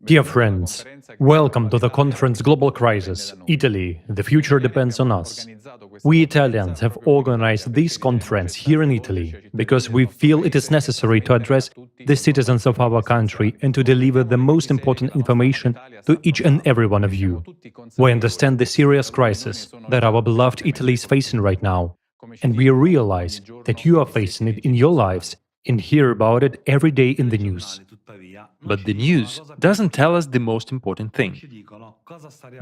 Dear friends, welcome to the conference Global Crisis, Italy, the future depends on us. We Italians have organized this conference here in Italy because we feel it is necessary to address the citizens of our country and to deliver the most important information to each and every one of you. We understand the serious crisis that our beloved Italy is facing right now, and we realize that you are facing it in your lives and hear about it every day in the news. But the news doesn't tell us the most important thing.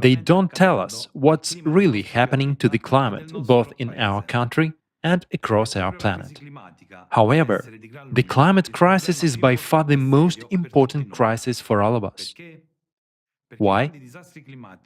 They don't tell us what's really happening to the climate, both in our country and across our planet. However, the climate crisis is by far the most important crisis for all of us. Why?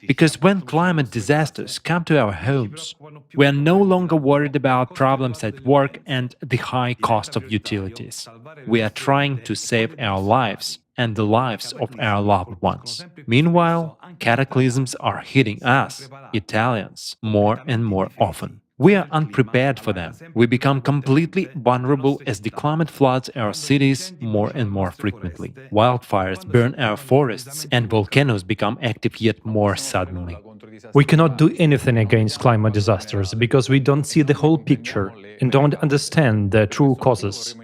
Because when climate disasters come to our homes, we are no longer worried about problems at work and the high cost of utilities. We are trying to save our lives and the lives of our loved ones. Meanwhile, cataclysms are hitting us, Italians, more and more often. We are unprepared for them. We become completely vulnerable as the climate floods our cities more and more frequently. Wildfires burn our forests and volcanoes become active yet more suddenly. We cannot do anything against climate disasters because we don't see the whole picture and don't understand the true causes.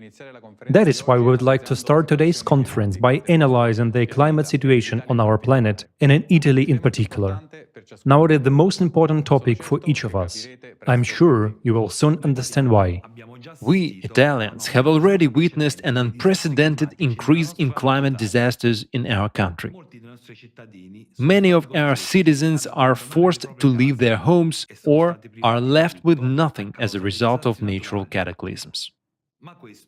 That is why we would like to start today's conference by analyzing the climate situation on our planet and in Italy in particular. Now it is the most important topic for each of us. I'm sure you will soon understand why. We, Italians, have already witnessed an unprecedented increase in climate disasters in our country. Many of our citizens are forced to leave their homes or are left with nothing as a result of natural cataclysms.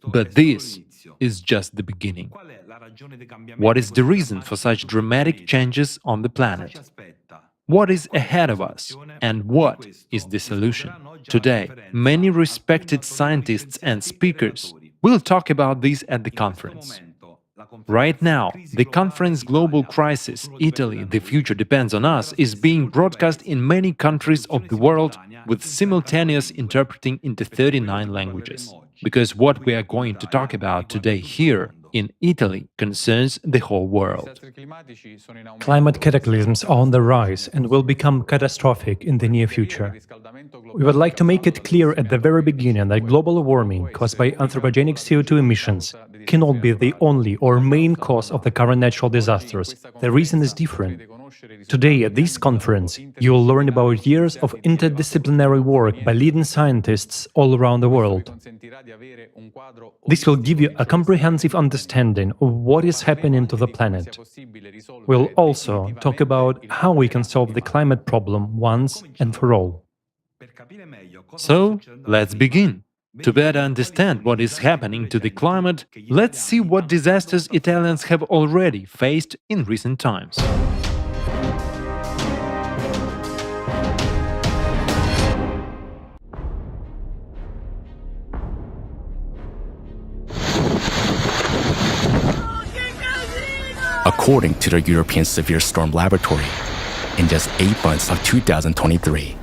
But this is just the beginning. What is the reason for such dramatic changes on the planet? What is ahead of us, and what is the solution? Today, many respected scientists and speakers will talk about this at the conference. Right now, the conference Global Crisis, Italy, the future depends on us, is being broadcast in many countries of the world with simultaneous interpreting into 39 languages. Because what we are going to talk about today here in Italy concerns the whole world. Climate cataclysms are on the rise and will become catastrophic in the near future. We would like to make it clear at the very beginning that global warming caused by anthropogenic CO2 emissions cannot be the only or main cause of the current natural disasters. The reason is different. Today, at this conference, you will learn about years of interdisciplinary work by leading scientists all around the world. This will give you a comprehensive understanding of what is happening to the planet. We'll also talk about how we can solve the climate problem once and for all. So, let's begin. To better understand what is happening to the climate, let's see what disasters Italians have already faced in recent times. According to the European Severe Storm Laboratory, in just 8 months of 2023,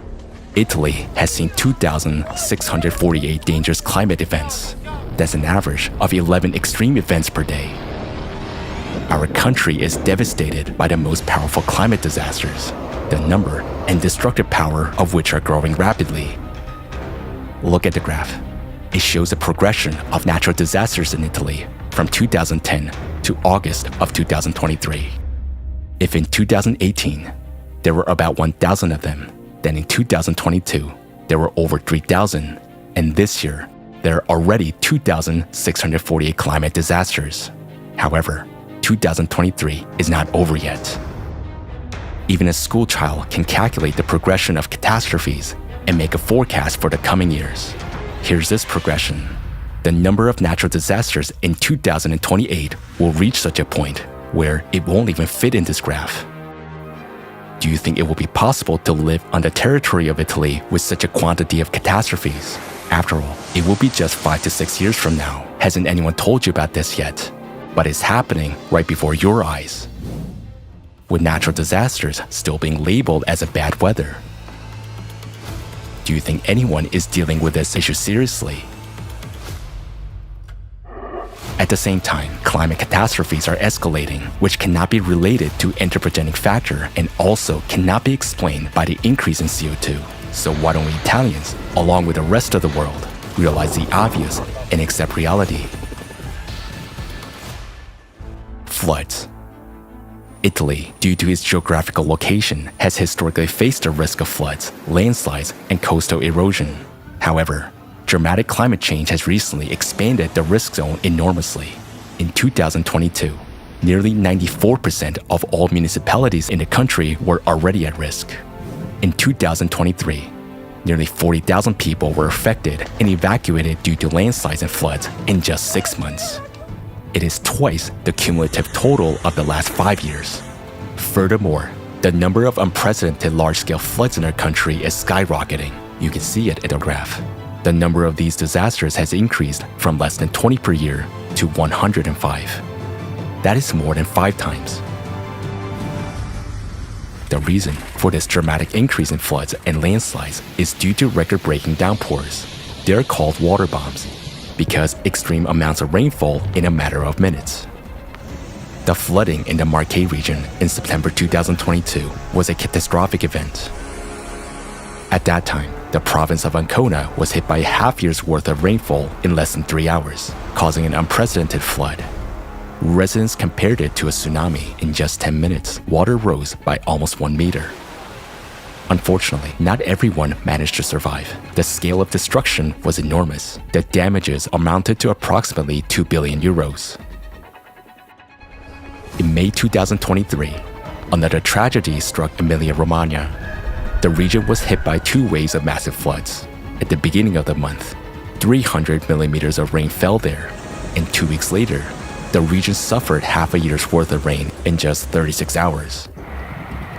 Italy has seen 2,648 dangerous climate events. That's an average of 11 extreme events per day. Our country is devastated by the most powerful climate disasters, the number and destructive power of which are growing rapidly. Look at the graph. It shows the progression of natural disasters in Italy from 2010 to August of 2023. If in 2018, there were about 1,000 of them, then in 2022, there were over 3,000, and this year, there are already 2,648 climate disasters. However, 2023 is not over yet. Even a school child can calculate the progression of catastrophes and make a forecast for the coming years. Here's this progression. The number of natural disasters in 2028 will reach such a point where it won't even fit in this graph. Do you think it will be possible to live on the territory of Italy with such a quantity of catastrophes? After all, it will be just 5 to 6 years from now. Hasn't anyone told you about this yet? But it's happening right before your eyes. With natural disasters still being labeled as a bad weather. Do you think anyone is dealing with this issue seriously? At the same time, climate catastrophes are escalating, which cannot be related to anthropogenic factor and also cannot be explained by the increase in CO2. So why don't we Italians, along with the rest of the world, realize the obvious and accept reality? Floods. Italy, due to its geographical location, has historically faced the risk of floods, landslides, and coastal erosion. However, dramatic climate change has recently expanded the risk zone enormously. In 2022, nearly 94% of all municipalities in the country were already at risk. In 2023, nearly 40,000 people were affected and evacuated due to landslides and floods in just 6 months. It is twice the cumulative total of the last 5 years. Furthermore, the number of unprecedented large-scale floods in our country is skyrocketing. You can see it in the graph. The number of these disasters has increased from less than 20 per year to 105. That is more than 5 times. The reason for this dramatic increase in floods and landslides is due to record-breaking downpours. They are called water bombs because extreme amounts of rainfall in a matter of minutes. The flooding in the Marche region in September 2022 was a catastrophic event. At that time, the province of Ancona was hit by a half year's worth of rainfall in less than 3 hours, causing an unprecedented flood. Residents compared it to a tsunami. In just 10 minutes, water rose by almost 1 meter. Unfortunately, not everyone managed to survive. The scale of destruction was enormous. The damages amounted to approximately 2 billion euros. In May 2023, another tragedy struck Emilia-Romagna. The region was hit by 2 waves of massive floods. At the beginning of the month, 300 millimeters of rain fell there, and 2 weeks later, the region suffered half a year's worth of rain in just 36 hours.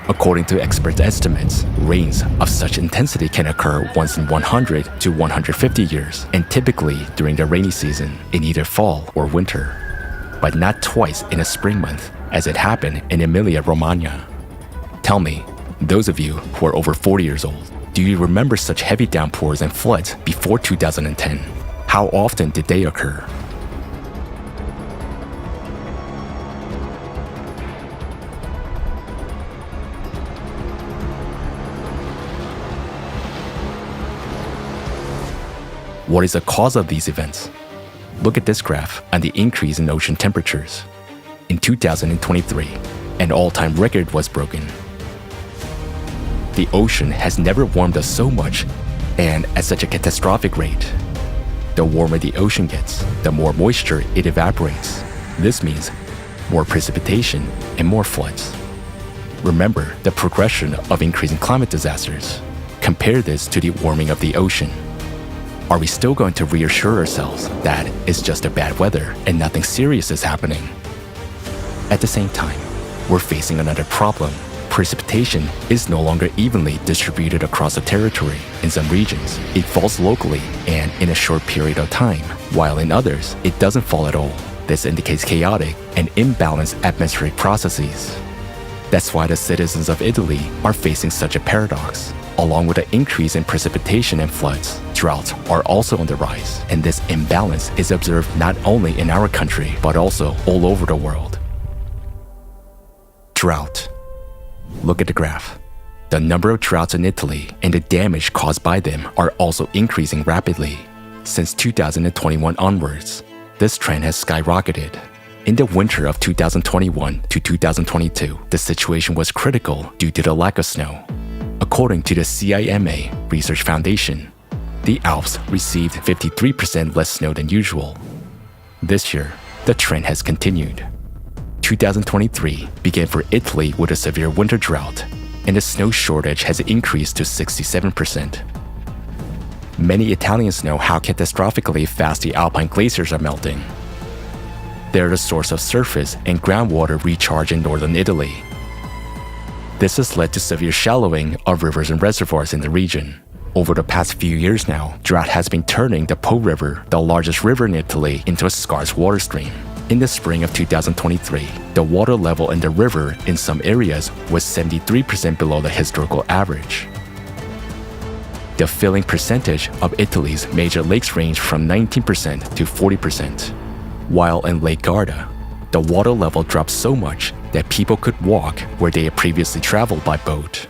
According to experts' estimates, rains of such intensity can occur once in 100 to 150 years, and typically during the rainy season in either fall or winter, but not twice in a spring month, as it happened in Emilia-Romagna. Tell me, those of you who are over 40 years old, do you remember such heavy downpours and floods before 2010? How often did they occur? What is the cause of these events? Look at this graph on the increase in ocean temperatures. In 2023, an all-time record was broken. The ocean has never warmed us so much and at such a catastrophic rate. The warmer the ocean gets, the more moisture it evaporates. This means more precipitation and more floods. Remember the progression of increasing climate disasters. Compare this to the warming of the ocean. Are we still going to reassure ourselves that it's just a bad weather and nothing serious is happening? At the same time, we're facing another problem. Precipitation is no longer evenly distributed across the territory. In some regions, it falls locally and in a short period of time, while in others, it doesn't fall at all. This indicates chaotic and imbalanced atmospheric processes. That's why the citizens of Italy are facing such a paradox. Along with the increase in precipitation and floods, droughts are also on the rise, and this imbalance is observed not only in our country, but also all over the world. Drought. Look at the graph. The number of droughts in Italy and the damage caused by them are also increasing rapidly. Since 2021 onwards, this trend has skyrocketed. In the winter of 2021 to 2022, the situation was critical due to the lack of snow. According to the CIMA Research Foundation, the Alps received 53% less snow than usual. This year, the trend has continued. 2023 began for Italy with a severe winter drought, and the snow shortage has increased to 67%. Many Italians know how catastrophically fast the Alpine glaciers are melting. They're the source of surface and groundwater recharge in northern Italy. This has led to severe shallowing of rivers and reservoirs in the region. Over the past few years now, drought has been turning the Po River, the largest river in Italy, into a scarce water stream. In the spring of 2023, the water level in the river in some areas was 73% below the historical average. The filling percentage of Italy's major lakes ranged from 19% to 40%. while in Lake Garda, the water level dropped so much that people could walk where they had previously traveled by boat.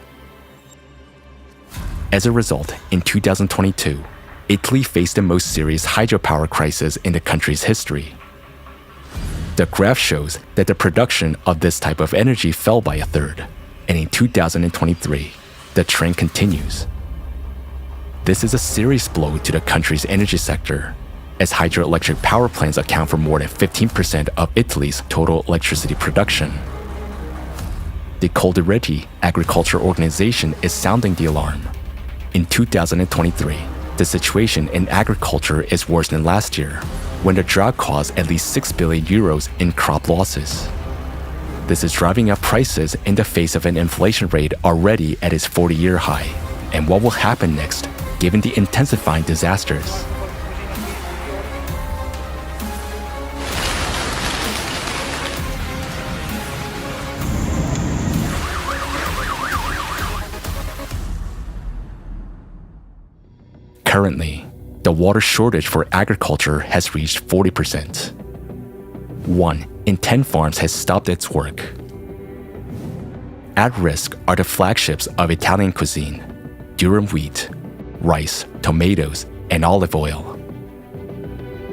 As a result, in 2022, Italy faced the most serious hydropower crisis in the country's history. The graph shows that the production of this type of energy fell by a third, and in 2023, the trend continues. This is a serious blow to the country's energy sector, as hydroelectric power plants account for more than 15% of Italy's total electricity production. The Coldiretti Agriculture Organization is sounding the alarm. In 2023, the situation in agriculture is worse than last year, when the drought caused at least 6 billion euros in crop losses. This is driving up prices in the face of an inflation rate already at its 40-year high. And what will happen next, given the intensifying disasters? Currently, the water shortage for agriculture has reached 40%. 1 in 10 farms has stopped its work. At risk are the flagships of Italian cuisine: durum wheat, rice, tomatoes, and olive oil.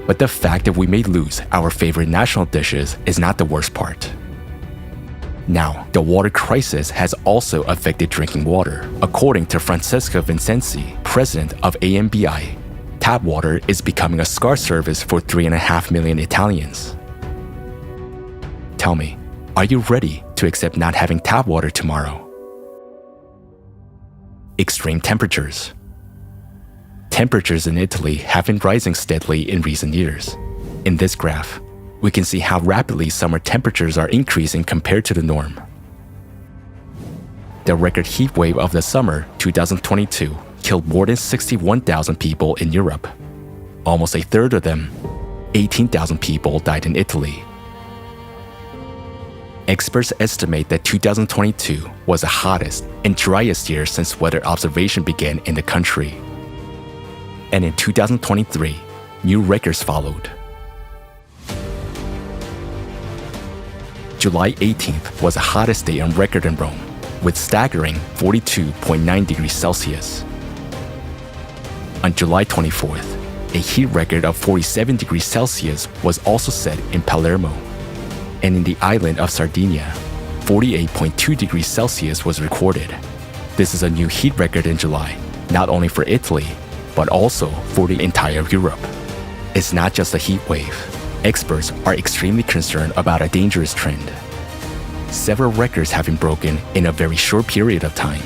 But the fact that we may lose our favorite national dishes is not the worst part. Now, the water crisis has also affected drinking water. According to Francesca Vincenzi, president of AMBI, tap water is becoming a scarce service for 3.5 million Italians. Tell me, are you ready to accept not having tap water tomorrow? Extreme temperatures. Temperatures in Italy have been rising steadily in recent years. In this graph, we can see how rapidly summer temperatures are increasing compared to the norm. The record heat wave of the summer 2022 killed more than 61,000 people in Europe. Almost a third of them, 18,000 people, died in Italy. Experts estimate that 2022 was the hottest and driest year since weather observation began in the country. And in 2023, new records followed. July 18th was the hottest day on record in Rome, with staggering 42.9 degrees Celsius. On July 24th, a heat record of 47 degrees Celsius was also set in Palermo. And in the island of Sardinia, 48.2 degrees Celsius was recorded. This is a new heat record in July, not only for Italy, but also for the entire Europe. It's not just a heat wave. Experts are extremely concerned about a dangerous trend. Several records have been broken in a very short period of time,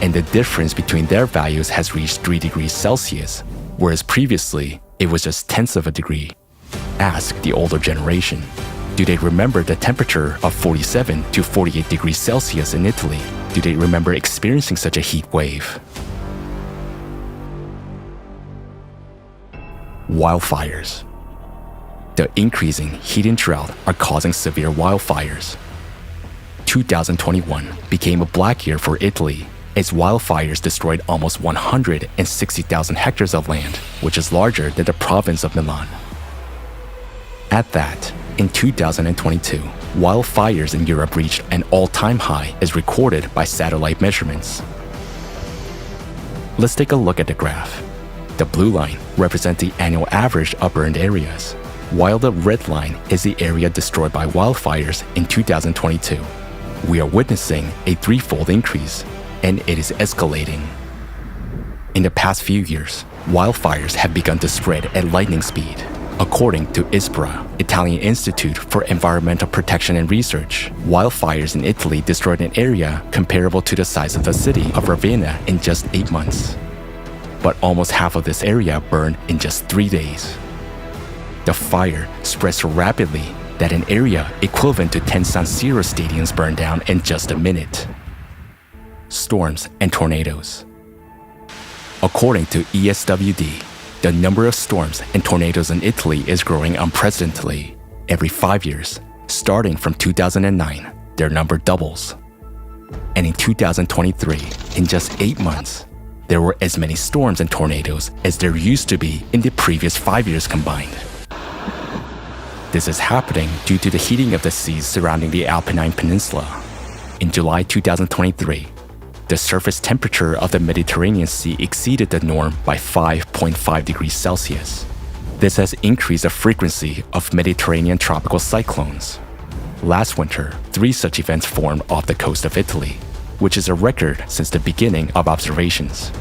and the difference between their values has reached 3 degrees Celsius, whereas previously it was just tenths of a degree. Ask the older generation. Do they remember the temperature of 47 to 48 degrees Celsius in Italy? Do they remember experiencing such a heat wave? Wildfires. The increasing heat and drought are causing severe wildfires. 2021 became a black year for Italy as wildfires destroyed almost 160,000 hectares of land, which is larger than the province of Milan. At that, in 2022, wildfires in Europe reached an all-time high as recorded by satellite measurements. Let's take a look at the graph. The blue line represents the annual average of burned areas, while the red line is the area destroyed by wildfires in 2022. We are witnessing a threefold increase, and it is escalating. In the past few years, wildfires have begun to spread at lightning speed. According to ISPRA, Italian Institute for Environmental Protection and Research, wildfires in Italy destroyed an area comparable to the size of the city of Ravenna in just 8 months. But almost half of this area burned in just 3 days. The fire spread so rapidly that an area equivalent to 10 San Siro stadiums burned down in just a minute. Storms and tornadoes. According to ESWD, the number of storms and tornadoes in Italy is growing unprecedentedly. Every 5 years, starting from 2009, their number doubles. And in 2023, in just 8 months, there were as many storms and tornadoes as there used to be in the previous 5 years combined. This is happening due to the heating of the seas surrounding the Apennine Peninsula. In July 2023, the surface temperature of the Mediterranean Sea exceeded the norm by 5.5 degrees Celsius. This has increased the frequency of Mediterranean tropical cyclones. Last winter, 3 such events formed off the coast of Italy, which is a record since the beginning of observations.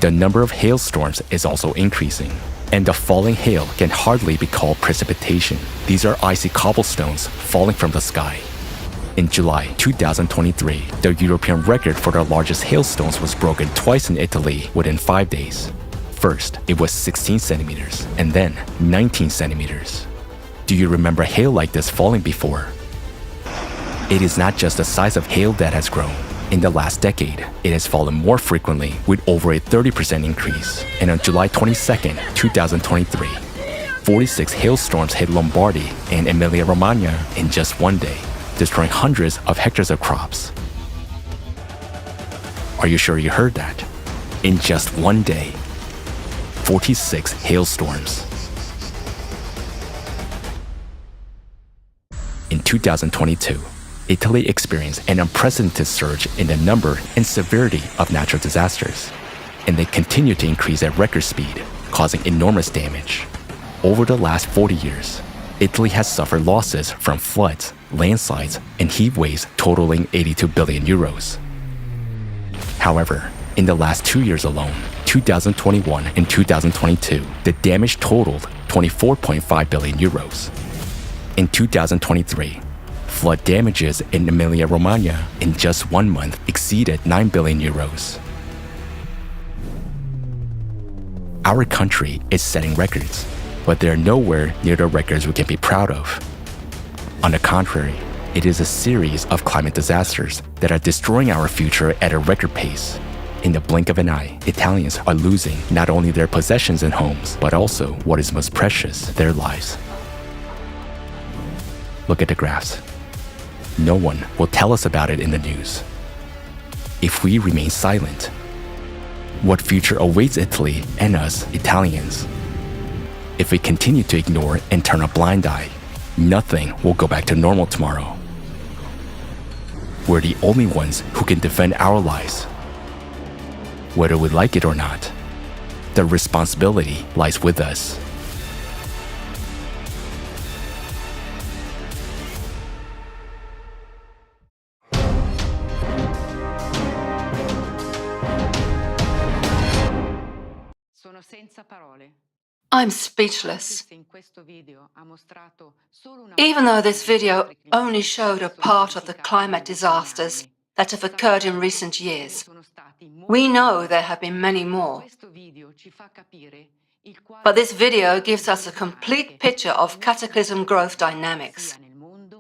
The number of hailstorms is also increasing, and the falling hail can hardly be called precipitation. These are icy cobblestones falling from the sky. In July 2023, the European record for the largest hailstones was broken twice in Italy within 5 days. First, it was 16 centimeters, and then 19 centimeters. Do you remember hail like this falling before? It is not just the size of hail that has grown. In the last decade, it has fallen more frequently with over a 30% increase. And on July 22, 2023, 46 hailstorms hit Lombardy and Emilia-Romagna in just one day, destroying hundreds of hectares of crops. Are you sure you heard that? In just one day, 46 hailstorms. In 2022, Italy experienced an unprecedented surge in the number and severity of natural disasters, and they continue to increase at record speed, causing enormous damage. Over the last 40 years, Italy has suffered losses from floods, landslides, and heat waves totaling 82 billion euros. However, in the last 2 years alone, 2021 and 2022, the damage totaled 24.5 billion euros. In 2023, flood damages in Emilia-Romagna in just 1 month exceeded 9 billion euros. Our country is setting records, but they're nowhere near the records we can be proud of. On the contrary, it is a series of climate disasters that are destroying our future at a record pace. In the blink of an eye, Italians are losing not only their possessions and homes, but also what is most precious, their lives. Look at the graphs. No one will tell us about it in the news. If we remain silent, what future awaits Italy and us Italians? If we continue to ignore and turn a blind eye, nothing will go back to normal tomorrow. We're the only ones who can defend our lives. Whether we like it or not, the responsibility lies with us. I'm speechless. Even though this video only showed a part of the climate disasters that have occurred in recent years, we know there have been many more. But this video gives us a complete picture of cataclysm growth dynamics,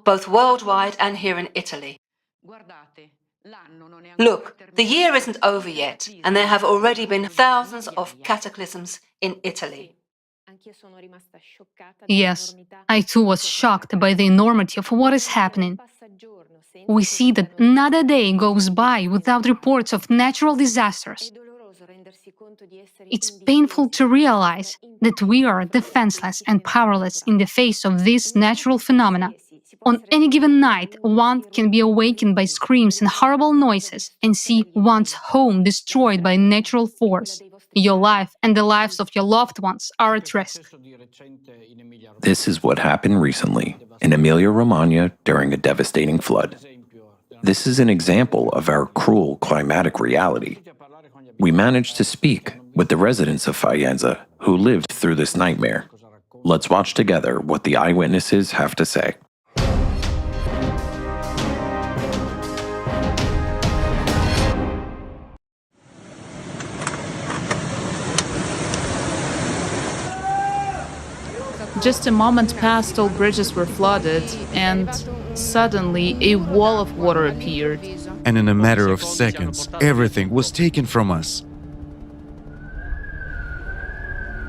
both worldwide and here in Italy. Look, the year isn't over yet, and there have already been thousands of cataclysms in Italy. Yes, I too was shocked by the enormity of what is happening. We see that not a day goes by without reports of natural disasters. It's painful to realize that we are defenseless and powerless in the face of these natural phenomena. On any given night, one can be awakened by screams and horrible noises and see one's home destroyed by natural force. Your life and the lives of your loved ones are at risk. This is what happened recently in Emilia-Romagna during a devastating flood. This is an example of our cruel climatic reality. We managed to speak with the residents of Faenza who lived through this nightmare. Let's watch together what the eyewitnesses have to say. Just a moment passed, all bridges were flooded, and suddenly a wall of water appeared. And in a matter of seconds, everything was taken from us.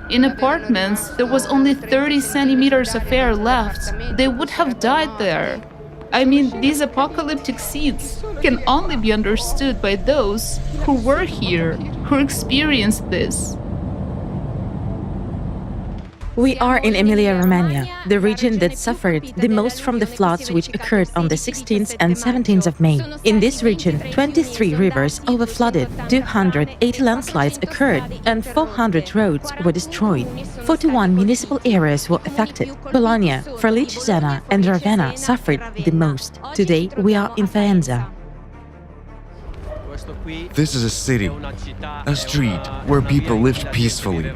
In apartments, there was only 30 centimeters of air left. They would have died there. I mean, these apocalyptic scenes can only be understood by those who were here, who experienced this. We are in Emilia-Romagna, the region that suffered the most from the floods which occurred on the 16th and 17th of May. In this region, 23 rivers overflooded, 280 landslides occurred, and 400 roads were destroyed. 41 municipal areas were affected. Bologna, Forlì-Cesena, and Ravenna suffered the most. Today, we are in Faenza. This is a city, a street where people lived peacefully.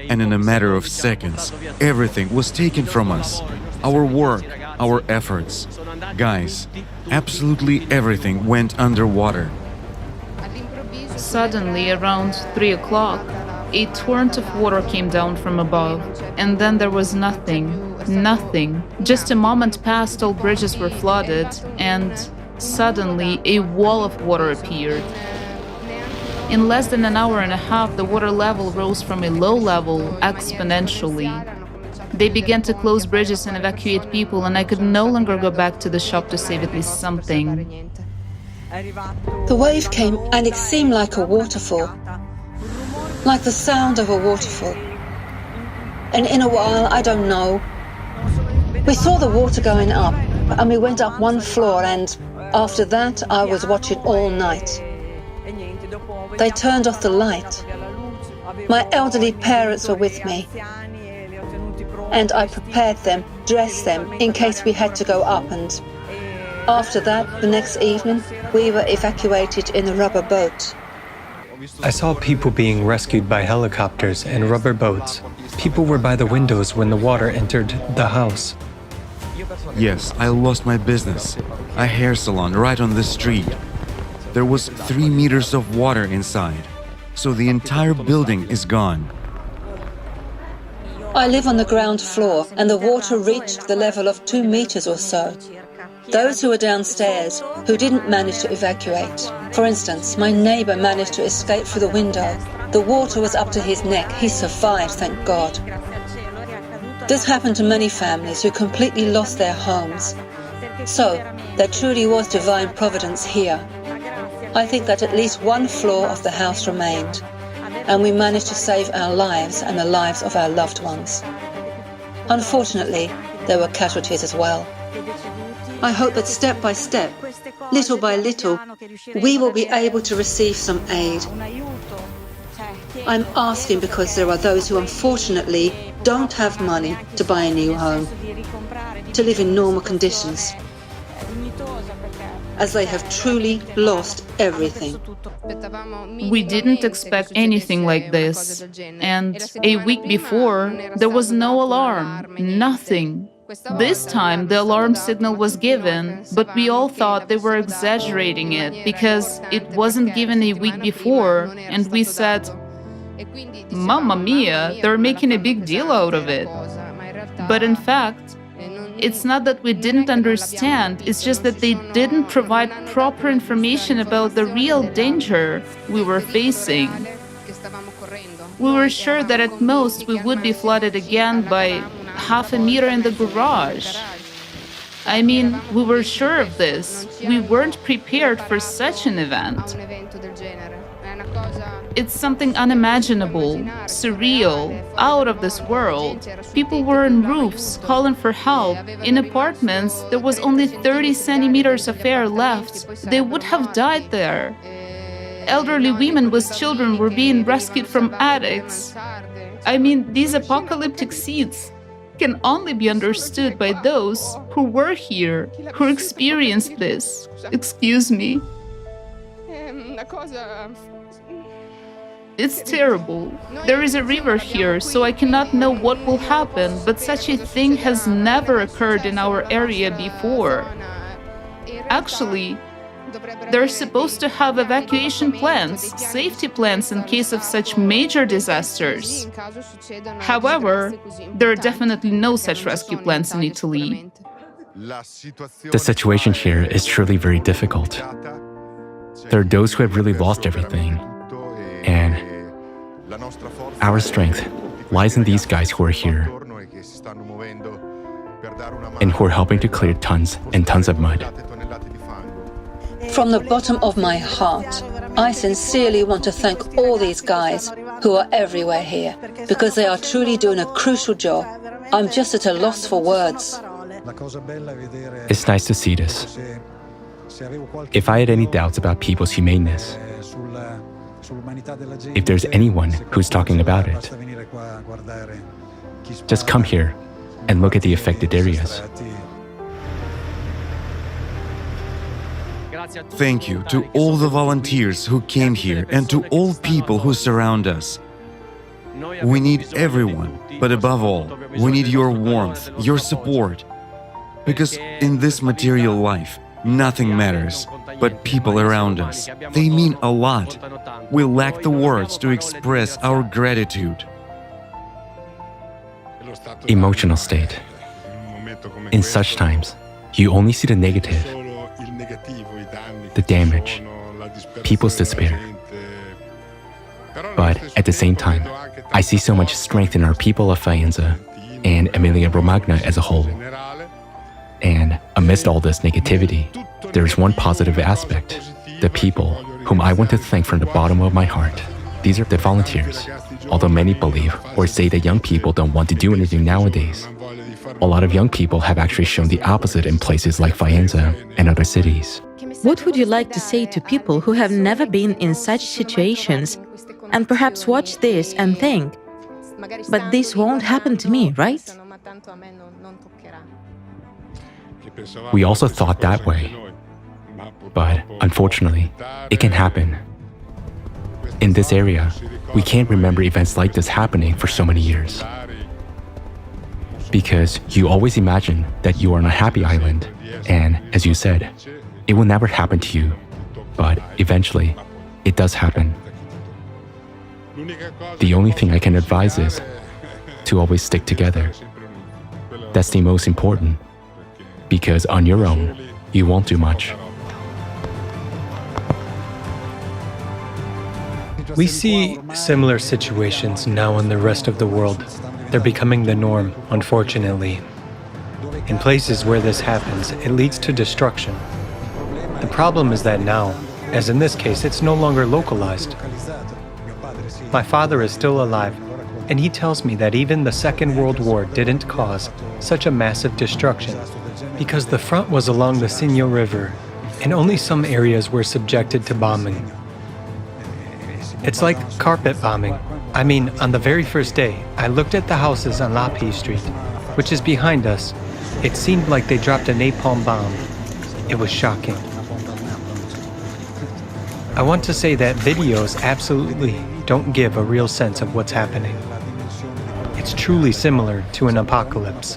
And in a matter of seconds, everything was taken from us. Our work, our efforts. Guys, absolutely everything went underwater. Suddenly, around 3 o'clock, a torrent of water came down from above, and then there was nothing. Nothing. Just a moment passed, all bridges were flooded, and suddenly a wall of water appeared. In less than an hour and a half, the water level rose from a low level exponentially. They began to close bridges and evacuate people, and I could no longer go back to the shop to save at least something. The wave came and it seemed like a waterfall, like the sound of a waterfall. And in a while, I don't know, we saw the water going up and we went up one floor, and after that I was watching all night. They turned off the light. My elderly parents were with me, and I prepared them, dressed them, in case we had to go up, and after that, the next evening, we were evacuated in a rubber boat. I saw people being rescued by helicopters and rubber boats. People were by the windows when the water entered the house. Yes, I lost my business, a hair salon right on the street. There was 3 meters of water inside, so the entire building is gone. I live on the ground floor, and the water reached the level of 2 meters or so. Those who were downstairs, who didn't manage to evacuate. For instance, my neighbor managed to escape through the window. The water was up to his neck. He survived, thank God. This happened to many families who completely lost their homes. So, there truly was divine providence here. I think that at least one floor of the house remained, and we managed to save our lives and the lives of our loved ones. Unfortunately, there were casualties as well. I hope that step by step, little by little, we will be able to receive some aid. I'm asking because there are those who unfortunately don't have money to buy a new home, to live in normal conditions, as they have truly lost everything. We didn't expect anything like this, and a week before, there was no alarm, nothing. This time, the alarm signal was given, but we all thought they were exaggerating it because it wasn't given a week before, and we said, "Mamma mia, they're making a big deal out of it." But in fact, it's not that we didn't understand, it's just that they didn't provide proper information about the real danger we were facing. We were sure that at most we would be flooded again by half a meter in the garage. I mean, we were sure of this. We weren't prepared for such an event. It's something unimaginable, surreal, out of this world. People were on roofs calling for help. In apartments, there was only 30 centimeters of air left. They would have died there. Elderly women with children were being rescued from attics. I mean, these apocalyptic scenes can only be understood by those who were here, who experienced this. Excuse me. It's terrible. There is a river here, so I cannot know what will happen, but such a thing has never occurred in our area before. Actually, they're supposed to have evacuation plans, safety plans in case of such major disasters. However, there are definitely no such rescue plans in Italy. The situation here is truly very difficult. There are those who have really lost everything, and our strength lies in these guys who are here and who are helping to clear tons and tons of mud. From the bottom of my heart, I sincerely want to thank all these guys who are everywhere here, because they are truly doing a crucial job. I'm just at a loss for words. It's nice to see this. If I had any doubts about people's humaneness, if there's anyone who's talking about it, just come here and look at the affected areas. Thank you to all the volunteers who came here and to all people who surround us. We need everyone, but above all, we need your warmth, your support. Because in this material life, nothing matters but people around us. They mean a lot. We lack the words to express our gratitude. Emotional state. In such times, you only see the negative, the damage, people's despair. But at the same time, I see so much strength in our people of Faenza and Emilia-Romagna as a whole. And amidst all this negativity, there is one positive aspect: the people whom I want to thank from the bottom of my heart. These are the volunteers. Although many believe or say that young people don't want to do anything nowadays, a lot of young people have actually shown the opposite in places like Faenza and other cities. What would you like to say to people who have never been in such situations and perhaps watch this and think, but this won't happen to me, right? We also thought that way, but unfortunately, it can happen. In this area, we can't remember events like this happening for so many years. Because you always imagine that you are on a happy island, and as you said, it will never happen to you. But eventually, it does happen. The only thing I can advise is to always stick together. That's the most important, because on your own, you won't do much. We see similar situations now in the rest of the world. They're becoming the norm, unfortunately. In places where this happens, it leads to destruction. The problem is that now, as in this case, it's no longer localized. My father is still alive, and he tells me that even the Second World War didn't cause such a massive destruction, because the front was along the Sinjo River, and only some areas were subjected to bombing. It's like carpet bombing. I mean, on the very first day, I looked at the houses on Lapi Street, which is behind us. It seemed like they dropped a napalm bomb. It was shocking. I want to say that videos absolutely don't give a real sense of what's happening. It's truly similar to an apocalypse.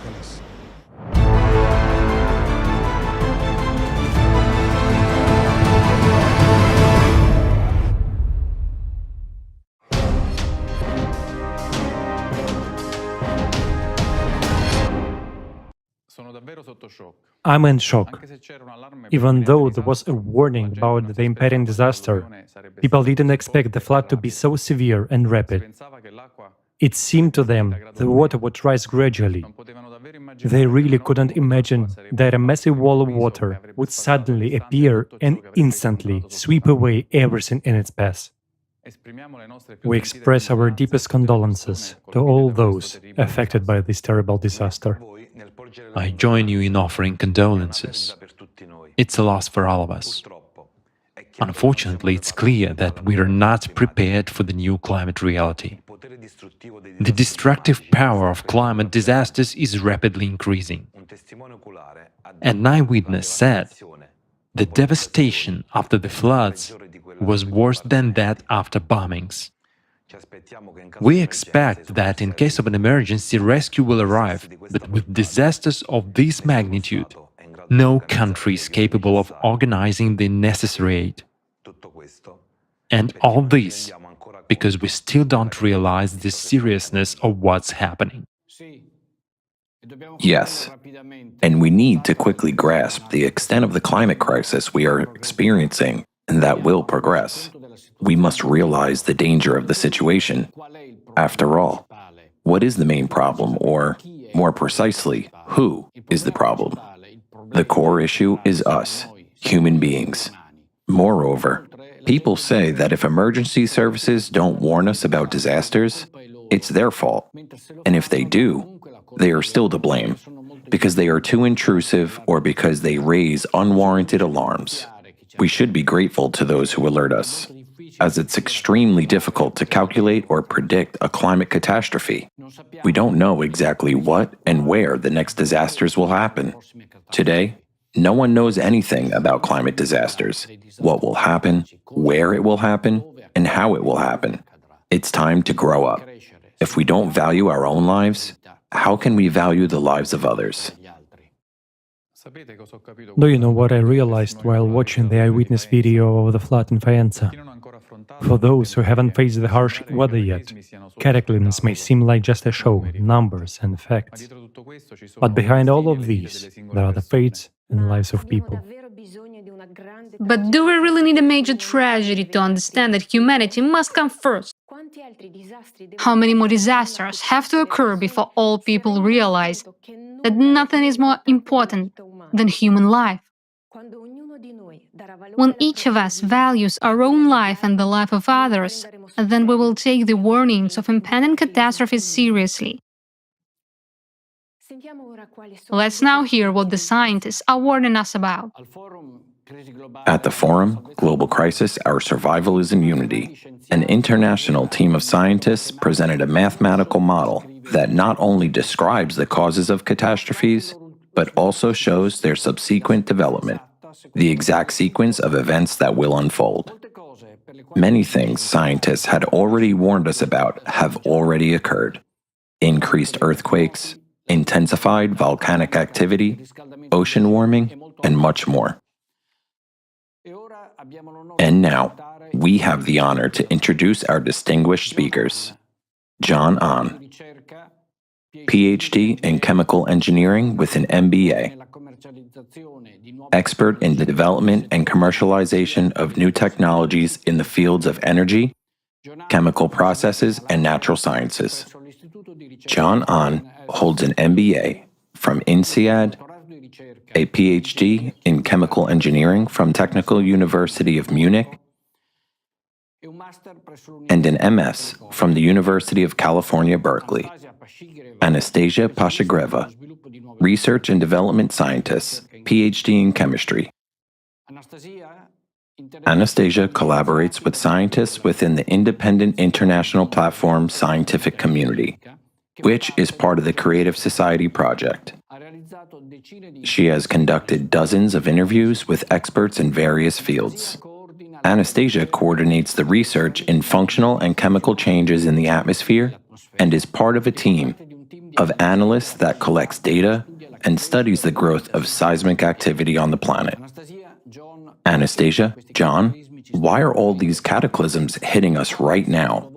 I'm in shock. Even though there was a warning about the impending disaster, people didn't expect the flood to be so severe and rapid. It seemed to them the water would rise gradually. They really couldn't imagine that a massive wall of water would suddenly appear and instantly sweep away everything in its path. We express our deepest condolences to all those affected by this terrible disaster. I join you in offering condolences. It's a loss for all of us. Unfortunately, it's clear that we are not prepared for the new climate reality. The destructive power of climate disasters is rapidly increasing. An eyewitness said the devastation after the floods was worse than that after bombings. We expect that in case of an emergency, rescue will arrive, but with disasters of this magnitude, no country is capable of organizing the necessary aid. And all this because we still don't realize the seriousness of what's happening. Yes, and we need to quickly grasp the extent of the climate crisis we are experiencing and that will progress. We must realize the danger of the situation. After all, what is the main problem, or, more precisely, who is the problem? The core issue is us, human beings. Moreover, People say that if emergency services don't warn us about disasters, it's their fault. And if they do, they are still to blame, because they are too intrusive or because they raise unwarranted alarms. We should be grateful to those who alert us, as it's extremely difficult to calculate or predict a climate catastrophe. We don't know exactly what and where the next disasters will happen. Today, no one knows anything about climate disasters, what will happen, where it will happen, and how it will happen. It's time to grow up. If we don't value our own lives, how can we value the lives of others? Do you know what I realized while watching the eyewitness video of the flood in Faenza? For those who haven't faced the harsh weather yet, cataclysms may seem like just a show, numbers and facts. But behind all of these, there are the fates and lives of people. But do we really need a major tragedy to understand that humanity must come first? How many more disasters have to occur before all people realize that nothing is more important than human life? When each of us values our own life and the life of others, then we will take the warnings of impending catastrophes seriously. Let's now hear what the scientists are warning us about. At the forum, Global Crisis, Our Survival is in Unity, an international team of scientists presented a mathematical model that not only describes the causes of catastrophes, but also shows their subsequent development, the exact sequence of events that will unfold. Many things scientists had already warned us about have already occurred. Increased earthquakes, intensified volcanic activity, ocean warming, and much more. And now, we have the honor to introduce our distinguished speakers. John Ahn, PhD in Chemical Engineering with an MBA, expert in the development and commercialization of new technologies in the fields of energy, chemical processes, and natural sciences. John Ahn holds an MBA from INSEAD, a PhD in Chemical Engineering from Technical University of Munich, and an MS from the University of California, Berkeley. Anastasia Pashagreva, Research and Development Scientist, PhD in Chemistry. Anastasia collaborates with scientists within the independent international platform Scientific Community, which is part of the Creative Society Project. She has conducted dozens of interviews with experts in various fields. Anastasia coordinates the research in functional and chemical changes in the atmosphere and is part of a team of analysts that collects data and studies the growth of seismic activity on the planet. Anastasia, John, why are all these cataclysms hitting us right now?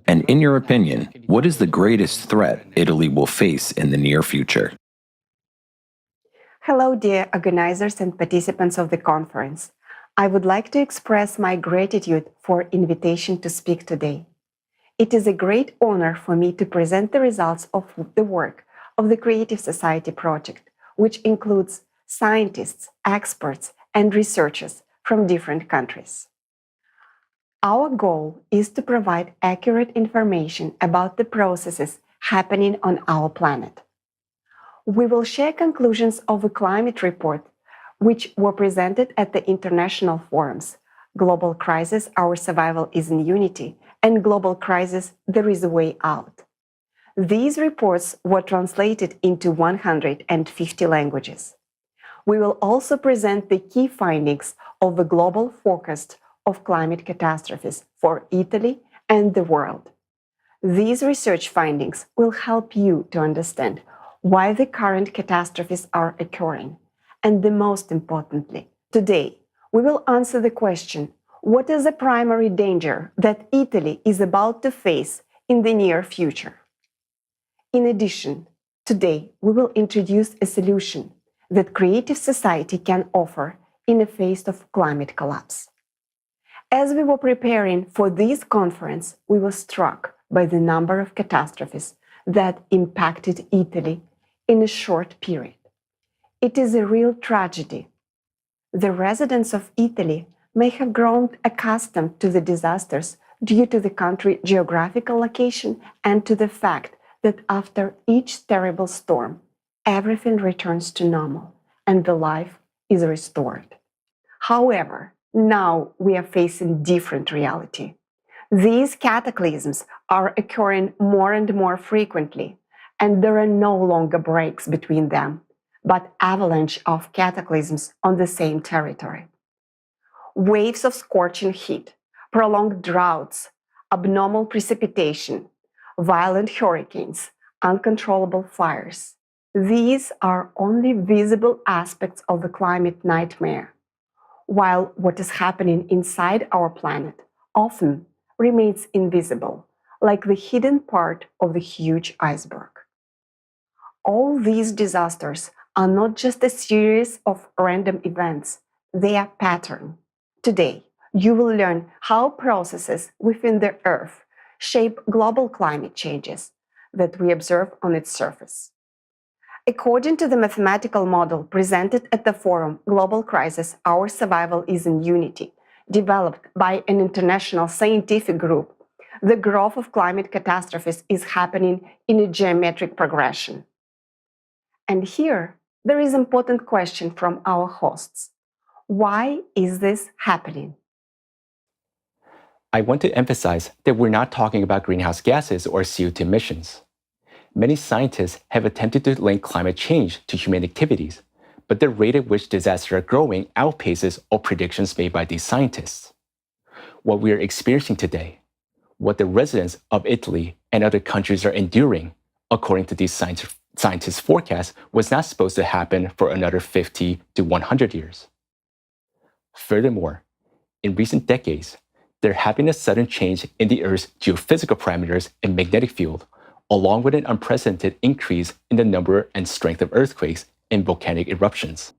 And in your opinion, what is the greatest threat Italy will face in the near future? Hello, dear organizers and participants of the conference. I would like to express my gratitude for invitation to speak today. It is a great honor for me to present the results of the work of the Creative Society Project, which includes scientists, experts, and researchers from different countries. Our goal is to provide accurate information about the processes happening on our planet. We will share conclusions of a climate report which were presented at the international forums, Global Crisis, Our Survival is in Unity, and Global Crisis, There is a Way Out. These reports were translated into 150 languages. We will also present the key findings of the global forecast of climate catastrophes for Italy and the world. These research findings will help you to understand why the current catastrophes are occurring. And the most importantly, today, we will answer the question, what is the primary danger that Italy is about to face in the near future? In addition, today, we will introduce a solution that Creative Society can offer in the face of climate collapse. As we were preparing for this conference, we were struck by the number of catastrophes that impacted Italy in a short period. It is a real tragedy. The residents of Italy may have grown accustomed to the disasters due to the country's geographical location and to the fact that after each terrible storm, everything returns to normal and the life is restored. However, now we are facing different reality. These cataclysms are occurring more and more frequently, and there are no longer breaks between them, but avalanche of cataclysms on the same territory. Waves of scorching heat, prolonged droughts, abnormal precipitation, violent hurricanes, uncontrollable fires. These are only visible aspects of the climate nightmare, while what is happening inside our planet often remains invisible, like the hidden part of the huge iceberg. All these disasters are not just a series of random events, they are pattern. Today, you will learn how processes within the Earth shape global climate changes that we observe on its surface. According to the mathematical model presented at the forum Global Crisis, Our Survival is in Unity, developed by an international scientific group, the growth of climate catastrophes is happening in a geometric progression. And here, there is an important question from our hosts. Why is this happening? I want to emphasize that we're not talking about greenhouse gases or CO2 emissions. Many scientists have attempted to link climate change to human activities, but the rate at which disasters are growing outpaces all predictions made by these scientists. What we are experiencing today, what the residents of Italy and other countries are enduring, according to these scientists' forecasts, was not supposed to happen for another 50 to 100 years. Furthermore, in recent decades, there have been a sudden change in the Earth's geophysical parameters and magnetic field, along with an unprecedented increase in the number and strength of earthquakes and volcanic eruptions.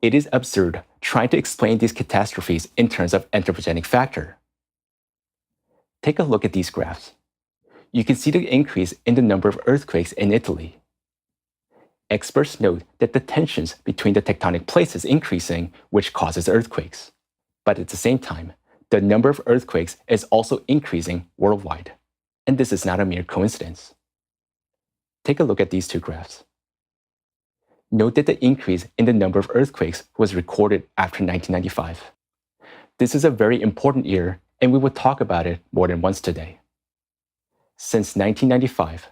It is absurd trying to explain these catastrophes in terms of anthropogenic factor. Take a look at these graphs. You can see the increase in the number of earthquakes in Italy. Experts note that the tensions between the tectonic plates is increasing, which causes earthquakes. But at the same time, the number of earthquakes is also increasing worldwide. And this is not a mere coincidence. Take a look at these two graphs. Note that the increase in the number of earthquakes was recorded after 1995. This is a very important year, and we will talk about it more than once today. Since 1995,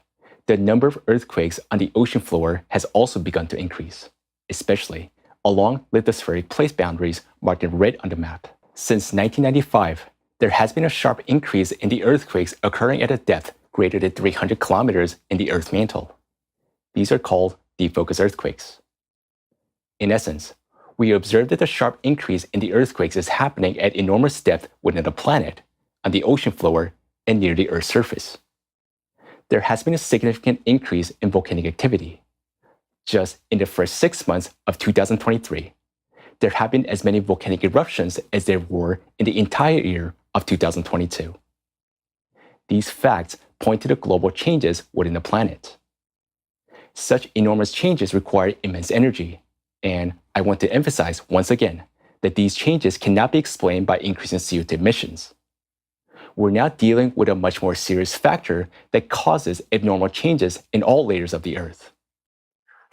the number of earthquakes on the ocean floor has also begun to increase, especially along lithospheric plate boundaries marked in red on the map. Since 1995, there has been a sharp increase in the earthquakes occurring at a depth greater than 300 kilometers in the Earth mantle. These are called deep focus earthquakes. In essence, we observe that the sharp increase in the earthquakes is happening at enormous depth within the planet, on the ocean floor, and near the Earth's surface. There has been a significant increase in volcanic activity. Just in the first 6 months of 2023, there have been as many volcanic eruptions as there were in the entire year of 2022. These facts point to the global changes within the planet. Such enormous changes require immense energy, and I want to emphasize once again that these changes cannot be explained by increasing CO2 emissions. We're now dealing with a much more serious factor that causes abnormal changes in all layers of the Earth.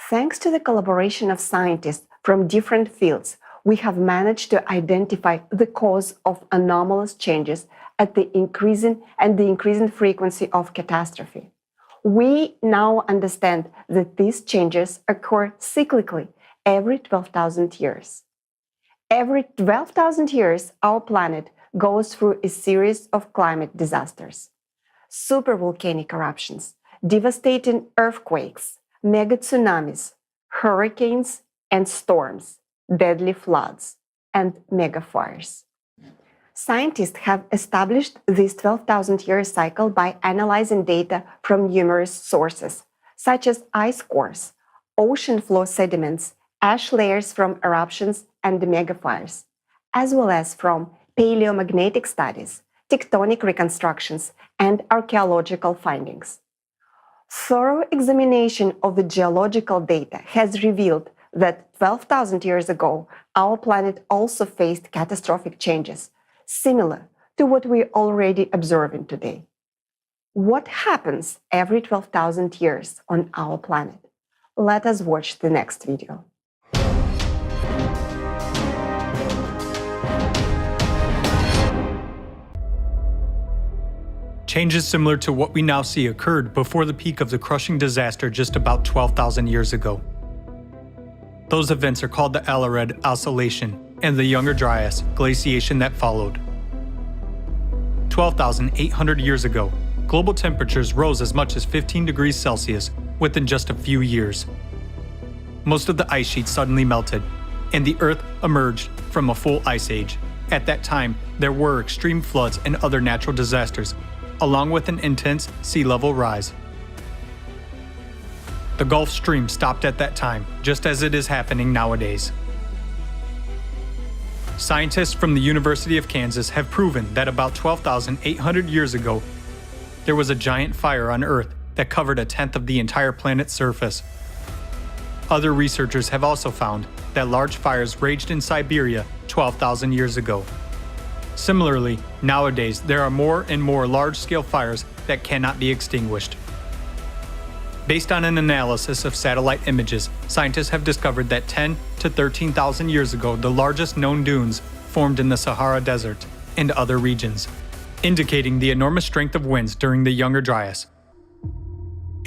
Thanks to the collaboration of scientists from different fields, we have managed to identify the cause of anomalous changes at the increasing frequency of catastrophe. We now understand that these changes occur cyclically every 12,000 years. Every 12,000 years, our planet goes through a series of climate disasters. Supervolcanic eruptions, devastating earthquakes, mega tsunamis, hurricanes and storms, deadly floods, and mega fires. Scientists have established this 12,000-year cycle by analyzing data from numerous sources, such as ice cores, ocean floor sediments, ash layers from eruptions and megafires, as well as from paleomagnetic studies, tectonic reconstructions, and archaeological findings. Thorough examination of the geological data has revealed that 12,000 years ago, our planet also faced catastrophic changes, similar to what we're already observing today. What happens every 12,000 years on our planet? Let us watch the next video. Changes similar to what we now see occurred before the peak of the crushing disaster just about 12,000 years ago. Those events are called the Alarid Oscillation and the Younger Dryas glaciation that followed. 12,800 years ago, global temperatures rose as much as 15 degrees Celsius within just a few years. Most of the ice sheets suddenly melted, and the Earth emerged from a full ice age. At that time, there were extreme floods and other natural disasters, along with an intense sea level rise. The Gulf Stream stopped at that time, just as it is happening nowadays. Scientists from the University of Kansas have proven that about 12,800 years ago, there was a giant fire on Earth that covered a tenth of the entire planet's surface. Other researchers have also found that large fires raged in Siberia 12,000 years ago. Similarly, nowadays there are more and more large-scale fires that cannot be extinguished. Based on an analysis of satellite images, scientists have discovered that 10 to 13,000 years ago, the largest known dunes formed in the Sahara Desert and other regions, indicating the enormous strength of winds during the Younger Dryas.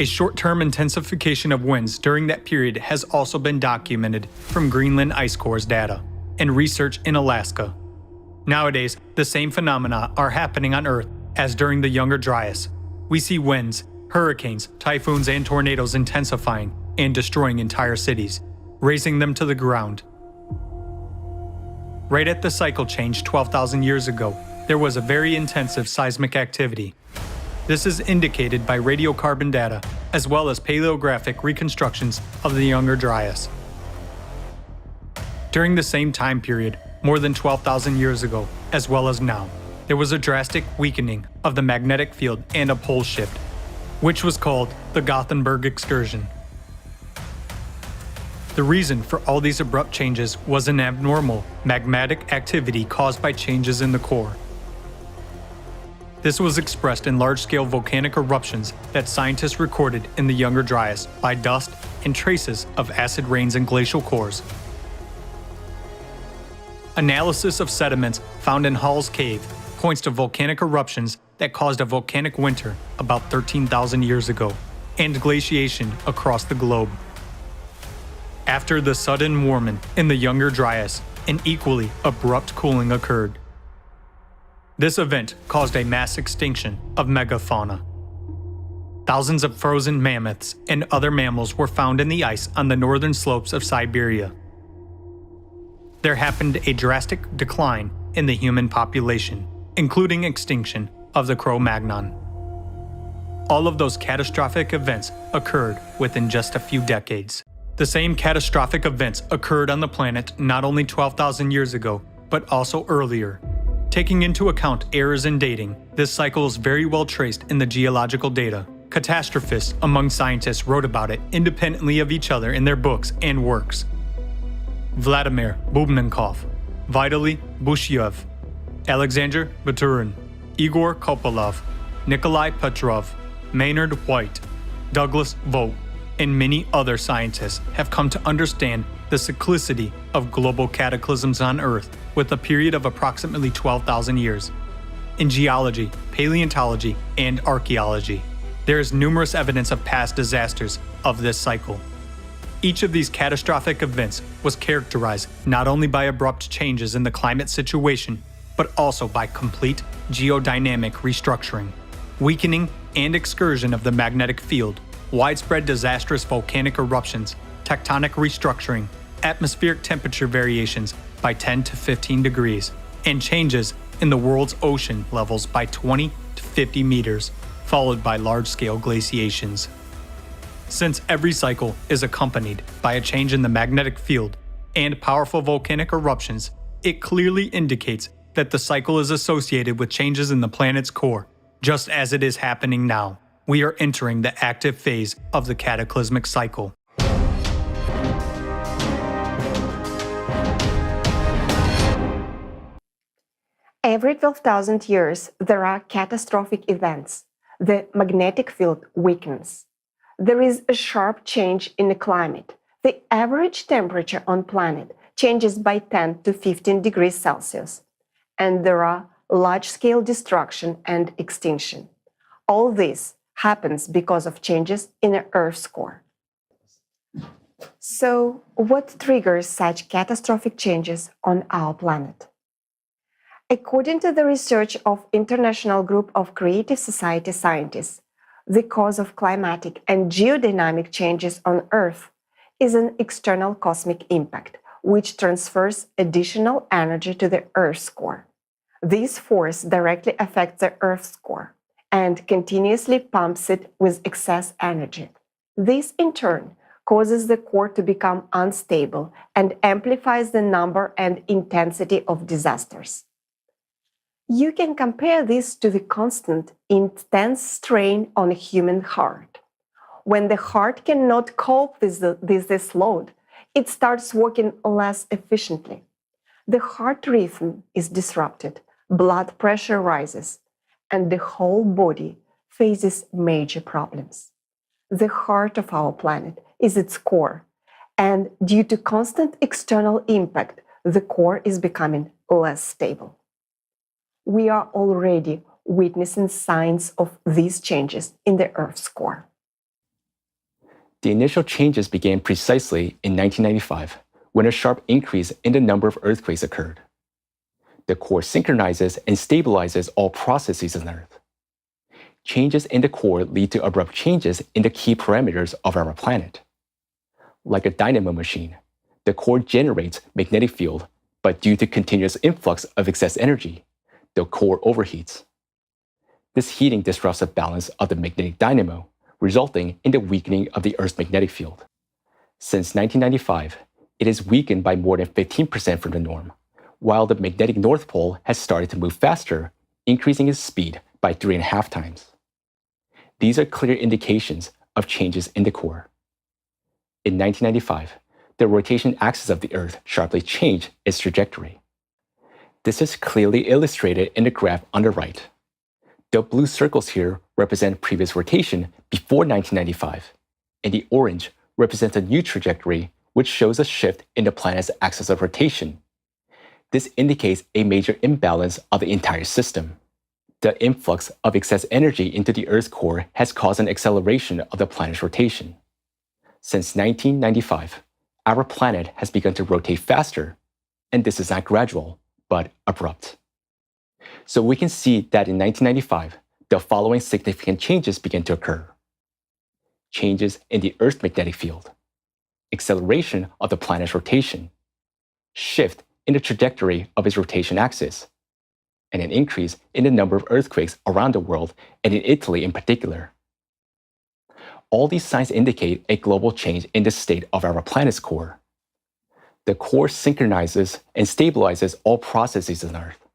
A short-term intensification of winds during that period has also been documented from Greenland ice cores data and research in Alaska. Nowadays, the same phenomena are happening on Earth as during the Younger Dryas. We see winds, hurricanes, typhoons, and tornadoes intensifying and destroying entire cities, razing them to the ground. Right at the cycle change 12,000 years ago, there was a very intensive seismic activity. This is indicated by radiocarbon data, as well as paleographic reconstructions of the Younger Dryas. During the same time period, more than 12,000 years ago, as well as now, there was a drastic weakening of the magnetic field and a pole shift, which was called the Gothenburg excursion. The reason for all these abrupt changes was an abnormal magmatic activity caused by changes in the core. This was expressed in large-scale volcanic eruptions that scientists recorded in the Younger Dryas by dust and traces of acid rains and glacial cores. Analysis of sediments found in Hall's Cave points to volcanic eruptions that caused a volcanic winter about 13,000 years ago, and glaciation across the globe. After the sudden warming in the Younger Dryas, an equally abrupt cooling occurred. This event caused a mass extinction of megafauna. Thousands of frozen mammoths and other mammals were found in the ice on the northern slopes of Siberia. There happened a drastic decline in the human population, including extinction of the Cro-Magnon. All of those catastrophic events occurred within just a few decades. The same catastrophic events occurred on the planet not only 12,000 years ago, but also earlier. Taking into account errors in dating, this cycle is very well traced in the geological data. Catastrophists among scientists wrote about it independently of each other in their books and works. Vladimir Bubnenkov, Vitaly Bushyev, Alexander Baturin, Igor Kopolov, Nikolai Petrov, Maynard White, Douglas Vogt, and many other scientists have come to understand the cyclicity of global cataclysms on Earth with a period of approximately 12,000 years. In geology, paleontology, and archaeology, there is numerous evidence of past disasters of this cycle. Each of these catastrophic events was characterized not only by abrupt changes in the climate situation, but also by complete geodynamic restructuring, weakening and excursion of the magnetic field, widespread disastrous volcanic eruptions, tectonic restructuring, atmospheric temperature variations by 10 to 15 degrees, and changes in the world's ocean levels by 20 to 50 meters, followed by large-scale glaciations. Since every cycle is accompanied by a change in the magnetic field and powerful volcanic eruptions, it clearly indicates that the cycle is associated with changes in the planet's core, just as it is happening now. We are entering the active phase of the cataclysmic cycle. Every 12,000 years, there are catastrophic events. The magnetic field weakens. There is a sharp change in the climate. The average temperature on planet changes by 10 to 15 degrees Celsius. And there are large-scale destruction and extinction. All this happens because of changes in the Earth's core. So, what triggers such catastrophic changes on our planet? According to the research of International Group of Creative Society scientists, the cause of climatic and geodynamic changes on Earth is an external cosmic impact, which transfers additional energy to the Earth's core. This force directly affects the Earth's core and continuously pumps it with excess energy. This, in turn, causes the core to become unstable and amplifies the number and intensity of disasters. You can compare this to the constant, intense strain on a human heart. When the heart cannot cope with this load, it starts working less efficiently. The heart rhythm is disrupted, blood pressure rises, and the whole body faces major problems. The heart of our planet is its core, and due to constant external impact, the core is becoming less stable. We are already witnessing signs of these changes in the Earth's core. The initial changes began precisely in 1995, when a sharp increase in the number of earthquakes occurred. The core synchronizes and stabilizes all processes on Earth. Changes in the core lead to abrupt changes in the key parameters of our planet. Like a dynamo machine, the core generates magnetic field, but due to continuous influx of excess energy, the core overheats. This heating disrupts the balance of the magnetic dynamo, resulting in the weakening of the Earth's magnetic field. Since 1995, it is weakened by more than 15% from the norm, while the magnetic North Pole has started to move faster, increasing its speed by 3.5 times. These are clear indications of changes in the core. In 1995, the rotation axis of the Earth sharply changed its trajectory. This is clearly illustrated in the graph on the right. The blue circles here represent previous rotation before 1995, and the orange represents a new trajectory which shows a shift in the planet's axis of rotation. This indicates a major imbalance of the entire system. The influx of excess energy into the Earth's core has caused an acceleration of the planet's rotation. Since 1995, our planet has begun to rotate faster, and this is not gradual, but abrupt. So we can see that in 1995, the following significant changes began to occur. Changes in the Earth's magnetic field, acceleration of the planet's rotation, shift in the trajectory of its rotation axis, and an increase in the number of earthquakes around the world and in Italy in particular. All these signs indicate a global change in the state of our planet's core. The core synchronizes and stabilizes all processes on Earth,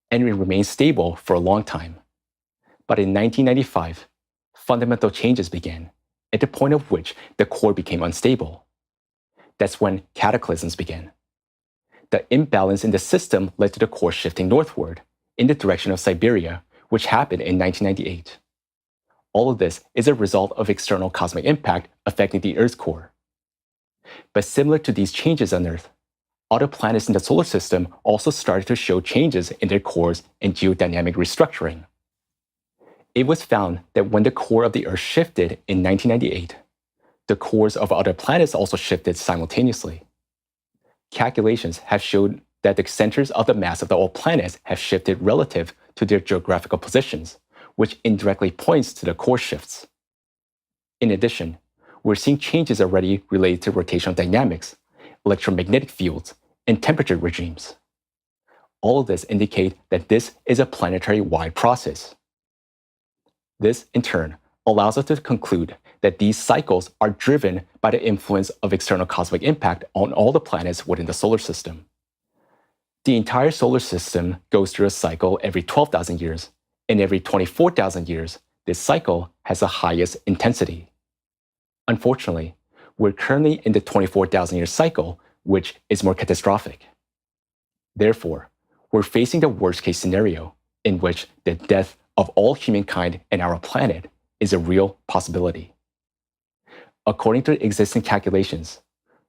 and it remains stable for a long time. But in 1995, fundamental changes began, at the point of which the core became unstable. That's when cataclysms began. The imbalance in the system led to the core shifting northward, in the direction of Siberia, which happened in 1998. All of this is a result of external cosmic impact affecting the Earth's core. But similar to these changes on Earth, other planets in the solar system also started to show changes in their cores and geodynamic restructuring. It was found that when the core of the Earth shifted in 1998, the cores of other planets also shifted simultaneously. Calculations have shown that the centers of the mass of all planets have shifted relative to their geographical positions, which indirectly points to the core shifts. In addition, we're seeing changes already related to rotational dynamics, electromagnetic fields, and temperature regimes. All of this indicate that this is a planetary-wide process. This, in turn, allows us to conclude that these cycles are driven by the influence of external cosmic impact on all the planets within the solar system. The entire solar system goes through a cycle every 12,000 years, and every 24,000 years, this cycle has the highest intensity. Unfortunately, we're currently in the 24,000-year cycle, which is more catastrophic. Therefore, we're facing the worst-case scenario in which the death of all humankind and our planet is a real possibility. According to existing calculations,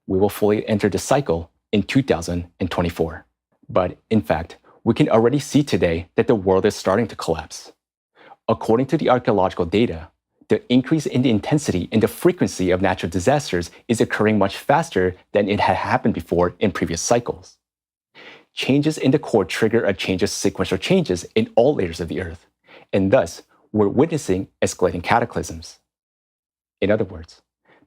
we will fully enter the cycle in 2024. But in fact, we can already see today that the world is starting to collapse. According to the archaeological data, the increase in the intensity and the frequency of natural disasters is occurring much faster than it had happened before in previous cycles. Changes in the core trigger a change of sequential changes in all layers of the Earth, and thus we're witnessing escalating cataclysms. In other words,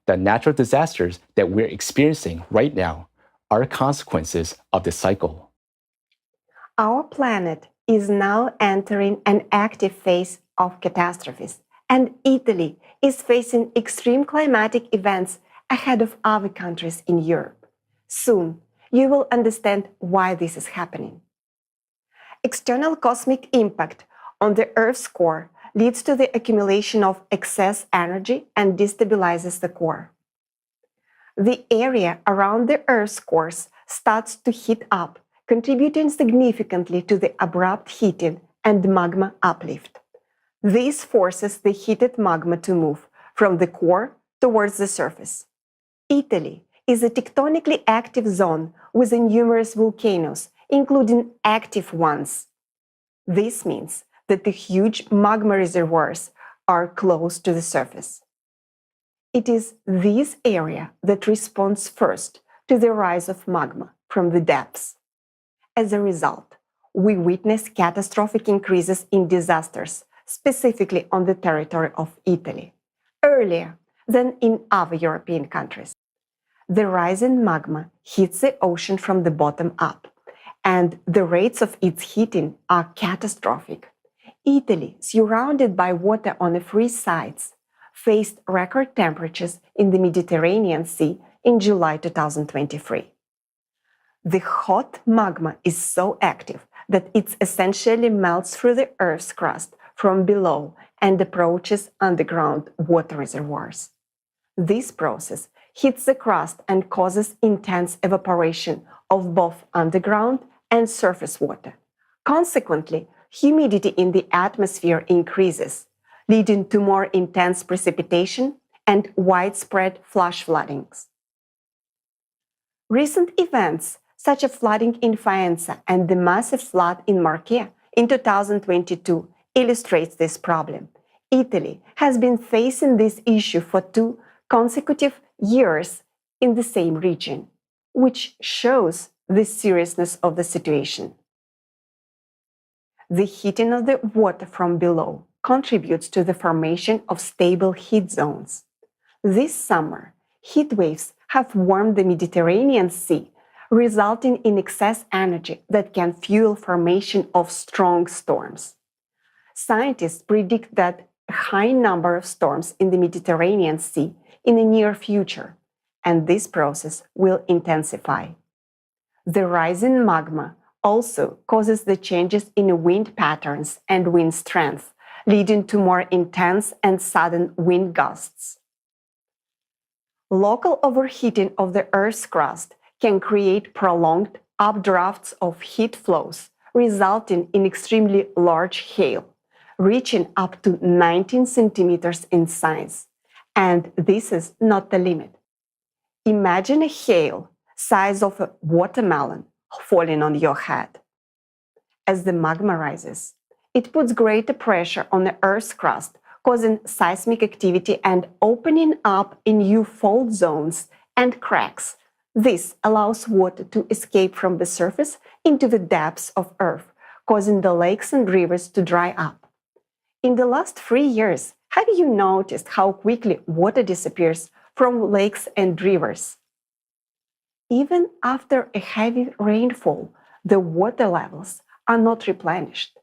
the natural disasters that we're experiencing right now are consequences of this cycle. Our planet is now entering an active phase of catastrophes, and Italy is facing extreme climatic events ahead of other countries in Europe. Soon, you will understand why this is happening. External cosmic impact on the Earth's core leads to the accumulation of excess energy and destabilizes the core. The area around the Earth's core starts to heat up, contributing significantly to the abrupt heating and magma uplift. This forces the heated magma to move from the core towards the surface. Italy is a tectonically active zone with numerous volcanoes, including active ones. This means that the huge magma reservoirs are close to the surface. It is this area that responds first to the rise of magma from the depths. As a result, we witness catastrophic increases in disasters, specifically on the territory of Italy, earlier than in other European countries. The rise in magma hits the ocean from the bottom up, and the rates of its heating are catastrophic. Italy, surrounded by water on the three sides, faced record temperatures in the Mediterranean Sea in July 2023. The hot magma is so active that it essentially melts through the Earth's crust from below and approaches underground water reservoirs. This process hits the crust and causes intense evaporation of both underground and surface water. Consequently, humidity in the atmosphere increases, leading to more intense precipitation and widespread flash floodings. Recent events, such as flooding in Faenza and the massive flood in Marche in 2022, illustrates this problem. Italy has been facing this issue for 2 consecutive years in the same region, which shows the seriousness of the situation. The heating of the water from below contributes to the formation of stable heat zones. This summer, heat waves have warmed the Mediterranean Sea, resulting in excess energy that can fuel formation of strong storms. Scientists predict that a high number of storms in the Mediterranean Sea in the near future, and this process will intensify. The rise in magma also causes the changes in wind patterns and wind strength, leading to more intense and sudden wind gusts. Local overheating of the Earth's crust can create prolonged updrafts of heat flows, resulting in extremely large hail, reaching up to 19 centimeters in size. And this is not the limit. Imagine a hail size of a watermelon falling on your head. As the magma rises, it puts greater pressure on the Earth's crust, causing seismic activity and opening up in new fault zones and cracks. This allows water to escape from the surface into the depths of Earth, causing the lakes and rivers to dry up. In the last 3 years, have you noticed how quickly water disappears from lakes and rivers? Even after a heavy rainfall, the water levels are not replenished.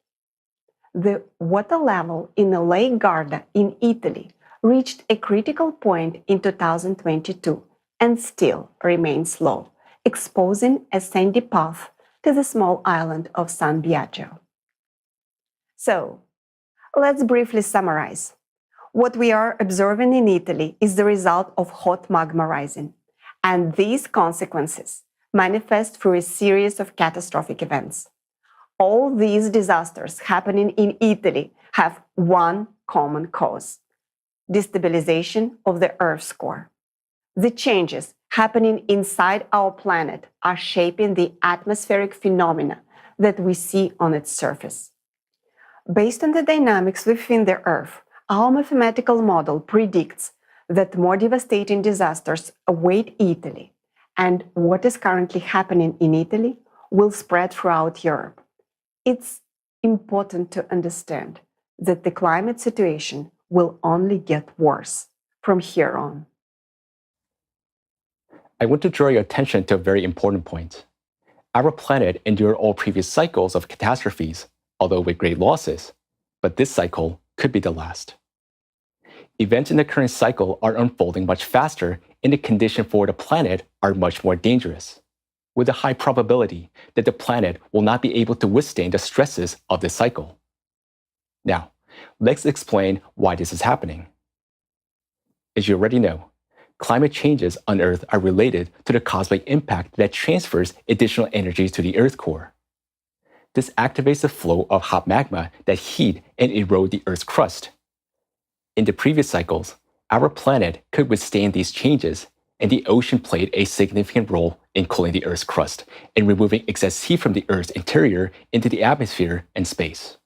The water level in the Lake Garda in Italy reached a critical point in 2022 and still remains low, exposing a sandy path to the small island of San Biagio. So, let's briefly summarize. What we are observing in Italy is the result of hot magma rising, and these consequences manifest through a series of catastrophic events. All these disasters happening in Italy have one common cause: destabilization of the Earth's core. The changes happening inside our planet are shaping the atmospheric phenomena that we see on its surface. Based on the dynamics within the Earth, our mathematical model predicts that more devastating disasters await Italy, and what is currently happening in Italy will spread throughout Europe. It's important to understand that the climate situation will only get worse from here on. I want to draw your attention to a very important point. Our planet endured all previous cycles of catastrophes, although with great losses, but this cycle could be the last. Events in the current cycle are unfolding much faster, and the conditions for the planet are much more dangerous, with a high probability that the planet will not be able to withstand the stresses of this cycle. Now, let's explain why this is happening. As you already know, climate changes on Earth are related to the cosmic impact that transfers additional energy to the Earth core. This activates the flow of hot magma that heat and erode the Earth's crust. In the previous cycles, our planet could withstand these changes, and the ocean played a significant role in cooling the Earth's crust and removing excess heat from the Earth's interior into the atmosphere and space.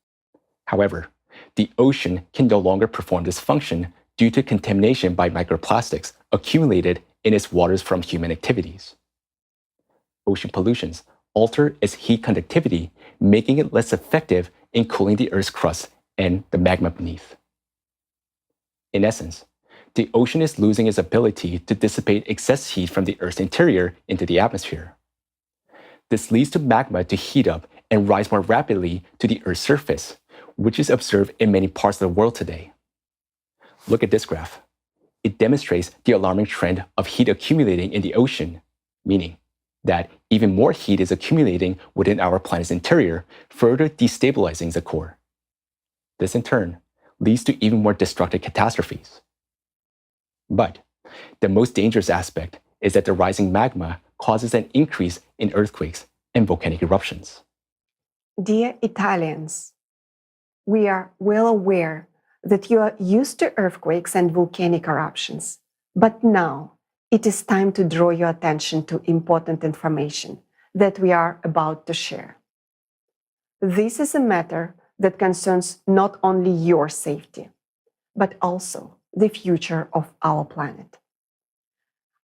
However, the ocean can no longer perform this function due to contamination by microplastics accumulated in its waters from human activities. Ocean pollutions alter its heat conductivity, making it less effective in cooling the Earth's crust and the magma beneath. In essence, the ocean is losing its ability to dissipate excess heat from the Earth's interior into the atmosphere. This leads to magma to heat up and rise more rapidly to the Earth's surface, which is observed in many parts of the world today. Look at this graph. It demonstrates the alarming trend of heat accumulating in the ocean, meaning that even more heat is accumulating within our planet's interior, further destabilizing the core. This in turn leads to even more destructive catastrophes. But the most dangerous aspect is that the rising magma causes an increase in earthquakes and volcanic eruptions. Dear Italians, we are well aware that you are used to earthquakes and volcanic eruptions, but now it is time to draw your attention to important information that we are about to share. This is a matter that concerns not only your safety, but also the future of our planet.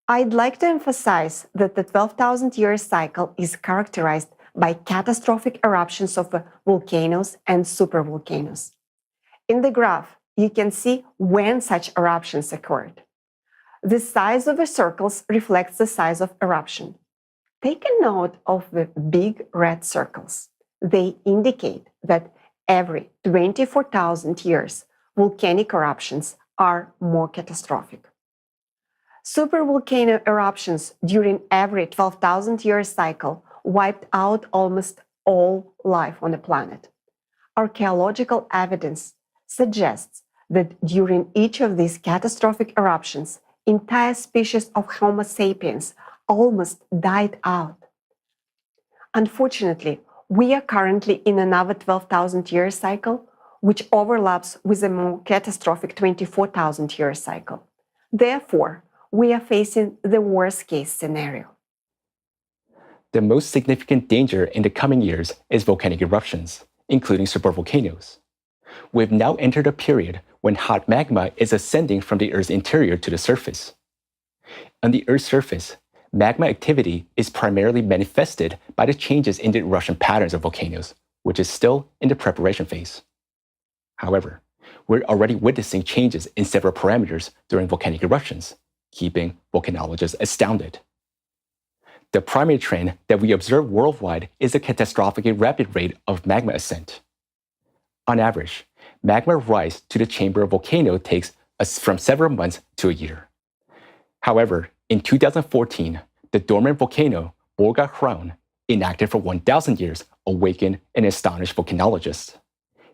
I'd like to emphasize that the 12,000-year cycle is characterized by catastrophic eruptions of volcanoes and supervolcanoes. In the graph, you can see when such eruptions occurred. The size of the circles reflects the size of eruption. Take a note of the big red circles. They indicate that every 24,000 years, volcanic eruptions are more catastrophic. Supervolcano eruptions during every 12,000-year cycle wiped out almost all life on the planet. Archaeological evidence suggests that during each of these catastrophic eruptions, entire species of Homo sapiens almost died out. Unfortunately, we are currently in another 12,000-year cycle, which overlaps with a more catastrophic 24,000-year cycle. Therefore, we are facing the worst-case scenario. The most significant danger in the coming years is volcanic eruptions, including supervolcanoes. We've now entered a period when hot magma is ascending from the Earth's interior to the surface. On the Earth's surface, magma activity is primarily manifested by the changes in the eruption patterns of volcanoes, which is still in the preparation phase. However, we're already witnessing changes in several parameters during volcanic eruptions, keeping volcanologists astounded. The primary trend that we observe worldwide is a catastrophically rapid rate of magma ascent. On average, magma rise to the chamber of a volcano takes from several months to a year. However, in 2014, the dormant volcano Borga Hraun, inactive for 1,000 years, awakened and astonished volcanologists.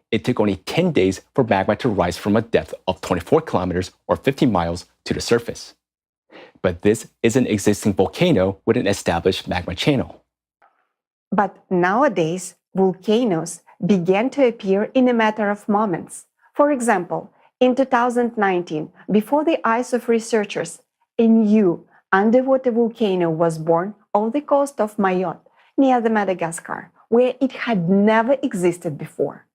It took only 10 days for magma to rise from a depth of 24 kilometers or 50 miles to the surface. But this is an existing volcano with an established magma channel. But nowadays, volcanoes began to appear in a matter of moments. For example, in 2019, before the eyes of researchers, a new underwater volcano was born off the coast of Mayotte, near the Madagascar, where it had never existed before.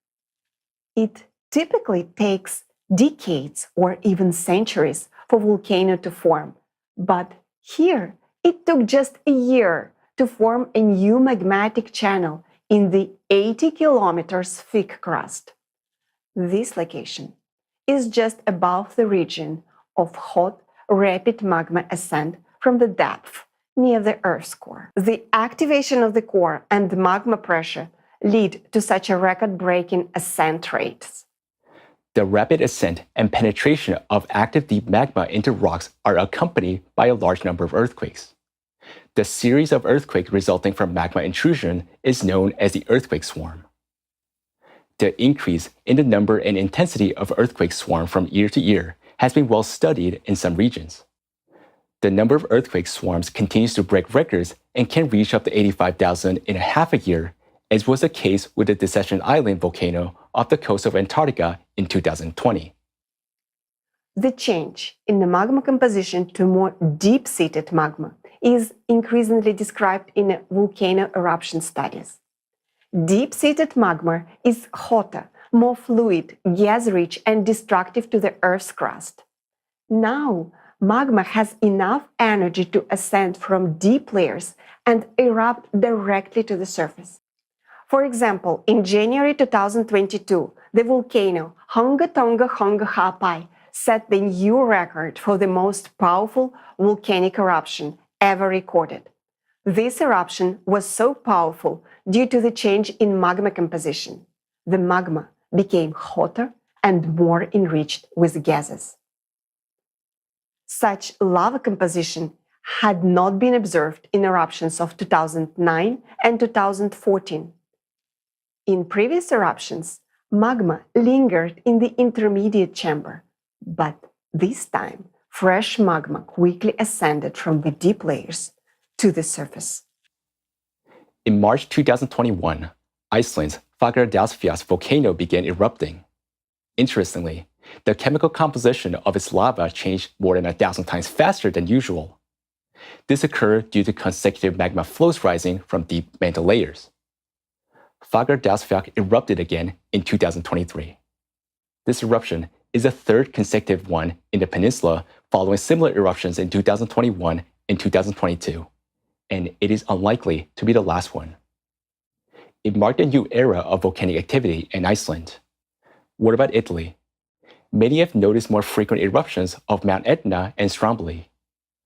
It typically takes decades or even centuries for a volcano to form, but here it took just a year to form a new magmatic channel in the 80 kilometers thick crust. This location is just above the region of hot, rapid magma ascent from the depth near the Earth's core. The activation of the core and the magma pressure lead to such a record-breaking ascent rates. The rapid ascent and penetration of active deep magma into rocks are accompanied by a large number of earthquakes. The series of earthquakes resulting from magma intrusion is known as the earthquake swarm. The increase in the number and intensity of earthquake swarm from year to year has been well studied in some regions. The number of earthquake swarms continues to break records and can reach up to 85,000 in a half a year, as was the case with the Deception Island volcano off the coast of Antarctica in 2020. The change in the magma composition to more deep-seated magma is increasingly described in volcano eruption studies. Deep-seated magma is hotter, more fluid, gas-rich, and destructive to the Earth's crust. Now, magma has enough energy to ascend from deep layers and erupt directly to the surface. For example, in January 2022, the volcano Hunga Tonga Hunga Hapai set the new record for the most powerful volcanic eruption ever recorded. This eruption was so powerful due to the change in magma composition. The magma became hotter and more enriched with gases. Such lava composition had not been observed in eruptions of 2009 and 2014. In previous eruptions, magma lingered in the intermediate chamber, but this time, fresh magma quickly ascended from the deep layers to the surface. In March 2021, Iceland's Fagradalsfjall volcano began erupting. Interestingly, the chemical composition of its lava changed more than 1,000 times faster than usual. This occurred due to consecutive magma flows rising from deep mantle layers. Fagradalsfjall erupted again in 2023. This eruption is the third consecutive one in the peninsula following similar eruptions in 2021 and 2022, and it is unlikely to be the last one. It marked a new era of volcanic activity in Iceland. What about Italy? Many have noticed more frequent eruptions of Mount Etna and Stromboli.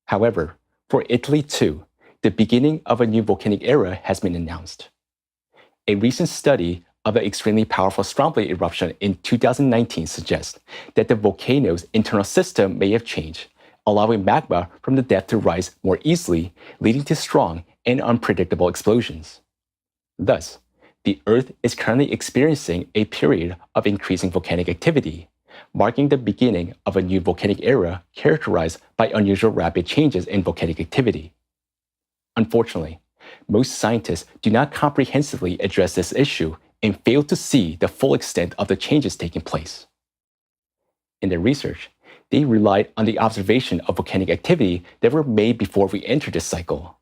However, for Italy too, the beginning of a new volcanic era has been announced. A recent study of an extremely powerful Stromboli eruption in 2019 suggests that the volcano's internal system may have changed, allowing magma from the depth to rise more easily, leading to strong and unpredictable explosions. Thus, the Earth is currently experiencing a period of increasing volcanic activity, marking the beginning of a new volcanic era characterized by unusual rapid changes in volcanic activity. Unfortunately, most scientists do not comprehensively address this issue and fail to see the full extent of the changes taking place. In their research, they relied on the observation of volcanic activity that were made before we entered this cycle.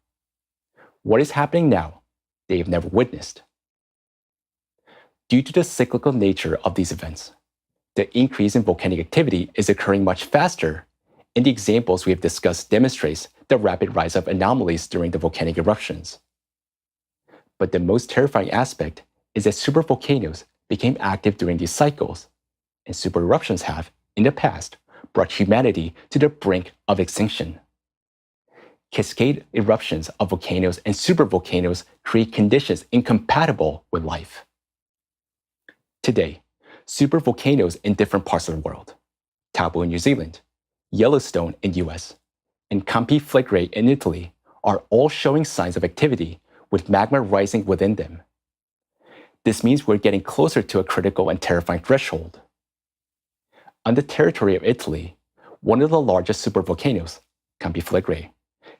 What is happening now, they have never witnessed. Due to the cyclical nature of these events, the increase in volcanic activity is occurring much faster, and the examples we have discussed demonstrates the rapid rise of anomalies during the volcanic eruptions. But the most terrifying aspect is that supervolcanoes became active during these cycles, and supereruptions have, in the past, brought humanity to the brink of extinction. Cascade eruptions of volcanoes and supervolcanoes create conditions incompatible with life. Today, supervolcanoes in different parts of the world, Taupo in New Zealand, Yellowstone in the US, and Campi Flegrei in Italy, are all showing signs of activity with magma rising within them. This means we're getting closer to a critical and terrifying threshold. On the territory of Italy, one of the largest supervolcanoes, Campi Flegrei,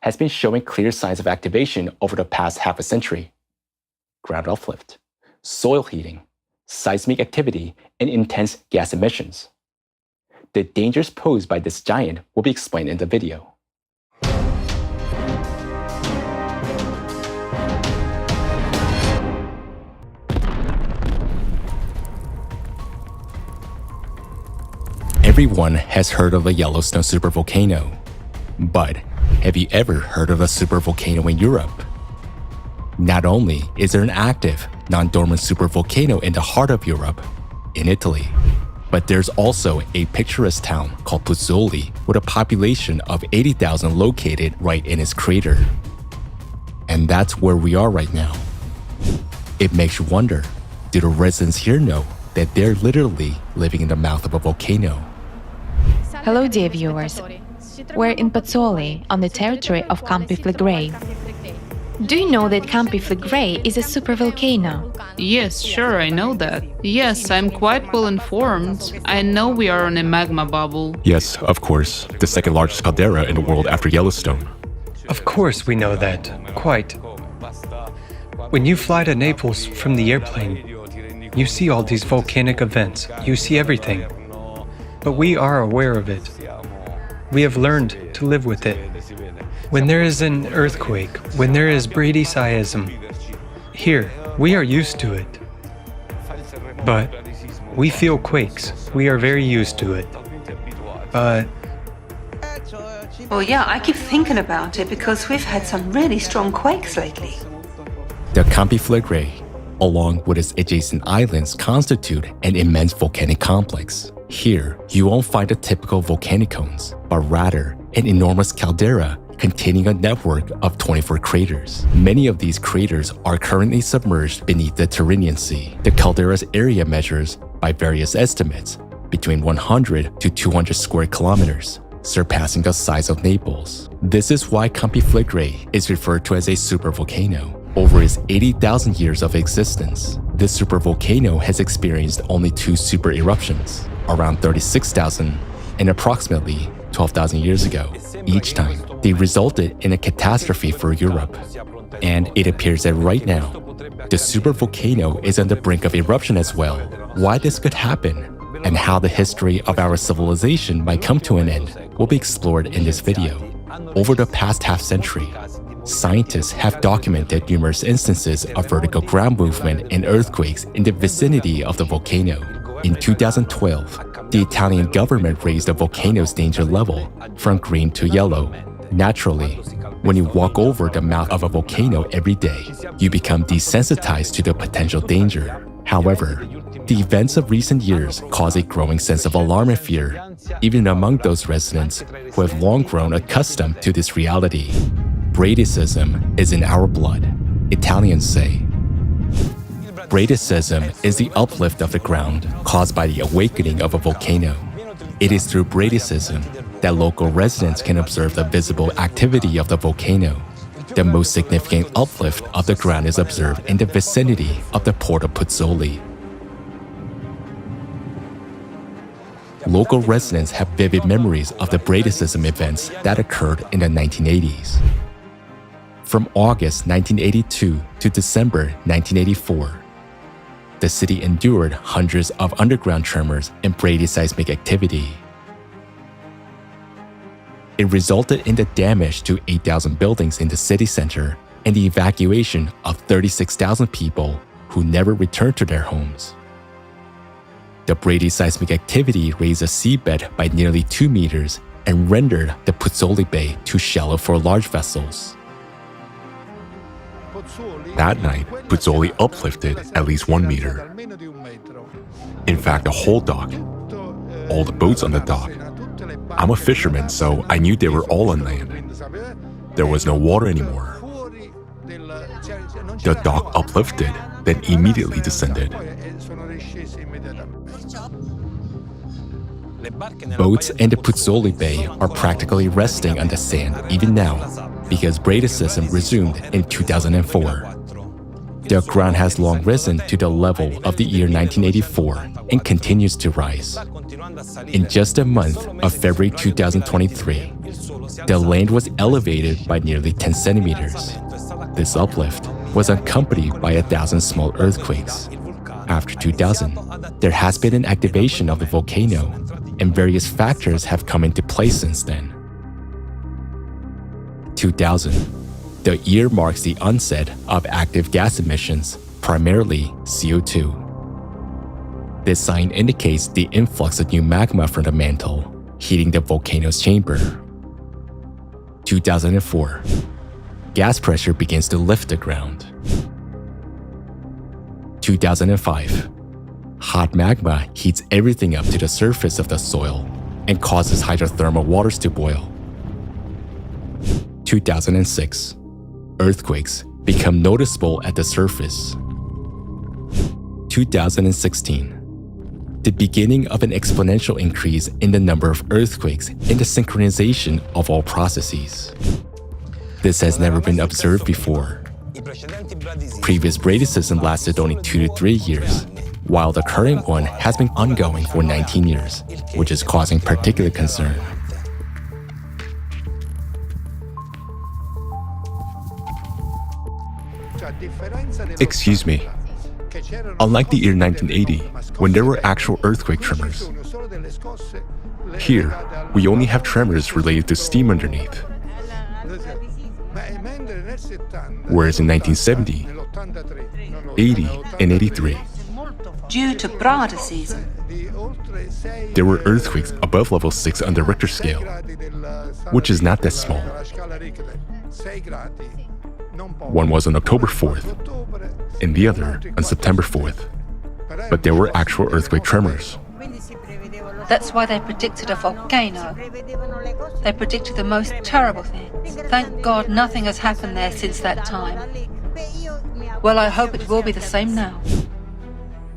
has been showing clear signs of activation over the past half a century. Ground uplift, soil heating, seismic activity, and intense gas emissions. The dangers posed by this giant will be explained in the video. Everyone has heard of the Yellowstone supervolcano, but have you ever heard of a supervolcano in Europe? Not only is there an active, non-dormant supervolcano in the heart of Europe, in Italy, but there's also a picturesque town called Pozzuoli with a population of 80,000 located right in its crater. And that's where we are right now. It makes you wonder, do the residents here know that they're literally living in the mouth of a volcano? Hello, dear viewers. We're in Pozzuoli, on the territory of Campi Flegrei. Do you know that Campi Flegrei is a supervolcano? Yes, sure, I know that. Yes, I'm quite well informed. I know we are on a magma bubble. Yes, of course. The second largest caldera in the world after Yellowstone. Of course we know that, quite. When you fly to Naples from the airplane, you see all these volcanic events, you see everything. But we are aware of it. We have learned to live with it. When there is an earthquake, when there is bradyseism, here, we are used to it. But we feel quakes. We are very used to it. But Well, yeah, I keep thinking about it because we've had some really strong quakes lately. The Campi Flegrei, along with its adjacent islands, constitute an immense volcanic complex. Here, you won't find a typical volcanic cones, but rather an enormous caldera containing a network of 24 craters. Many of these craters are currently submerged beneath the Tyrrhenian Sea. The caldera's area measures, by various estimates, between 100 to 200 square kilometers, surpassing the size of Naples. This is why Campi Flegrei is referred to as a supervolcano. Over its 80,000 years of existence, this supervolcano has experienced only 2 super eruptions, around 36,000 and approximately 12,000 years ago. Each time, they resulted in a catastrophe for Europe. And it appears that right now, the supervolcano is on the brink of eruption as well. Why this could happen, and how the history of our civilization might come to an end, will be explored in this video. Over the past half-century, scientists have documented numerous instances of vertical ground movement and earthquakes in the vicinity of the volcano. In 2012, the Italian government raised the volcano's danger level from green to yellow. Naturally, when you walk over the mouth of a volcano every day, you become desensitized to the potential danger. However, the events of recent years cause a growing sense of alarm and fear, even among those residents who have long grown accustomed to this reality. Bradyseism is in our blood, Italians say. Bradyseism is the uplift of the ground caused by the awakening of a volcano. It is through bradyseism that local residents can observe the visible activity of the volcano. The most significant uplift of the ground is observed in the vicinity of the port of Pozzuoli. Local residents have vivid memories of the bradyseism events that occurred in the 1980s. From August 1982 to December 1984, the city endured hundreds of underground tremors and bradyseismic activity. It resulted in the damage to 8,000 buildings in the city center and the evacuation of 36,000 people who never returned to their homes. The bradyseismic activity raised the seabed by nearly 2 meters and rendered the Pozzuoli Bay too shallow for large vessels. That night, Pozzuoli uplifted at least 1 meter. In fact, the whole dock, all the boats on the dock. I'm a fisherman, so I knew they were all on land. There was no water anymore. The dock uplifted, then immediately descended. Boats in the Pozzuoli Bay are practically resting on the sand even now because bradyseism resumed in 2004. The ground has long risen to the level of the year 1984 and continues to rise. In just a month of February 2023, the land was elevated by nearly 10 centimeters. This uplift was accompanied by 1,000 small earthquakes. After 2000, there has been an activation of the volcano, and various factors have come into play since then. 2000. The year marks the onset of active gas emissions, primarily CO2. This sign indicates the influx of new magma from the mantle, heating the volcano's chamber. 2004. Gas pressure begins to lift the ground. 2005. Hot magma heats everything up to the surface of the soil and causes hydrothermal waters to boil. 2006. Earthquakes become noticeable at the surface. 2016. The beginning of an exponential increase in the number of earthquakes and the synchronization of all processes. This has never been observed before. Previous bradycism lasted only 2 to 3 years, while the current one has been ongoing for 19 years, which is causing particular concern. Excuse me. Unlike the year 1980, when there were actual earthquake tremors, here we only have tremors related to steam underneath. Whereas in 1970, 80, and 83, Due to browdicism, there were earthquakes above level 6 on the Richter scale, which is not that small. One was on October 4th, and the other on September 4th. But there were actual earthquake tremors. that's why they predicted a volcano. They predicted the most terrible things. Thank God nothing has happened there since that time. Well, I hope it will be the same now.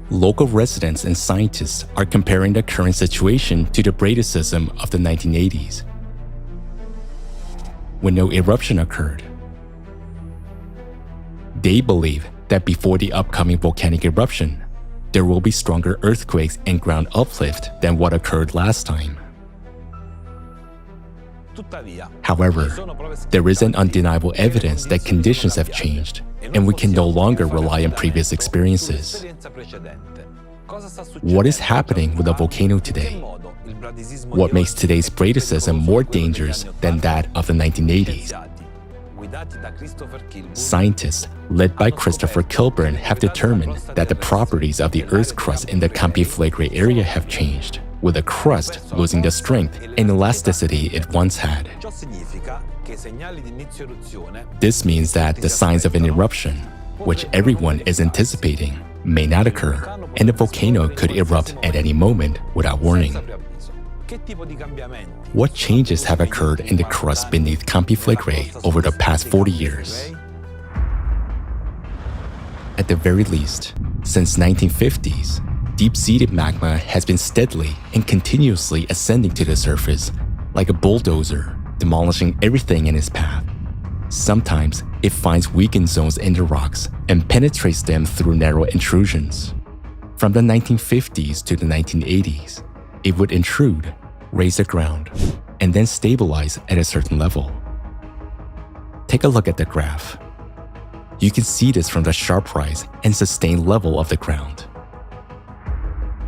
Local residents and scientists are comparing the current situation to the bradycism of the 1980s, when no eruption occurred. They believe that before the upcoming volcanic eruption, there will be stronger earthquakes and ground uplift than what occurred last time. However, there is an undeniable evidence that conditions have changed, and we can no longer rely on previous experiences. What is happening with the volcano today? What makes today's bradycism more dangerous than that of the 1980s? Scientists, led by Christopher Kilburn, have determined that the properties of the Earth's crust in the Campi Flegrei area have changed, with the crust losing the strength and elasticity it once had. This means that the signs of an eruption, which everyone is anticipating, may not occur, and the volcano could erupt at any moment without warning. What changes have occurred in the crust beneath Campi Flegrei over the past 40 years? At the very least, since 1950s, deep-seated magma has been steadily and continuously ascending to the surface like a bulldozer, demolishing everything in its path. Sometimes it finds weakened zones in the rocks and penetrates them through narrow intrusions. From the 1950s to the 1980s, it would intrude, raise the ground, and then stabilize at a certain level. Take a look at the graph. You can see this from the sharp rise and sustained level of the ground.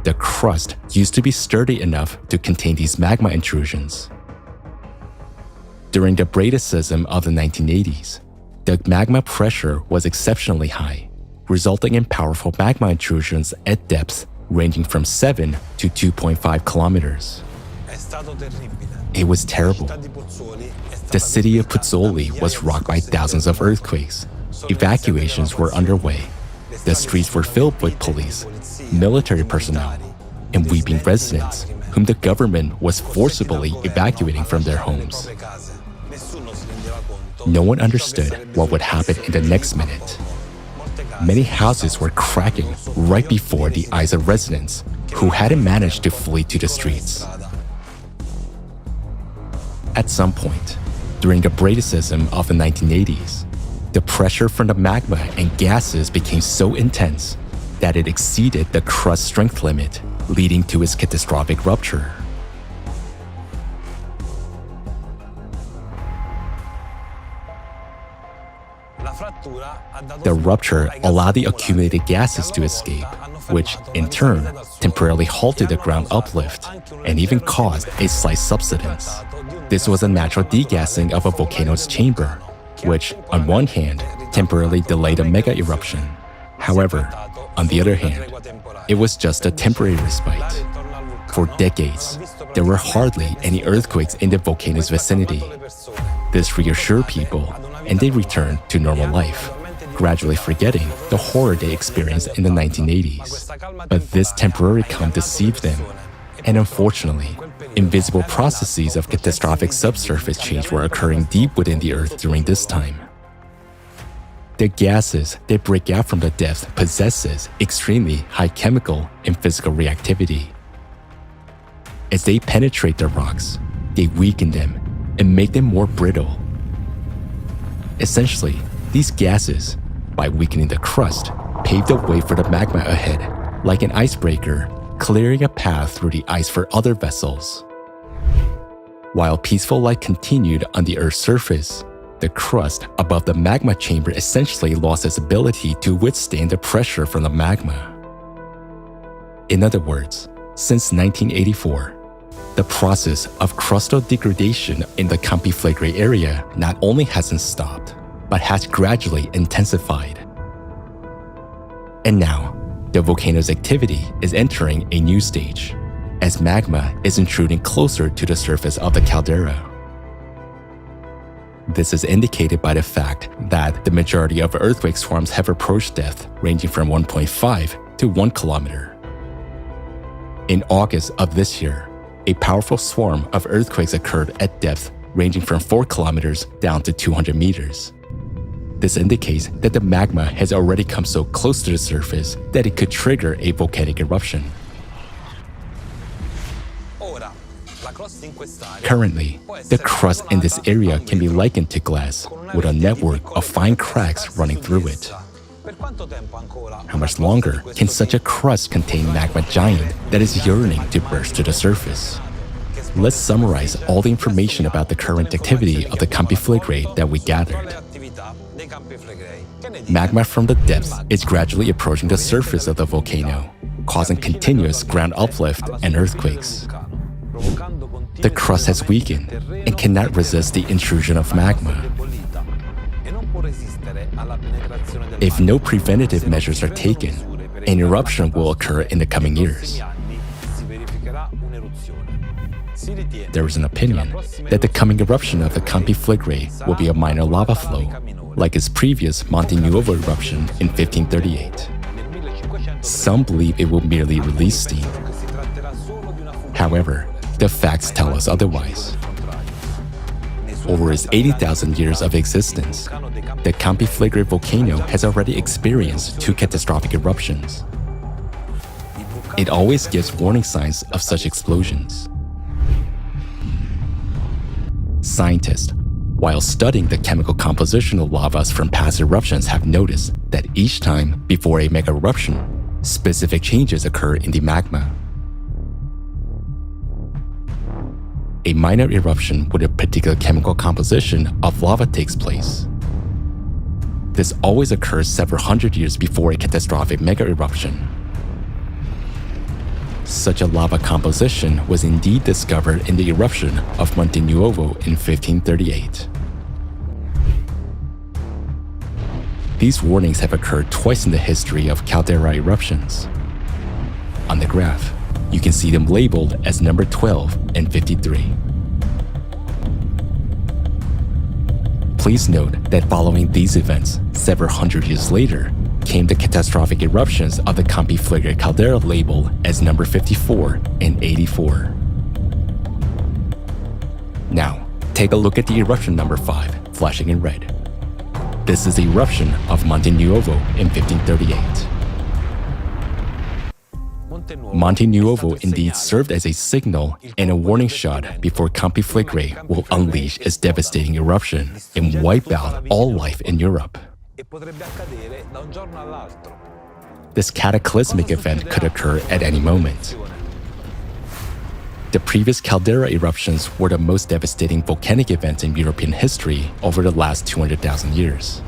The crust used to be sturdy enough to contain these magma intrusions. During the bradycism of the 1980s, the magma pressure was exceptionally high, resulting in powerful magma intrusions at depths ranging from 7 to 2.5 kilometers. It was terrible. The city of Pozzuoli was rocked by thousands of earthquakes. Evacuations were underway. The streets were filled with police, military personnel, and weeping residents whom the government was forcibly evacuating from their homes. No one understood what would happen in the next minute. Many houses were cracking right before the eyes of residents who hadn't managed to flee to the streets. At some point, during the bradycism of the 1980s, the pressure from the magma and gases became so intense that it exceeded the crust strength limit, leading to its catastrophic rupture. The rupture allowed the accumulated gases to escape, which, in turn, temporarily halted the ground uplift and even caused a slight subsidence. This was a natural degassing of a volcano's chamber, which, on one hand, temporarily delayed a mega eruption. However, on the other hand, it was just a temporary respite. For decades, there were hardly any earthquakes in the volcano's vicinity. This reassured people, and they returned to normal life, gradually forgetting the horror they experienced in the 1980s. But this temporary calm deceived them, and unfortunately, invisible processes of catastrophic subsurface change were occurring deep within the Earth during this time. The gases that break out from the depths possesses extremely high chemical and physical reactivity. As they penetrate the rocks, they weaken them and make them more brittle. Essentially, these gases, by weakening the crust, pave the way for the magma ahead, like an icebreaker, clearing a path through the ice for other vessels. While peaceful life continued on the Earth's surface, the crust above the magma chamber essentially lost its ability to withstand the pressure from the magma. In other words, since 1984, the process of crustal degradation in the Campiflegrei area not only hasn't stopped, but has gradually intensified. And now, the volcano's activity is entering a new stage, as magma is intruding closer to the surface of the caldera. This is indicated by the fact that the majority of earthquake swarms have approached depth ranging from 1.5 to 1 kilometer. In August of this year, a powerful swarm of earthquakes occurred at depth ranging from 4 kilometers down to 200 meters. This indicates that the magma has already come so close to the surface that it could trigger a volcanic eruption. Currently, the crust in this area can be likened to glass, with a network of fine cracks running through it. How much longer can such a crust contain magma giant that is yearning to burst to the surface? Let's summarize all the information about the current activity of the Campiflegrei that we gathered. Magma from the depths is gradually approaching the surface of the volcano, causing continuous ground uplift and earthquakes. The crust has weakened and cannot resist the intrusion of magma. If no preventative measures are taken, an eruption will occur in the coming years. There is an opinion that the coming eruption of the Campiflegrei will be a minor lava flow, like its previous Monte Nuovo eruption in 1538. Some believe it will merely release steam. However, the facts tell us otherwise. Over its 80,000 years of existence, the Campiflegrei volcano has already experienced 2 catastrophic eruptions. It always gives warning signs of such explosions. Scientists, while studying the chemical composition of lavas from past eruptions, have noticed that each time before a mega eruption, specific changes occur in the magma. A minor eruption with a particular chemical composition of lava takes place. This always occurs several hundred years before a catastrophic mega eruption. Such a lava composition was indeed discovered in the eruption of Monte Nuovo in 1538. These warnings have occurred twice in the history of caldera eruptions. On the graph, you can see them labeled as number 12 and 53. Please note that following these events, several hundred years later, came the catastrophic eruptions of the Campiflegrei caldera labeled as number 54 and 84. Now, take a look at the eruption number 5, flashing in red. This is the eruption of Monte Nuovo in 1538. Monte Nuovo indeed served as a signal and a warning shot before Campiflegrei will unleash its devastating eruption and wipe out all life in Europe. This cataclysmic event could occur at any moment. The previous caldera eruptions were the most devastating volcanic events in European history over the last 200,000 years.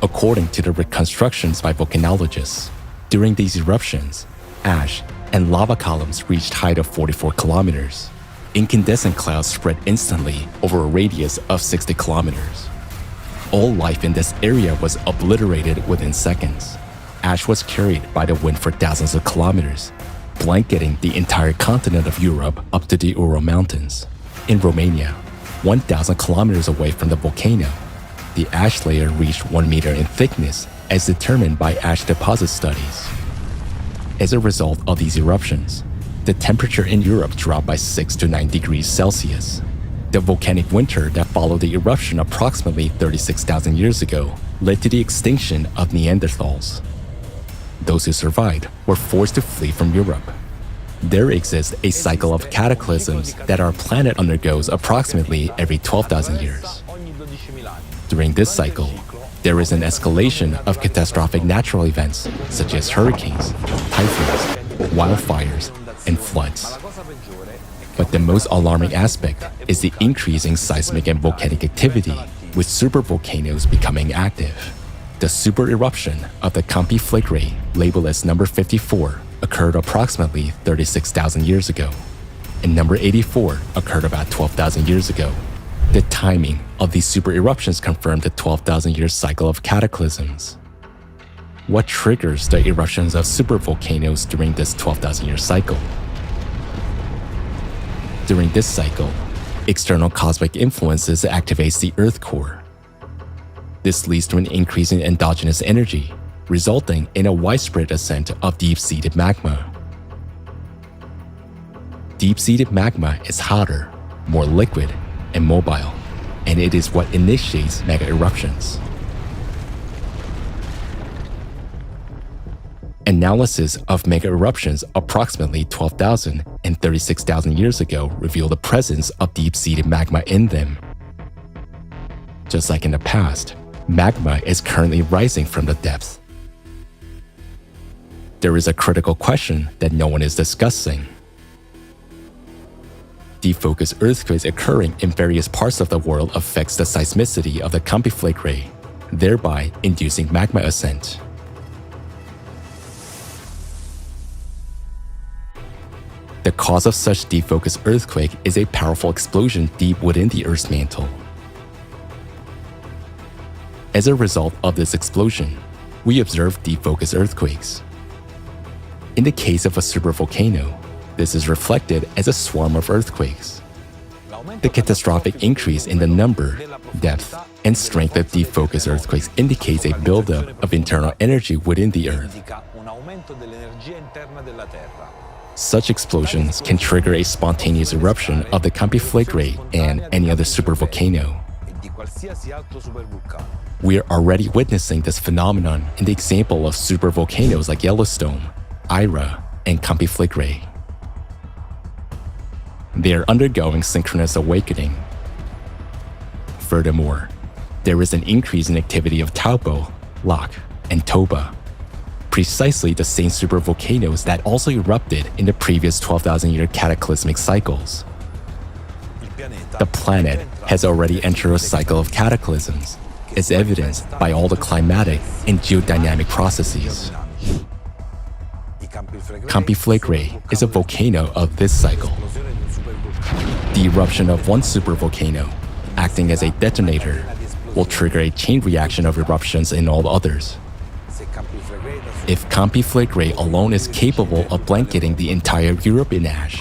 According to the reconstructions by volcanologists, during these eruptions, ash and lava columns reached height of 44 kilometers. Incandescent clouds spread instantly over a radius of 60 kilometers. All life in this area was obliterated within seconds. Ash was carried by the wind for thousands of kilometers, blanketing the entire continent of Europe up to the Ural Mountains. In Romania, 1,000 kilometers away from the volcano, the ash layer reached 1 meter in thickness as determined by ash deposit studies. As a result of these eruptions, the temperature in Europe dropped by 6 to 9 degrees Celsius. The volcanic winter that followed the eruption approximately 36,000 years ago led to the extinction of Neanderthals. Those who survived were forced to flee from Europe. There exists a cycle of cataclysms that our planet undergoes approximately every 12,000 years. During this cycle, there is an escalation of catastrophic natural events such as hurricanes, typhoons, wildfires, and floods. But the most alarming aspect is the increasing seismic and volcanic activity, with supervolcanoes becoming active. The supereruption of the Campi Flegrei, labeled as number 54, occurred approximately 36,000 years ago, and number 84 occurred about 12,000 years ago. The timing of these supereruptions confirmed the 12,000-year cycle of cataclysms. What triggers the eruptions of supervolcanoes during this 12,000-year cycle? During this cycle, external cosmic influences activates the Earth core. This leads to an increase in endogenous energy, resulting in a widespread ascent of deep-seated magma. Deep-seated magma is hotter, more liquid, and mobile, and it is what initiates mega eruptions. Analysis of mega eruptions approximately 12,000 and 36,000 years ago revealed the presence of deep-seated magma in them. Just like in the past, magma is currently rising from the depths. There is a critical question that no one is discussing. Deep focus earthquakes occurring in various parts of the world affects the seismicity of the Campi Flegrei, thereby inducing magma ascent. The cause of such deep focus earthquake is a powerful explosion deep within the Earth's mantle. As a result of this explosion, we observe deep focus earthquakes. In the case of a supervolcano, this is reflected as a swarm of earthquakes. The catastrophic increase in the number, depth, and strength of deep focus earthquakes indicates a buildup of internal energy within the Earth. Such explosions can trigger a spontaneous eruption of the Campi Flegrei and any other supervolcano. We are already witnessing this phenomenon in the example of supervolcanoes like Yellowstone, Ira, and Campi Flegrei. They are undergoing synchronous awakening. Furthermore, there is an increase in activity of Taupo, Lak, and Toba, precisely the same supervolcanoes that also erupted in the previous 12,000-year cataclysmic cycles. The planet has already entered a cycle of cataclysms, as evidenced by all the climatic and geodynamic processes. Campi Flegrei is a volcano of this cycle. The eruption of one supervolcano, acting as a detonator, will trigger a chain reaction of eruptions in all others. If Campi Flegrei alone is capable of blanketing the entire Europe in ash,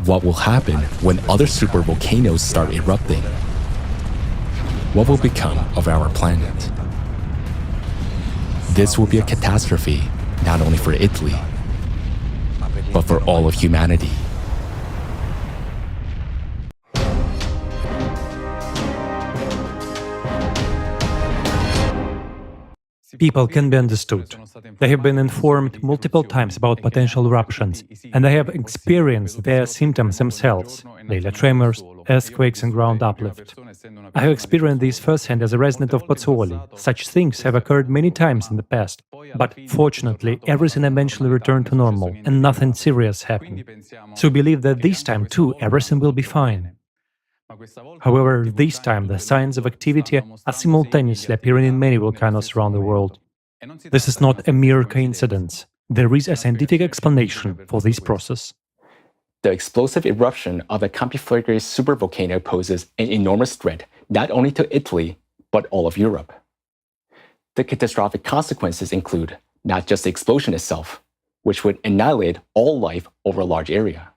what will happen when other supervolcanoes start erupting? What will become of our planet? This will be a catastrophe not only for Italy, but for all of humanity. People can be understood. They have been informed multiple times about potential eruptions, and they have experienced their symptoms themselves: daily tremors, earthquakes, and ground uplift. I have experienced these firsthand as a resident of Pozzuoli. Such things have occurred many times in the past, but fortunately, everything eventually returned to normal, and nothing serious happened. So we believe that this time too, everything will be fine. However, this time the signs of activity are simultaneously appearing in many volcanoes around the world. This is not a mere coincidence. There is a scientific explanation for this process. The explosive eruption of the Campiflagre supervolcano poses an enormous threat not only to Italy, but all of Europe. The catastrophic consequences include not just the explosion itself, which would annihilate all life over a large area,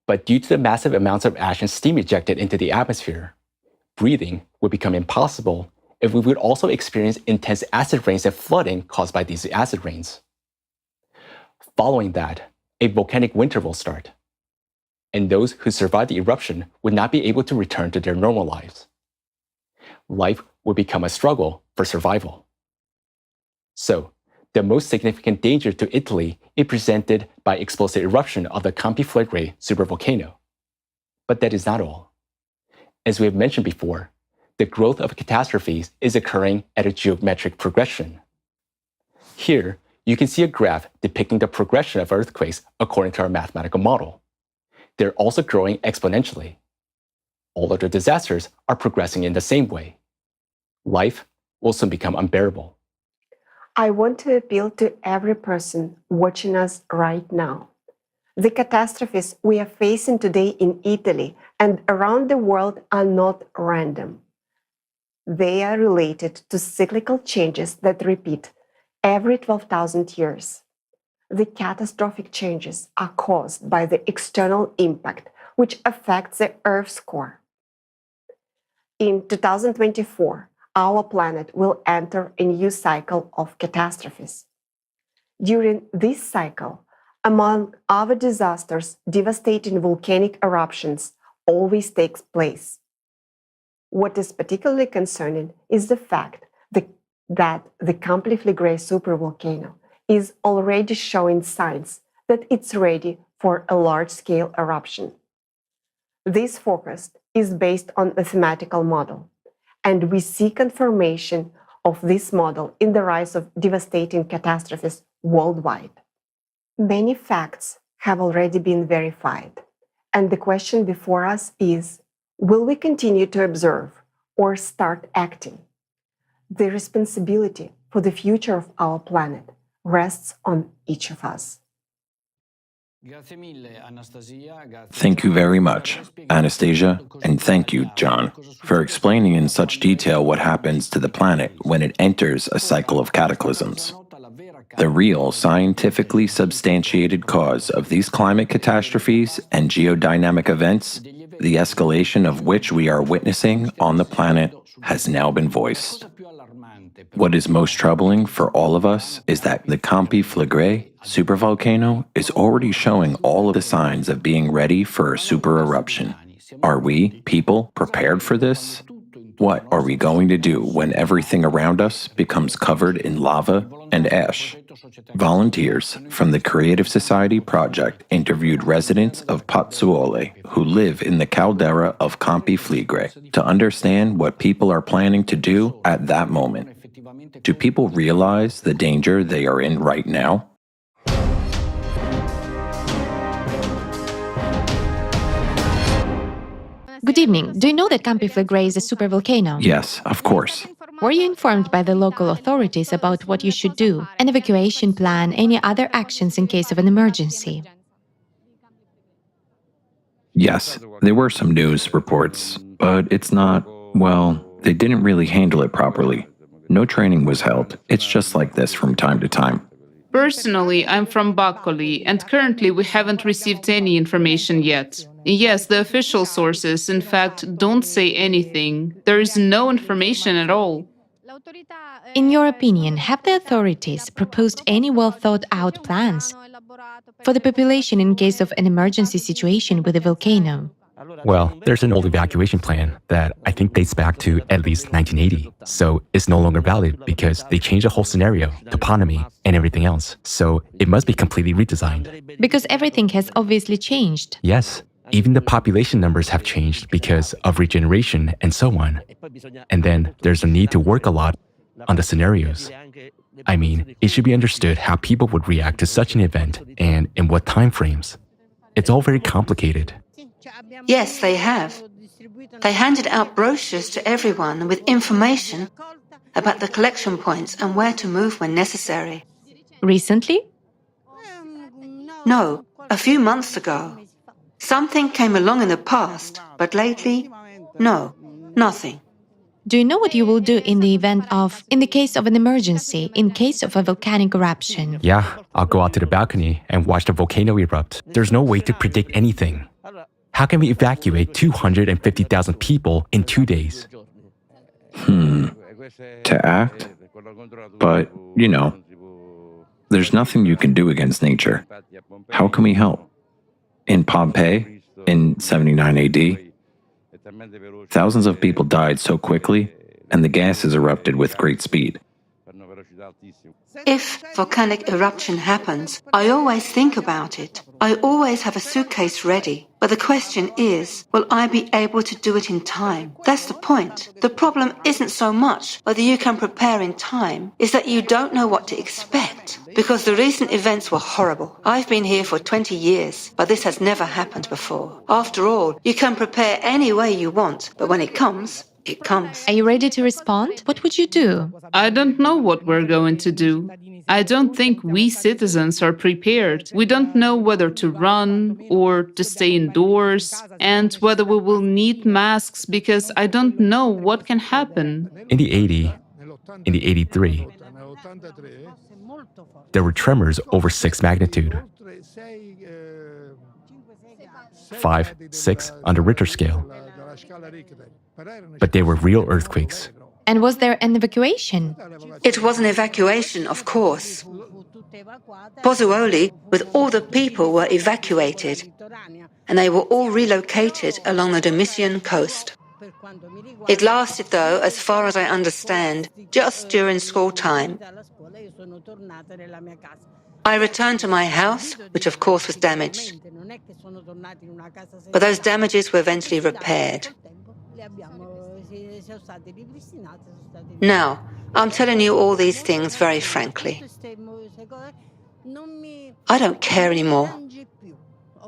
but due to the massive amounts of ash and steam ejected into the atmosphere, breathing would become impossible if we would also experience intense acid rains and flooding caused by these acid rains. Following that, a volcanic winter will start, and those who survive the eruption would not be able to return to their normal lives. Life would become a struggle for survival. So, the most significant danger to Italy is presented by explosive eruption of the Campiflagre supervolcano. But that is not all. As we have mentioned before, the growth of catastrophes is occurring at a geometric progression. Here, you can see a graph depicting the progression of earthquakes according to our mathematical model. They're also growing exponentially. All other disasters are progressing in the same way. Life will soon become unbearable. I want to appeal to every person watching us right now. The catastrophes we are facing today in Italy and around the world are not random. They are related to cyclical changes that repeat every 12,000 years. The catastrophic changes are caused by the external impact, which affects the Earth's core. In 2024, our planet will enter a new cycle of catastrophes. During this cycle, among other disasters, devastating volcanic eruptions always takes place. What is particularly concerning is the fact that the Campiflagre supervolcano is already showing signs that it's ready for a large-scale eruption. This forecast is based on a mathematical model, and we see confirmation of this model in the rise of devastating catastrophes worldwide. Many facts have already been verified, and the question before us is, will we continue to observe or start acting? The responsibility for the future of our planet rests on each of us. Thank you very much, Anastasia, and thank you, John, for explaining in such detail what happens to the planet when it enters a cycle of cataclysms. The real scientifically substantiated cause of these climate catastrophes and geodynamic events, the escalation of which we are witnessing on the planet, has now been voiced. What is most troubling for all of us is that the Campiflagre supervolcano is already showing all of the signs of being ready for a super eruption. Are we, people, prepared for this? What are we going to do when everything around us becomes covered in lava and ash? Volunteers from the Creative Society Project interviewed residents of Pozzuoli who live in the caldera of Campiflagre to understand what people are planning to do at that moment. Do people realize the danger they are in right now? Good evening. Do you know that Campiflagre is a supervolcano? Yes, of course. Were you informed by the local authorities about what you should do? An evacuation plan, any other actions in case of an emergency? Yes, there were some news reports, but it's not, well, they didn't really handle it properly. No training was held. It's just like this from time to time. Personally, I'm from Baccoli, and currently we haven't received any information yet. Yes, the official sources, in fact, don't say anything. There is no information at all. In your opinion, have the authorities proposed any well-thought-out plans for the population in case of an emergency situation with a volcano? Well, there's an old evacuation plan that I think dates back to at least 1980. So it's no longer valid because they changed the whole scenario, toponymy, and everything else. So it must be completely redesigned. Because everything has obviously changed. Yes, even the population numbers have changed because of regeneration and so on. And then there's a need to work a lot on the scenarios. I mean, it should be understood how people would react to such an event and in what time frames. It's all very complicated. Yes, they have. They handed out brochures to everyone with information about the collection points and where to move when necessary. Recently? No, a few months ago. Something came along in the past, but lately, no, nothing. Do you know what you will do in the case of an emergency, in case of a volcanic eruption? Yeah, I'll go out to the balcony and watch the volcano erupt. There's no way to predict anything. How can we evacuate 250,000 people in 2 days? To act? But, there's nothing you can do against nature. How can we help? In Pompeii, in 79 AD, thousands of people died so quickly, and the gases erupted with great speed. If volcanic eruption happens, I always think about it. I always have a suitcase ready. But the question is, will I be able to do it in time? That's the point. The problem isn't so much whether you can prepare in time, it's that you don't know what to expect. Because the recent events were horrible. I've been here for 20 years, but this has never happened before. After all, you can prepare any way you want, but when it comes, it comes. Are you ready to respond? What would you do? I don't know what we're going to do. I don't think we citizens are prepared. We don't know whether to run or to stay indoors, and whether we will need masks because I don't know what can happen. In the 83, there were tremors over 6 magnitude. 5, 6 on the Richter scale. But they were real earthquakes. And was there an evacuation? It was an evacuation, of course. Pozzuoli, with all the people, were evacuated, and they were all relocated along the Domitian coast. It lasted, though, as far as I understand, just during school time. I returned to my house, which of course was damaged. But those damages were eventually repaired. Now, I'm telling you all these things very frankly. I don't care anymore.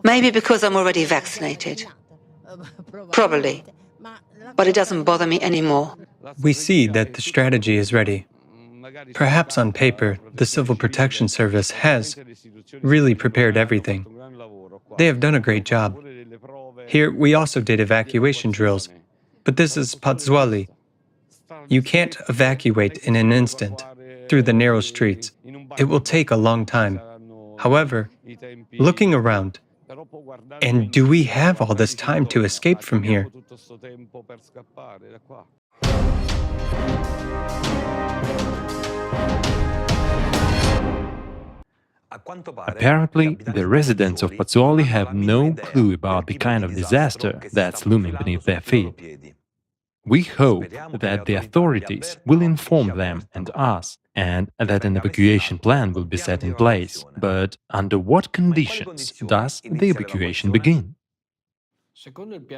Maybe because I'm already vaccinated. Probably. But it doesn't bother me anymore. We see that the strategy is ready. Perhaps on paper, the Civil Protection Service has really prepared everything. They have done a great job. Here, we also did evacuation drills, but this is Pozzuoli. You can't evacuate in an instant through the narrow streets. It will take a long time. However, looking around, and do we have all this time to escape from here? Apparently, the residents of Pozzuoli have no clue about the kind of disaster that's looming beneath their feet. We hope that the authorities will inform them and us, and that an evacuation plan will be set in place. But under what conditions does the evacuation begin?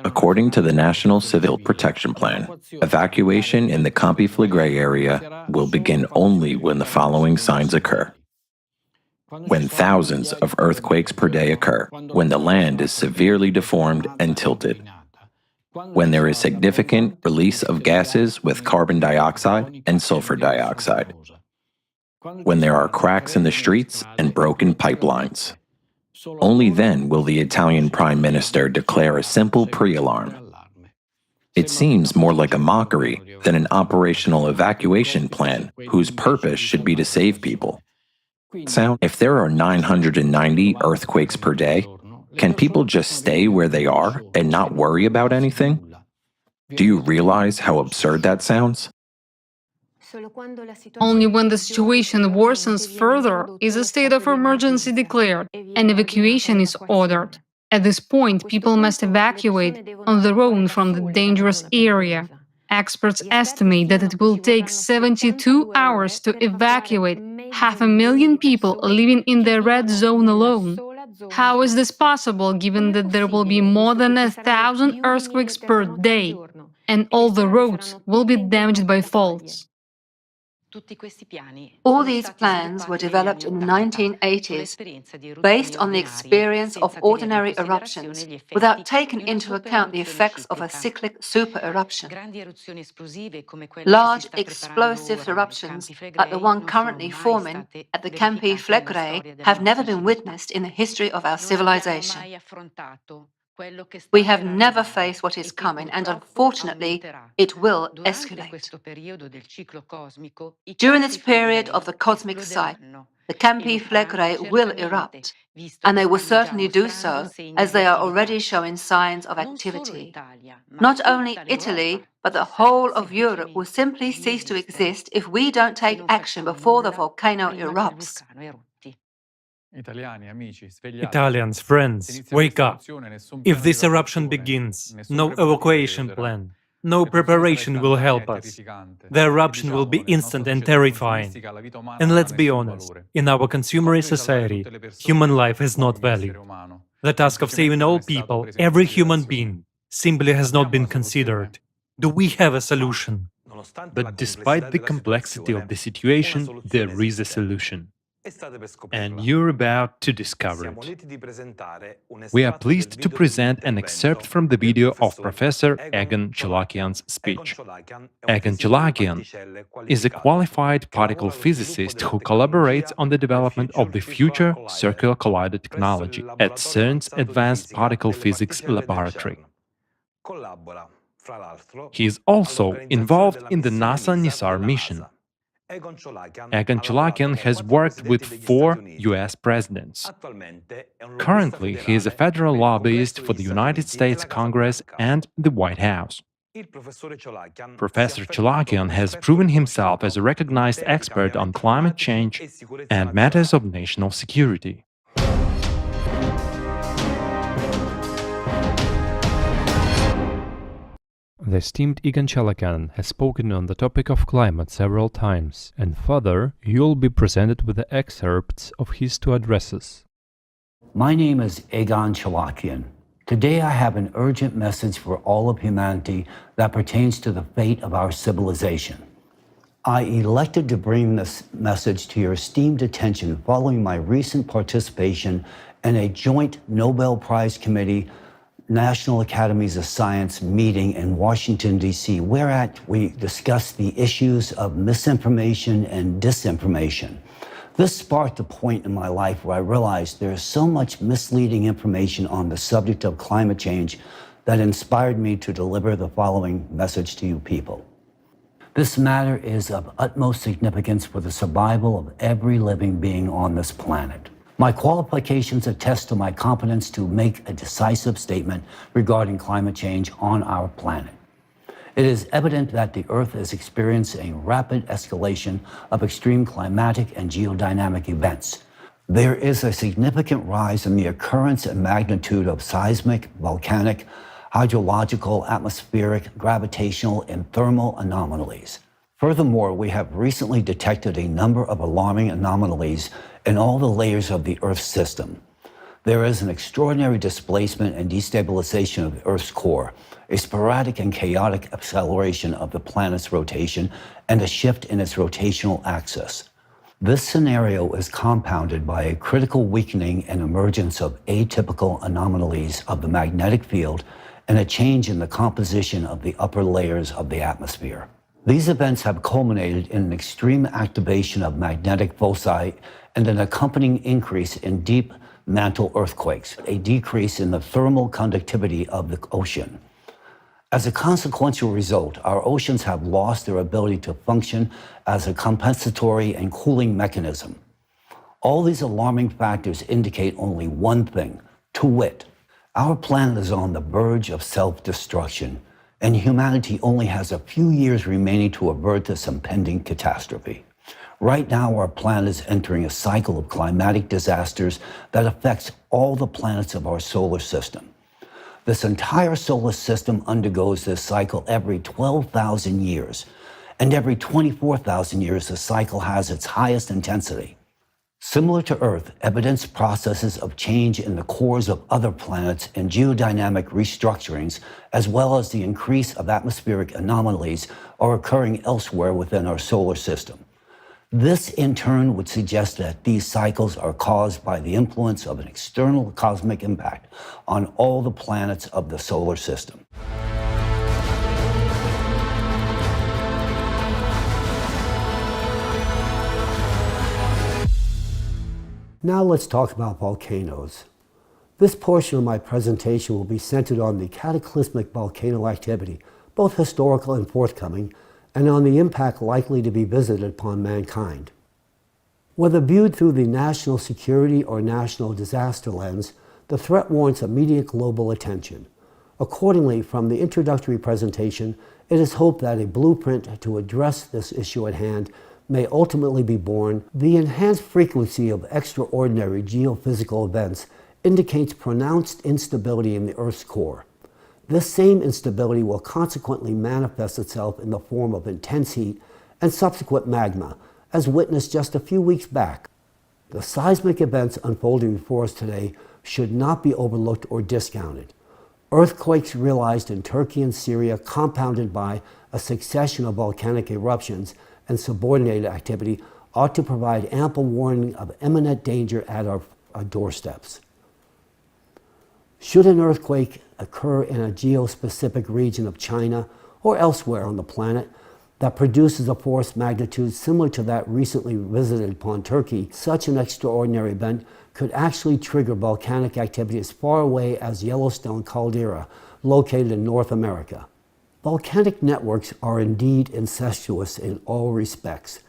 According to the National Civil Protection Plan, evacuation in the Campi Flegrei area will begin only when the following signs occur. When thousands of earthquakes per day occur, when the land is severely deformed and tilted, when there is significant release of gases with carbon dioxide and sulfur dioxide, when there are cracks in the streets and broken pipelines. Only then will the Italian Prime Minister declare a simple pre-alarm. It seems more like a mockery than an operational evacuation plan whose purpose should be to save people. If there are 990 earthquakes per day, can people just stay where they are and not worry about anything? Do you realize how absurd that sounds? Only when the situation worsens further is a state of emergency declared and evacuation is ordered. At this point, people must evacuate on their own from the dangerous area. Experts estimate that it will take 72 hours to evacuate 500,000 people living in the red zone alone. How is this possible given that there will be more than 1,000 earthquakes per day and all the roads will be damaged by faults? All these plans were developed in the 1980s based on the experience of ordinary eruptions without taking into account the effects of a cyclic super-eruption. Large explosive eruptions like the one currently forming at the Campi Flegrei have never been witnessed in the history of our civilization. We have never faced what is coming, and unfortunately, it will escalate. During this period of the cosmic cycle, the Campi Flegrei will erupt, and they will certainly do so as they are already showing signs of activity. Not only Italy, but the whole of Europe will simply cease to exist if we don't take action before the volcano erupts. Italians, friends, wake up. If this eruption begins, no evacuation plan, no preparation will help us. The eruption will be instant and terrifying. And let's be honest, in our consumerist society, human life has not value. The task of saving all people, every human being, simply has not been considered. Do we have a solution? But despite the complexity of the situation, there is a solution. And you're about to discover it. We are pleased to present an excerpt from the video of Professor Egon Chalakian's speech. Egon Chalakian is a qualified particle physicist who collaborates on the development of the future circular collider technology at CERN's Advanced Particle Physics Laboratory. He is also involved in the NASA NISAR mission. Egon Chalakian has worked with 4 US presidents. Currently, he is a federal lobbyist for the United States Congress and the White House. Professor Chalakian has proven himself as a recognized expert on climate change and matters of national security. The esteemed Egon Chalakian has spoken on the topic of climate several times, and further, you'll be presented with the excerpts of his 2 addresses. My name is Egon Chalakian. Today I have an urgent message for all of humanity that pertains to the fate of our civilization. I elected to bring this message to your esteemed attention following my recent participation in a joint Nobel Prize Committee National Academies of Science meeting in Washington, D.C., whereat we discussed the issues of misinformation and disinformation. This sparked a point in my life where I realized there is so much misleading information on the subject of climate change that inspired me to deliver the following message to you people. This matter is of utmost significance for the survival of every living being on this planet. My qualifications attest to my competence to make a decisive statement regarding climate change on our planet. It is evident that the Earth is experiencing a rapid escalation of extreme climatic and geodynamic events. There is a significant rise in the occurrence and magnitude of seismic, volcanic, hydrological, atmospheric, gravitational, and thermal anomalies. Furthermore, we have recently detected a number of alarming anomalies in all the layers of the Earth's system. There is an extraordinary displacement and destabilization of the Earth's core, a sporadic and chaotic acceleration of the planet's rotation, and a shift in its rotational axis. This scenario is compounded by a critical weakening and emergence of atypical anomalies of the magnetic field and a change in the composition of the upper layers of the atmosphere. These events have culminated in an extreme activation of magnetic foci and an accompanying increase in deep mantle earthquakes, a decrease in the thermal conductivity of the ocean. As a consequential result, our oceans have lost their ability to function as a compensatory and cooling mechanism. All these alarming factors indicate only one thing, to wit, our planet is on the verge of self-destruction, and humanity only has a few years remaining to avert this impending catastrophe. Right now, our planet is entering a cycle of climatic disasters that affects all the planets of our solar system. This entire solar system undergoes this cycle every 12,000 years, and every 24,000 years, the cycle has its highest intensity. Similar to Earth, evidence processes of change in the cores of other planets and geodynamic restructurings, as well as the increase of atmospheric anomalies, are occurring elsewhere within our solar system. This, in turn, would suggest that these cycles are caused by the influence of an external cosmic impact on all the planets of the solar system. Now let's talk about volcanoes. This portion of my presentation will be centered on the cataclysmic volcano activity, both historical and forthcoming, and on the impact likely to be visited upon mankind. Whether viewed through the national security or national disaster lens, the threat warrants immediate global attention. Accordingly, from the introductory presentation, it is hoped that a blueprint to address this issue at hand may ultimately be born. The enhanced frequency of extraordinary geophysical events indicates pronounced instability in the Earth's core. This same instability will consequently manifest itself in the form of intense heat and subsequent magma, as witnessed just a few weeks back. The seismic events unfolding before us today should not be overlooked or discounted. Earthquakes realized in Turkey and Syria, compounded by a succession of volcanic eruptions and subordinated activity, ought to provide ample warning of imminent danger at our doorsteps. Should an earthquake occur in a geospecific region of China or elsewhere on the planet that produces a force magnitude similar to that recently visited upon Turkey, such an extraordinary event could actually trigger volcanic activity as far away as Yellowstone caldera, located in North America. Volcanic networks are indeed incestuous in all respects.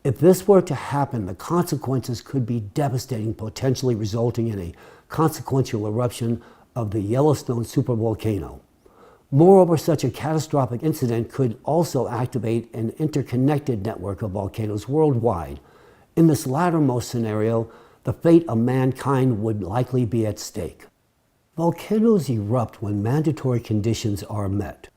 If this were to happen, the consequences could be devastating, potentially resulting in a consequential eruption of the Yellowstone supervolcano. Moreover, such a catastrophic incident could also activate an interconnected network of volcanoes worldwide. In this lattermost scenario, the fate of mankind would likely be at stake. Volcanoes erupt when mandatory conditions are met.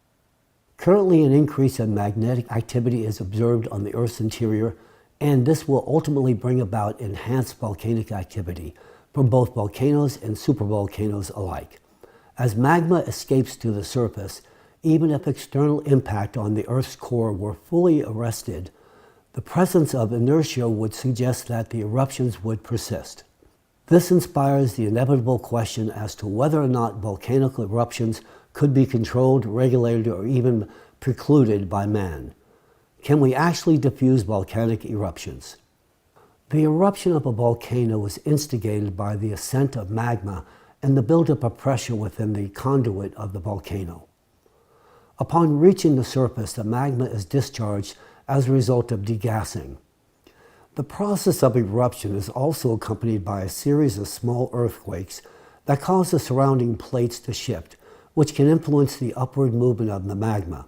Currently, an increase in magnetic activity is observed on the Earth's interior, and this will ultimately bring about enhanced volcanic activity from both volcanoes and supervolcanoes alike. As magma escapes to the surface, even if external impact on the Earth's core were fully arrested, the presence of inertia would suggest that the eruptions would persist. This inspires the inevitable question as to whether or not volcanic eruptions could be controlled, regulated, or even precluded by man. Can we actually diffuse volcanic eruptions? The eruption of a volcano is instigated by the ascent of magma and the buildup of pressure within the conduit of the volcano. Upon reaching the surface, the magma is discharged as a result of degassing. The process of eruption is also accompanied by a series of small earthquakes that cause the surrounding plates to shift, which can influence the upward movement of the magma.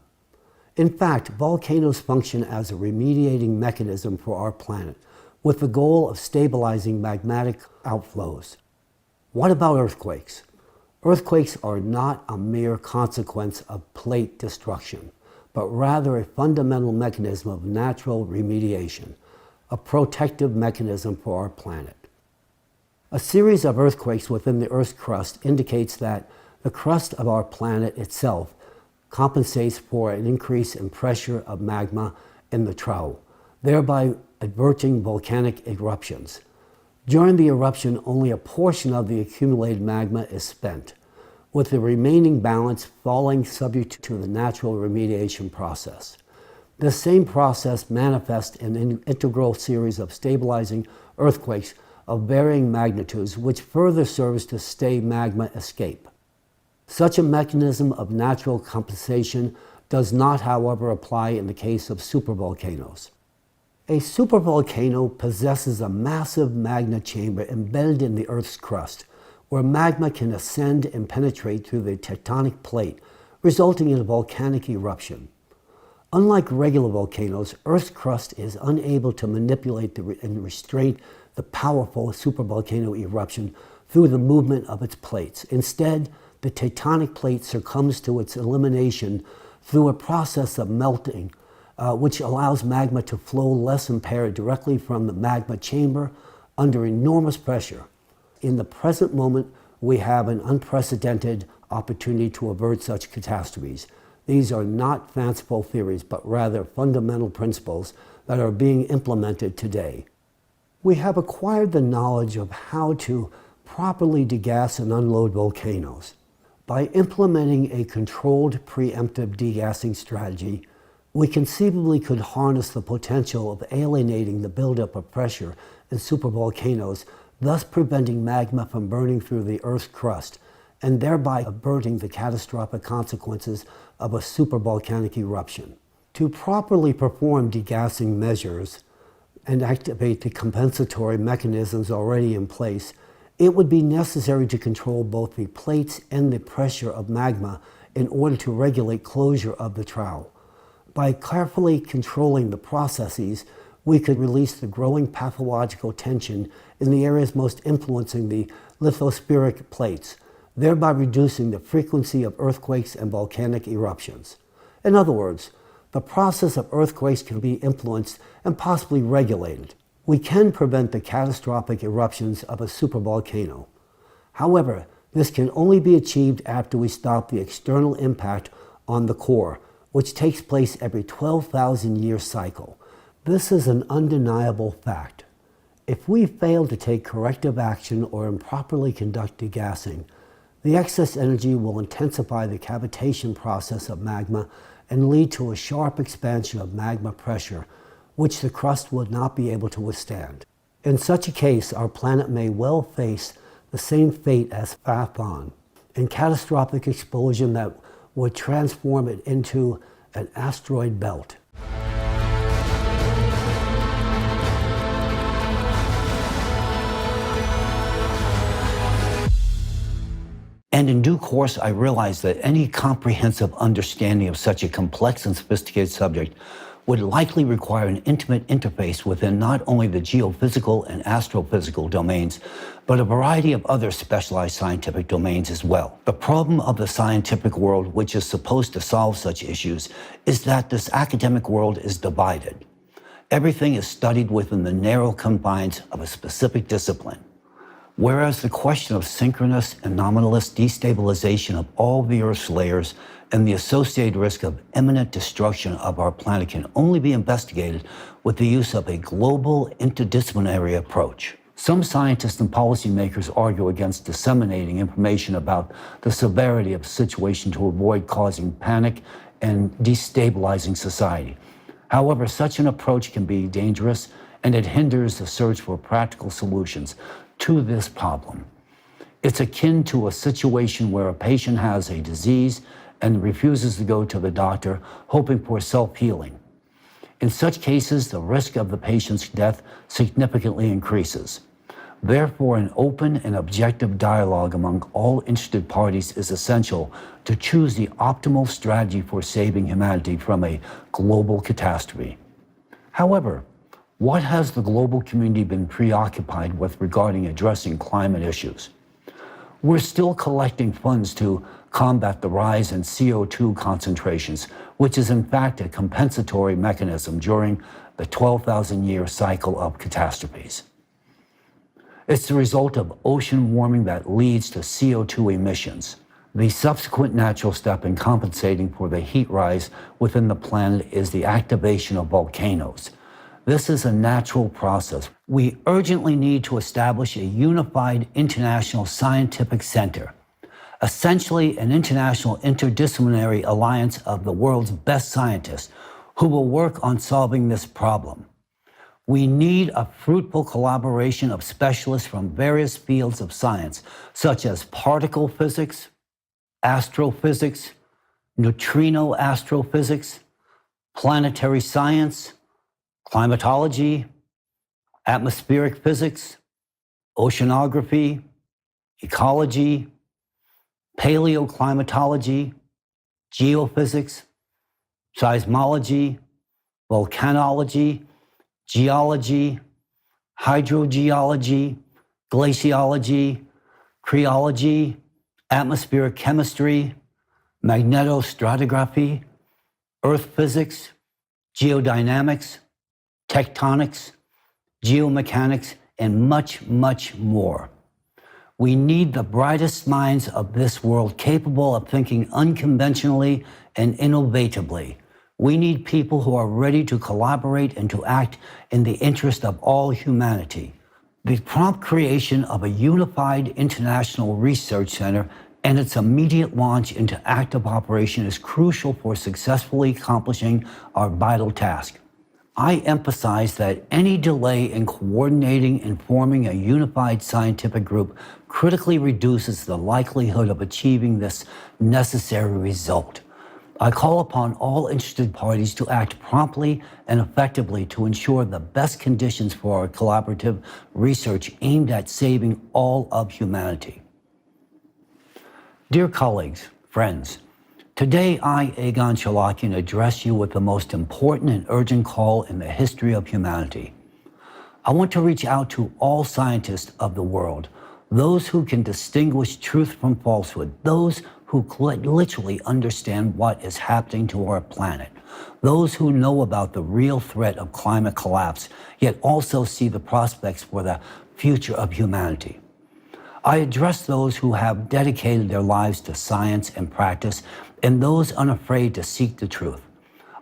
In fact, volcanoes function as a remediating mechanism for our planet, with the goal of stabilizing magmatic outflows. What about earthquakes? Earthquakes are not a mere consequence of plate destruction, but rather a fundamental mechanism of natural remediation, a protective mechanism for our planet. A series of earthquakes within the Earth's crust indicates that the crust of our planet itself compensates for an increase in pressure of magma in the trough, thereby averting volcanic eruptions. During the eruption, only a portion of the accumulated magma is spent, with the remaining balance falling subject to the natural remediation process. This same process manifests in an integral series of stabilizing earthquakes of varying magnitudes, which further serves to stay magma escape. Such a mechanism of natural compensation does not, however, apply in the case of supervolcanoes. A supervolcano possesses a massive magma chamber embedded in the Earth's crust, where magma can ascend and penetrate through the tectonic plate, resulting in a volcanic eruption. Unlike regular volcanoes, Earth's crust is unable to manipulate and restrain the powerful supervolcano eruption through the movement of its plates. Instead, the tectonic plate succumbs to its elimination through a process of melting, which allows magma to flow less impaired directly from the magma chamber under enormous pressure. In the present moment, we have an unprecedented opportunity to avert such catastrophes. These are not fanciful theories, but rather fundamental principles that are being implemented today. We have acquired the knowledge of how to properly degas and unload volcanoes. By implementing a controlled preemptive degassing strategy, we conceivably could harness the potential of alienating the buildup of pressure in supervolcanoes, thus preventing magma from burning through the Earth's crust, and thereby averting the catastrophic consequences of a supervolcanic eruption. To properly perform degassing measures and activate the compensatory mechanisms already in place, it would be necessary to control both the plates and the pressure of magma in order to regulate closure of the trowel. By carefully controlling the processes, we could release the growing pathological tension in the areas most influencing the lithospheric plates, thereby reducing the frequency of earthquakes and volcanic eruptions. In other words, the process of earthquakes can be influenced and possibly regulated. We can prevent the catastrophic eruptions of a supervolcano. However, this can only be achieved after we stop the external impact on the core, which takes place every 12,000-year cycle. This is an undeniable fact. If we fail to take corrective action or improperly conduct degassing, the excess energy will intensify the cavitation process of magma and lead to a sharp expansion of magma pressure, which the crust would not be able to withstand. In such a case, our planet may well face the same fate as Phaethon, a catastrophic explosion that would transform it into an asteroid belt. And in due course, I realized that any comprehensive understanding of such a complex and sophisticated subject would likely require an intimate interface within not only the geophysical and astrophysical domains, but a variety of other specialized scientific domains as well. The problem of the scientific world, which is supposed to solve such issues, is that this academic world is divided. Everything is studied within the narrow confines of a specific discipline. Whereas the question of synchronous and anomalous destabilization of all the Earth's layers and the associated risk of imminent destruction of our planet can only be investigated with the use of a global interdisciplinary approach. Some scientists and policymakers argue against disseminating information about the severity of the situation to avoid causing panic and destabilizing society. However, such an approach can be dangerous, and it hinders the search for practical solutions to this problem. It's akin to a situation where a patient has a disease and refuses to go to the doctor, hoping for self-healing. In such cases, the risk of the patient's death significantly increases. Therefore, an open and objective dialogue among all interested parties is essential to choose the optimal strategy for saving humanity from a global catastrophe. However, what has the global community been preoccupied with regarding addressing climate issues? We're still collecting funds to combat the rise in CO2 concentrations, which is in fact a compensatory mechanism during the 12,000-year cycle of catastrophes. It's the result of ocean warming that leads to CO2 emissions. The subsequent natural step in compensating for the heat rise within the planet is the activation of volcanoes. This is a natural process. We urgently need to establish a unified international scientific center, essentially an international interdisciplinary alliance of the world's best scientists who will work on solving this problem. We need a fruitful collaboration of specialists from various fields of science, such as particle physics, astrophysics, neutrino astrophysics, planetary science, climatology, atmospheric physics, oceanography, ecology, paleoclimatology, geophysics, seismology, volcanology, geology, hydrogeology, glaciology, cryology, atmospheric chemistry, magnetostratigraphy, earth physics, geodynamics, tectonics, geomechanics, and much, much more. We need the brightest minds of this world capable of thinking unconventionally and innovatively. We need people who are ready to collaborate and to act in the interest of all humanity. The prompt creation of a unified international research center and its immediate launch into active operation is crucial for successfully accomplishing our vital task. I emphasize that any delay in coordinating and forming a unified scientific group critically reduces the likelihood of achieving this necessary result. I call upon all interested parties to act promptly and effectively to ensure the best conditions for our collaborative research aimed at saving all of humanity. Dear colleagues, friends, today I, Egon Chalakian, address you with the most important and urgent call in the history of humanity. I want to reach out to all scientists of the world, those who can distinguish truth from falsehood, those who literally understand what is happening to our planet, those who know about the real threat of climate collapse, yet also see the prospects for the future of humanity. I address those who have dedicated their lives to science and practice, and those unafraid to seek the truth.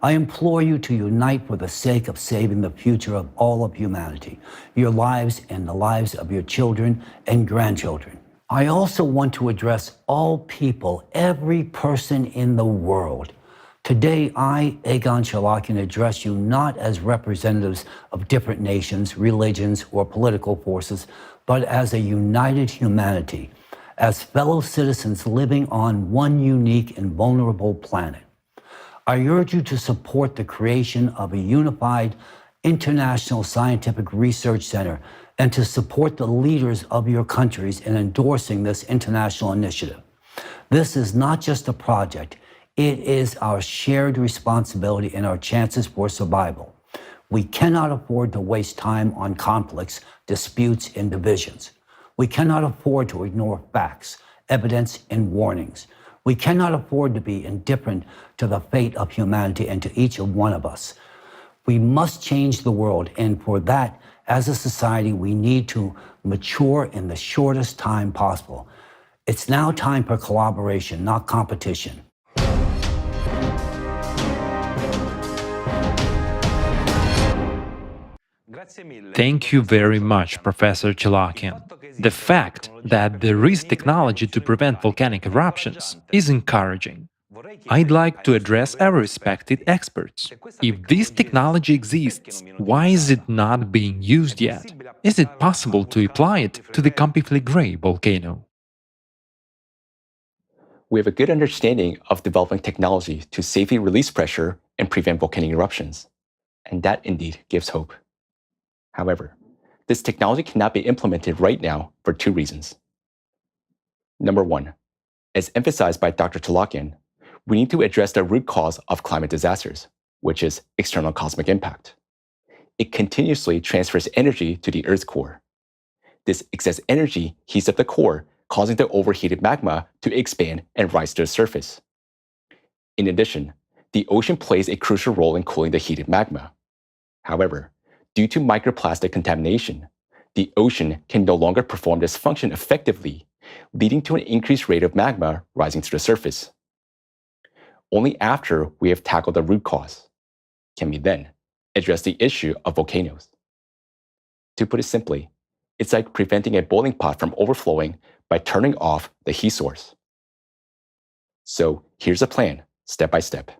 I implore you to unite for the sake of saving the future of all of humanity, your lives and the lives of your children and grandchildren. I also want to address all people, every person in the world. Today, I, Egon Chalakian, address you not as representatives of different nations, religions, or political forces, but as a united humanity, as fellow citizens living on one unique and vulnerable planet. I urge you to support the creation of a unified international scientific research center and to support the leaders of your countries in endorsing this international initiative. This is not just a project, it is our shared responsibility and our chances for survival. We cannot afford to waste time on conflicts, disputes, and divisions. We cannot afford to ignore facts, evidence, and warnings. We cannot afford to be indifferent to the fate of humanity and to each one of us. We must change the world, and for that, as a society, we need to mature in the shortest time possible. It's now time for collaboration, not competition. Thank you very much, Professor Chalakian. The fact that there is technology to prevent volcanic eruptions is encouraging. I'd like to address our respected experts. If this technology exists, why is it not being used yet? Is it possible to apply it to the Campifligray volcano? We have a good understanding of developing technology to safely release pressure and prevent volcanic eruptions, and that indeed gives hope. However, this technology cannot be implemented right now for two reasons. Number one, as emphasized by Dr. Chalakian, we need to address the root cause of climate disasters, which is external cosmic impact. It continuously transfers energy to the Earth's core. This excess energy heats up the core, causing the overheated magma to expand and rise to the surface. In addition, the ocean plays a crucial role in cooling the heated magma. However, due to microplastic contamination, the ocean can no longer perform this function effectively, leading to an increased rate of magma rising to the surface. Only after we have tackled the root cause can we then address the issue of volcanoes. To put it simply, it's like preventing a boiling pot from overflowing by turning off the heat source. So here's a plan, step by step.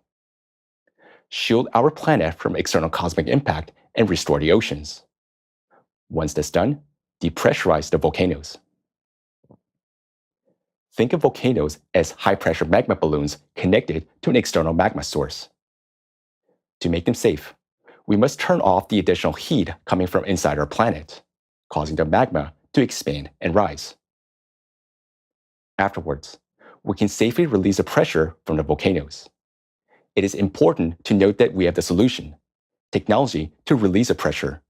Shield our planet from external cosmic impact and restore the oceans. Once that's done, depressurize the volcanoes. Think of volcanoes as high-pressure magma balloons connected to an external magma source. To make them safe, we must turn off the additional heat coming from inside our planet, causing the magma to expand and rise. Afterwards, we can safely release the pressure from the volcanoes. It is important to note that we have the solution, technology to release the pressure,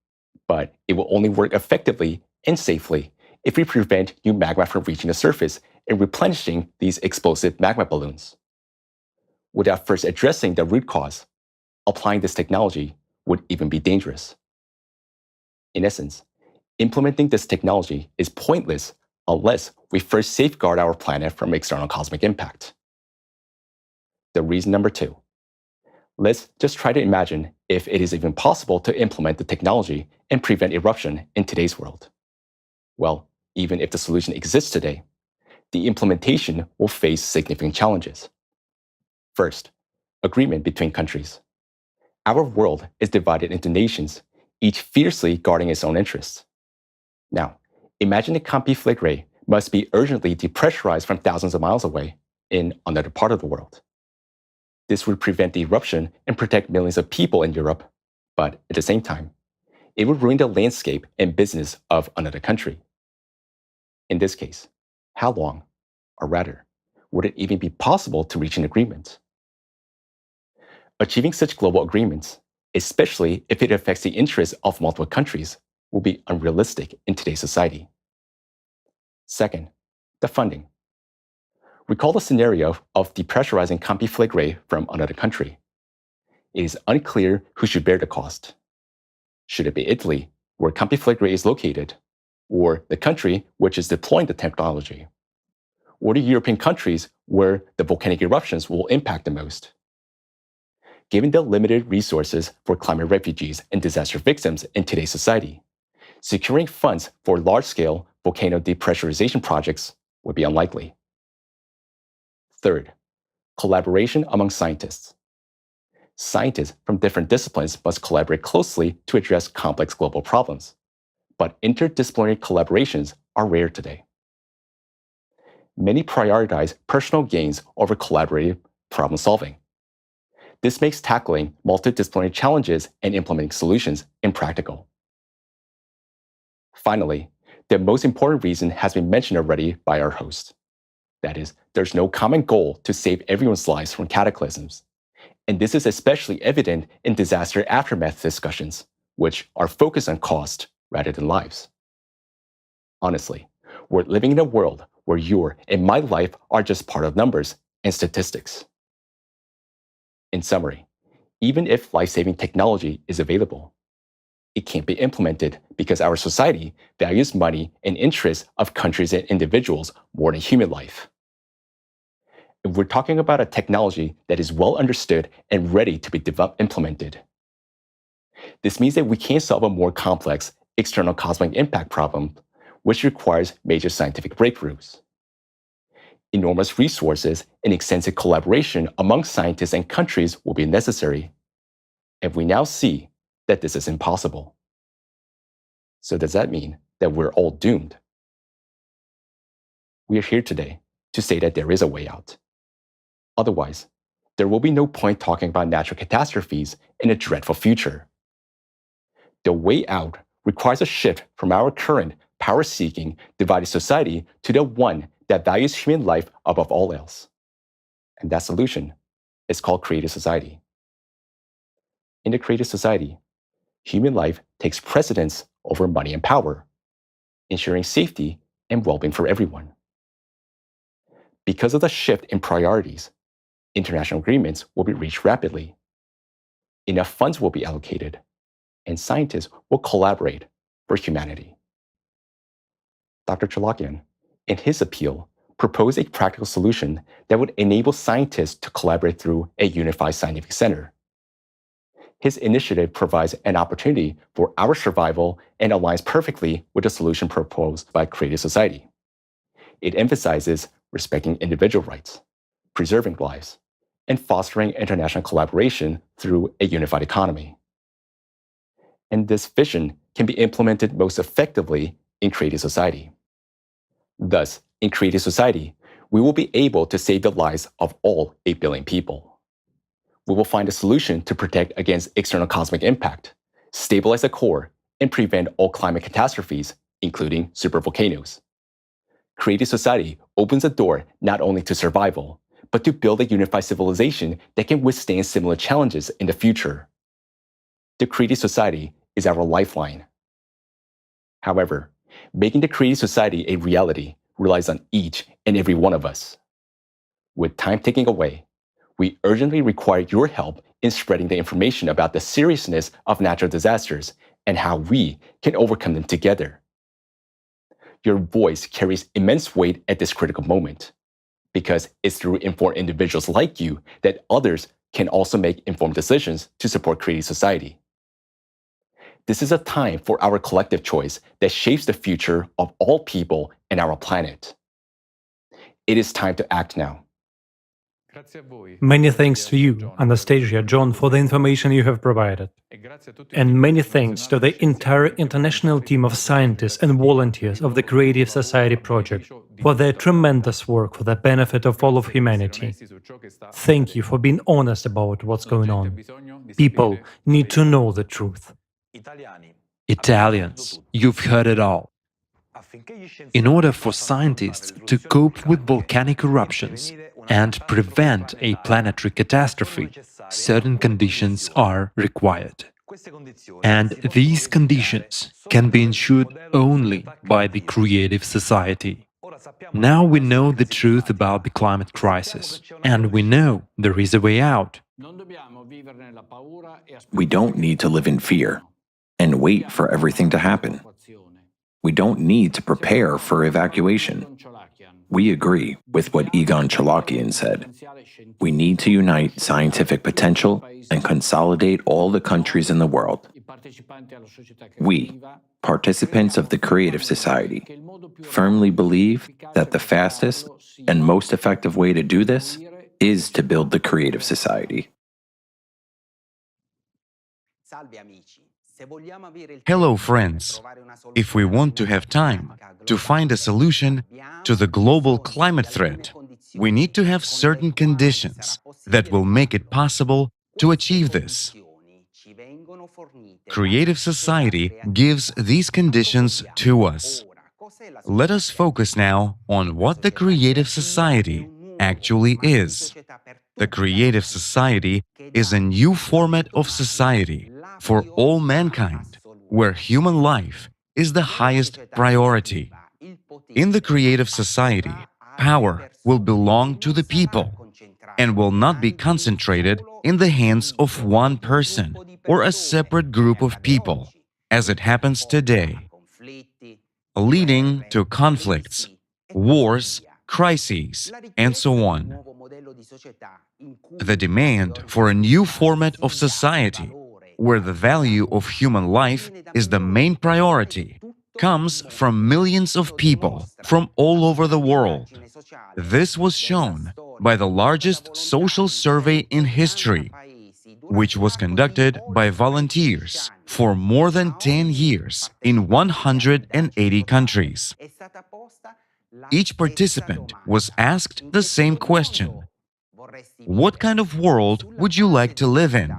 but it will only work effectively and safely if we prevent new magma from reaching the surface and replenishing these explosive magma balloons. Without first addressing the root cause, applying this technology would even be dangerous. In essence, implementing this technology is pointless unless we first safeguard our planet from external cosmic impact. The reason number two, Let's just try to imagine if it is even possible to implement the technology and prevent eruption in today's world. Well, even if the solution exists today, the implementation will face significant challenges. First, agreement between countries. Our world is divided into nations, each fiercely guarding its own interests. Now, imagine a conflict must be urgently depressurized from thousands of miles away in another part of the world. This would prevent the eruption and protect millions of people in Europe, but at the same time, it would ruin the landscape and business of another country. In this case, how long, or rather, would it even be possible to reach an agreement? Achieving such global agreements, especially if it affects the interests of multiple countries, will be unrealistic in today's society. Second, the funding. Recall the scenario of depressurizing Campi Flegrei from another country. It is unclear who should bear the cost. Should it be Italy, where Campi Flegrei is located, or the country which is deploying the technology, or the European countries where the volcanic eruptions will impact the most? Given the limited resources for climate refugees and disaster victims in today's society, securing funds for large-scale volcano depressurization projects would be unlikely. Third, collaboration among scientists. Scientists from different disciplines must collaborate closely to address complex global problems, but interdisciplinary collaborations are rare today. Many prioritize personal gains over collaborative problem solving. This makes tackling multidisciplinary challenges and implementing solutions impractical. Finally, the most important reason has been mentioned already by our host. That is, there's no common goal to save everyone's lives from cataclysms. And this is especially evident in disaster aftermath discussions, which are focused on cost rather than lives. Honestly, we're living in a world where your and my life are just part of numbers and statistics. In summary, even if life-saving technology is available, it can't be implemented because our society values money and interests of countries and individuals more than human life. If we're talking about a technology that is well understood and ready to be implemented, this means that we can't solve a more complex external cosmic impact problem, which requires major scientific breakthroughs. Enormous resources and extensive collaboration among scientists and countries will be necessary, and we now see that this is impossible. So does that mean that we're all doomed? We are here today to say that there is a way out. Otherwise, there will be no point talking about natural catastrophes in a dreadful future. The way out requires a shift from our current power-seeking, divided society to the one that values human life above all else. And that solution is called creative society. In the creative society, human life takes precedence over money and power, ensuring safety and well-being for everyone. Because of the shift in priorities, international agreements will be reached rapidly. Enough funds will be allocated, and scientists will collaborate for humanity. Dr. Chalakian, in his appeal, proposed a practical solution that would enable scientists to collaborate through a unified scientific center. His initiative provides an opportunity for our survival and aligns perfectly with the solution proposed by Creative Society. It emphasizes respecting individual rights, preserving lives, and fostering international collaboration through a unified economy. And this vision can be implemented most effectively in Creative Society. Thus, in Creative Society, we will be able to save the lives of all 8 billion people. We will find a solution to protect against external cosmic impact, stabilize the core, and prevent all climate catastrophes, including supervolcanoes. Creative Society opens the door not only to survival, but to build a unified civilization that can withstand similar challenges in the future. The Creative Society is our lifeline. However, making the Creative Society a reality relies on each and every one of us. With time ticking away, we urgently require your help in spreading the information about the seriousness of natural disasters and how we can overcome them together. Your voice carries immense weight at this critical moment, because it's through informed individuals like you that others can also make informed decisions to support creative society. This is a time for our collective choice that shapes the future of all people and our planet. It is time to act now. Many thanks to you, Anastasia, John, for the information you have provided. And many thanks to the entire international team of scientists and volunteers of the Creative Society Project for their tremendous work for the benefit of all of humanity. Thank you for being honest about what's going on. People need to know the truth. Italians, you've heard it all. In order for scientists to cope with volcanic eruptions and prevent a planetary catastrophe, certain conditions are required. And these conditions can be ensured only by the creative society. Now we know the truth about the climate crisis, and we know there is a way out. We don't need to live in fear and wait for everything to happen. We don't need to prepare for evacuation. We agree with what Egon Chalakian said. We need to unite scientific potential and consolidate all the countries in the world. We, participants of the creative society, firmly believe that the fastest and most effective way to do this is to build the creative society. Hello, friends. If we want to have time to find a solution to the global climate threat, we need to have certain conditions that will make it possible to achieve this. Creative society gives these conditions to us. Let us focus now on what the creative society actually is. The creative society is a new format of society for all mankind, where human life is the highest priority. In the creative society, power will belong to the people and will not be concentrated in the hands of one person or a separate group of people, as it happens today, leading to conflicts, wars, crises, and so on. The demand for a new format of society, where the value of human life is the main priority, comes from millions of people from all over the world. This was shown by the largest social survey in history, which was conducted by volunteers for more than 10 years in 180 countries. Each participant was asked the same question: what kind of world would you like to live in?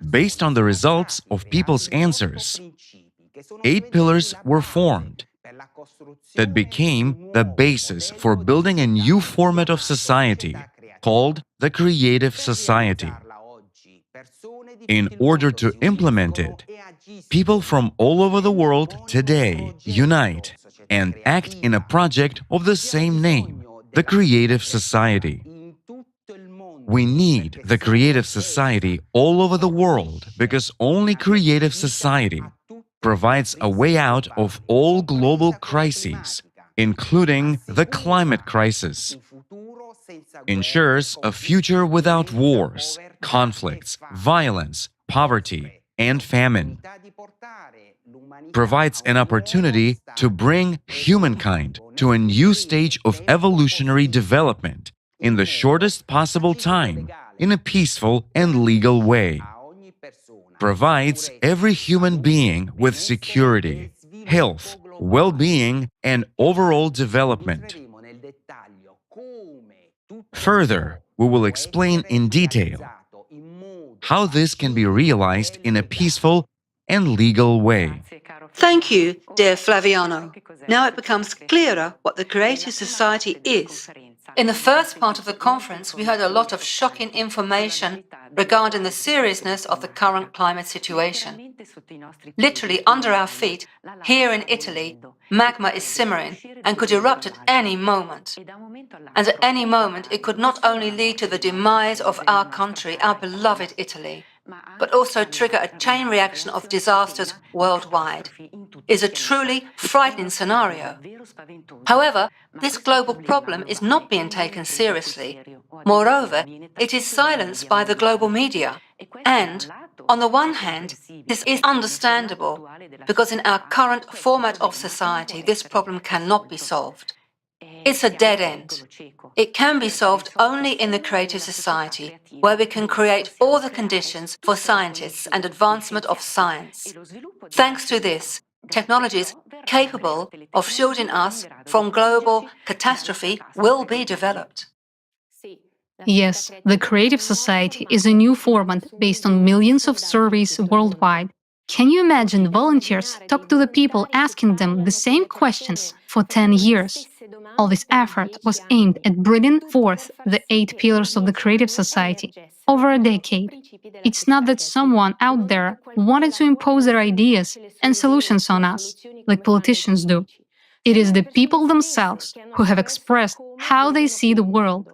Based on the results of people's answers, 8 pillars were formed that became the basis for building a new format of society called the creative society. In order to implement it, people from all over the world today unite and act in a project of the same name, the creative society. We need the creative society all over the world because only creative society provides a way out of all global crises, including the climate crisis, ensures a future without wars, conflicts, violence, poverty, and famine, provides an opportunity to bring humankind to a new stage of evolutionary development in the shortest possible time, in a peaceful and legal way, provides every human being with security, health, well-being, and overall development. Further, we will explain in detail how this can be realized in a peaceful and legal way. Thank you, dear Flaviano. Now it becomes clearer what the Creative Society is. In the first part of the conference, we heard a lot of shocking information regarding the seriousness of the current climate situation. Literally under our feet, here in Italy, magma is simmering and could erupt at any moment. And at any moment, it could not only lead to the demise of our country, our beloved Italy, but also trigger a chain reaction of disasters worldwide. is a truly frightening scenario. However, this global problem is not being taken seriously. Moreover, it is silenced by the global media. And, on the one hand, this is understandable, because in our current format of society, this problem cannot be solved. It's a dead end. It can be solved only in the creative society, where we can create all the conditions for scientists and advancement of science. Thanks to this, technologies capable of shielding us from global catastrophe will be developed. Yes, the creative society is a new format based on millions of surveys worldwide. Can you imagine volunteers talk to the people asking them the same questions for 10 years? All this effort was aimed at bringing forth the 8 pillars of the creative society over a decade. It's not that someone out there wanted to impose their ideas and solutions on us, like politicians do. It is the people themselves who have expressed how they see the world.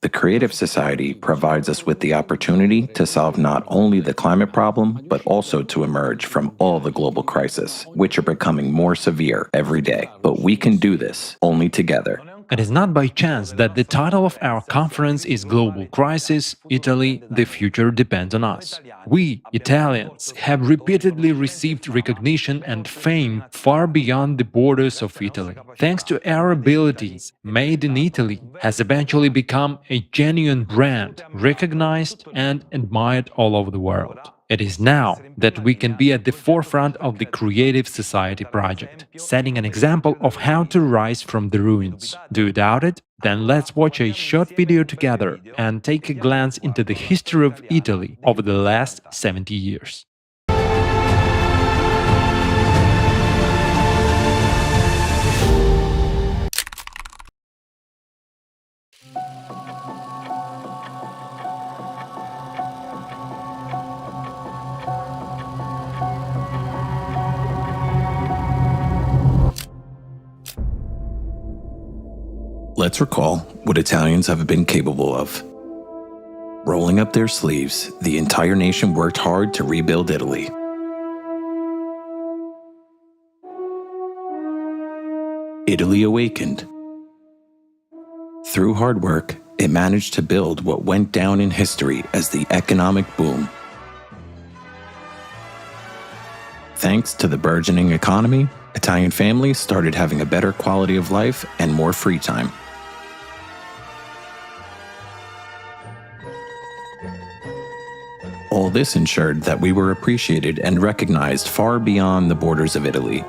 The Creative Society provides us with the opportunity to solve not only the climate problem, but also to emerge from all the global crises, which are becoming more severe every day. But we can do this only together. It is not by chance that the title of our conference is Global Crisis, Italy, the Future Depends on Us. We, Italians, have repeatedly received recognition and fame far beyond the borders of Italy. Thanks to our abilities, Made in Italy has eventually become a genuine brand, recognized and admired all over the world. It is now that we can be at the forefront of the Creative Society project, setting an example of how to rise from the ruins. Do you doubt it? Then let's watch a short video together and take a glance into the history of Italy over the last 70 years. Let's recall what Italians have been capable of. Rolling up their sleeves, the entire nation worked hard to rebuild Italy. Italy awakened. Through hard work, it managed to build what went down in history as the economic boom. Thanks to the burgeoning economy, Italian families started having a better quality of life and more free time. All this ensured that we were appreciated and recognized far beyond the borders of Italy.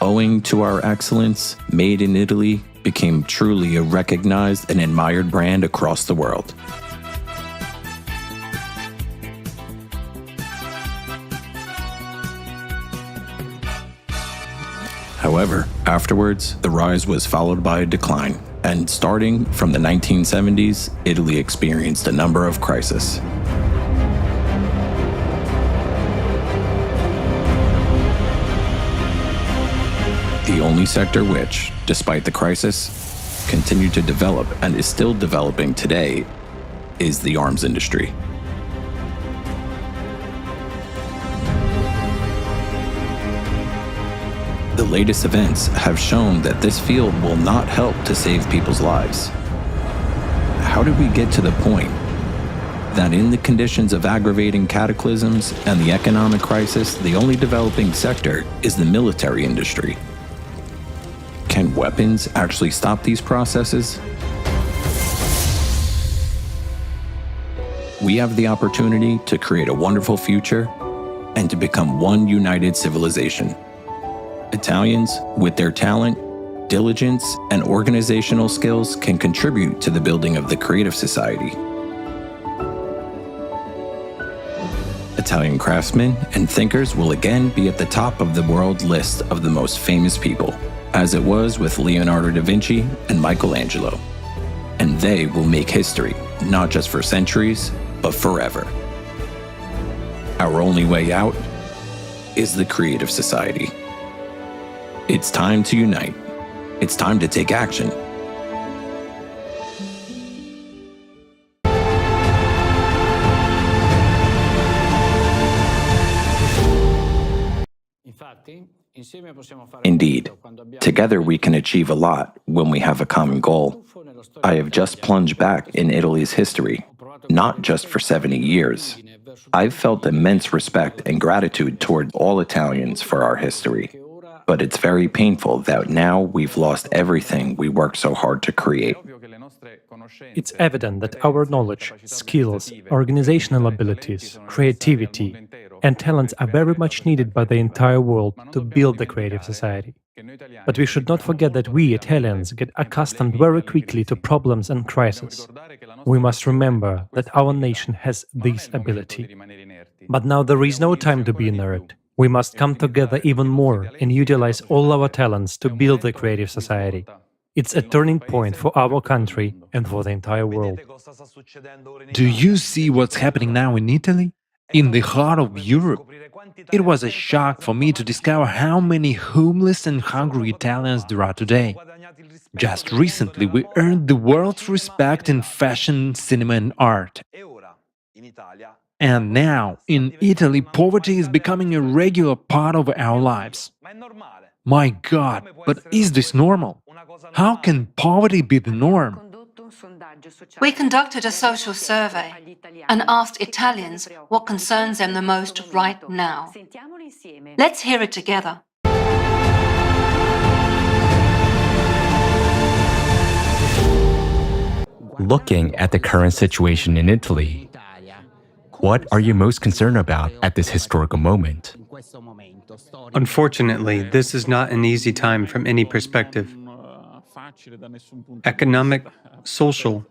Owing to our excellence, Made in Italy became truly a recognized and admired brand across the world. However, afterwards, the rise was followed by a decline, and starting from the 1970s, Italy experienced a number of crises. The only sector which, despite the crisis, continued to develop and is still developing today is the arms industry. The latest events have shown that this field will not help to save people's lives. How did we get to the point that in the conditions of aggravating cataclysms and the economic crisis, the only developing sector is the military industry? Can weapons actually stop these processes? We have the opportunity to create a wonderful future and to become one united civilization. Italians, with their talent, diligence, and organizational skills, can contribute to the building of the creative society. Italian craftsmen and thinkers will again be at the top of the world list of the most famous people, as it was with Leonardo da Vinci and Michelangelo. And they will make history, not just for centuries, but forever. Our only way out is the creative society. It's time to unite. It's time to take action. Indeed, together we can achieve a lot when we have a common goal. I have just plunged back in Italy's history, not just for 70 years. I've felt immense respect and gratitude toward all Italians for our history. But it's very painful that now we've lost everything we worked so hard to create. It's evident that our knowledge, skills, organizational abilities, creativity, and talents are very much needed by the entire world to build the creative society. But we should not forget that we, Italians, get accustomed very quickly to problems and crises. We must remember that our nation has this ability. But now there is no time to be inert. We must come together even more and utilize all our talents to build the creative society. It's a turning point for our country and for the entire world. Do you see what's happening now in Italy? In the heart of Europe? It was a shock for me to discover how many homeless and hungry Italians there are today. Just recently, we earned the world's respect in fashion, cinema, and art. And now, in Italy, poverty is becoming a regular part of our lives. My God, but is this normal? How can poverty be the norm? We conducted a social survey and asked Italians what concerns them the most right now. Let's hear it together. Looking at the current situation in Italy, what are you most concerned about at this historical moment? Unfortunately, this is not an easy time from any perspective. Economic, social,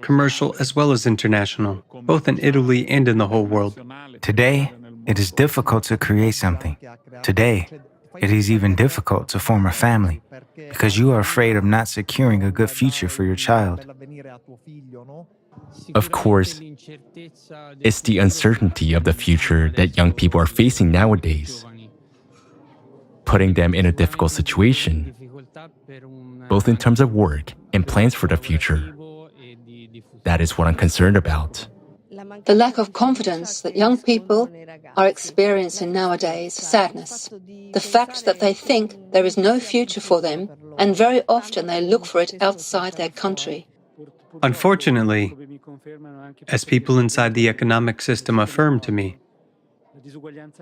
commercial, as well as international, both in Italy and in the whole world. Today, it is difficult to create something. Today, it is even difficult to form a family because you are afraid of not securing a good future for your child. Of course, it's the uncertainty of the future that young people are facing nowadays, putting them in a difficult situation, both in terms of work and plans for the future. That is what I'm concerned about. The lack of confidence that young people are experiencing nowadays, sadness, the fact that they think there is no future for them, and very often they look for it outside their country. Unfortunately, as people inside the economic system affirm to me,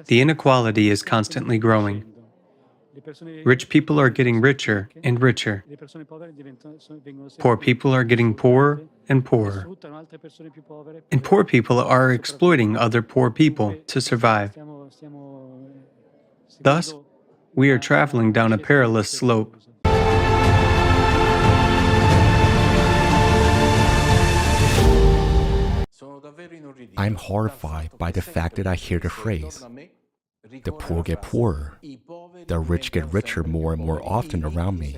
the inequality is constantly growing. Rich people are getting richer and richer. Poor people are getting poorer and poorer. And poor people are exploiting other poor people to survive. Thus, we are traveling down a perilous slope. I'm horrified by the fact that I hear the phrase, the poor get poorer, the rich get richer more and more often around me.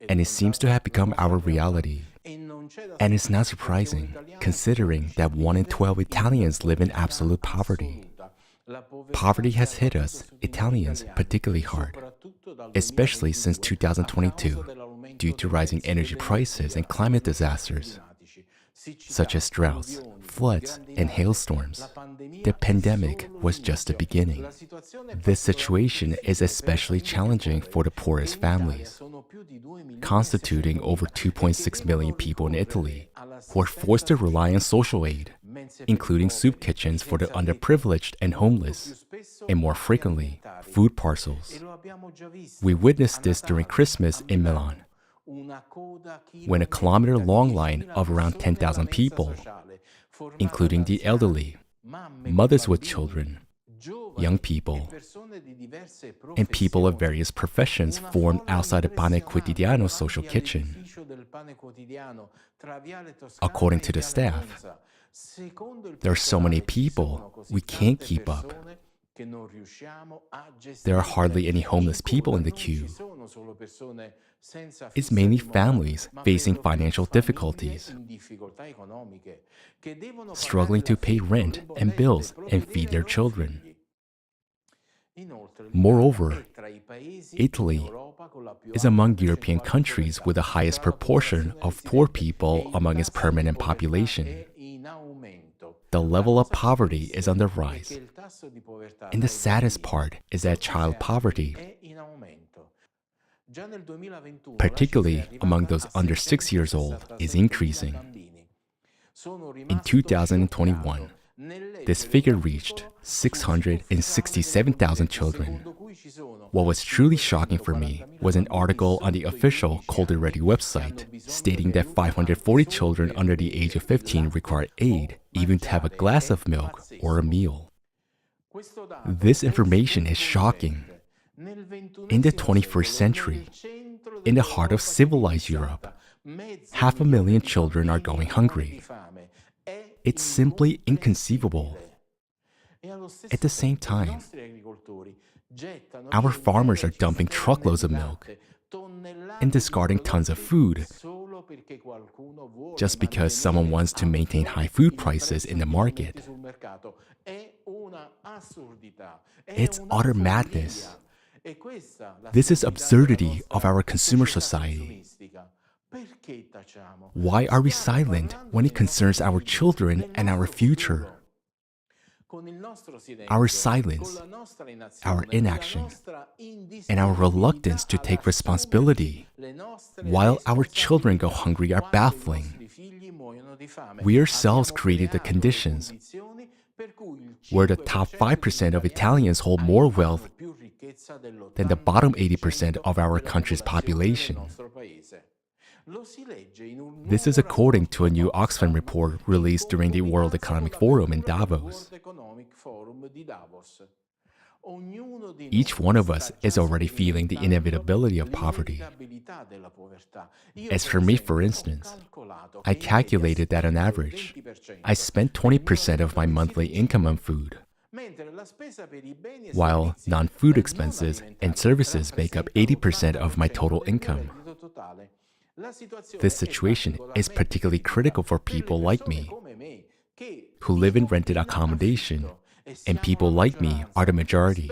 And it seems to have become our reality. And it's not surprising, considering that 1 in 12 Italians live in absolute poverty. Poverty has hit us, Italians, particularly hard, especially since 2022, due to rising energy prices and climate disasters, such as droughts, floods, and hailstorms. The pandemic was just the beginning. This situation is especially challenging for the poorest families, constituting over 2.6 million people in Italy, who are forced to rely on social aid, including soup kitchens for the underprivileged and homeless, and more frequently, food parcels. We witnessed this during Christmas in Milan, when a kilometer-long line of around 10,000 people, including the elderly, mothers with children, young people, and people of various professions formed outside the Pane Quotidiano social kitchen. According to the staff, there are so many people, we can't keep up. There are hardly any homeless people in the queue. It's mainly families facing financial difficulties, struggling to pay rent and bills and feed their children. Moreover, Italy is among European countries with the highest proportion of poor people among its permanent population. the level of poverty is on the rise. And the saddest part is that child poverty, particularly among those under 6 years old, is increasing. In 2021, this figure reached 667,000 children. What was truly shocking for me was an article on the official Cold Ready website stating that 540 children under the age of 15 require aid even to have a glass of milk or a meal. This information is shocking. In the 21st century, in the heart of civilized Europe, 500,000 children are going hungry. It's simply inconceivable. At the same time, our farmers are dumping truckloads of milk and discarding tons of food just because someone wants to maintain high food prices in the market. It's utter madness. This is absurdity of our consumer society. Why are we silent when it concerns our children and our future? Our silence, our inaction, and our reluctance to take responsibility while our children go hungry are baffling. We ourselves created the conditions where the top 5% of Italians hold more wealth than the bottom 80% of our country's population. This is according to a new Oxfam report released during the World Economic Forum in Davos. Each one of us is already feeling the inevitability of poverty. As for me, for instance, I calculated that on average, I spent 20% of my monthly income on food, while non-food expenses and services make up 80% of my total income. This situation is particularly critical for people like me, who live in rented accommodation, and people like me are the majority.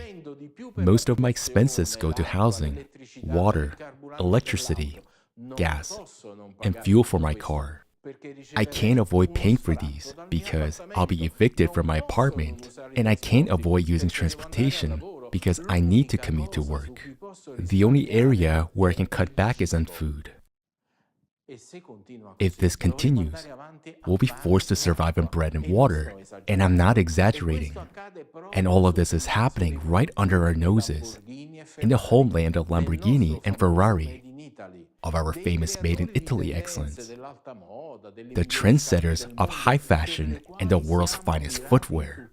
Most of my expenses go to housing, water, electricity, gas, and fuel for my car. I can't avoid paying for these because I'll be evicted from my apartment, and I can't avoid using transportation because I need to commute to work. The only area where I can cut back is on food. If this continues, we'll be forced to survive on bread and water, and I'm not exaggerating. And all of this is happening right under our noses, in the homeland of Lamborghini and Ferrari, of our famous Made in Italy excellence, the trendsetters of high fashion and the world's finest footwear.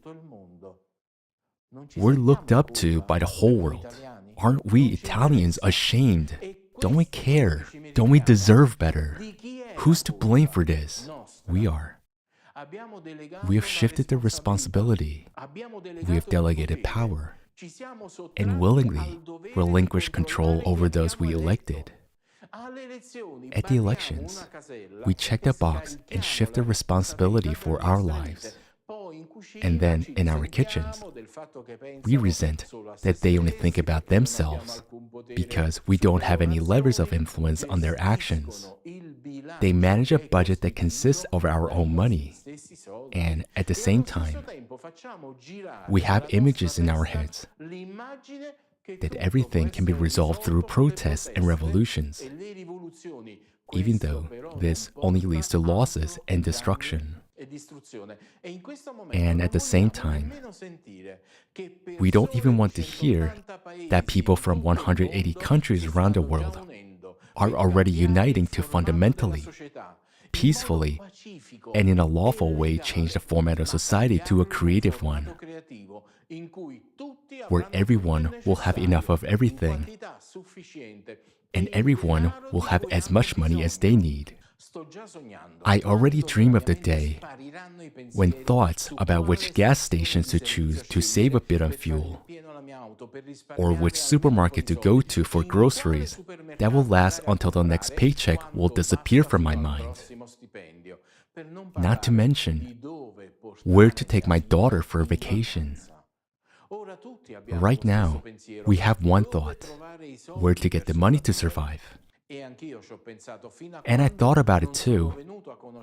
We're looked up to by the whole world. Aren't we Italians ashamed? Don't we care? Don't we deserve better? Who's to blame for this? We are. We have shifted the responsibility. We have delegated power and willingly relinquished control over those we elected. At the elections, we check the box and shift the responsibility for our lives. And then, in our kitchens, we resent that they only think about themselves because we don't have any levers of influence on their actions. They manage a budget that consists of our own money. And at the same time, we have images in our heads that everything can be resolved through protests and revolutions, even though this only leads to losses and destruction. And at the same time, we don't even want to hear that people from 180 countries around the world are already uniting to fundamentally, peacefully, and in a lawful way change the format of society to a creative one, where everyone will have enough of everything, and everyone will have as much money as they need. I already dream of the day when thoughts about which gas stations to choose to save a bit on fuel, or which supermarket to go to for groceries that will last until the next paycheck will disappear from my mind. Not to mention, where to take my daughter for a vacation. Right now, we have one thought: where to get the money to survive. And I thought about it too,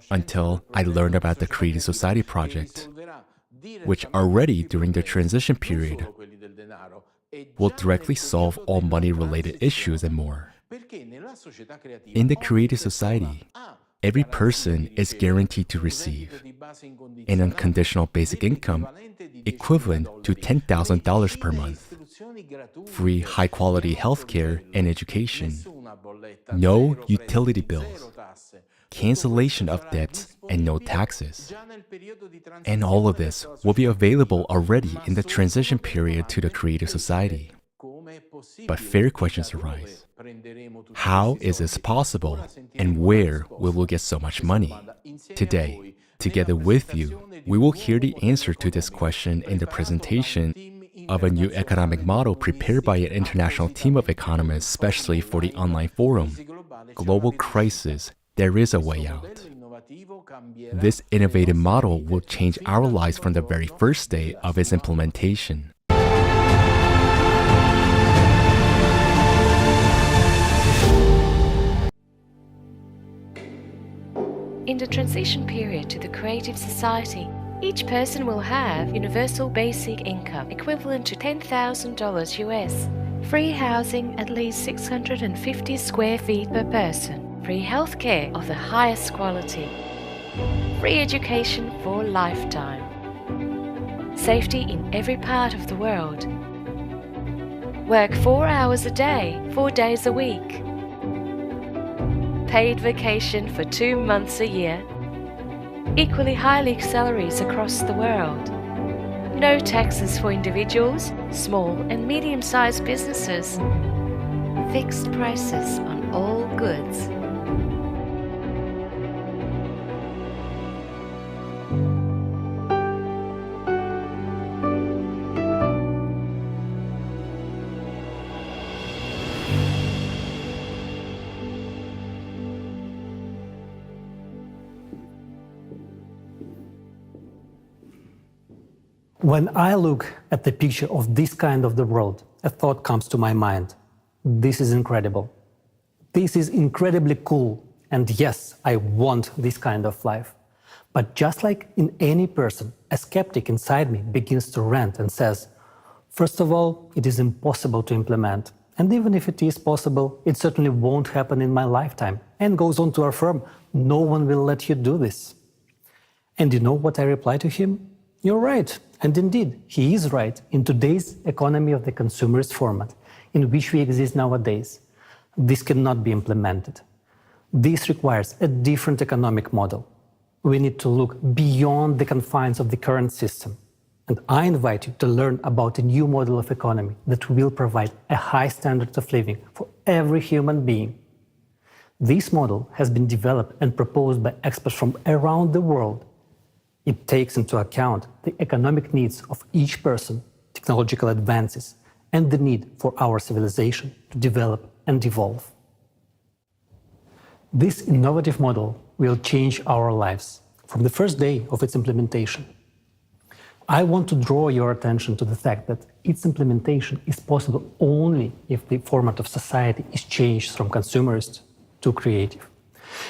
until I learned about the Creative Society project which are ready during the transition period, will directly solve all money-related issues and more. In the creative society, every person is guaranteed to receive an unconditional basic income equivalent to $10,000 per month, free high-quality healthcare and education, no utility bills, cancellation of debts, and no taxes. And all of this will be available already in the transition period to the creative society. But fair questions arise. How is this possible, and where will we get so much money? Today, together with you, we will hear the answer to this question in the presentation of a new economic model prepared by an international team of economists, especially for the online forum, Global Crisis, There is a Way Out. This innovative model will change our lives from the very first day of its implementation. In the transition period to the creative society, each person will have universal basic income equivalent to $10,000 US, free housing at least 650 square feet per person, free healthcare of the highest quality, free education for a lifetime, safety in every part of the world, work 4 hours a day, 4 days a week, paid vacation for 2 months a year, equally high salaries across the world, no taxes for individuals, small and medium-sized businesses, fixed prices on all goods. When I look at the picture of this kind of the world, a thought comes to my mind. This is incredible. This is incredibly cool. And yes, I want this kind of life. But just like in any person, a skeptic inside me begins to rant and says, first of all, it is impossible to implement. And even if it is possible, it certainly won't happen in my lifetime. And goes on to affirm, no one will let you do this. And you know what I reply to him? You're right. And indeed, he is right in today's economy of the consumerist format in which we exist nowadays. This cannot be implemented. This requires a different economic model. We need to look beyond the confines of the current system. And I invite you to learn about a new model of economy that will provide a high standard of living for every human being. This model has been developed and proposed by experts from around the world. It takes into account the economic needs of each person, technological advances, and the need for our civilization to develop and evolve. This innovative model will change our lives from the first day of its implementation. I want to draw your attention to the fact that its implementation is possible only if the format of society is changed from consumerist to creative.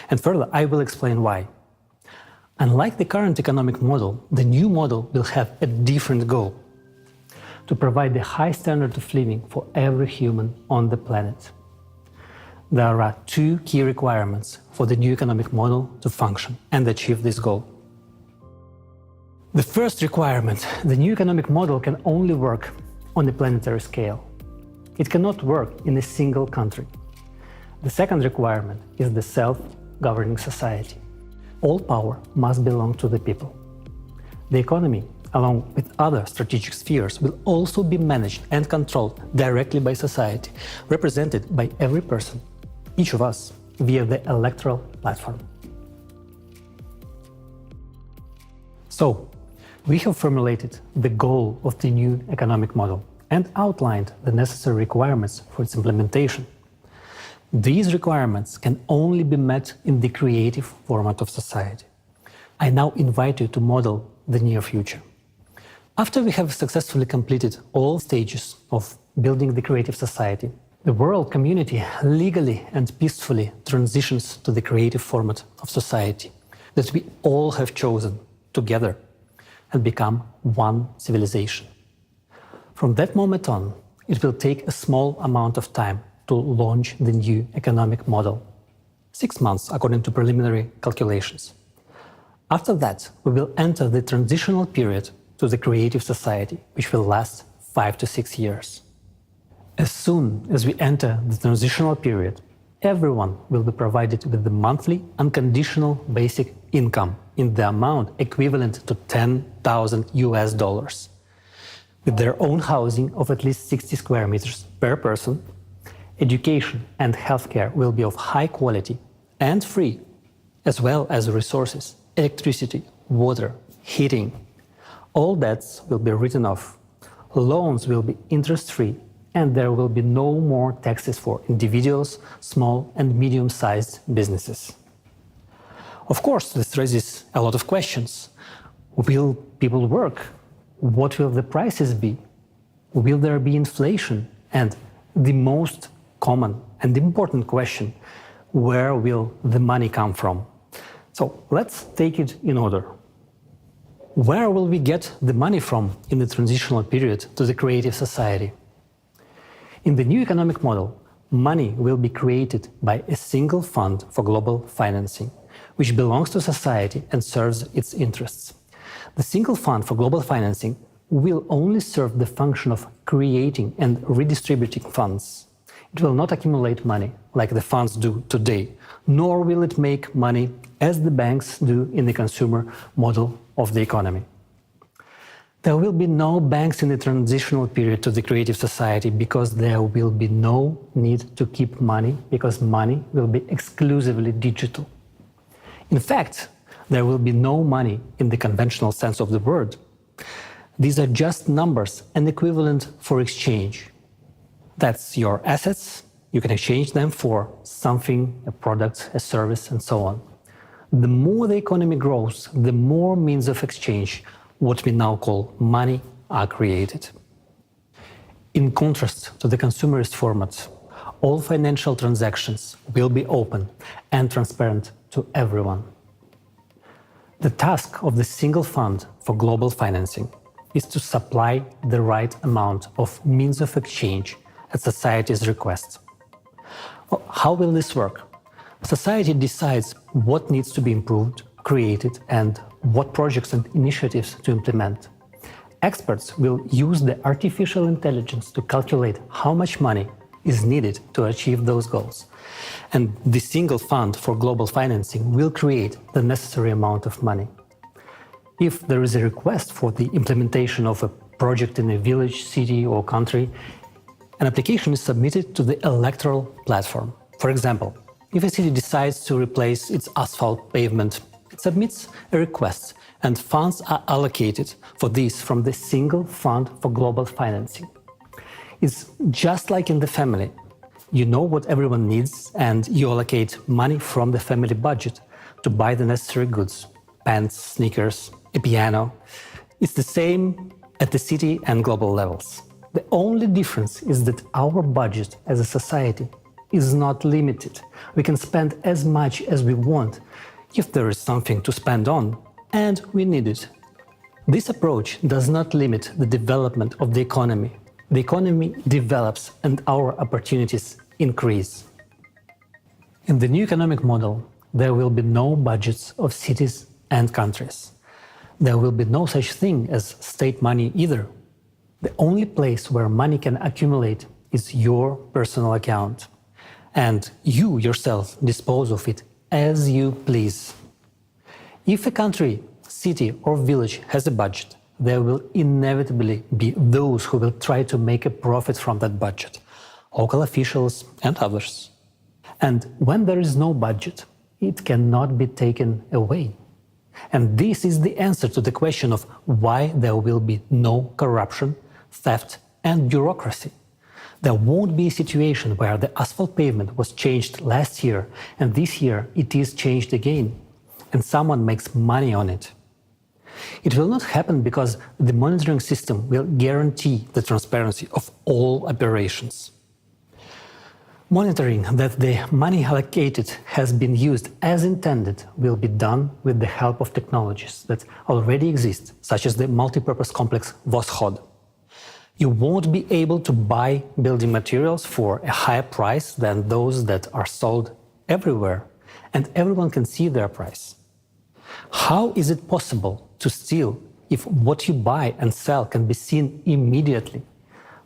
And further, I will explain why. Unlike the current economic model, the new model will have a different goal: to provide the high standard of living for every human on the planet. There are two key requirements for the new economic model to function and achieve this goal. The first requirement: the new economic model can only work on a planetary scale. It cannot work in a single country. The second requirement is the self-governing society. All power must belong to the people. The economy, along with other strategic spheres, will also be managed and controlled directly by society, represented by every person, each of us, via the electoral platform. So, we have formulated the goal of the new economic model and outlined the necessary requirements for its implementation. These requirements can only be met in the creative format of society. I now invite you to model the near future. After we have successfully completed all stages of building the creative society, the world community legally and peacefully transitions to the creative format of society that we all have chosen together. and become one civilization. From that moment on, it will take a small amount of time to launch the new economic model. 6 months, according to preliminary calculations. After that, we will enter the transitional period to the creative society, which will last 5 to 6 years. As soon as we enter the transitional period, everyone will be provided with the monthly unconditional basic income in the amount equivalent to $10,000, with their own housing of at least 60 square meters per person. Education and healthcare will be of high quality and free, as well as resources, electricity, water, heating. All debts will be written off. Loans will be interest-free, and there will be no more taxes for individuals, small and medium-sized businesses. Of course, this raises a lot of questions. Will people work? What will the prices be? Will there be inflation? And the most common and important question, where will the money come from? So let's take it in order. Where will we get the money from in the transitional period to the creative society? In the new economic model, money will be created by a single fund for global financing, which belongs to society and serves its interests. The single fund for global financing will only serve the function of creating and redistributing funds. It will not accumulate money like the funds do today, nor will it make money as the banks do in the consumer model of the economy. There will be no banks in the transitional period to the creative society because there will be no need to keep money, because money will be exclusively digital. In fact, there will be no money in the conventional sense of the word. These are just numbers and equivalent for exchange. That's your assets. You can exchange them for something, a product, a service, and so on. The more the economy grows, the more means of exchange, what we now call money, are created. In contrast to the consumerist format, all financial transactions will be open and transparent to everyone. The task of the single fund for global financing is to supply the right amount of means of exchange at society's request. Well, how will this work? Society decides what needs to be improved, created, and what projects and initiatives to implement. Experts will use the artificial intelligence to calculate how much money is needed to achieve those goals. And the single fund for global financing will create the necessary amount of money. If there is a request for the implementation of a project in a village, city, or country, an application is submitted to the electoral platform. For example, if a city decides to replace its asphalt pavement, it submits a request, and funds are allocated for this from the single fund for global financing. It's just like in the family. You know what everyone needs, and you allocate money from the family budget to buy the necessary goods, pants, sneakers, a piano. It's the same at the city and global levels. The only difference is that our budget as a society is not limited. We can spend as much as we want if there is something to spend on and we need it. This approach does not limit the development of the economy. The economy develops and our opportunities increase. In the new economic model, there will be no budgets of cities and countries. There will be no such thing as state money either. The only place where money can accumulate is your personal account. And you yourself dispose of it as you please. If a country, city, or village has a budget, there will inevitably be those who will try to make a profit from that budget, local officials and others. And when there is no budget, it cannot be taken away. And this is the answer to the question of why there will be no corruption, theft, and bureaucracy. There won't be a situation where the asphalt pavement was changed last year and this year it is changed again, and someone makes money on it. It will not happen because the monitoring system will guarantee the transparency of all operations. Monitoring that the money allocated has been used as intended will be done with the help of technologies that already exist, such as the multipurpose complex Voskhod. You won't be able to buy building materials for a higher price than those that are sold everywhere, and everyone can see their price. How is it possible to steal if what you buy and sell can be seen immediately?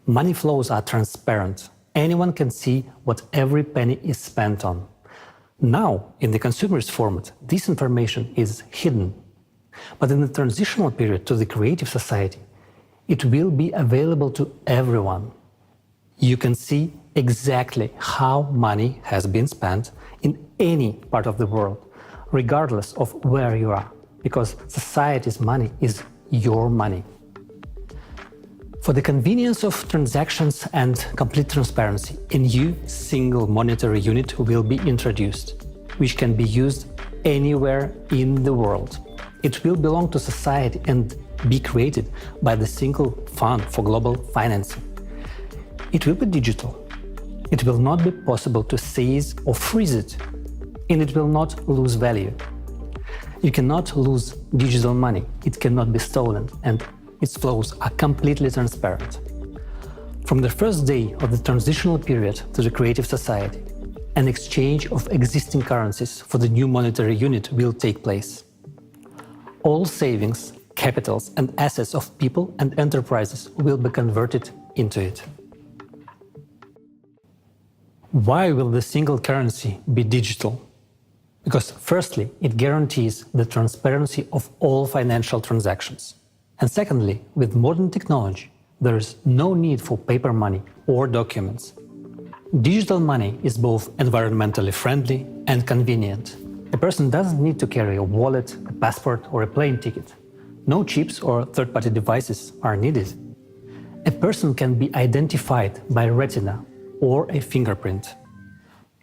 Money flows are transparent. Anyone can see what every penny is spent on. Now, in the consumerist format, this information is hidden. But in the transitional period to the creative society, it will be available to everyone. You can see exactly how money has been spent in any part of the world, regardless of where you are, because society's money is your money. For the convenience of transactions and complete transparency, a new single monetary unit will be introduced, which can be used anywhere in the world. It will belong to society and be created by the single fund for global financing. It will be digital. It will not be possible to seize or freeze it, and it will not lose value. You cannot lose digital money. It cannot be stolen, and its flows are completely transparent. From the first day of the transitional period to the creative society, an exchange of existing currencies for the new monetary unit will take place. All savings, capitals, and assets of people and enterprises will be converted into it. Why will the single currency be digital? Because firstly, it guarantees the transparency of all financial transactions. And secondly, with modern technology, there is no need for paper money or documents. Digital money is both environmentally friendly and convenient. A person doesn't need to carry a wallet, a passport, or a plane ticket. No chips or third-party devices are needed. A person can be identified by retina or a fingerprint.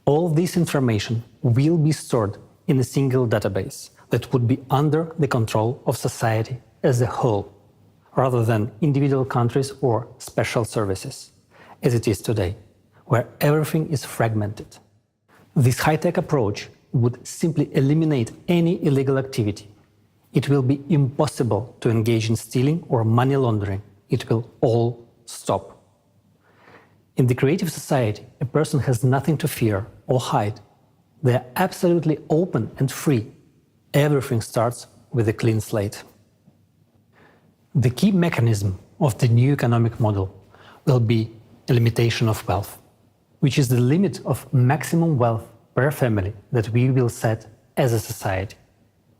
All this information will be stored in a single database that would be under the control of society as a whole, rather than individual countries or special services, as it is today, where everything is fragmented. This high-tech approach would simply eliminate any illegal activity. It will be impossible to engage in stealing or money laundering. It will all stop. In the creative society, a person has nothing to fear or hide. They are absolutely open and free. Everything starts with a clean slate. The key mechanism of the new economic model will be a limitation of wealth, which is the limit of maximum wealth per family that we will set as a society.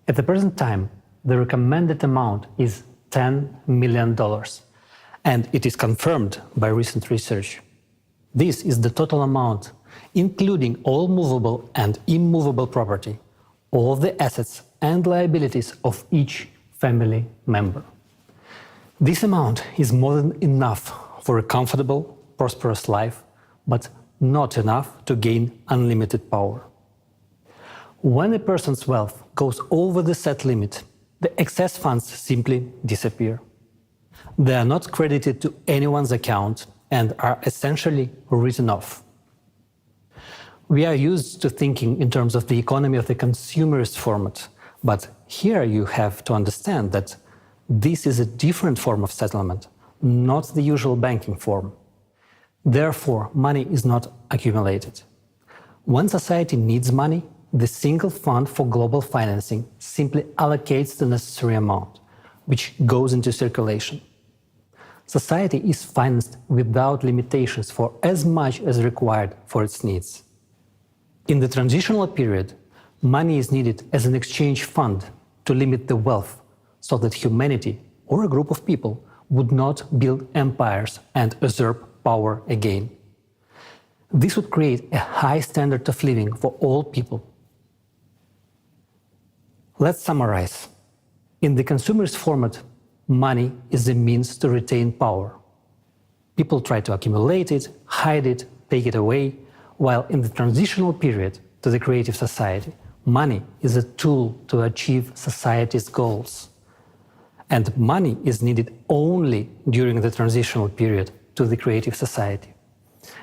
At the present time, the recommended amount is $10 million, and it is confirmed by recent research. This is the total amount, including all movable and immovable property, all the assets and liabilities of each family member. This amount is more than enough for a comfortable, prosperous life, but not enough to gain unlimited power. When a person's wealth goes over the set limit, the excess funds simply disappear. They are not credited to anyone's account and are essentially written off. We are used to thinking in terms of the economy of the consumerist format, but here you have to understand that this is a different form of settlement, not the usual banking form. Therefore, money is not accumulated. When society needs money, the single fund for global financing simply allocates the necessary amount, which goes into circulation. Society is financed without limitations for as much as required for its needs. In the transitional period, money is needed as an exchange fund to limit the wealth, so that humanity or a group of people would not build empires and usurp power again. This would create a high standard of living for all people. Let's summarize. In the consumerist format, money is a means to retain power. People try to accumulate it, hide it, take it away, while in the transitional period to the creative society, money is a tool to achieve society's goals. And money is needed only during the transitional period to the creative society,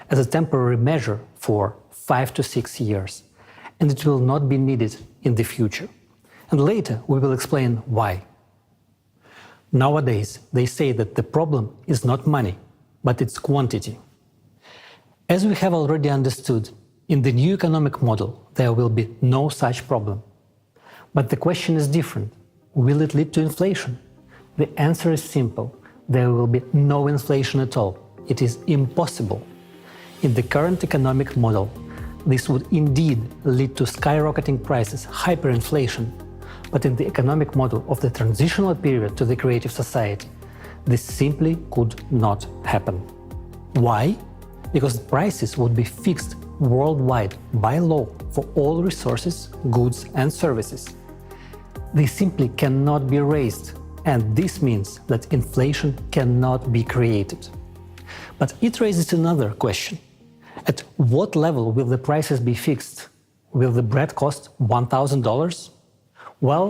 as a temporary measure for 5 to 6 years, and it will not be needed in the future. And later we will explain why. Nowadays, they say that the problem is not money, but its quantity. As we have already understood, in the new economic model, there will be no such problem. But the question is different. Will it lead to inflation? The answer is simple. There will be no inflation at all. It is impossible. In the current economic model, this would indeed lead to skyrocketing prices, hyperinflation. But in the economic model of the transitional period to the creative society, this simply could not happen. Why? Because prices would be fixed worldwide by law for all resources, goods and services. They simply cannot be raised, and this means that inflation cannot be created. But it raises another question. At what level will the prices be fixed? Will the bread cost $1,000? Well,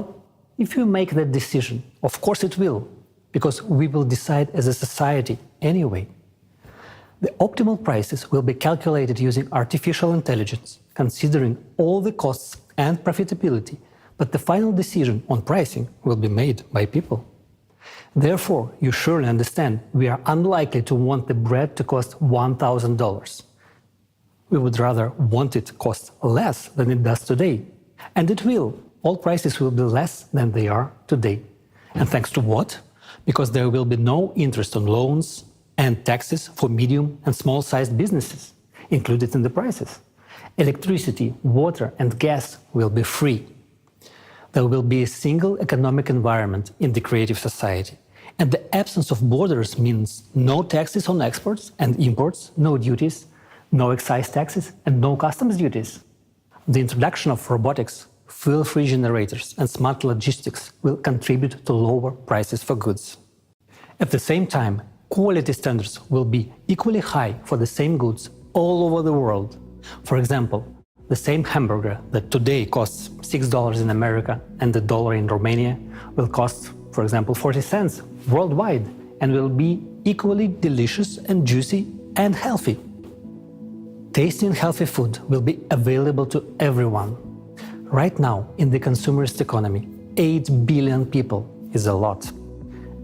if you make that decision, of course it will, because we will decide as a society anyway. The optimal prices will be calculated using artificial intelligence, considering all the costs and profitability, but the final decision on pricing will be made by people. Therefore, you surely understand we are unlikely to want the bread to cost $1,000. We would rather want it to cost less than it does today. And it will. All prices will be less than they are today. And thanks to what? Because there will be no interest on loans and taxes for medium and small-sized businesses included in the prices. Electricity, water and gas will be free. There will be a single economic environment in the creative society. And the absence of borders means no taxes on exports and imports, no duties, no excise taxes and no customs duties. The introduction of robotics, fuel-free generators and smart logistics will contribute to lower prices for goods. At the same time, quality standards will be equally high for the same goods all over the world. For example, the same hamburger that today costs $6 in America and $1 in Romania will cost, for example, 40 cents worldwide and will be equally delicious and juicy and healthy. Tasty and healthy food will be available to everyone. Right now, in the consumerist economy, 8 billion people is a lot.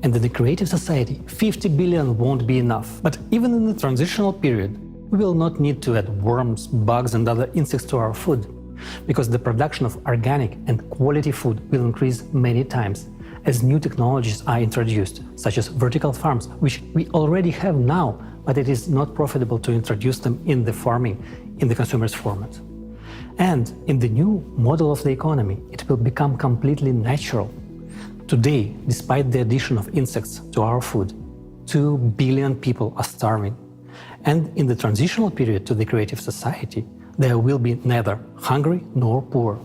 And in the creative society, 50 billion won't be enough. But even in the transitional period, we will not need to add worms, bugs and other insects to our food, because the production of organic and quality food will increase many times as new technologies are introduced, such as vertical farms, which we already have now, but it is not profitable to introduce them in the farming, in the consumer's format. And in the new model of the economy, it will become completely natural. Today, despite the addition of insects to our food, 2 billion people are starving. And in the transitional period to the creative society, there will be neither hungry nor poor.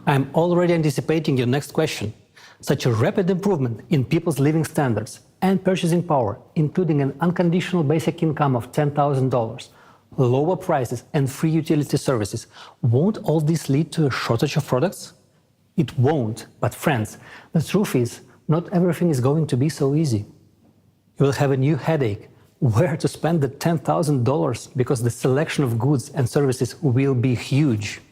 I'm already anticipating your next question. Such a rapid improvement in people's living standards and purchasing power, including an unconditional basic income of $10,000, lower prices and free utility services, won't all this lead to a shortage of products? It won't, but friends, the truth is, not everything is going to be so easy. You will have a new headache, where to spend the $10,000, because the selection of goods and services will be huge.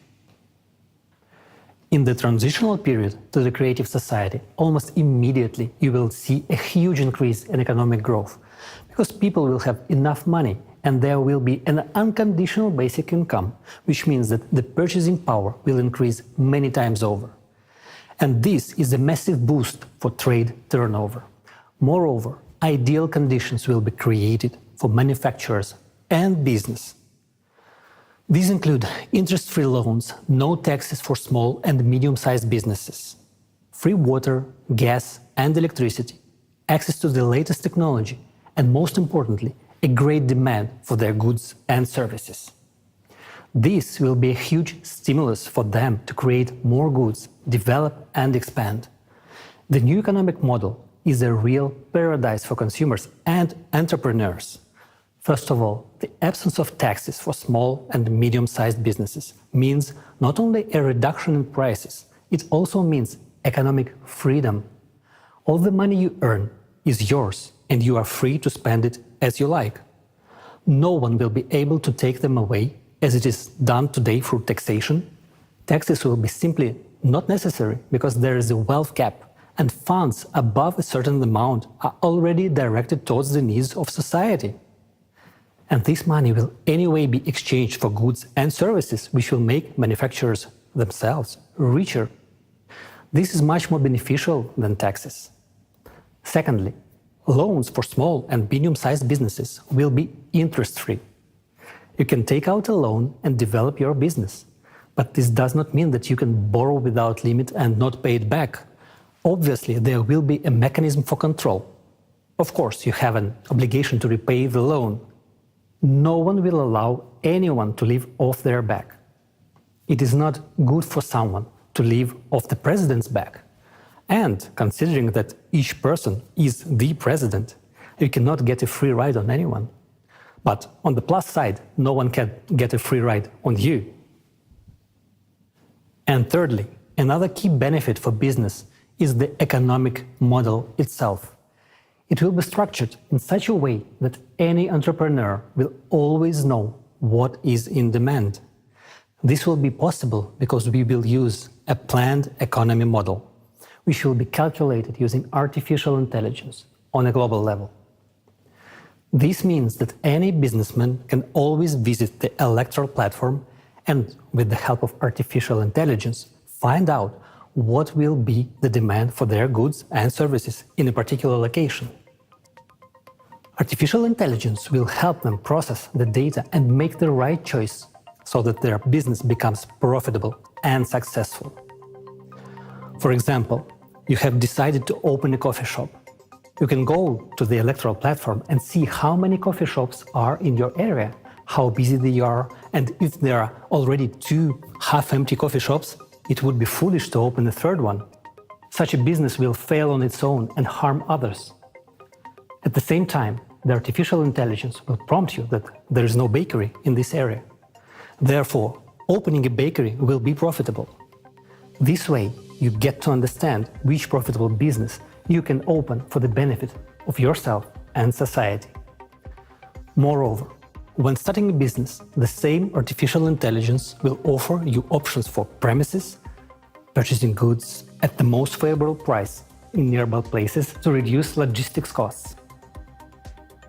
In the transitional period to the creative society, almost immediately you will see a huge increase in economic growth, because people will have enough money and there will be an unconditional basic income, which means that the purchasing power will increase many times over. And this is a massive boost for trade turnover. Moreover, ideal conditions will be created for manufacturers and business. These include interest-free loans, no taxes for small and medium-sized businesses, free water, gas and electricity, access to the latest technology, and most importantly, a great demand for their goods and services. This will be a huge stimulus for them to create more goods, develop and expand. The new economic model is a real paradise for consumers and entrepreneurs. First of all, the absence of taxes for small and medium-sized businesses means not only a reduction in prices, it also means economic freedom. All the money you earn is yours and you are free to spend it as you like. No one will be able to take them away as it is done today through taxation, taxes will be simply not necessary because there is a wealth cap and funds above a certain amount are already directed towards the needs of society. And this money will anyway be exchanged for goods and services which will make manufacturers themselves richer. This is much more beneficial than taxes. Secondly, loans for small and medium-sized businesses will be interest-free. You can take out a loan and develop your business, but this does not mean that you can borrow without limit and not pay it back. Obviously, there will be a mechanism for control. Of course, you have an obligation to repay the loan. No one will allow anyone to live off their back. It is not good for someone to live off the president's back. And considering that each person is the president, you cannot get a free ride on anyone. But on the plus side, no one can get a free ride on you. And thirdly, another key benefit for business is the economic model itself. It will be structured in such a way that any entrepreneur will always know what is in demand. This will be possible because we will use a planned economy model, which will be calculated using artificial intelligence on a global level. This means that any businessman can always visit the electoral platform and, with the help of artificial intelligence, find out what will be the demand for their goods and services in a particular location. Artificial intelligence will help them process the data and make the right choice so that their business becomes profitable and successful. For example, you have decided to open a coffee shop. You can go to the electoral platform and see how many coffee shops are in your area, how busy they are, and if there are already 2 half-empty coffee shops, it would be foolish to open a third one. Such a business will fail on its own and harm others. At the same time, the artificial intelligence will prompt you that there is no bakery in this area. Therefore, opening a bakery will be profitable. This way, you get to understand which profitable business you can open for the benefit of yourself and society. Moreover, when starting a business, the same artificial intelligence will offer you options for premises, purchasing goods at the most favorable price in nearby places to reduce logistics costs.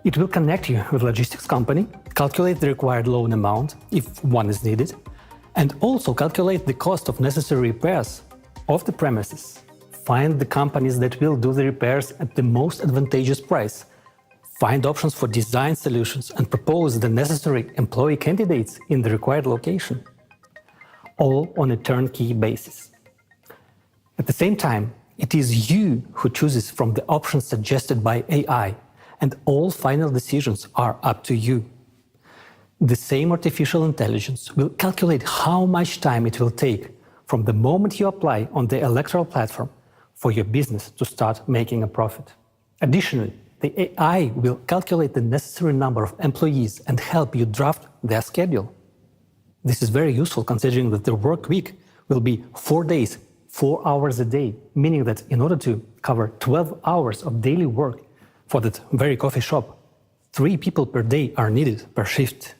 It will connect you with a logistics company, calculate the required loan amount if one is needed, and also calculate the cost of necessary repairs of the premises. Find the companies that will do the repairs at the most advantageous price. Find options for design solutions and propose the necessary employee candidates in the required location. All on a turnkey basis. At the same time, it is you who chooses from the options suggested by AI, and all final decisions are up to you. The same artificial intelligence will calculate how much time it will take from the moment you apply on the electoral platform for your business to start making a profit. Additionally, the AI will calculate the necessary number of employees and help you draft their schedule. This is very useful considering that the work week will be 4 days, 4 hours a day, meaning that in order to cover 12 hours of daily work for that very coffee shop, 3 people per day are needed per shift.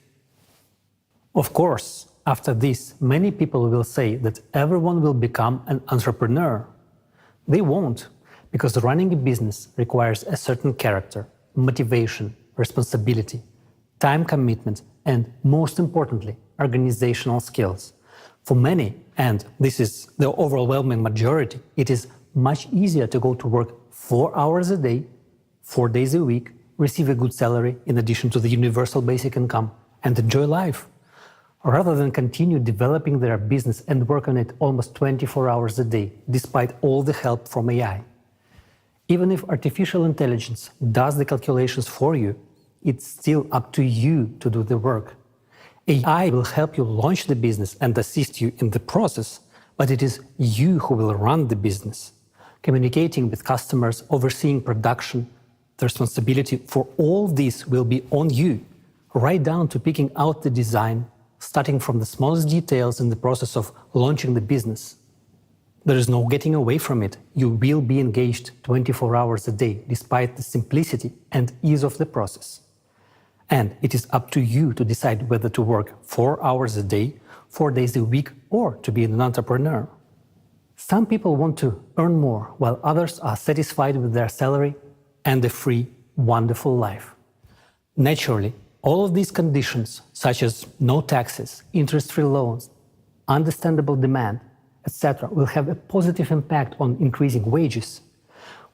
Of course, after this, many people will say that everyone will become an entrepreneur. They won't, because running a business requires a certain character, motivation, responsibility, time commitment, and most importantly, organizational skills. For many, and this is the overwhelming majority, it is much easier to go to work 4 hours a day, 4 days a week, receive a good salary in addition to the universal basic income, and enjoy life, rather than continue developing their business and work on it almost 24 hours a day, despite all the help from AI. Even if artificial intelligence does the calculations for you, it's still up to you to do the work. AI will help you launch the business and assist you in the process, but it is you who will run the business. Communicating with customers, overseeing production, the responsibility for all this will be on you, right down to picking out the design, starting from the smallest details in the process of launching the business. There is no getting away from it. You will be engaged 24 hours a day, despite the simplicity and ease of the process. And it is up to you to decide whether to work 4 hours a day, 4 days a week, or to be an entrepreneur. Some people want to earn more, while others are satisfied with their salary and a free, wonderful life. Naturally, all of these conditions, such as no taxes, interest-free loans, understandable demand, etc., will have a positive impact on increasing wages.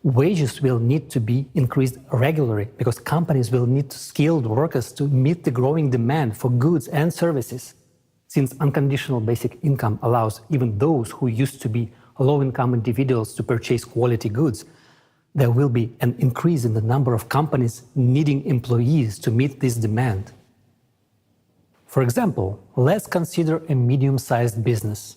Wages will need to be increased regularly because companies will need skilled workers to meet the growing demand for goods and services. Since unconditional basic income allows even those who used to be low-income individuals to purchase quality goods, there will be an increase in the number of companies needing employees to meet this demand. For example, let's consider a medium-sized business.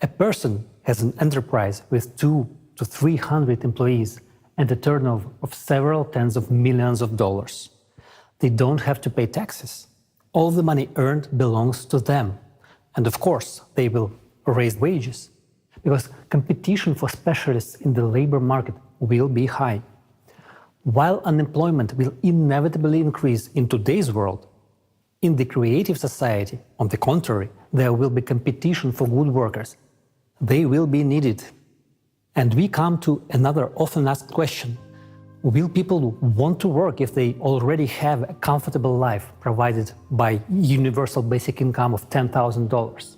A person has an enterprise with 200 to 300 employees and a turnover of several tens of millions of dollars. They don't have to pay taxes. All the money earned belongs to them. And of course, they will raise wages, because competition for specialists in the labor market will be high. While unemployment will inevitably increase in today's world, in the creative society, on the contrary, there will be competition for good workers. They will be needed. And we come to another often asked question. Will people want to work if they already have a comfortable life provided by universal basic income of $10,000?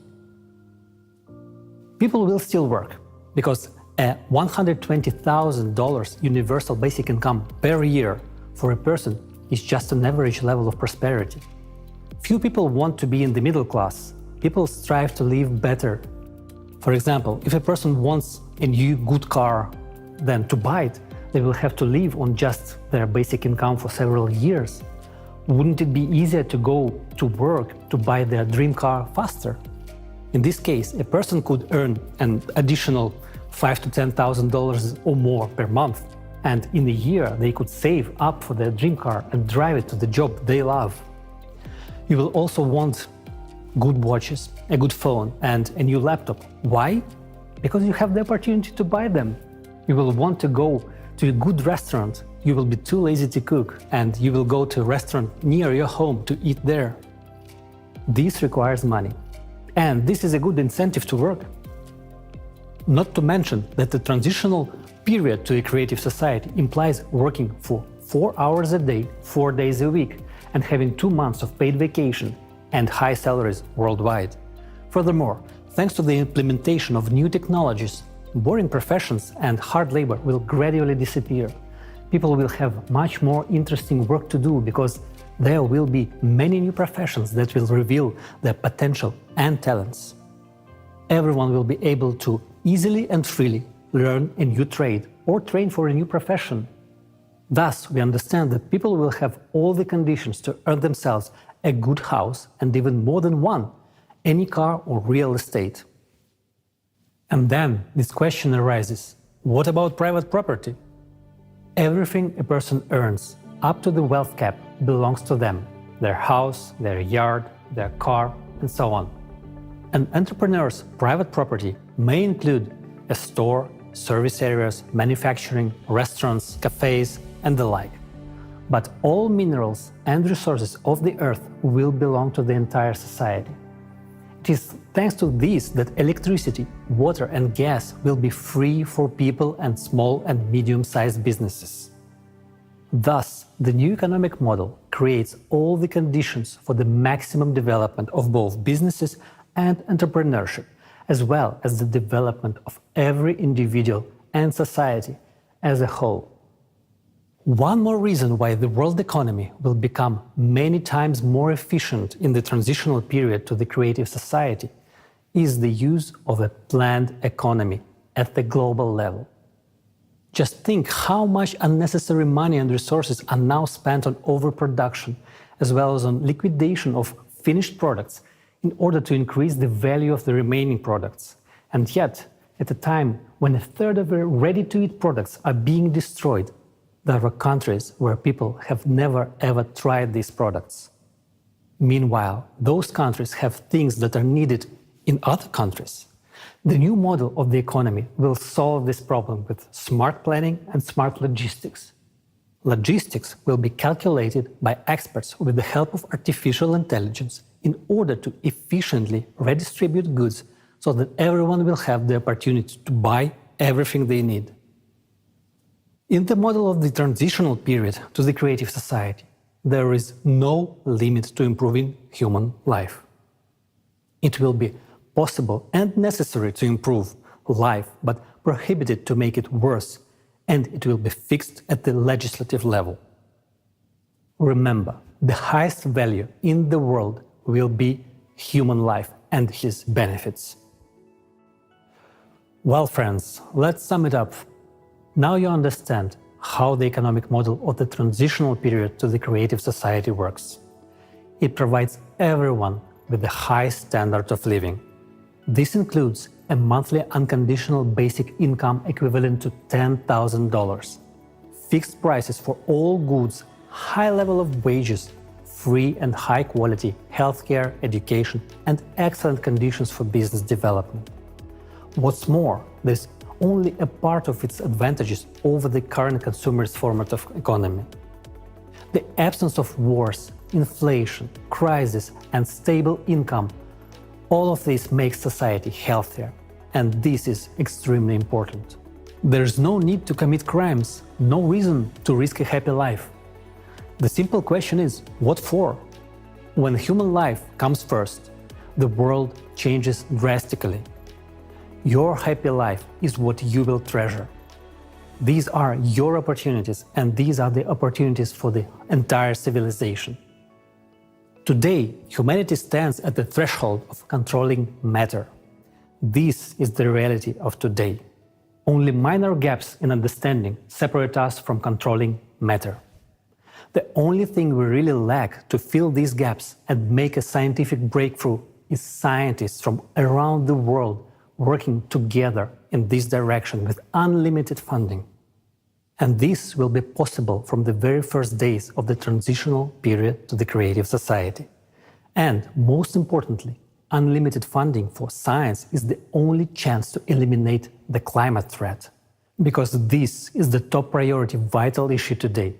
People will still work because a $120,000 universal basic income per year for a person is just an average level of prosperity. Few people want to be in the middle class. People strive to live better. For example, if a person wants a new good car, then to buy it, they will have to live on just their basic income for several years. Wouldn't it be easier to go to work to buy their dream car faster? In this case, a person could earn an additional $5,000 to $10,000 or more per month, and in a year they could save up for their dream car and drive it to the job they love. You will also want good watches, a good phone, and a new laptop. Why? Because you have the opportunity to buy them. You will want to go to a good restaurant. You will be too lazy to cook, and you will go to a restaurant near your home to eat there. This requires money, and this is a good incentive to work. Not to mention that the transitional period to a creative society implies working for 4 hours a day, 4 days a week, and having 2 months of paid vacation and high salaries worldwide. Furthermore, thanks to the implementation of new technologies, boring professions and hard labor will gradually disappear. People will have much more interesting work to do because there will be many new professions that will reveal their potential and talents. Everyone will be able to easily and freely learn a new trade or train for a new profession. Thus, we understand that people will have all the conditions to earn themselves a good house and even more than one, any car or real estate. And then this question arises, what about private property? Everything a person earns, up to the wealth cap, belongs to them, their house, their yard, their car, and so on. An entrepreneur's private property may include a store, service areas, manufacturing, restaurants, cafes, and the like. But all minerals and resources of the earth will belong to the entire society. It is thanks to this that electricity, water, and gas will be free for people and small and medium-sized businesses. Thus, the new economic model creates all the conditions for the maximum development of both businesses and entrepreneurship, as well as the development of every individual and society as a whole. One more reason why the world economy will become many times more efficient in the transitional period to the creative society is the use of a planned economy at the global level. Just think how much unnecessary money and resources are now spent on overproduction, as well as on liquidation of finished products in order to increase the value of the remaining products. And yet, at a time when a third of the ready-to-eat products are being destroyed, there are countries where people have never ever tried these products. Meanwhile, those countries have things that are needed in other countries. The new model of the economy will solve this problem with smart planning and smart logistics. Logistics will be calculated by experts with the help of artificial intelligence in order to efficiently redistribute goods so that everyone will have the opportunity to buy everything they need. In the model of the transitional period to the creative society, there is no limit to improving human life. It will be possible and necessary to improve life, but prohibited to make it worse, and it will be fixed at the legislative level. Remember, the highest value in the world will be human life and his benefits. Well, friends, let's sum it up. Now you understand how the economic model of the transitional period to the creative society works. It provides everyone with the high standard of living. This includes a monthly unconditional basic income equivalent to $10,000, fixed prices for all goods, high level of wages, free and high quality healthcare, education, and excellent conditions for business development. What's more, there's only a part of its advantages over the current consumerist format of economy. The absence of wars, inflation, crisis, and stable income, all of this makes society healthier, and this is extremely important. There's no need to commit crimes, no reason to risk a happy life. The simple question is, what for? When human life comes first, the world changes drastically. Your happy life is what you will treasure. These are your opportunities, and these are the opportunities for the entire civilization. Today, humanity stands at the threshold of controlling matter. This is the reality of today. Only minor gaps in understanding separate us from controlling matter. The only thing we really lack to fill these gaps and make a scientific breakthrough is scientists from around the world working together in this direction with unlimited funding. And this will be possible from the very first days of the transitional period to the creative society. And most importantly, unlimited funding for science is the only chance to eliminate the climate threat, because this is the top priority vital issue today.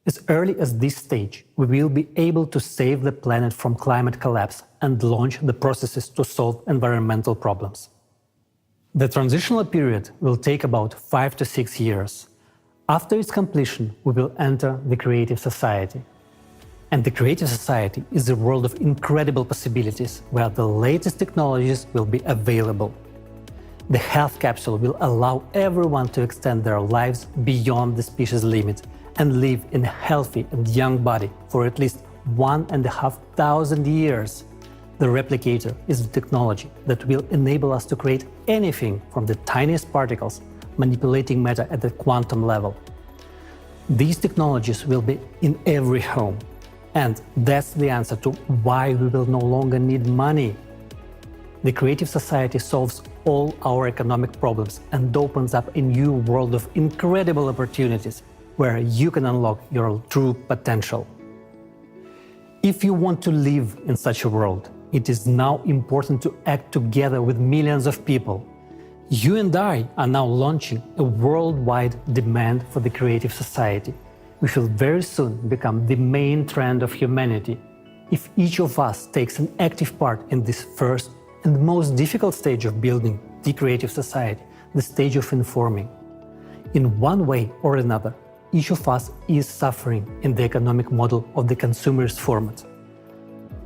As early as this stage, we will be able to save the planet from climate collapse and launch the processes to solve environmental problems. The transitional period will take about 5 to 6 years. After its completion, we will enter the creative society. And the creative society is a world of incredible possibilities where the latest technologies will be available. The health capsule will allow everyone to extend their lives beyond the species limit and live in a healthy and young body for at least 1,500 years. The replicator is the technology that will enable us to create anything from the tiniest particles, manipulating matter at the quantum level. These technologies will be in every home. And that's the answer to why we will no longer need money. The creative society solves all our economic problems and opens up a new world of incredible opportunities where you can unlock your true potential. If you want to live in such a world, it is now important to act together with millions of people. You and I are now launching a worldwide demand for the creative society, which will very soon become the main trend of humanity. If each of us takes an active part in this first and most difficult stage of building the creative society, the stage of informing. In one way or another, each of us is suffering in the economic model of the consumerist format.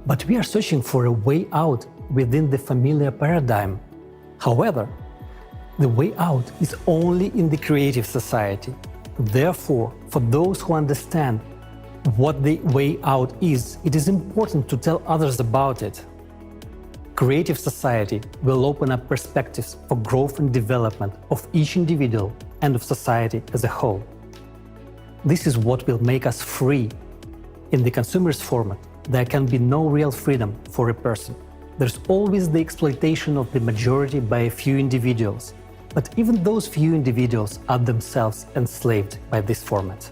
But we are searching for a way out within the familiar paradigm. However, the way out is only in the creative society. Therefore, for those who understand what the way out is, it is important to tell others about it. Creative society will open up perspectives for growth and development of each individual and of society as a whole. This is what will make us free. In the consumerist format, there can be no real freedom for a person. There's always the exploitation of the majority by a few individuals. But even those few individuals are themselves enslaved by this format.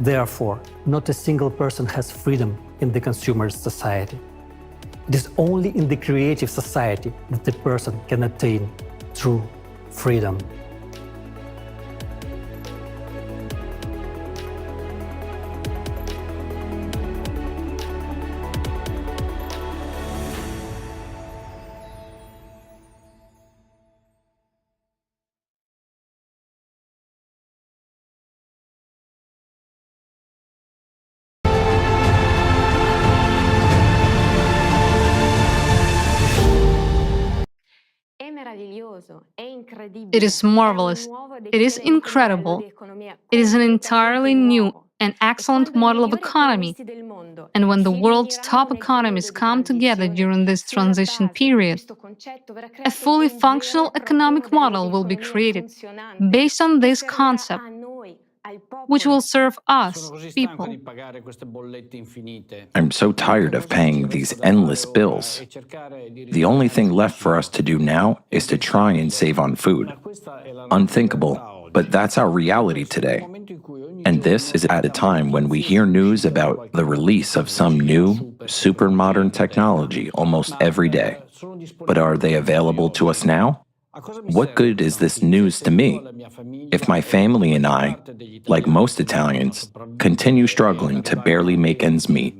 Therefore, not a single person has freedom in the consumerist society. It is only in the creative society that the person can attain true freedom. It is marvelous. It is incredible. It is an entirely new and excellent model of economy. And when the world's top economies come together during this transition period, a fully functional economic model will be created based on this concept, which will serve us, people. I'm so tired of paying these endless bills. The only thing left for us to do now is to try and save on food. Unthinkable, but that's our reality today. And this is at a time when we hear news about the release of some new, super modern technology almost every day. But are they available to us now? What good is this news to me if my family and I, like most Italians, continue struggling to barely make ends meet?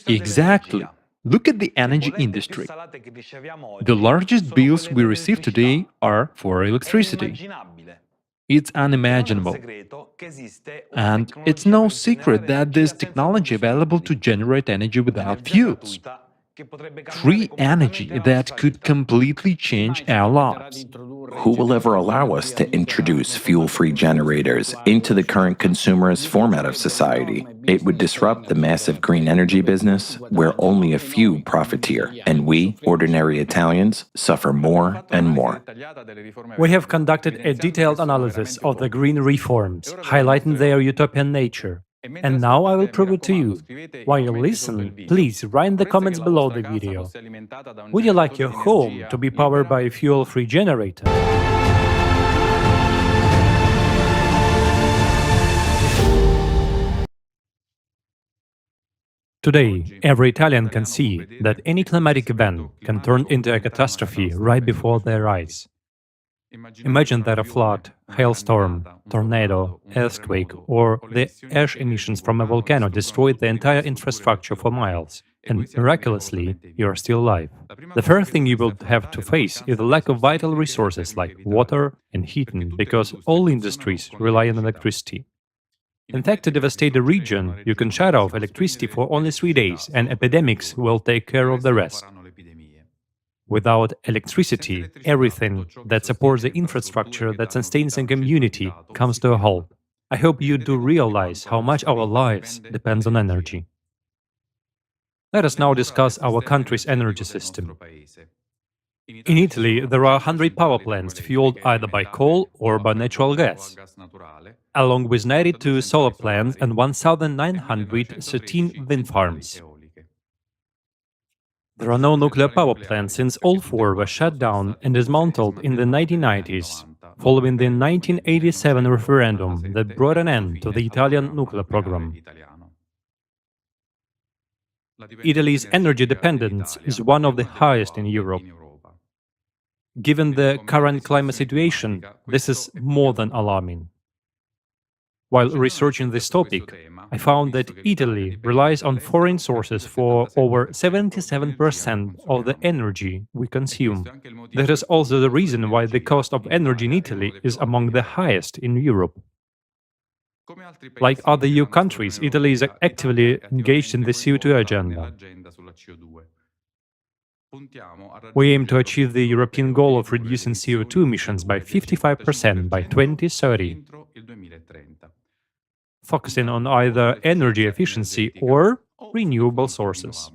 Exactly. Look at the energy industry. The largest bills we receive today are for electricity. It's unimaginable. And it's no secret that there's technology available to generate energy without fuels. Free energy that could completely change our lives. Who will ever allow us to introduce fuel-free generators into the current consumerist format of society? It would disrupt the massive green energy business where only a few profiteer, and we, ordinary Italians, suffer more and more. We have conducted a detailed analysis of the green reforms, highlighting their utopian nature. And now I will prove it to you. While you listen, please write in the comments below the video. Would you like your home to be powered by a fuel-free generator? Today, every Italian can see that any climatic event can turn into a catastrophe right before their eyes. Imagine that a flood, hailstorm, tornado, earthquake, or the ash emissions from a volcano destroyed the entire infrastructure for miles, and miraculously, you are still alive. The first thing you will have to face is the lack of vital resources like water and heating, because all industries rely on electricity. In fact, to devastate a region, you can shut off electricity for only 3 days, and epidemics will take care of the rest. Without electricity, everything that supports the infrastructure that sustains a community comes to a halt. I hope you do realize how much our lives depends on energy. Let us now discuss our country's energy system. In Italy, there are 100 power plants fueled either by coal or by natural gas, along with 92 solar plants and 1,913 wind farms. There are no nuclear power plants since all 4 were shut down and dismantled in the 1990s, following the 1987 referendum that brought an end to the Italian nuclear program. Italy's energy dependence is one of the highest in Europe. Given the current climate situation, this is more than alarming. While researching this topic, I found that Italy relies on foreign sources for over 77% of the energy we consume. That is also the reason why the cost of energy in Italy is among the highest in Europe. Like other EU countries, Italy is actively engaged in the CO2 agenda. We aim to achieve the European goal of reducing CO2 emissions by 55% by 2030. Focusing on either energy efficiency or renewable sources.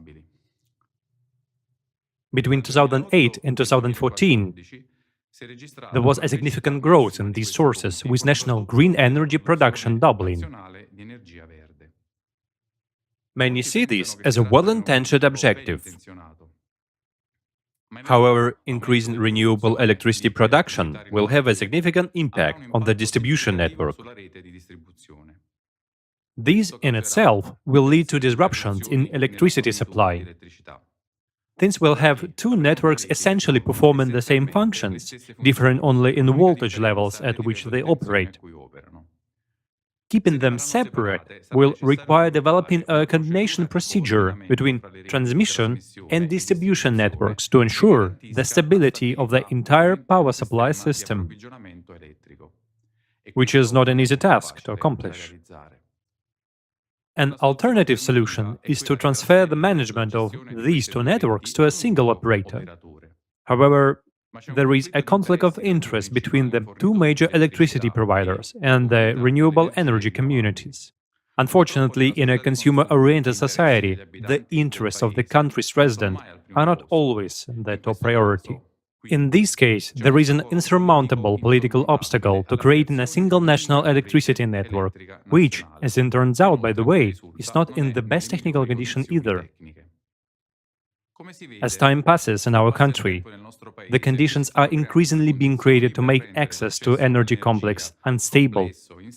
Between 2008 and 2014, there was a significant growth in these sources, with national green energy production doubling. Many see this as a well-intentioned objective. However, increasing renewable electricity production will have a significant impact on the distribution network. This in itself will lead to disruptions in electricity supply. Since we'll have 2 networks essentially performing the same functions, differing only in voltage levels at which they operate. Keeping them separate will require developing a coordination procedure between transmission and distribution networks to ensure the stability of the entire power supply system, which is not an easy task to accomplish. An alternative solution is to transfer the management of these 2 networks to a single operator. However, there is a conflict of interest between the two major electricity providers and the renewable energy communities. Unfortunately, in a consumer-oriented society, the interests of the country's residents are not always the top priority. In this case, there is an insurmountable political obstacle to creating a single national electricity network, which, as it turns out, by the way, is not in the best technical condition either. As time passes in our country, the conditions are increasingly being created to make access to energy complex unstable,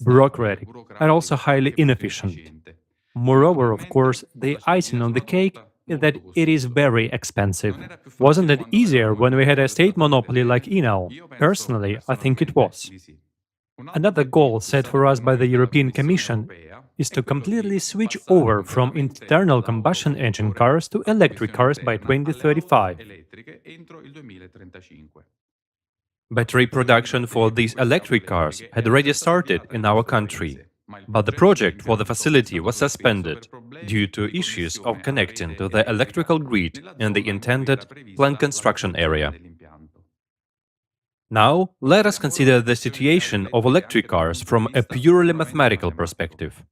bureaucratic, and also highly inefficient. Moreover, of course, the icing on the cake is that it is very expensive. Wasn't it easier when we had a state monopoly like Enel? Personally, I think it was. Another goal set for us by the European Commission is to completely switch over from internal combustion engine cars to electric cars by 2035. Battery production for these electric cars had already started in our country, but the project for the facility was suspended due to issues of connecting to the electrical grid in the intended plant construction area. Now, let us consider the situation of electric cars from a purely mathematical perspective.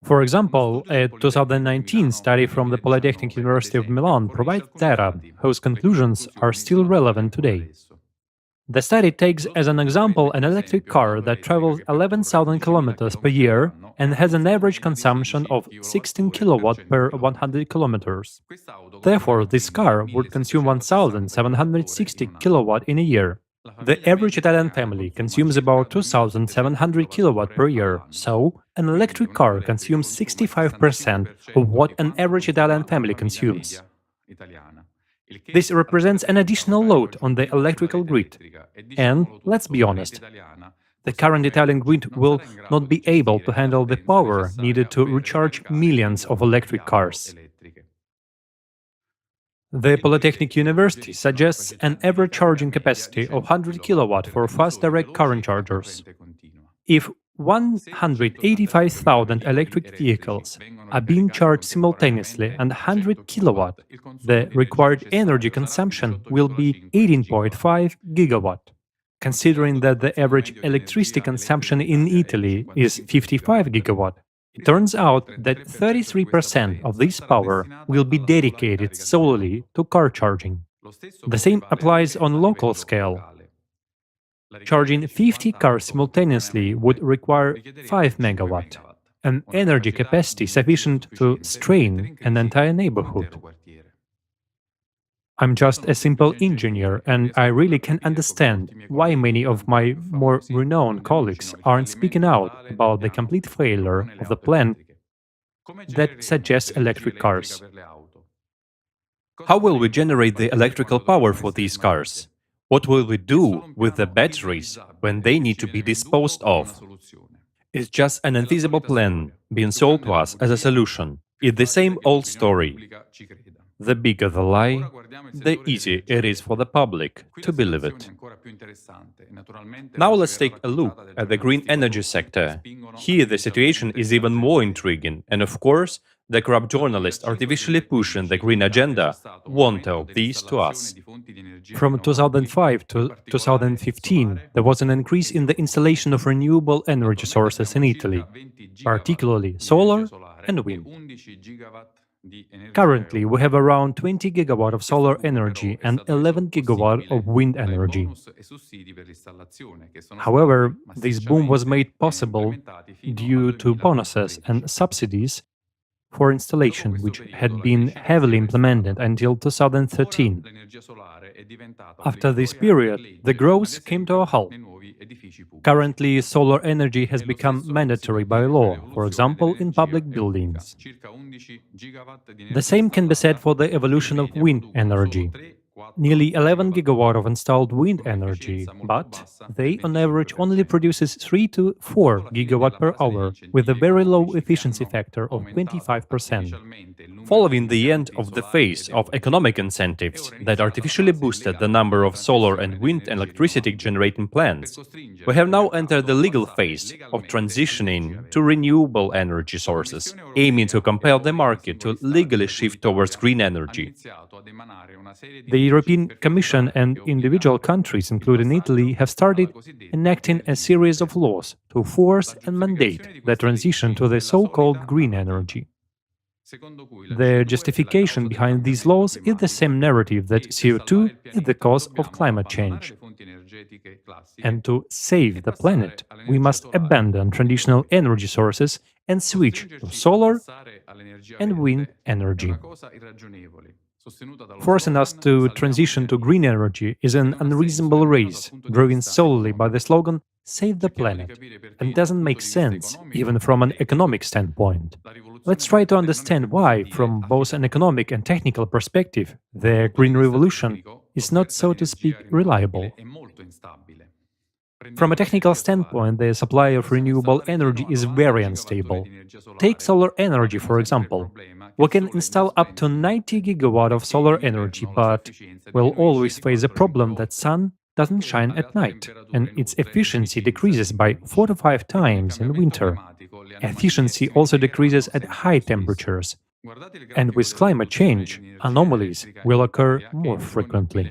For example, a 2019 study from the Polytechnic University of Milan provides data whose conclusions are still relevant today. The study takes as an example an electric car that travels 11,000 kilometers per year and has an average consumption of 16 kilowatt per 100 kilometers. Therefore, this car would consume 1,760 kilowatt in a year. The average Italian family consumes about 2,700 kilowatt per year, so an electric car consumes 65% of what an average Italian family consumes. This represents an additional load on the electrical grid. And, let's be honest, the current Italian grid will not be able to handle the power needed to recharge millions of electric cars. The Polytechnic University suggests an average charging capacity of 100 kilowatt for fast direct current chargers. If 185,000 electric vehicles are being charged simultaneously and 100 kilowatt, the required energy consumption will be 18.5 gigawatt. Considering that the average electricity consumption in Italy is 55 gigawatt, it turns out that 33% of this power will be dedicated solely to car charging. The same applies on local scale. Charging 50 cars simultaneously would require 5 megawatt, an energy capacity sufficient to strain an entire neighborhood. I'm just a simple engineer, and I really can understand why many of my more renowned colleagues aren't speaking out about the complete failure of the plan that suggests electric cars. How will we generate the electrical power for these cars? What will we do with the batteries when they need to be disposed of? It's just an infeasible plan being sold to us as a solution. It's the same old story. The bigger the lie, the easier it is for the public to believe it. Now let's take a look at the green energy sector. Here the situation is even more intriguing, and of course, the corrupt journalists artificially pushing the green agenda won't tell this to us. From 2005 to 2015, there was an increase in the installation of renewable energy sources in Italy, particularly solar and wind. Currently, we have around 20 gigawatt of solar energy and 11 gigawatt of wind energy. However, this boom was made possible due to bonuses and subsidies for installation, which had been heavily implemented until 2013. After this period, the growth came to a halt. Currently, solar energy has become mandatory by law, for example, in public buildings. The same can be said for the evolution of wind energy. Nearly 11 gigawatt of installed wind energy, but they on average only produces 3 to 4 gigawatt per hour, with a very low efficiency factor of 25%. Following the end of the phase of economic incentives that artificially boosted the number of solar and wind electricity generating plants, we have now entered the legal phase of transitioning to renewable energy sources, aiming to compel the market to legally shift towards green energy. The European Commission and individual countries, including Italy, have started enacting a series of laws to force and mandate the transition to the so-called green energy. The justification behind these laws is the same narrative that CO2 is the cause of climate change. And to save the planet, we must abandon traditional energy sources and switch to solar and wind energy. Forcing us to transition to green energy is an unreasonable race, driven solely by the slogan "Save the planet," and doesn't make sense, even from an economic standpoint. Let's try to understand why, from both an economic and technical perspective, the Green Revolution is not, so to speak, reliable. From a technical standpoint, the supply of renewable energy is very unstable. Take solar energy, for example. We can install up to 90 gigawatt of solar energy, but we'll always face a problem that sun doesn't shine at night, and its efficiency decreases by 4 to 5 times in winter. Efficiency also decreases at high temperatures. And with climate change, anomalies will occur more frequently.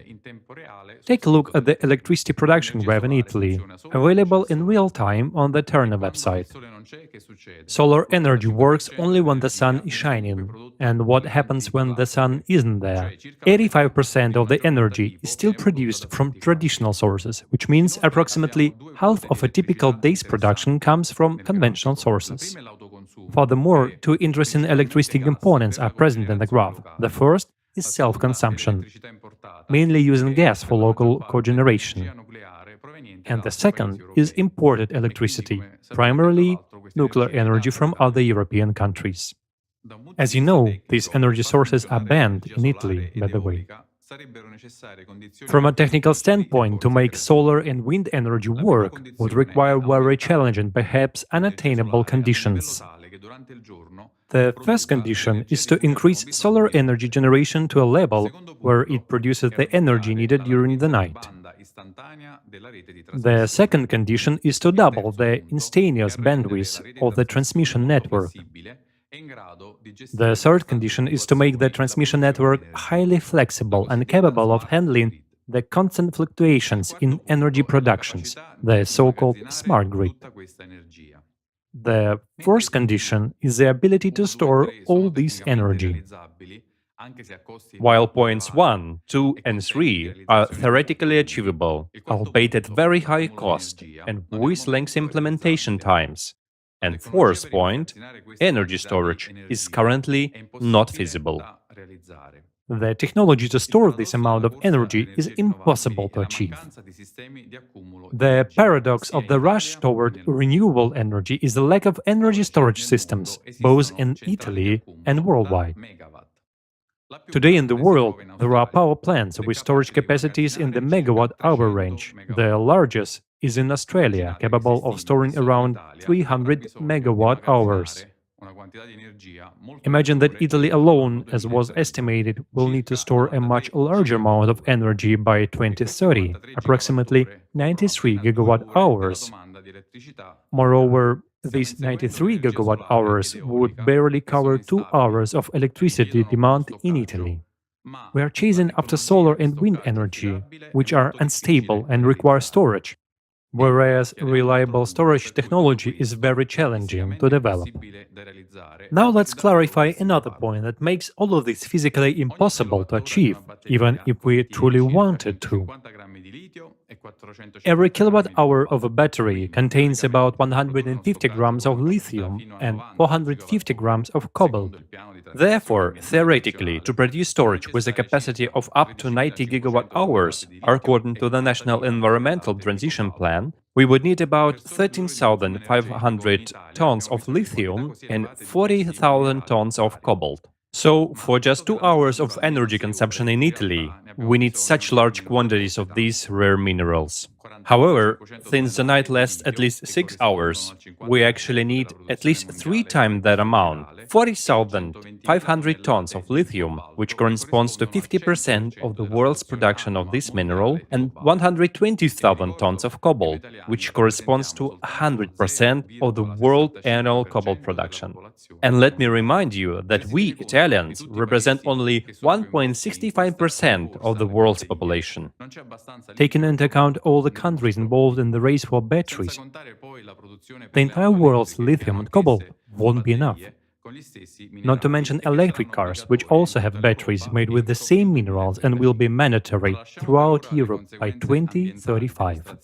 Take a look at the electricity production graph in Italy, available in real time on the Terna website. Solar energy works only when the sun is shining. And what happens when the sun isn't there? 85% of the energy is still produced from traditional sources, which means approximately half of a typical day's production comes from conventional sources. Furthermore, two interesting electricity components are present in the graph. The first is self-consumption, mainly using gas for local cogeneration. And the second is imported electricity, primarily nuclear energy from other European countries. As you know, these energy sources are banned in Italy, by the way. From a technical standpoint, to make solar and wind energy work would require very challenging, perhaps unattainable conditions. The first condition is to increase solar energy generation to a level where it produces the energy needed during the night. The second condition is to double the instantaneous bandwidth of the transmission network. The third condition is to make the transmission network highly flexible and capable of handling the constant fluctuations in energy productions, the so-called smart grid. The fourth condition is the ability to store all this energy. While points 1, 2, and 3 are theoretically achievable, albeit at very high cost and with lengthy implementation times, and fourth point, energy storage, is currently not feasible. The technology to store this amount of energy is impossible to achieve. The paradox of the rush toward renewable energy is the lack of energy storage systems, both in Italy and worldwide. Today in the world, there are power plants with storage capacities in the megawatt-hour range. The largest is in Australia, capable of storing around 300 megawatt-hours. Imagine that Italy alone, as was estimated, will need to store a much larger amount of energy by 2030, approximately 93 gigawatt-hours. Moreover, these 93 gigawatt-hours would barely cover 2 hours of electricity demand in Italy. We are chasing after solar and wind energy, which are unstable and require storage, whereas reliable storage technology is very challenging to develop. Now let's clarify another point that makes all of this physically impossible to achieve, even if we truly wanted to. Every kilowatt-hour of a battery contains about 150 grams of lithium and 450 grams of cobalt. Therefore, theoretically, to produce storage with a capacity of up to 90 gigawatt-hours, according to the National Environmental Transition Plan, we would need about 13,500 tons of lithium and 40,000 tons of cobalt. So, for just 2 hours of energy consumption in Italy, we need such large quantities of these rare minerals. However, since the night lasts at least 6 hours, we actually need at least 3 times that amount, 40,500 tons of lithium, which corresponds to 50% of the world's production of this mineral, and 120,000 tons of cobalt, which corresponds to 100% of the world annual cobalt production. And let me remind you that we Italians represent only 1.65% of the world's population. Taking into account all the countries involved in the race for batteries, the entire world's lithium and cobalt won't be enough. Not to mention electric cars, which also have batteries made with the same minerals and will be mandatory throughout Europe by 2035.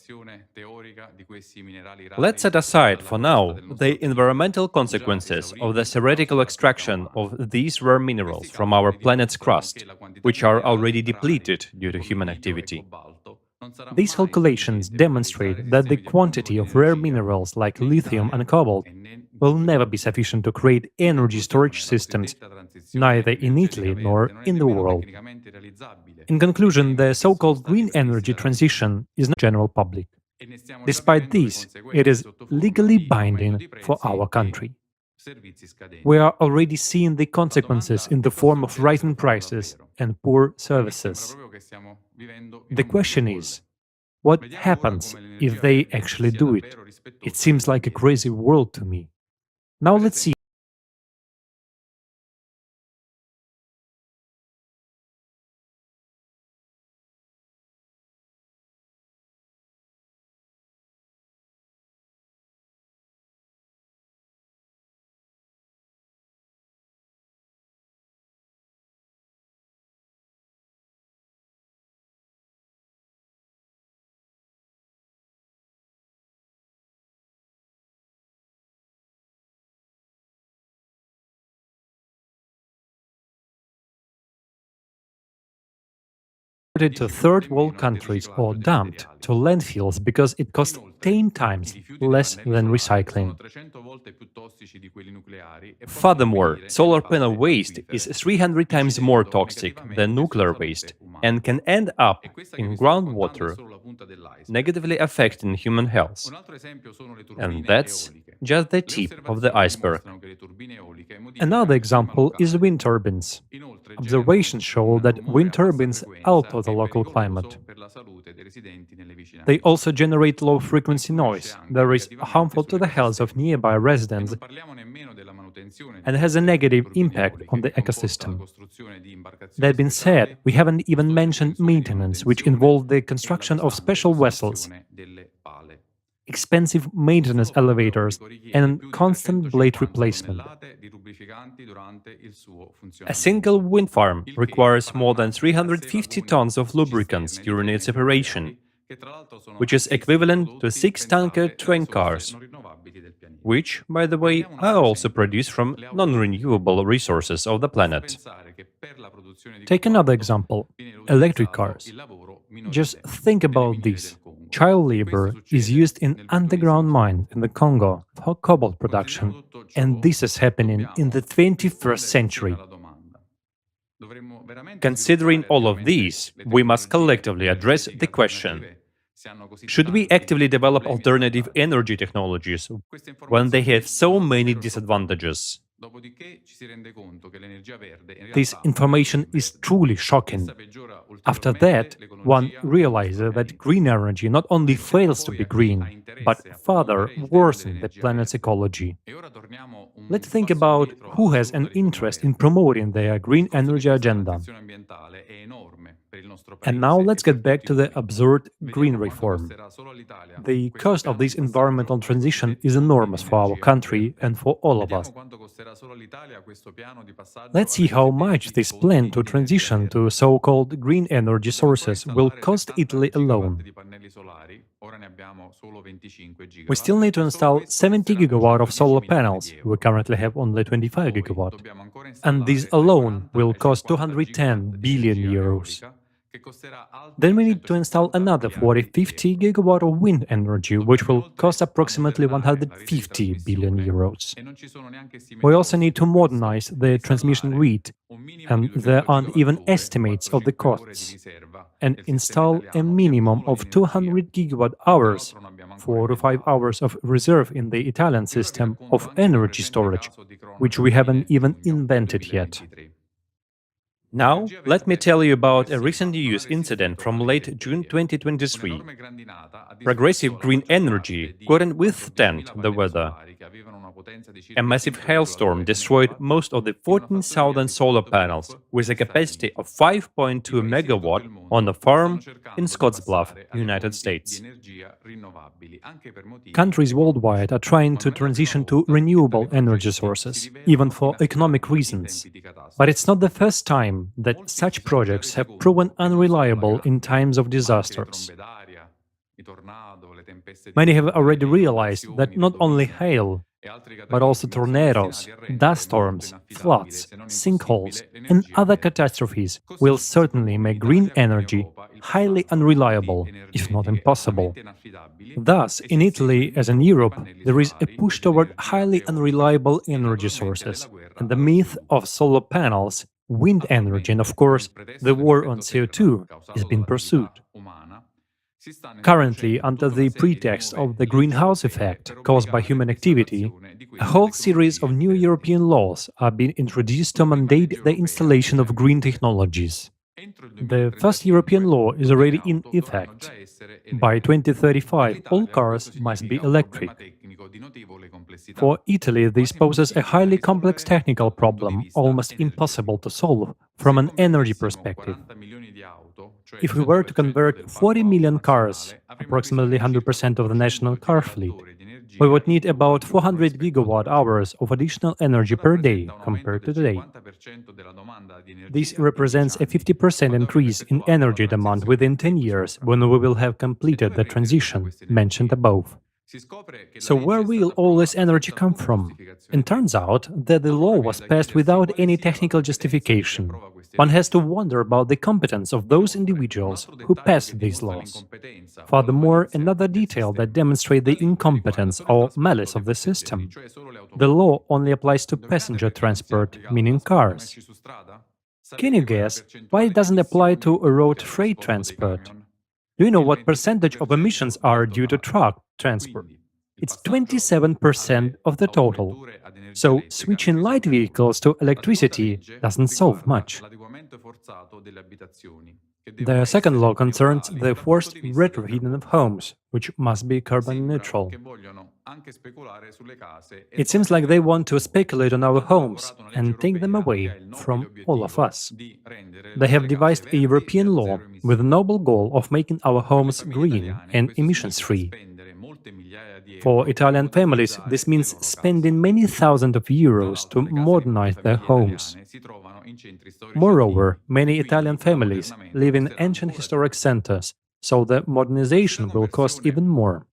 Let's set aside, for now, the environmental consequences of the theoretical extraction of these rare minerals from our planet's crust, which are already depleted due to human activity. These calculations demonstrate that the quantity of rare minerals like lithium and cobalt will never be sufficient to create energy storage systems, neither in Italy nor in the world. In conclusion, the so-called green energy transition is not general public. Despite this, it is legally binding for our country. We are already seeing the consequences in the form of rising prices and poor services. The question is, what happens if they actually do it? It seems like a crazy world to me. Now let's see. To third world countries or dumped to landfills because it costs 10 times less than recycling. Furthermore, solar panel waste is 300 times more toxic than nuclear waste and can end up in groundwater, negatively affecting human health. And that's just the tip of the iceberg. Another example is wind turbines. Observations show that wind turbines alter the local climate. They also generate low-frequency noise that is harmful to the health of nearby residents and has a negative impact on the ecosystem. That being said, we haven't even mentioned maintenance, which involves the construction of special vessels, expensive maintenance elevators, and constant blade replacement. A single wind farm requires more than 350 tons of lubricants during its operation, which is equivalent to 6 tanker train cars, which, by the way, are also produced from non-renewable resources of the planet. Take another example, electric cars. Just think about this. Child labor is used in underground mines in the Congo for cobalt production, and this is happening in the 21st century. Considering all of these, we must collectively address the question: should we actively develop alternative energy technologies when they have so many disadvantages? This information is truly shocking. After that, one realizes that green energy not only fails to be green, but further worsens the planet's ecology. Let's think about who has an interest in promoting their green energy agenda. And now let's get back to the absurd green reform. The cost of this environmental transition is enormous for our country and for all of us. Let's see how much this plan to transition to so-called green energy sources will cost Italy alone. We still need to install 70 gigawatt of solar panels. We currently have only 25 gigawatt. And these alone will cost 210 billion euros. Then we need to install another 40-50 gigawatt of wind energy, which will cost approximately 150 billion euros. We also need to modernize the transmission grid, and there aren't even estimates of the costs, and install a minimum of 200 gigawatt hours, 4 to 5 hours of reserve in the Italian system of energy storage, which we haven't even invented yet. Now, let me tell you about a recent news incident from late June 2023. Progressive green energy couldn't withstand the weather. A massive hailstorm destroyed most of the 14,000 solar panels with a capacity of 5.2 megawatt on a farm in Scottsbluff, United States. Countries worldwide are trying to transition to renewable energy sources, even for economic reasons. But it's not the first time that such projects have proven unreliable in times of disasters. Many have already realized that not only hail, but also tornadoes, dust storms, floods, sinkholes, and other catastrophes will certainly make green energy highly unreliable, if not impossible. Thus, in Italy, as in Europe, there is a push toward highly unreliable energy sources, and the myth of solar panels, wind energy, and of course, the war on CO2 is being pursued. Currently, under the pretext of the greenhouse effect caused by human activity, a whole series of new European laws are being introduced to mandate the installation of green technologies. The first European law is already in effect. By 2035, all cars must be electric. For Italy, this poses a highly complex technical problem, almost impossible to solve from an energy perspective. If we were to convert 40 million cars, approximately 100% of the national car fleet, we would need about 400 gigawatt hours of additional energy per day compared to today. This represents a 50% increase in energy demand within 10 years when we will have completed the transition mentioned above. So where will all this energy come from? It turns out that the law was passed without any technical justification. One has to wonder about the competence of those individuals who passed these laws. Furthermore, another detail that demonstrates the incompetence or malice of the system. The law only applies to passenger transport, meaning cars. Can you guess why it doesn't apply to road freight transport? Do you know what percentage of emissions are due to truck transport? It's 27% of the total. So switching light vehicles to electricity doesn't solve much. The second law concerns the forced retrofitting of homes, which must be carbon neutral. It seems like they want to speculate on our homes and take them away from all of us. They have devised a European law with the noble goal of making our homes green and emissions-free. For Italian families, this means spending many thousands of euros to modernize their homes. Moreover, many Italian families live in ancient historic centers, so the modernization will cost even more.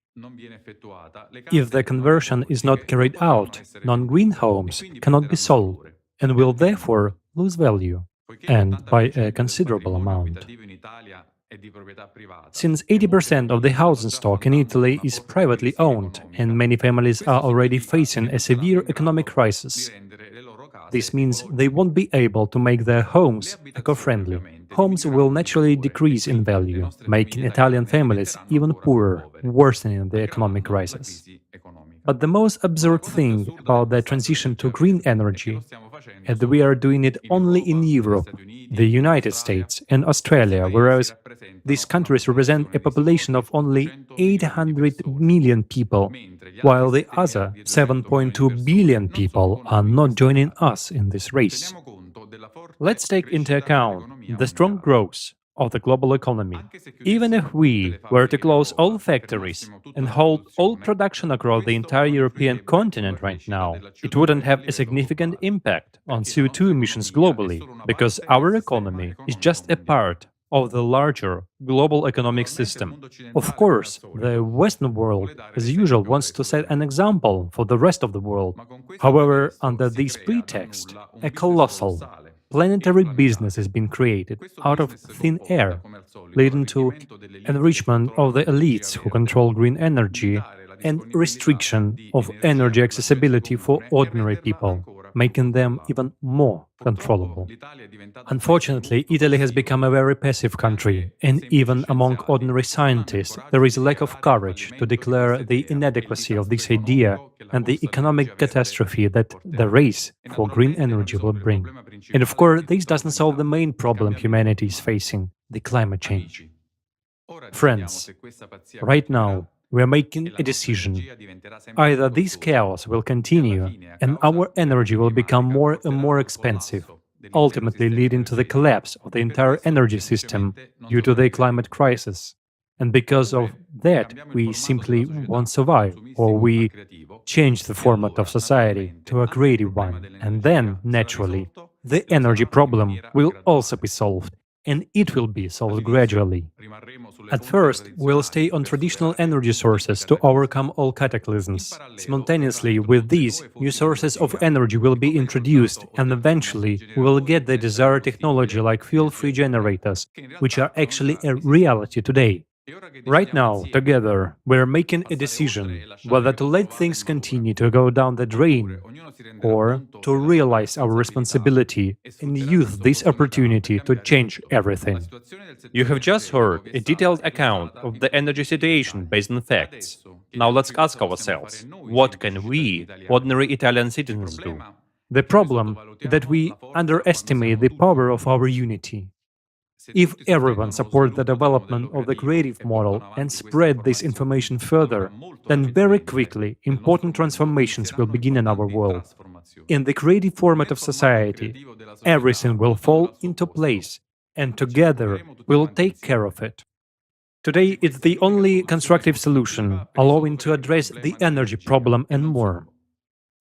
If the conversion is not carried out, non-green homes cannot be sold and will therefore lose value, and by a considerable amount. Since 80% of the housing stock in Italy is privately owned, and many families are already facing a severe economic crisis, this means they won't be able to make their homes eco-friendly. Homes will naturally decrease in value, making Italian families even poorer, worsening the economic crisis. But the most absurd thing about the transition to green energy is that we are doing it only in Europe, the United States, and Australia, whereas these countries represent a population of only 800 million people, while the other 7.2 billion people are not joining us in this race. Let's take into account the strong growth of the global economy. Even if we were to close all factories and hold all production across the entire European continent right now, it wouldn't have a significant impact on CO2 emissions globally, because our economy is just a part of the larger global economic system. Of course, the Western world, as usual, wants to set an example for the rest of the world. However, under this pretext, a colossal, planetary business is being created out of thin air, leading to enrichment of the elites who control green energy and restriction of energy accessibility for ordinary people, making them even more controllable. Unfortunately, Italy has become a very passive country, and even among ordinary scientists, there is a lack of courage to declare the inadequacy of this idea and the economic catastrophe that the race for green energy will bring. And of course, this doesn't solve the main problem humanity is facing, the climate change. Friends, right now, we are making a decision. Either this chaos will continue and our energy will become more and more expensive, ultimately leading to the collapse of the entire energy system due to the climate crisis. And because of that, we simply won't survive, or we change the format of society to a creative one. And then, naturally, the energy problem will also be solved, and it will be solved gradually. At first, we'll stay on traditional energy sources to overcome all cataclysms. Simultaneously with these, new sources of energy will be introduced, and eventually we will get the desired technology like fuel-free generators, which are actually a reality today. Right now, together, we're making a decision whether to let things continue to go down the drain or to realize our responsibility and use this opportunity to change everything. You have just heard a detailed account of the energy situation based on facts. Now let's ask ourselves, what can we, ordinary Italian citizens, do? The problem is that we underestimate the power of our unity. If everyone supports the development of the creative model and spread this information further, then very quickly important transformations will begin in our world. In the creative format of society, everything will fall into place, and together we'll take care of it. Today, it's the only constructive solution, allowing to address the energy problem and more.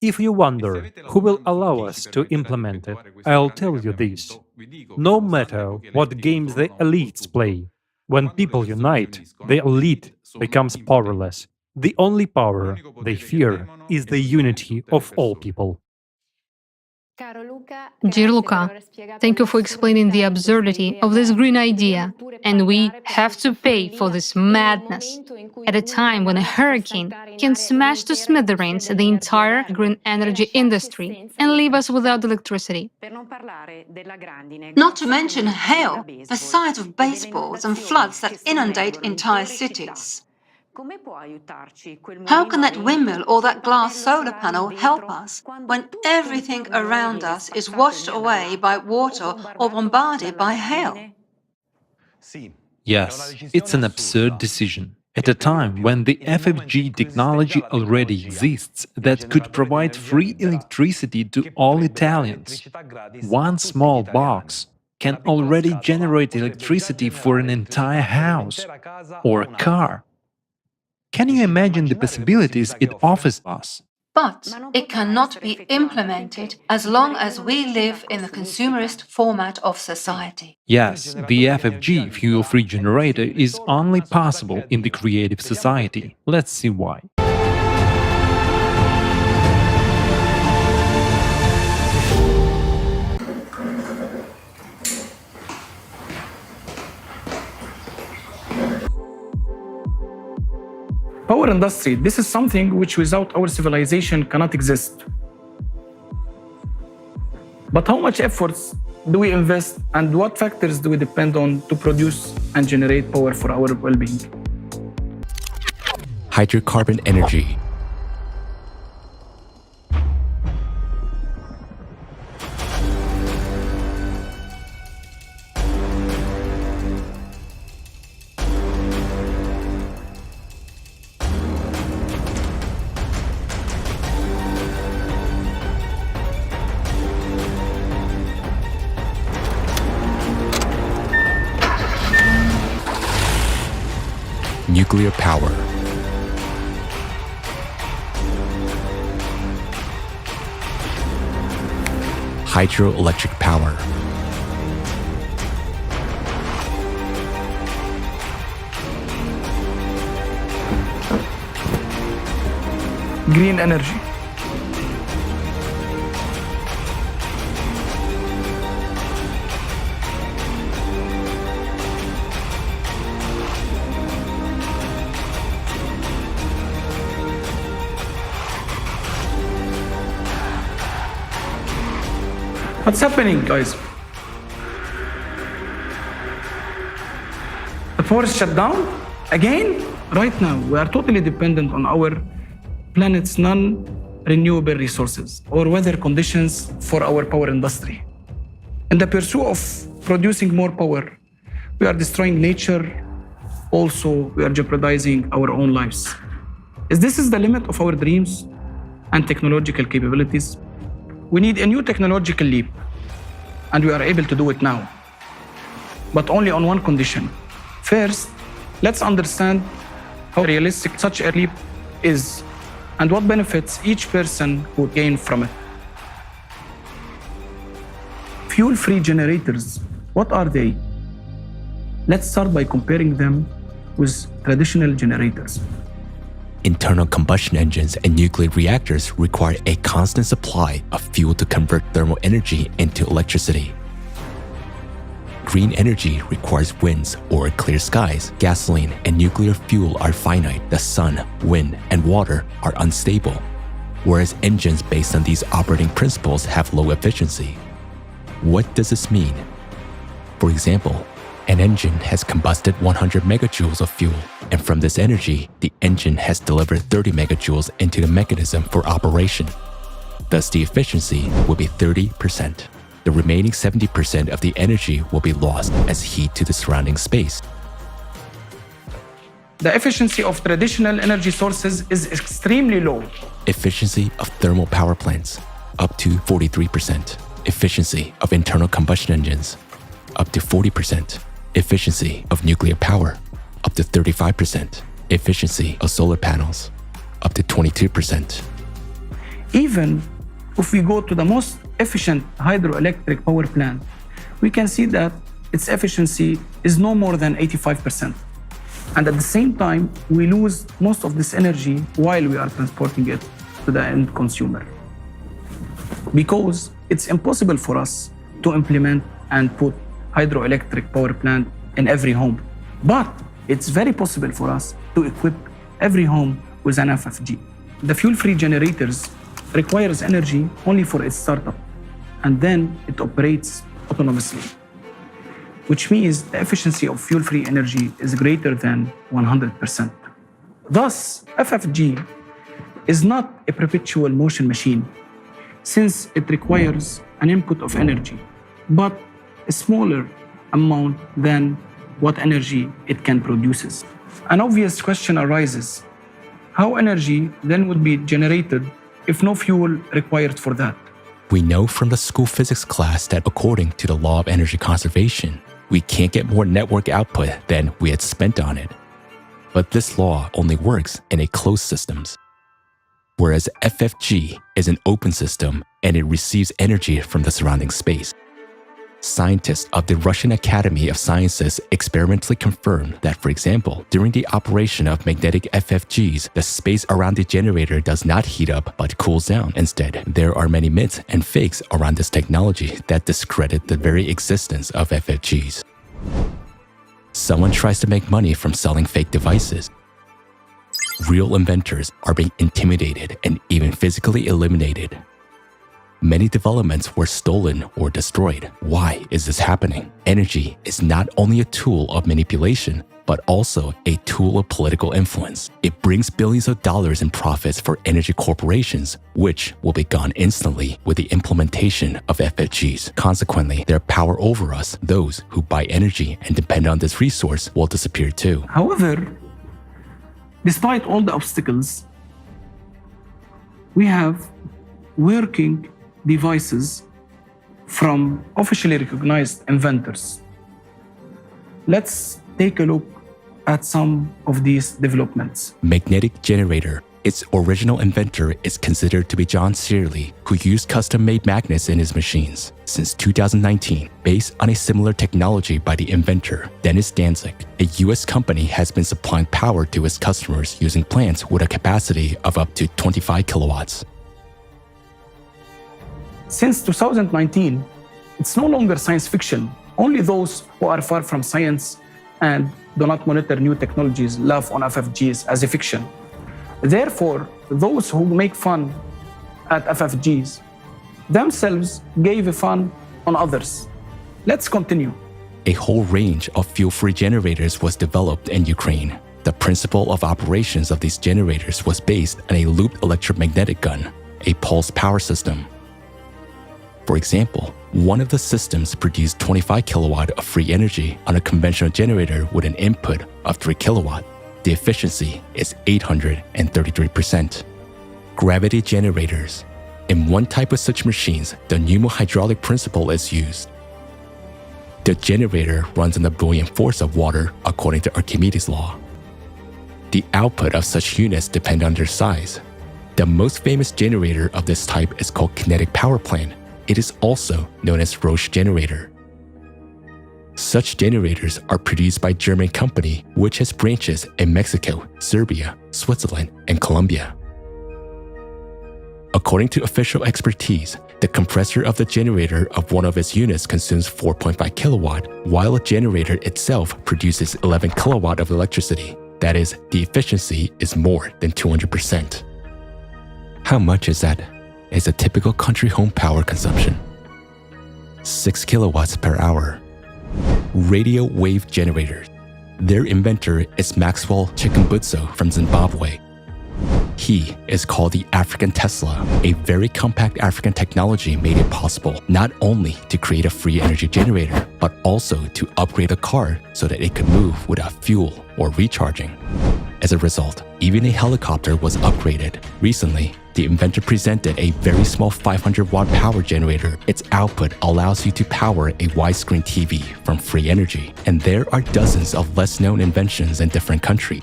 If you wonder who will allow us to implement it, I'll tell you this. No matter what games the elites play, when people unite, the elite becomes powerless. The only power they fear is the unity of all people. Dear Luca, thank you for explaining the absurdity of this green idea. And we have to pay for this madness at a time when a hurricane can smash to smithereens the entire green energy industry and leave us without electricity. Not to mention hail, the size of baseballs, and floods that inundate entire cities. How can that windmill or that glass solar panel help us when everything around us is washed away by water or bombarded by hail? Yes, it's an absurd decision. At a time when the FFG technology already exists that could provide free electricity to all Italians, one small box can already generate electricity for an entire house or car. Can you imagine the possibilities it offers us? But it cannot be implemented as long as we live in the consumerist format of society. Yes, the FFG fuel-free generator is only possible in the creative society. Let's see why. Power industry, this is something which without our civilization cannot exist. But how much efforts do we invest and what factors do we depend on to produce and generate power for our well-being? Hydrocarbon energy. Nuclear power. Hydroelectric power. Green energy. What's happening, guys? The forest shut down again? Right now, we are totally dependent on our planet's non-renewable resources or weather conditions for our power industry. In the pursuit of producing more power, we are destroying nature. Also, we are jeopardizing our own lives. Is this the limit of our dreams and technological capabilities? We need a new technological leap, and we are able to do it now, but only on one condition. First, let's understand how realistic such a leap is and what benefits each person would gain from it. Fuel-free generators, what are they? Let's start by comparing them with traditional generators. Internal combustion engines and nuclear reactors require a constant supply of fuel to convert thermal energy into electricity. Green energy requires winds or clear skies. Gasoline and nuclear fuel are finite. The sun, wind, and water are unstable, whereas engines based on these operating principles have low efficiency. What does this mean? For example, an engine has combusted 100 megajoules of fuel, and from this energy, the engine has delivered 30 megajoules into the mechanism for operation. Thus, the efficiency will be 30%. The remaining 70% of the energy will be lost as heat to the surrounding space. The efficiency of traditional energy sources is extremely low. Efficiency of thermal power plants, up to 43%. Efficiency of internal combustion engines, up to 40%. Efficiency of nuclear power, up to 35%. Efficiency of solar panels, up to 22%. Even if we go to the most efficient hydroelectric power plant, we can see that its efficiency is no more than 85%. And at the same time, we lose most of this energy while we are transporting it to the end consumer. Because it's impossible for us to implement and put hydroelectric power plant in every home. But it's very possible for us to equip every home with an FFG. The fuel-free generators requires energy only for its startup, and then it operates autonomously, which means the efficiency of fuel-free energy is greater than 100%. Thus, FFG is not a perpetual motion machine, since it requires an input of energy, but a smaller amount than what energy it can produce. An obvious question arises: how energy then would be generated if no fuel required for that? We know from the school physics class that according to the law of energy conservation, we can't get more network output than we had spent on it. But this law only works in a closed systems. Whereas FFG is an open system and it receives energy from the surrounding space. Scientists of the Russian Academy of Sciences experimentally confirmed that, for example, during the operation of magnetic FFGs, the space around the generator does not heat up but cools down. Instead, there are many myths and fakes around this technology that discredit the very existence of FFGs. Someone tries to make money from selling fake devices. Real inventors are being intimidated and even physically eliminated. Many developments were stolen or destroyed. Why is this happening? Energy is not only a tool of manipulation, but also a tool of political influence. It brings billions of dollars in profits for energy corporations, which will be gone instantly with the implementation of FFGs. Consequently, their power over us, those who buy energy and depend on this resource, will disappear too. However, despite all the obstacles, we have working devices from officially recognized inventors. Let's take a look at some of these developments. Magnetic generator. Its original inventor is considered to be John Searle, who used custom-made magnets in his machines. Since 2019, based on a similar technology by the inventor, Dennis Danzig, a US company has been supplying power to its customers using plants with a capacity of up to 25 kilowatts. Since 2019, it's no longer science fiction. Only those who are far from science and do not monitor new technologies laugh on FFGs as a fiction. Therefore, those who make fun at FFGs, themselves gave a fund on others. Let's continue. A whole range of fuel-free generators was developed in Ukraine. The principle of operations of these generators was based on a looped electromagnetic gun, a pulse power system. For example, one of the systems produced 25 kilowatt of free energy on a conventional generator with an input of 3 kilowatt. The efficiency is 833%. Gravity generators. In one type of such machines, the pneumohydraulic principle is used. The generator runs on the buoyant force of water according to Archimedes' law. The output of such units depend on their size. The most famous generator of this type is called kinetic power plant. It is also known as Roche generator. Such generators are produced by a German company which has branches in Mexico, Serbia, Switzerland, and Colombia. According to official expertise, the compressor of the generator of one of its units consumes 4.5 kilowatt, while a generator itself produces 11 kilowatt of electricity. That is, the efficiency is more than 200%. How much is that? Is a typical country home power consumption. 6 kilowatts per hour. Radio wave generators. Their inventor is Maxwell Chikumbutso from Zimbabwe. He is called the African Tesla. A very compact African technology made it possible not only to create a free energy generator, but also to upgrade a car so that it could move without fuel or recharging. As a result, even a helicopter was upgraded. Recently, the inventor presented a very small 500-watt power generator. Its output allows you to power a widescreen TV from free energy. And there are dozens of less-known inventions in different countries.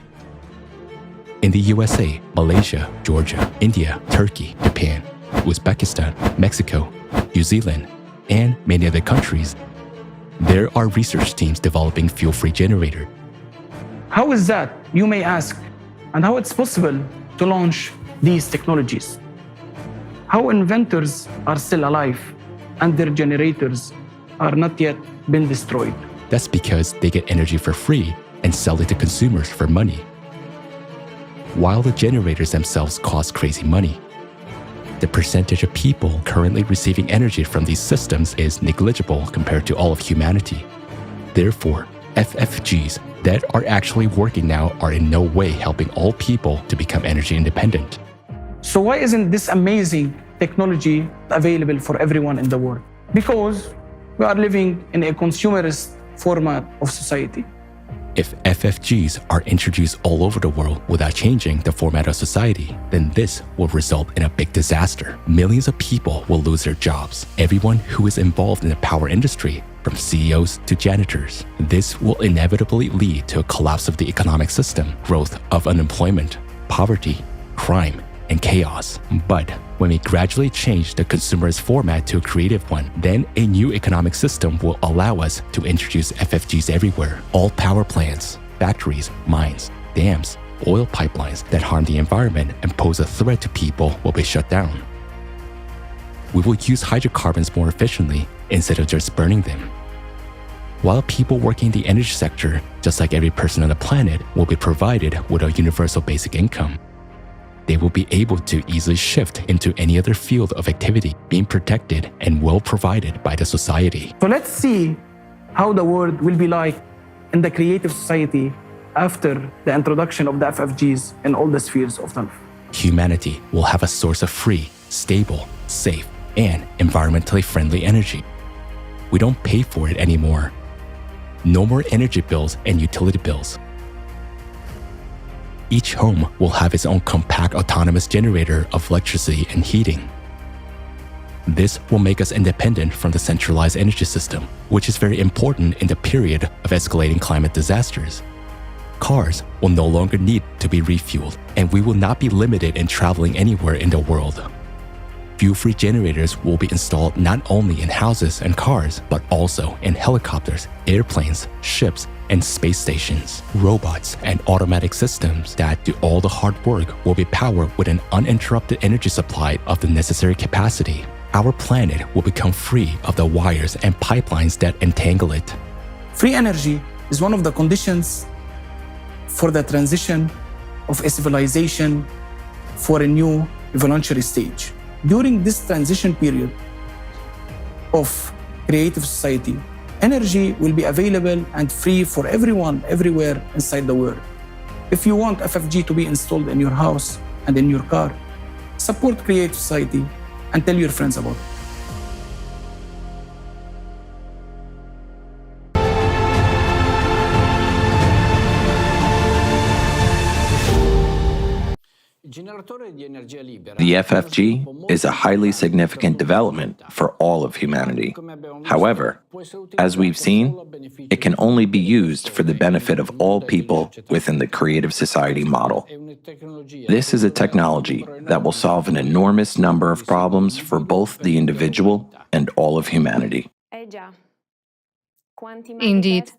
In the USA, Malaysia, Georgia, India, Turkey, Japan, Uzbekistan, Mexico, New Zealand, and many other countries, there are research teams developing fuel-free generators. How is that, you may ask, and how it's possible to launch these technologies? How inventors are still alive and their generators are not yet been destroyed? That's because they get energy for free and sell it to consumers for money, while the generators themselves cost crazy money. The percentage of people currently receiving energy from these systems is negligible compared to all of humanity. Therefore, FFGs that are actually working now are in no way helping all people to become energy independent. So why isn't this amazing technology available for everyone in the world? Because we are living in a consumerist format of society. If FFGs are introduced all over the world without changing the format of society, then this will result in a big disaster. Millions of people will lose their jobs. Everyone who is involved in the power industry, from CEOs to janitors. This will inevitably lead to a collapse of the economic system, growth of unemployment, poverty, crime, and chaos. But when we gradually change the consumerist format to a creative one, then a new economic system will allow us to introduce FFGs everywhere. All power plants, factories, mines, dams, oil pipelines that harm the environment and pose a threat to people will be shut down. We will use hydrocarbons more efficiently instead of just burning them. While people working in the energy sector, just like every person on the planet, will be provided with a universal basic income, they will be able to easily shift into any other field of activity, being protected and well provided by the society. So let's see how the world will be like in the creative society after the introduction of the FFGs in all the spheres of life. Humanity will have a source of free, stable, safe, and environmentally friendly energy. We don't pay for it anymore. No more energy bills and utility bills. Each home will have its own compact autonomous generator of electricity and heating. This will make us independent from the centralized energy system, which is very important in the period of escalating climate disasters. Cars will no longer need to be refueled, and we will not be limited in traveling anywhere in the world. Fuel-free generators will be installed not only in houses and cars, but also in helicopters, airplanes, ships, and space stations. Robots and automatic systems that do all the hard work will be powered with an uninterrupted energy supply of the necessary capacity. Our planet will become free of the wires and pipelines that entangle it. Free energy is one of the conditions for the transition of a civilization for a new evolutionary stage. During this transition period, of creative society, energy will be available and free for everyone, everywhere inside the world. If you want FFG to be installed in your house and in your car, support Creative Society and tell your friends about it. The FFG is a highly significant development for all of humanity. However, as we've seen, it can only be used for the benefit of all people within the creative society model. This is a technology that will solve an enormous number of problems for both the individual and all of humanity. Indeed,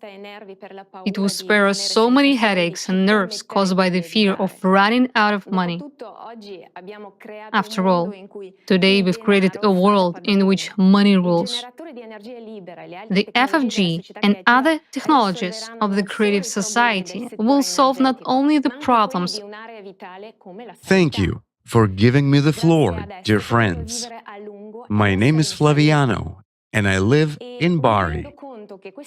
it will spare us so many headaches and nerves caused by the fear of running out of money. After all, today we've created a world in which money rules. The FFG and other technologies of the creative society will solve not only the problems. Thank you for giving me the floor, dear friends. My name is Flaviano, and I live in Bari.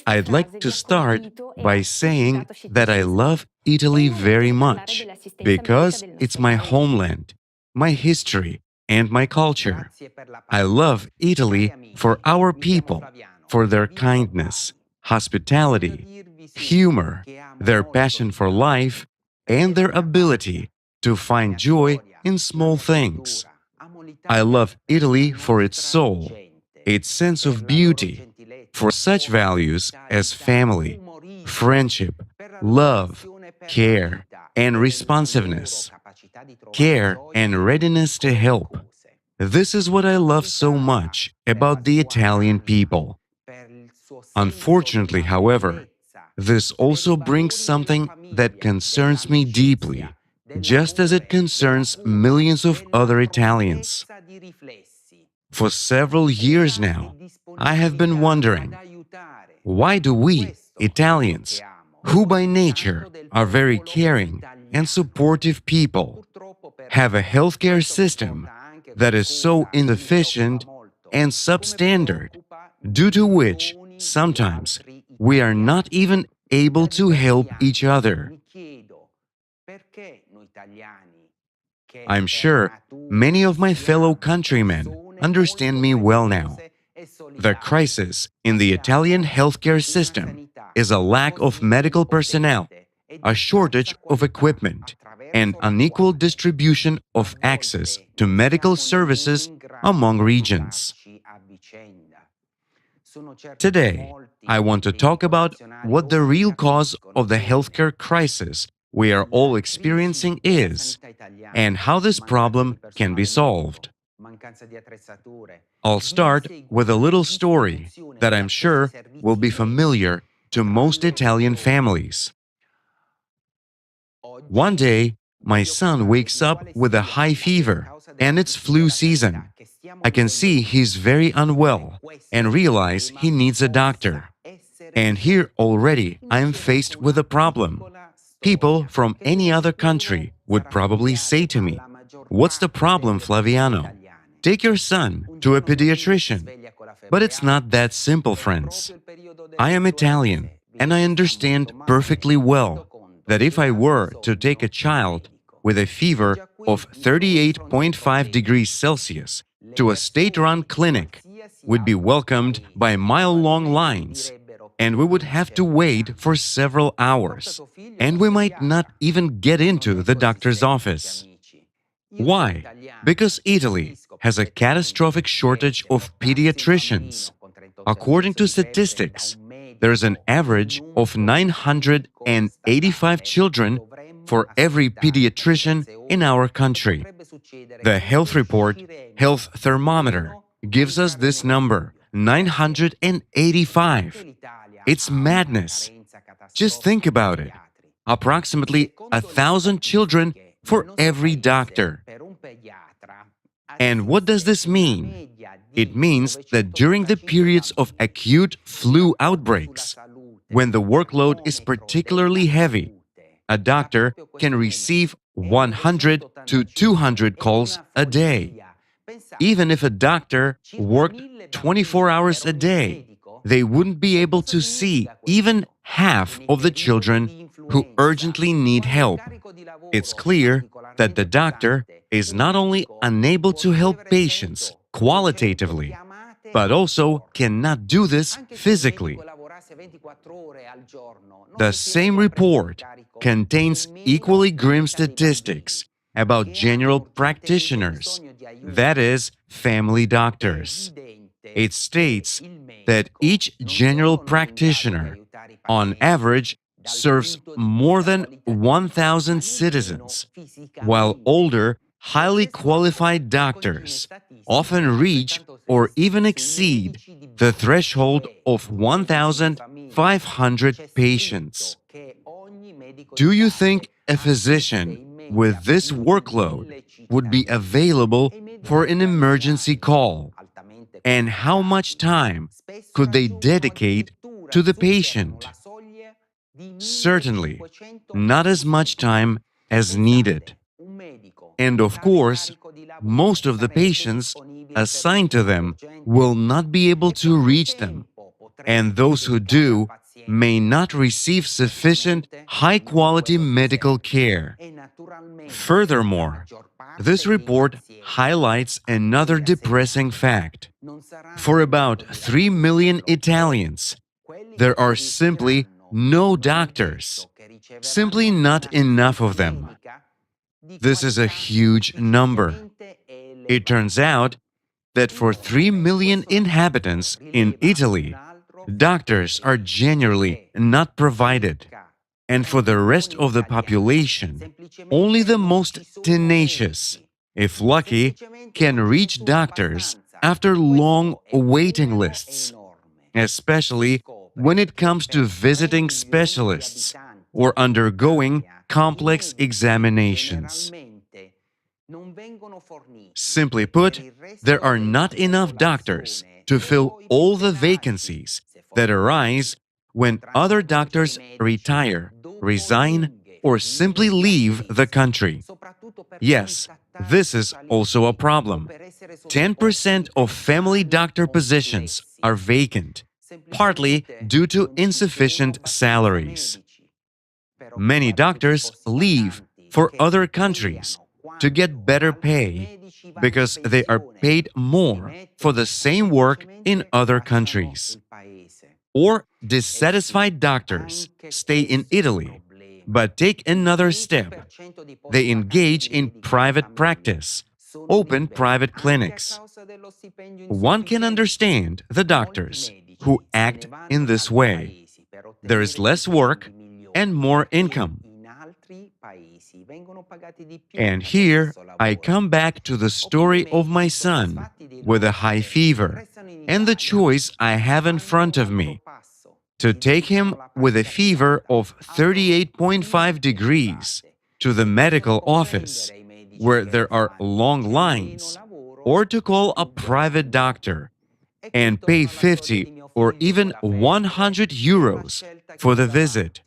I'd like to start by saying that I love Italy very much because it's my homeland, my history, and my culture. I love Italy for our people, for their kindness, hospitality, humor, their passion for life, and their ability to find joy in small things. I love Italy for its soul, its sense of beauty, for such values as family, friendship, love, care, and responsiveness, care and readiness to help. This is what I love so much about the Italian people. Unfortunately, however, this also brings something that concerns me deeply, just as it concerns millions of other Italians. For several years now, I have been wondering, why do we, Italians, who by nature are very caring and supportive people, have a healthcare system that is so inefficient and substandard, due to which sometimes we are not even able to help each other? I'm sure many of my fellow countrymen understand me well now. The crisis in the Italian healthcare system is a lack of medical personnel, a shortage of equipment, and unequal distribution of access to medical services among regions. Today, I want to talk about what the real cause of the healthcare crisis we are all experiencing is, and how this problem can be solved. I'll start with a little story that I'm sure will be familiar to most Italian families. One day, my son wakes up with a high fever, and it's flu season. I can see he's very unwell and realize he needs a doctor. And here already I am faced with a problem. People from any other country would probably say to me, "What's the problem, Flaviano? Take your son to a pediatrician." But it's not that simple, friends. I am Italian, and I understand perfectly well that if I were to take a child with a fever of 38.5 degrees Celsius to a state-run clinic, would be welcomed by mile-long lines, and we would have to wait for several hours, and we might not even get into the doctor's office. Why? Because Italy has a catastrophic shortage of pediatricians. According to statistics, there's an average of 985 children for every pediatrician in our country. The health report, Health Thermometer, gives us this number, 985. It's madness. Just think about it. Approximately 1,000 children for every doctor. And what does this mean? It means that during the periods of acute flu outbreaks, when the workload is particularly heavy, a doctor can receive 100 to 200 calls a day. Even if a doctor worked 24 hours a day, they wouldn't be able to see even half of the children who urgently need help. It's clear that the doctor is not only unable to help patients qualitatively, but also cannot do this physically. The same report contains equally grim statistics about general practitioners, that is, family doctors. It states that each general practitioner, on average, serves more than 1,000 citizens, while older, highly qualified doctors often reach or even exceed the threshold of 1,500 patients. Do you think a physician with this workload would be available for an emergency call? And how much time could they dedicate to the patient? Certainly, not as much time as needed. And of course, most of the patients assigned to them will not be able to reach them, and those who do may not receive sufficient high-quality medical care. Furthermore, this report highlights another depressing fact. For about 3 million Italians, there are simply no doctors, simply not enough of them. This is a huge number. It turns out that for 3 million inhabitants in Italy, doctors are generally not provided. And for the rest of the population, only the most tenacious, if lucky, can reach doctors after long waiting lists, especially when it comes to visiting specialists or undergoing complex examinations. Simply put, there are not enough doctors to fill all the vacancies that arise when other doctors retire, resign, or simply leave the country. Yes, this is also a problem. 10% of family doctor positions are vacant, partly due to insufficient salaries. Many doctors leave for other countries to get better pay because they are paid more for the same work in other countries. Or dissatisfied doctors stay in Italy but take another step. They engage in private practice, open private clinics. One can understand the doctors who act in this way. There is less work and more income. And here I come back to the story of my son with a high fever and the choice I have in front of me: to take him with a fever of 38.5 degrees to the medical office, where there are long lines, or to call a private doctor and pay 50 or even 100 euros for the visit.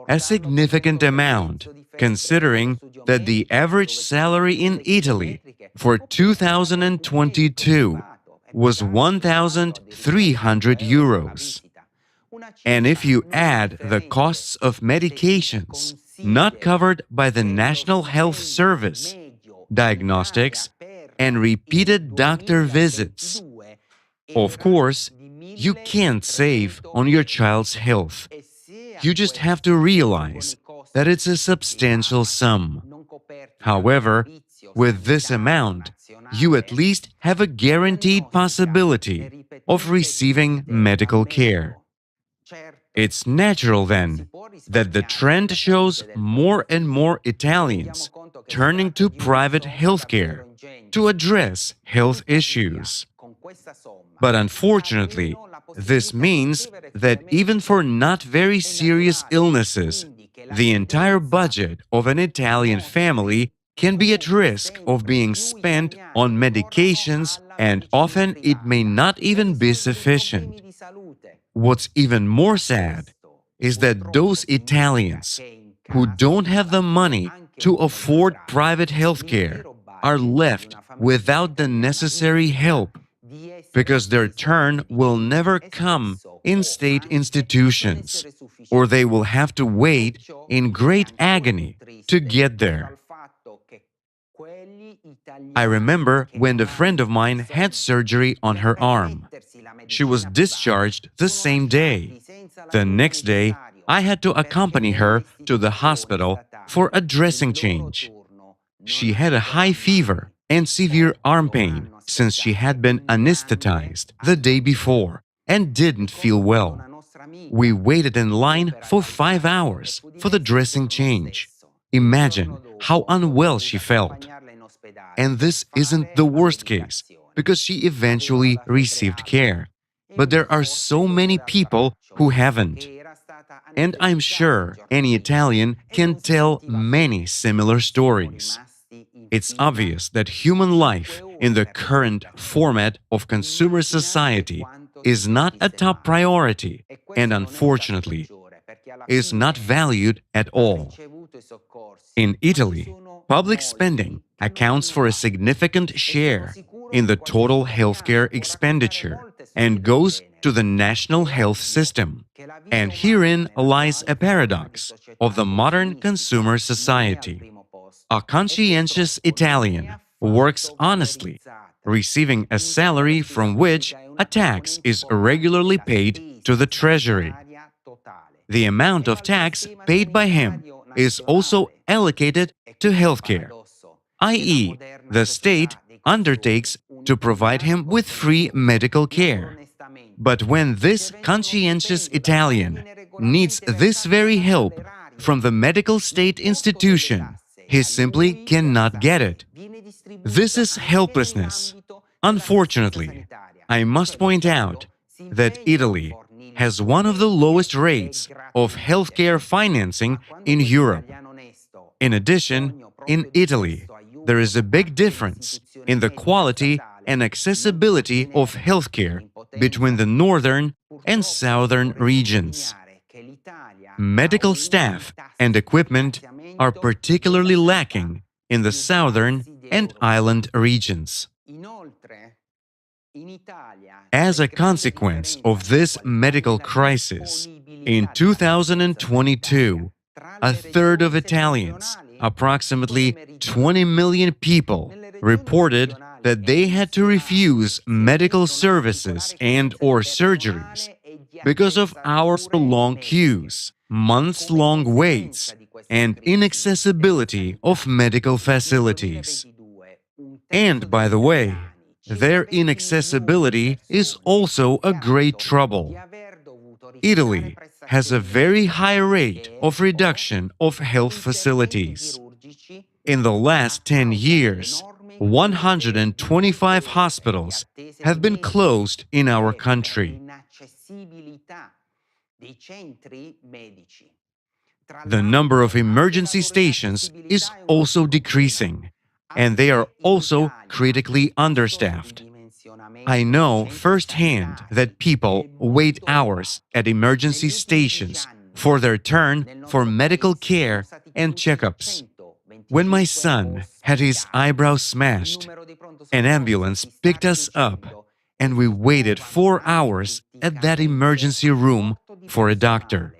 A significant amount, considering that the average salary in Italy for 2022 was 1,300 euros. And if you add the costs of medications not covered by the National Health Service, diagnostics, and repeated doctor visits, of course, you can't save on your child's health. You just have to realize that it's a substantial sum. However, with this amount, you at least have a guaranteed possibility of receiving medical care. It's natural, then, that the trend shows more and more Italians turning to private healthcare to address health issues. But unfortunately, this means that even for not very serious illnesses, the entire budget of an Italian family can be at risk of being spent on medications, and often it may not even be sufficient. What's even more sad is that those Italians who don't have the money to afford private healthcare are left without the necessary help because their turn will never come in state institutions, or they will have to wait in great agony to get there. I remember when a friend of mine had surgery on her arm. She was discharged the same day. The next day, I had to accompany her to the hospital for a dressing change. She had a high fever and severe arm pain since she had been anesthetized the day before and didn't feel well. We waited in line for 5 hours for the dressing change. Imagine how unwell she felt. And this isn't the worst case, because she eventually received care. But there are so many people who haven't. And I'm sure any Italian can tell many similar stories. It's obvious that human life in the current format of consumer society is not a top priority and, unfortunately, is not valued at all. In Italy, public spending accounts for a significant share in the total healthcare expenditure and goes to the national health system. And herein lies a paradox of the modern consumer society. A conscientious Italian works honestly, receiving a salary from which a tax is regularly paid to the treasury. The amount of tax paid by him is also allocated to healthcare, i.e., the state undertakes to provide him with free medical care. But when this conscientious Italian needs this very help from the medical state institution, he simply cannot get it. This is helplessness. Unfortunately, I must point out that Italy has one of the lowest rates of healthcare financing in Europe. In addition, in Italy, there is a big difference in the quality and accessibility of healthcare between the northern and southern regions. Medical staff and equipment are particularly lacking in the southern and island regions. As a consequence of this medical crisis, in 2022, a third of Italians, approximately 20 million people, reported that they had to refuse medical services and/or surgeries because of hours-long queues, months-long waits, and inaccessibility of medical facilities. And by the way, their inaccessibility is also a great trouble. Italy has a very high rate of reduction of health facilities. In the last 10 years, 125 hospitals have been closed in our country. The number of emergency stations is also decreasing, and they are also critically understaffed. I know firsthand that people wait hours at emergency stations for their turn for medical care and checkups. When my son had his eyebrow smashed, an ambulance picked us up, and we waited 4 hours at that emergency room for a doctor.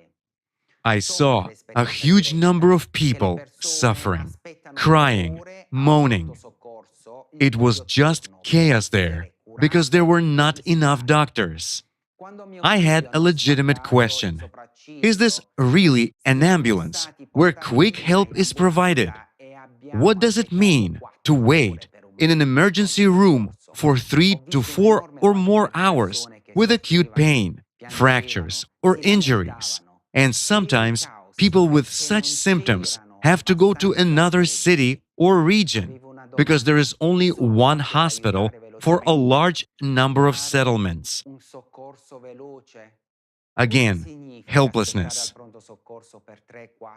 I saw a huge number of people suffering, crying, moaning. It was just chaos there because there were not enough doctors. I had a legitimate question. Is this really an ambulance where quick help is provided? What does it mean to wait in an emergency room for 3 to 4 or more hours with acute pain, fractures, or injuries? And sometimes people with such symptoms have to go to another city or region because there is only one hospital for a large number of settlements. Again, helplessness.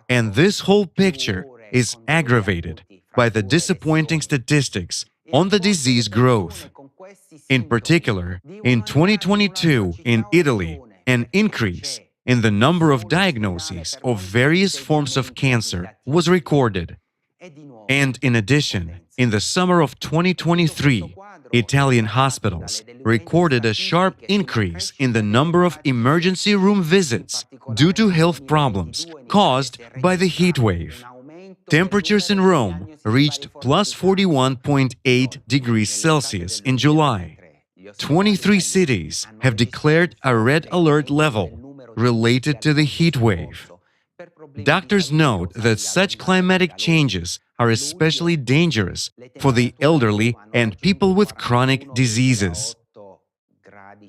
And this whole picture is aggravated by the disappointing statistics on the disease growth. In particular, in 2022 in Italy, an increase in the number of diagnoses of various forms of cancer was recorded. And in addition, In the summer of 2023, Italian hospitals recorded a sharp increase in the number of emergency room visits due to health problems caused by the heat wave. Temperatures in Rome reached plus 41.8 degrees Celsius in July. 23 cities have declared a red alert level related to the heat wave. Doctors note that such climatic changes are especially dangerous for the elderly and people with chronic diseases.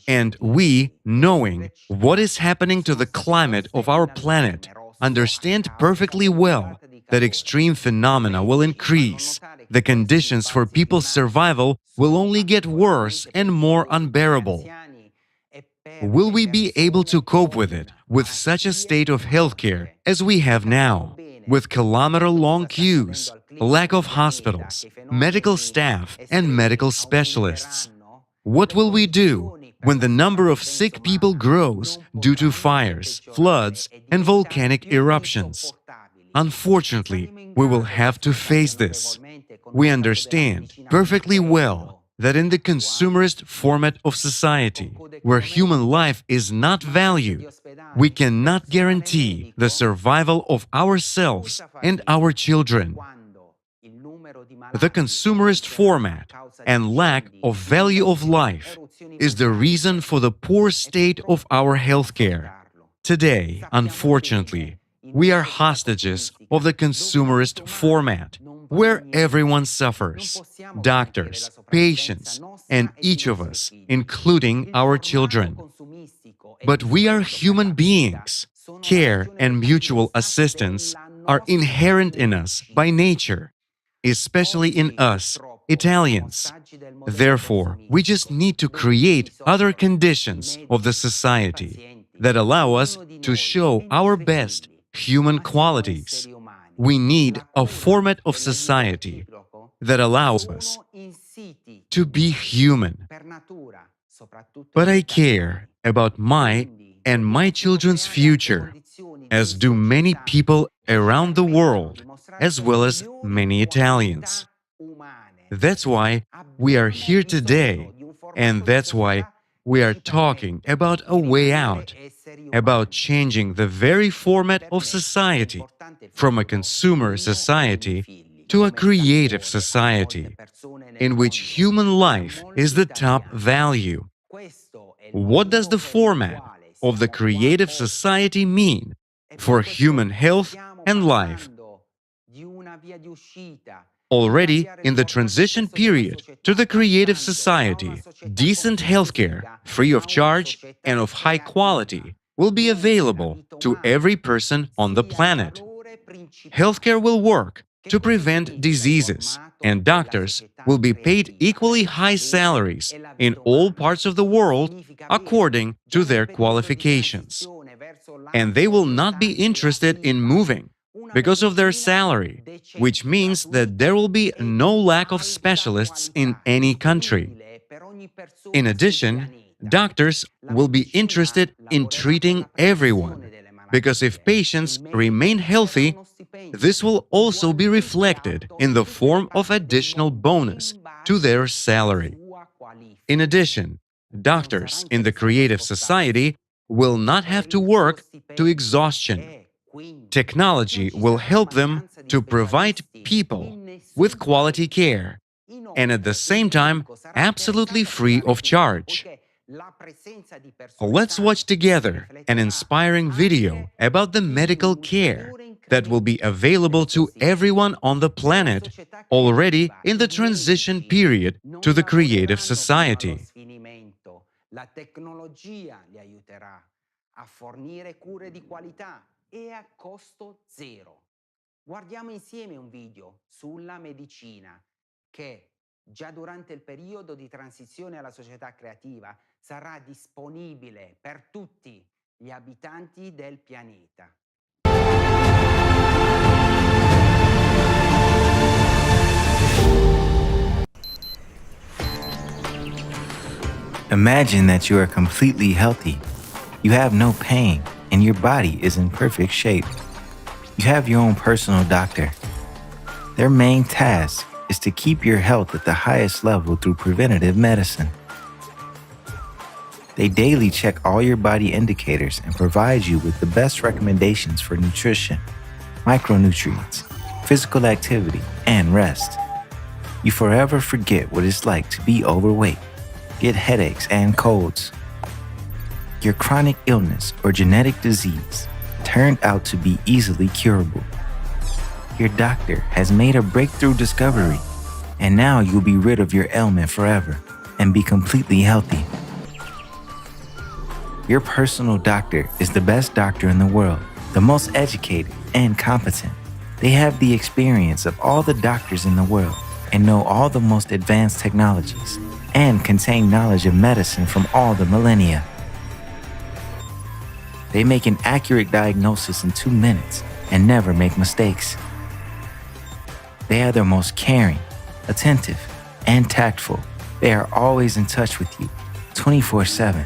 And we, knowing what is happening to the climate of our planet, understand perfectly well that extreme phenomena will increase. The conditions for people's survival will only get worse and more unbearable. Will we be able to cope with it, with such a state of healthcare as we have now, with kilometer-long queues, lack of hospitals, medical staff, and medical specialists? What will we do when the number of sick people grows due to fires, floods, and volcanic eruptions? Unfortunately, we will have to face this. We understand perfectly well that in the consumerist format of society, where human life is not valued, we cannot guarantee the survival of ourselves and our children. The consumerist format and lack of value of life is the reason for the poor state of our healthcare. Today, unfortunately, we are hostages of the consumerist format, where everyone suffers: doctors, patients, and each of us, including our children. But we are human beings. Care and mutual assistance are inherent in us by nature, especially in us, Italians. Therefore, we just need to create other conditions of the society that allow us to show our best human qualities. We need a format of society that allows us to be human. But I care about my and my children's future, as do many people around the world, as well as many Italians. That's why we are here today, and that's why we are talking about a way out, about changing the very format of society from a consumer society to a creative society, in which human life is the top value. What does the format of the creative society mean for human health and life? Already in the transition period to the creative society, decent healthcare, free of charge and of high quality, will be available to every person on the planet. Healthcare will work to prevent diseases, and doctors will be paid equally high salaries in all parts of the world according to their qualifications. And they will not be interested in moving because of their salary, which means that there will be no lack of specialists in any country. In addition, doctors will be interested in treating everyone, because if patients remain healthy, this will also be reflected in the form of additional bonus to their salary. In addition, doctors in the creative society will not have to work to exhaustion. Technology will help them to provide people with quality care, and at the same time, absolutely free of charge. Let's watch together an inspiring video about the medical care that will be available to everyone on the planet already in the transition period to the creative society. La tecnologia li aiuterà a fornire cure di qualità e a costo zero. Guardiamo insieme un video sulla medicina che già durante il periodo di transizione alla società creativa sarà disponibile per tutti gli abitanti del pianeta. Imagine that you are completely healthy. You have no pain, and your body is in perfect shape. You have your own personal doctor. Their main task is to keep your health at the highest level through preventative medicine. They daily check all your body indicators and provide you with the best recommendations for nutrition, micronutrients, physical activity, and rest. You forever forget what it's like to be overweight, get headaches and colds. Your chronic illness or genetic disease turned out to be easily curable. Your doctor has made a breakthrough discovery, and now you'll be rid of your ailment forever and be completely healthy. Your personal doctor is the best doctor in the world, the most educated and competent. They have the experience of all the doctors in the world and know all the most advanced technologies and contain knowledge of medicine from all the millennia. They make an accurate diagnosis in 2 minutes and never make mistakes. They are the most caring, attentive, and tactful. They are always in touch with you, 24/7.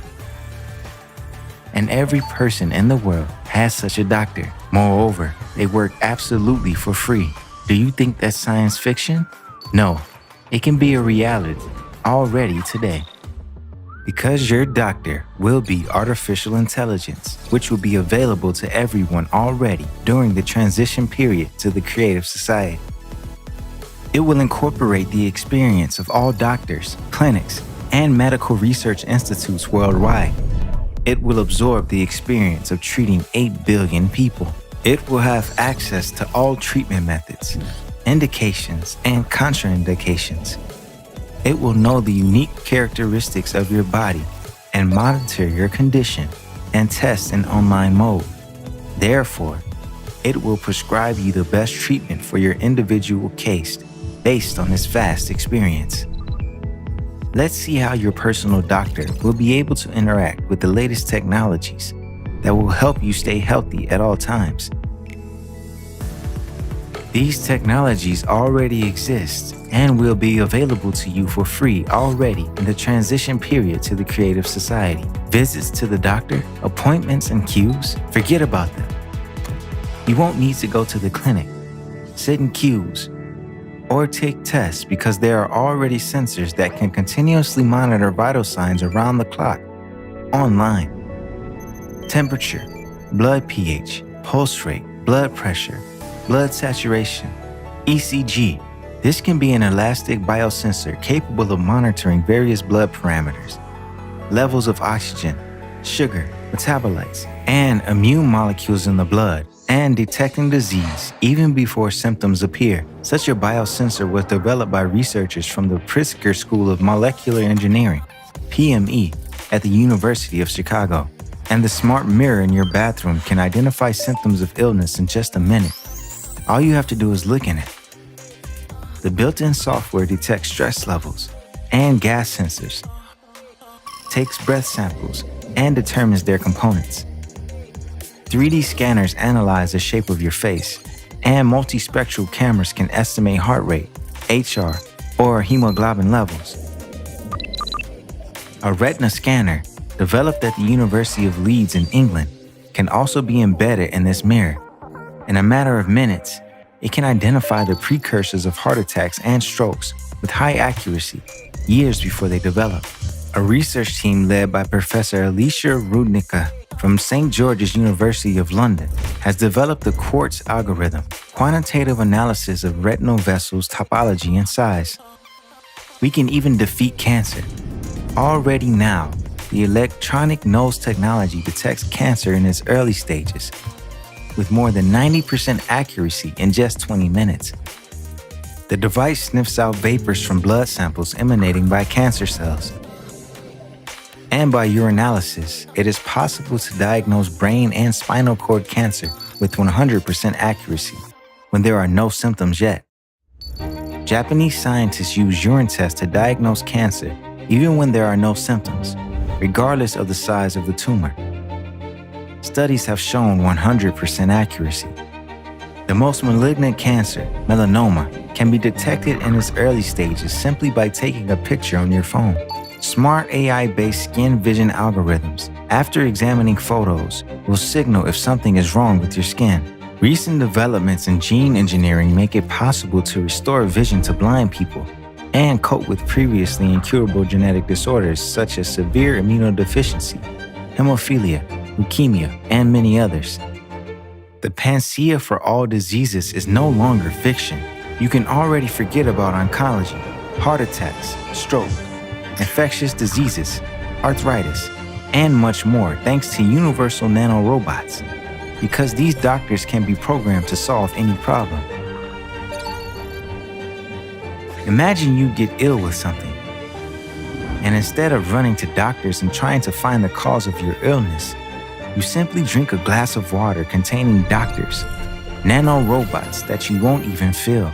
And every person in the world has such a doctor. Moreover, they work absolutely for free. Do you think that's science fiction? No, it can be a reality already today. Because your doctor will be artificial intelligence, which will be available to everyone already during the transition period to the creative society. It will incorporate the experience of all doctors, clinics, and medical research institutes worldwide. It will absorb the experience of treating 8 billion people. It will have access to all treatment methods, indications, and contraindications. It will know the unique characteristics of your body and monitor your condition and test in online mode. Therefore, it will prescribe you the best treatment for your individual case based on this vast experience. Let's see how your personal doctor will be able to interact with the latest technologies that will help you stay healthy at all times. These technologies already exist and will be available to you for free already in the transition period to the creative society. Visits to the doctor, appointments and queues, forget about them. You won't need to go to the clinic, sit in queues, or take tests because there are already sensors that can continuously monitor vital signs around the clock, online. Temperature, blood pH, pulse rate, blood pressure, blood saturation, ECG. This can be an elastic biosensor capable of monitoring various blood parameters, levels of oxygen, sugar, metabolites, and immune molecules in the blood, and detecting disease even before symptoms appear. Such a biosensor was developed by researchers from the Pritzker School of Molecular Engineering, PME, at the University of Chicago. And the smart mirror in your bathroom can identify symptoms of illness in just a minute. All you have to do is look in it. The built-in software detects stress levels and gas sensors, takes breath samples, and determines their components. 3D scanners analyze the shape of your face, and multispectral cameras can estimate heart rate, HR, or hemoglobin levels. A retina scanner, developed at the University of Leeds in England, can also be embedded in this mirror. In a matter of minutes, it can identify the precursors of heart attacks and strokes with high accuracy, years before they develop. A research team led by Professor Alicia Rudnicka from St. George's University of London has developed the quartz algorithm, quantitative analysis of retinal vessels topology and size. We can even defeat cancer. Already now, the electronic nose technology detects cancer in its early stages with more than 90% accuracy in just 20 minutes. The device sniffs out vapors from blood samples emanating by cancer cells. And by urinalysis, it is possible to diagnose brain and spinal cord cancer with 100% accuracy when there are no symptoms yet. Japanese scientists use urine tests to diagnose cancer even when there are no symptoms, regardless of the size of the tumor. Studies have shown 100% accuracy. The most malignant cancer, melanoma, can be detected in its early stages simply by taking a picture on your phone. Smart AI-based skin vision algorithms, after examining photos, will signal if something is wrong with your skin, Recent developments in gene engineering make it possible to restore vision to blind people and cope with previously incurable genetic disorders such as severe immunodeficiency, hemophilia, leukemia, and many others. The panacea for all diseases is no longer fiction. You can already forget about oncology, heart attacks, stroke, infectious diseases, arthritis, and much more thanks to universal nanorobots, because these doctors can be programmed to solve any problem. Imagine you get ill with something, and instead of running to doctors and trying to find the cause of your illness, you simply drink a glass of water containing doctors, nanorobots that you won't even feel.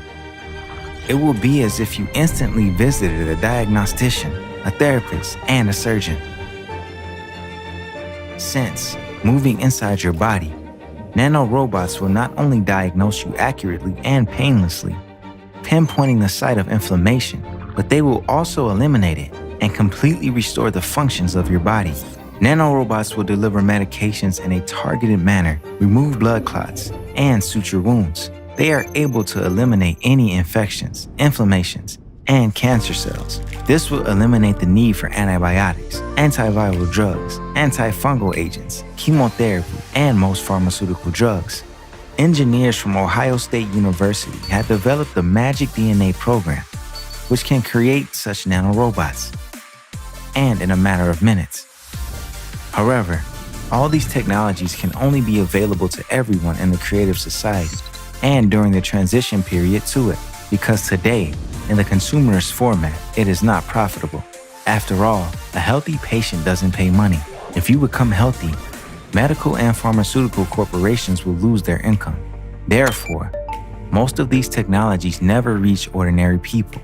It will be as if you instantly visited a diagnostician, a therapist, and a surgeon. Since, moving inside your body, nanorobots will not only diagnose you accurately and painlessly, pinpointing the site of inflammation, but they will also eliminate it and completely restore the functions of your body. Nanorobots will deliver medications in a targeted manner, remove blood clots, and suture wounds. They are able to eliminate any infections, inflammations, and cancer cells. This will eliminate the need for antibiotics, antiviral drugs, antifungal agents, chemotherapy, and most pharmaceutical drugs. Engineers from Ohio State University have developed the Magic DNA program, which can create such nanorobots, and in a matter of minutes. However, all these technologies can only be available to everyone in the creative society and during the transition period to it, because today, in the consumerist format, it is not profitable. After all, a healthy patient doesn't pay money. If you become healthy, medical and pharmaceutical corporations will lose their income. Therefore, most of these technologies never reach ordinary people.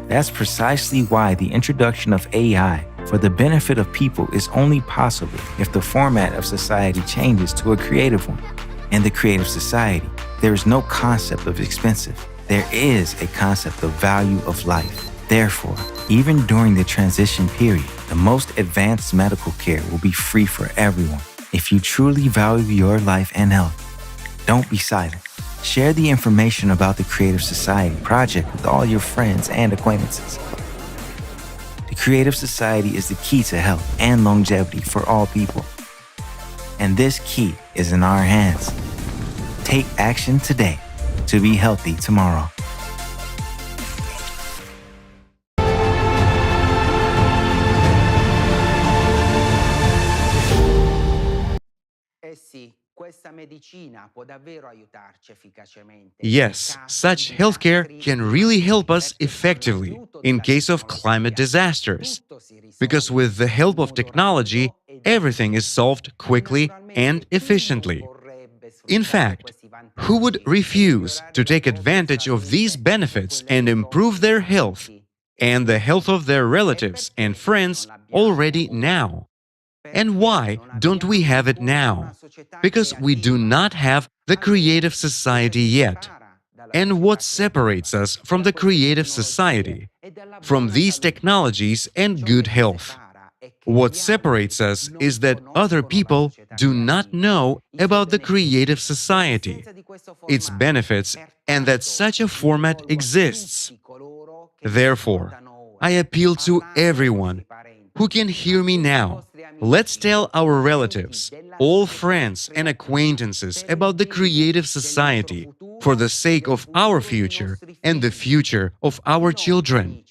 That's precisely why the introduction of AI for the benefit of people is only possible if the format of society changes to a creative one. In the creative society, there is no concept of expensive. There is a concept of value of life. Therefore, even during the transition period, the most advanced medical care will be free for everyone. If you truly value your life and health, don't be silent. Share the information about the Creative Society project with all your friends and acquaintances. The Creative Society is the key to health and longevity for all people. And this key is in our hands. Take action today to be healthy tomorrow. Yes, such healthcare can really help us effectively in case of climate disasters. Because with the help of technology, everything is solved quickly and efficiently. In fact, who would refuse to take advantage of these benefits and improve their health and the health of their relatives and friends already now? And why don't we have it now? Because we do not have the creative society yet. And what separates us from the creative society, from these technologies and good health? What separates us is that other people do not know about the creative society, its benefits, and that such a format exists. Therefore, I appeal to everyone who can hear me now. Let's tell our relatives, all friends and acquaintances about the creative society for the sake of our future and the future of our children.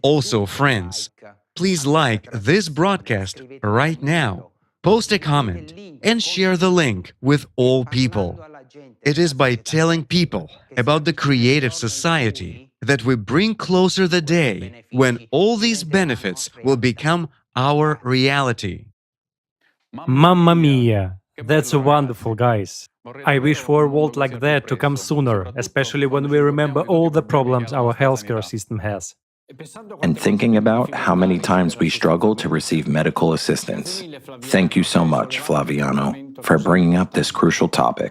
Also, friends, please like this broadcast right now, post a comment, and share the link with all people. It is by telling people about the creative society that we bring closer the day when all these benefits will become our reality. Mamma mia! That's wonderful, guys. I wish for a world like that to come sooner, especially when we remember all the problems our healthcare system has. And thinking about how many times we struggle to receive medical assistance. Thank you so much, Flaviano, for bringing up this crucial topic.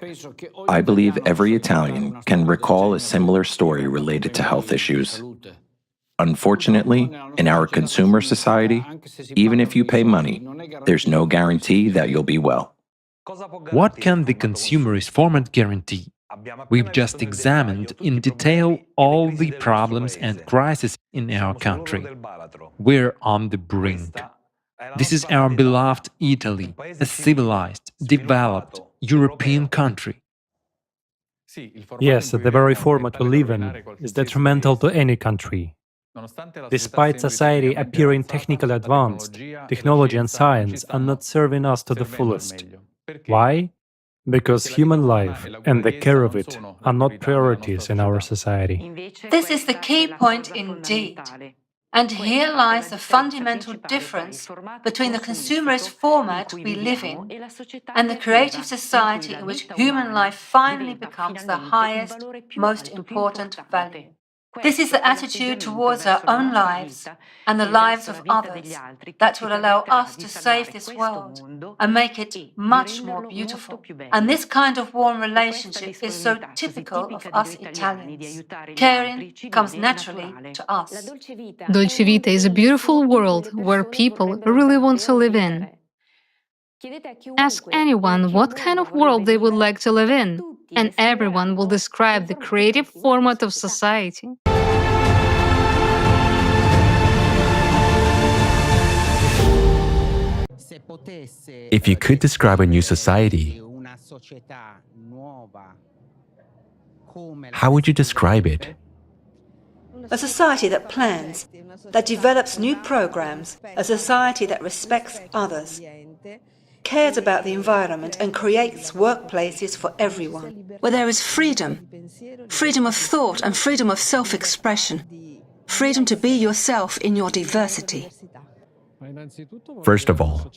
I believe every Italian can recall a similar story related to health issues. Unfortunately, in our consumer society, even if you pay money, there's no guarantee that you'll be well. What can the consumerist format guarantee? We've just examined in detail all the problems and crises in our country. We're on the brink. This is our beloved Italy, a civilized, developed European country. Yes, the very format we live in is detrimental to any country. Despite society appearing technically advanced, technology and science are not serving us to the fullest. Why? Because human life and the care of it are not priorities in our society. This is the key point indeed. And here lies the fundamental difference between the consumerist format we live in and the creative society in which human life finally becomes the highest, most important value. This is the attitude towards our own lives and the lives of others that will allow us to save this world and make it much more beautiful. And this kind of warm relationship is so typical of us Italians. Caring comes naturally to us. Dolce Vita is a beautiful world where people really want to live in. Ask anyone what kind of world they would like to live in, and everyone will describe the creative format of society. If you could describe a new society, how would you describe it? A society that plans, that develops new programs, a society that respects others, cares about the environment and creates workplaces for everyone, where there is freedom, freedom of thought and freedom of self-expression, freedom to be yourself in your diversity. First of all,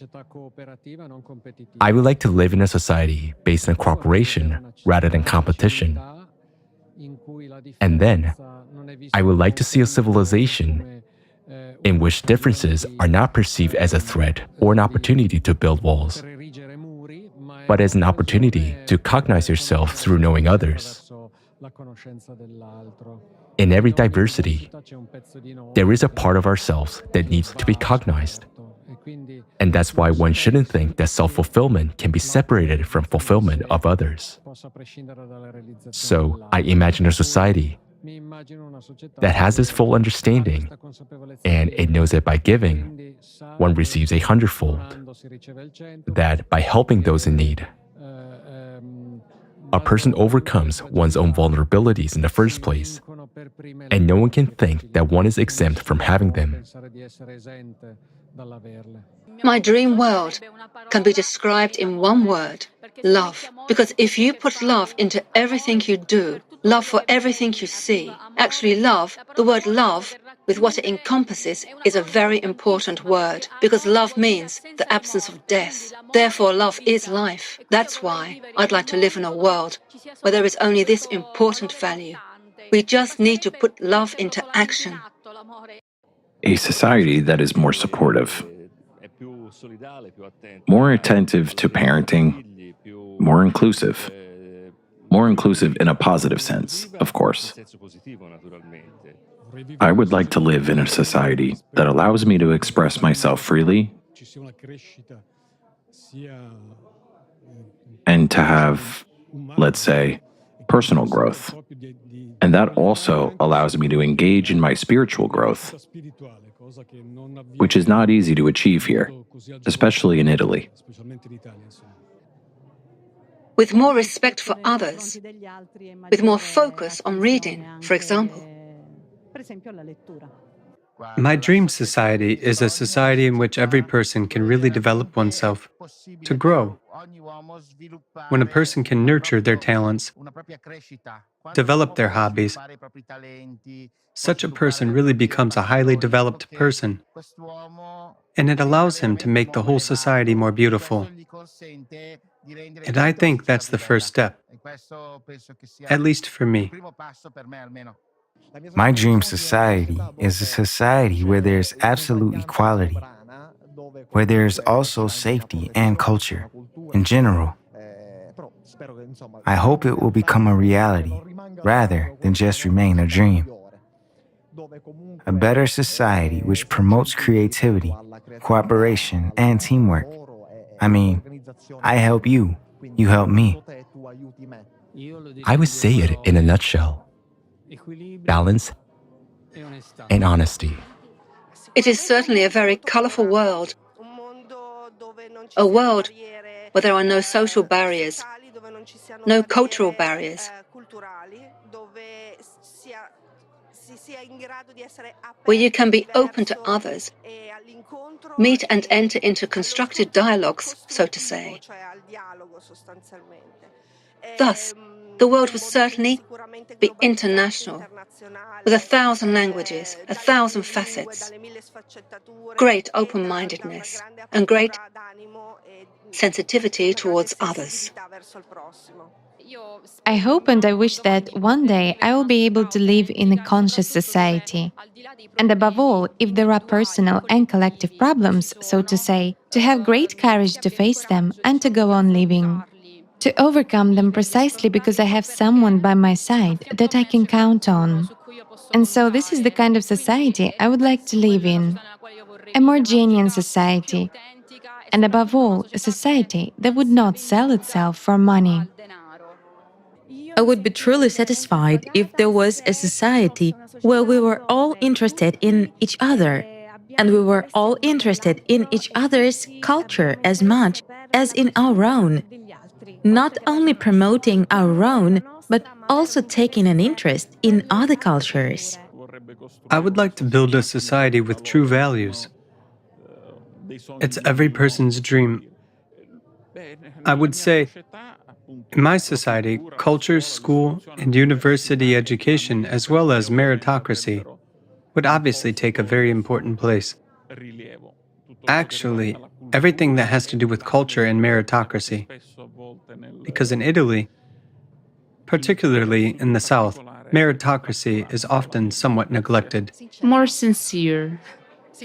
I would like to live in a society based on cooperation rather than competition. And then, I would like to see a civilization in which differences are not perceived as a threat or an opportunity to build walls, but as an opportunity to cognize yourself through knowing others. In every diversity, there is a part of ourselves that needs to be cognized. And that's why one shouldn't think that self-fulfillment can be separated from fulfillment of others. So, I imagine a society that has this full understanding, and it knows that by giving, one receives a hundredfold. That by helping those in need, a person overcomes one's own vulnerabilities in the first place, and no one can think that one is exempt from having them. My dream world can be described in one word: love. Because if you put love into everything you do, love for everything you see, actually love, the word love, with what it encompasses, is a very important word, because love means the absence of death. Therefore, love is life. That's why I'd like to live in a world where there is only this important value. We just need to put love into action. A society that is more supportive, more attentive to parenting, more inclusive in a positive sense, of course. I would like to live in a society that allows me to express myself freely and to have, let's say, personal growth. And that also allows me to engage in my spiritual growth, which is not easy to achieve here, especially in Italy. With more respect for others, with more focus on reading, for example. My dream society is a society in which every person can really develop oneself, to grow. When a person can nurture their talents, develop their hobbies, such a person really becomes a highly developed person, and it allows him to make the whole society more beautiful. And I think that's the first step, at least for me. My dream society is a society where there's absolute equality, where there's also safety and culture in general. I hope it will become a reality rather than just remain a dream. A better society which promotes creativity, cooperation, and teamwork, I mean, I help you, you help me. I would say it in a nutshell: balance and honesty. It is certainly a very colourful world. A world where there are no social barriers, no cultural barriers, where you can be open to others, meet and enter into constructive dialogues, so to say. Thus, the world would certainly be international, with 1,000 languages, 1,000 facets, great open-mindedness, and great sensitivity towards others. I hope and I wish that one day I will be able to live in a conscious society. And above all, if there are personal and collective problems, so to say, to have great courage to face them and to go on living. To overcome them precisely because I have someone by my side that I can count on. And so this is the kind of society I would like to live in. A more genuine society. And above all, a society that would not sell itself for money. I would be truly satisfied if there was a society where we were all interested in each other, and we were all interested in each other's culture as much as in our own, not only promoting our own, but also taking an interest in other cultures. I would like to build a society with true values. It's every person's dream. I would say, in my society, culture, school, and university education, as well as meritocracy, would obviously take a very important place. Actually, everything that has to do with culture and meritocracy. Because in Italy, particularly in the South, meritocracy is often somewhat neglected. More sincere.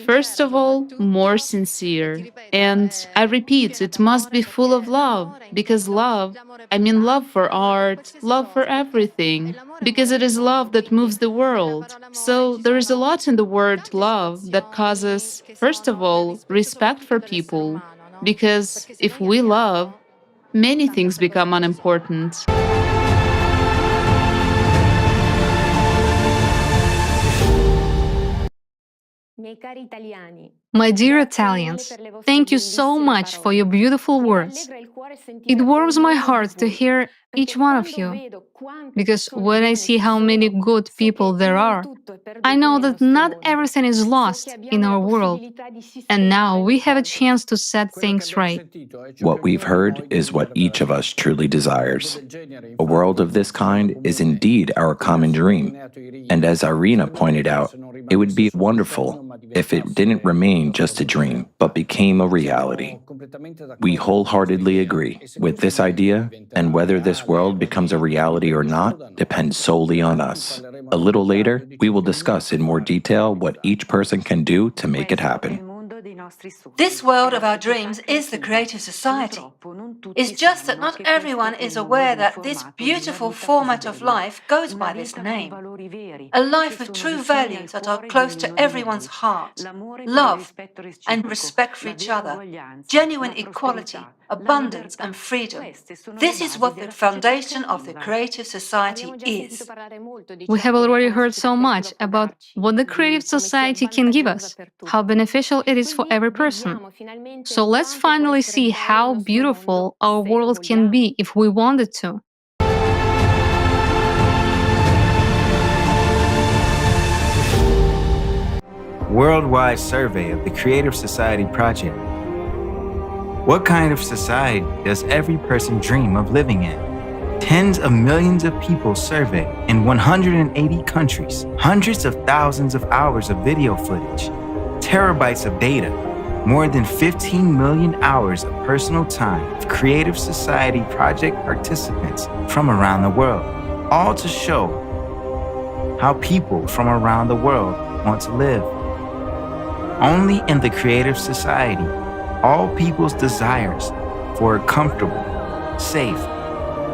First of all, more sincere. And I repeat, it must be full of love, because love, I mean love for art, love for everything, because it is love that moves the world. So there is a lot in the word love that causes, first of all, respect for people, because if we love, many things become unimportant. My dear Italians, thank you so much for your beautiful words. It warms my heart to hear each one of you, because when I see how many good people there are, I know that not everything is lost in our world, and now we have a chance to set things right. What we've heard is what each of us truly desires. A world of this kind is indeed our common dream, and as Irina pointed out, it would be wonderful if it didn't remain just a dream, but became a reality. We wholeheartedly agree with this idea, and whether this world becomes a reality or not depends solely on us. A little later, we will discuss in more detail what each person can do to make it happen. This world of our dreams is the creative society. It's just that not everyone is aware that this beautiful format of life goes by this name. A life with true values that are close to everyone's heart, love and respect for each other, genuine equality, abundance and freedom. This is what the foundation of the creative society is. We have already heard so much about what the creative society can give us, how beneficial it is for every person. So let's finally see how beautiful our world can be if we wanted to. Worldwide survey of the Creative Society Project. What kind of society does every person dream of living in? Tens of millions of people surveyed in 180 countries, hundreds of thousands of hours of video footage, terabytes of data, more than 15 million hours of personal time of Creative Society Project participants from around the world, all to show how people from around the world want to live. Only in the Creative Society, all people's desires for a comfortable, safe,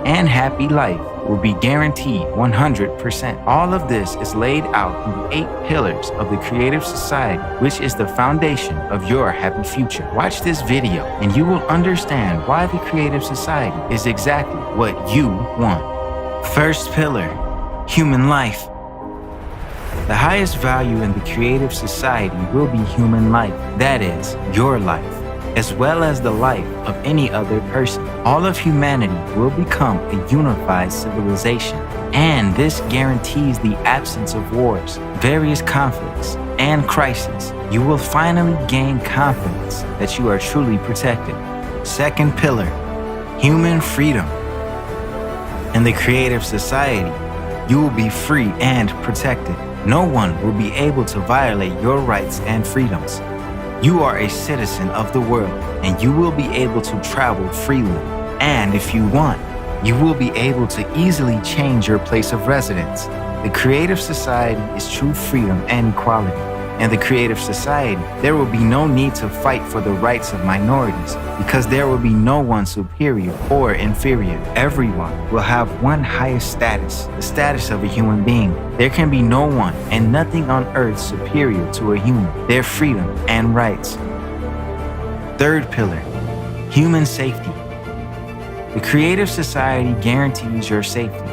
and happy life will be guaranteed 100%. All of this is laid out in the 8 pillars of the Creative Society, which is the foundation of your happy future. Watch this video and you will understand why the Creative Society is exactly what you want. First pillar, human life. The highest value in the Creative Society will be human life, that is, your life, as well as the life of any other person. All of humanity will become a unified civilization, and this guarantees the absence of wars, various conflicts, and crises. You will finally gain confidence that you are truly protected. Second pillar, human freedom. In the Creative Society, you will be free and protected. No one will be able to violate your rights and freedoms. You are a citizen of the world, and you will be able to travel freely. And if you want, you will be able to easily change your place of residence. The Creative Society is true freedom and equality. In the Creative Society, there will be no need to fight for the rights of minorities because there will be no one superior or inferior. Everyone will have one highest status, the status of a human being. There can be no one and nothing on earth superior to a human, their freedom and rights. Third pillar, human safety. The Creative Society guarantees your safety.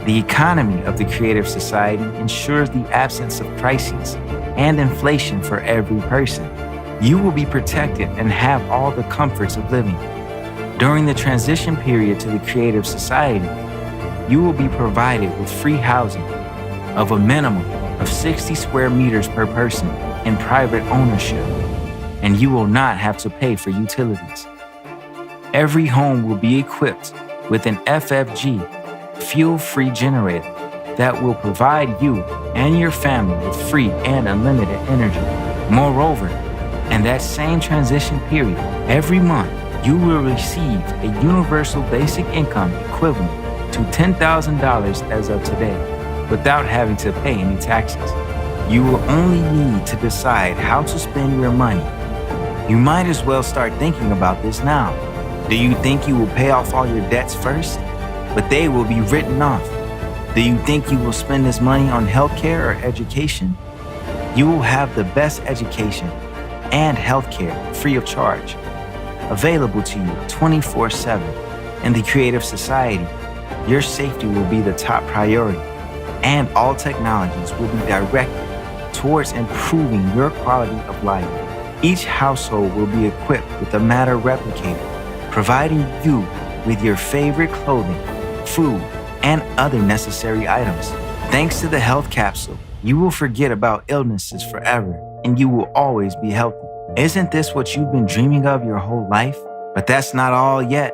The economy of the Creative Society ensures the absence of crises and inflation for every person. You will be protected and have all the comforts of living. During the transition period to the Creative Society, you will be provided with free housing of a minimum of 60 square meters per person in private ownership, and you will not have to pay for utilities. Every home will be equipped with an FFG, fuel-free generator that will provide you and your family with free and unlimited energy. Moreover, in that same transition period, every month you will receive a universal basic income equivalent to $10,000 as of today, without having to pay any taxes. You will only need to decide how to spend your money. You might as well start thinking about this now. Do you think you will pay off all your debts first? But they will be written off. Do you think you will spend this money on healthcare or education? You will have the best education and healthcare free of charge, available to you 24/7. In the Creative Society, your safety will be the top priority, and all technologies will be directed towards improving your quality of life. Each household will be equipped with a matter replicator, providing you with your favorite clothing, food, and other necessary items. Thanks to the health capsule, you will forget about illnesses forever, and you will always be healthy. Isn't this what you've been dreaming of your whole life? But that's not all yet.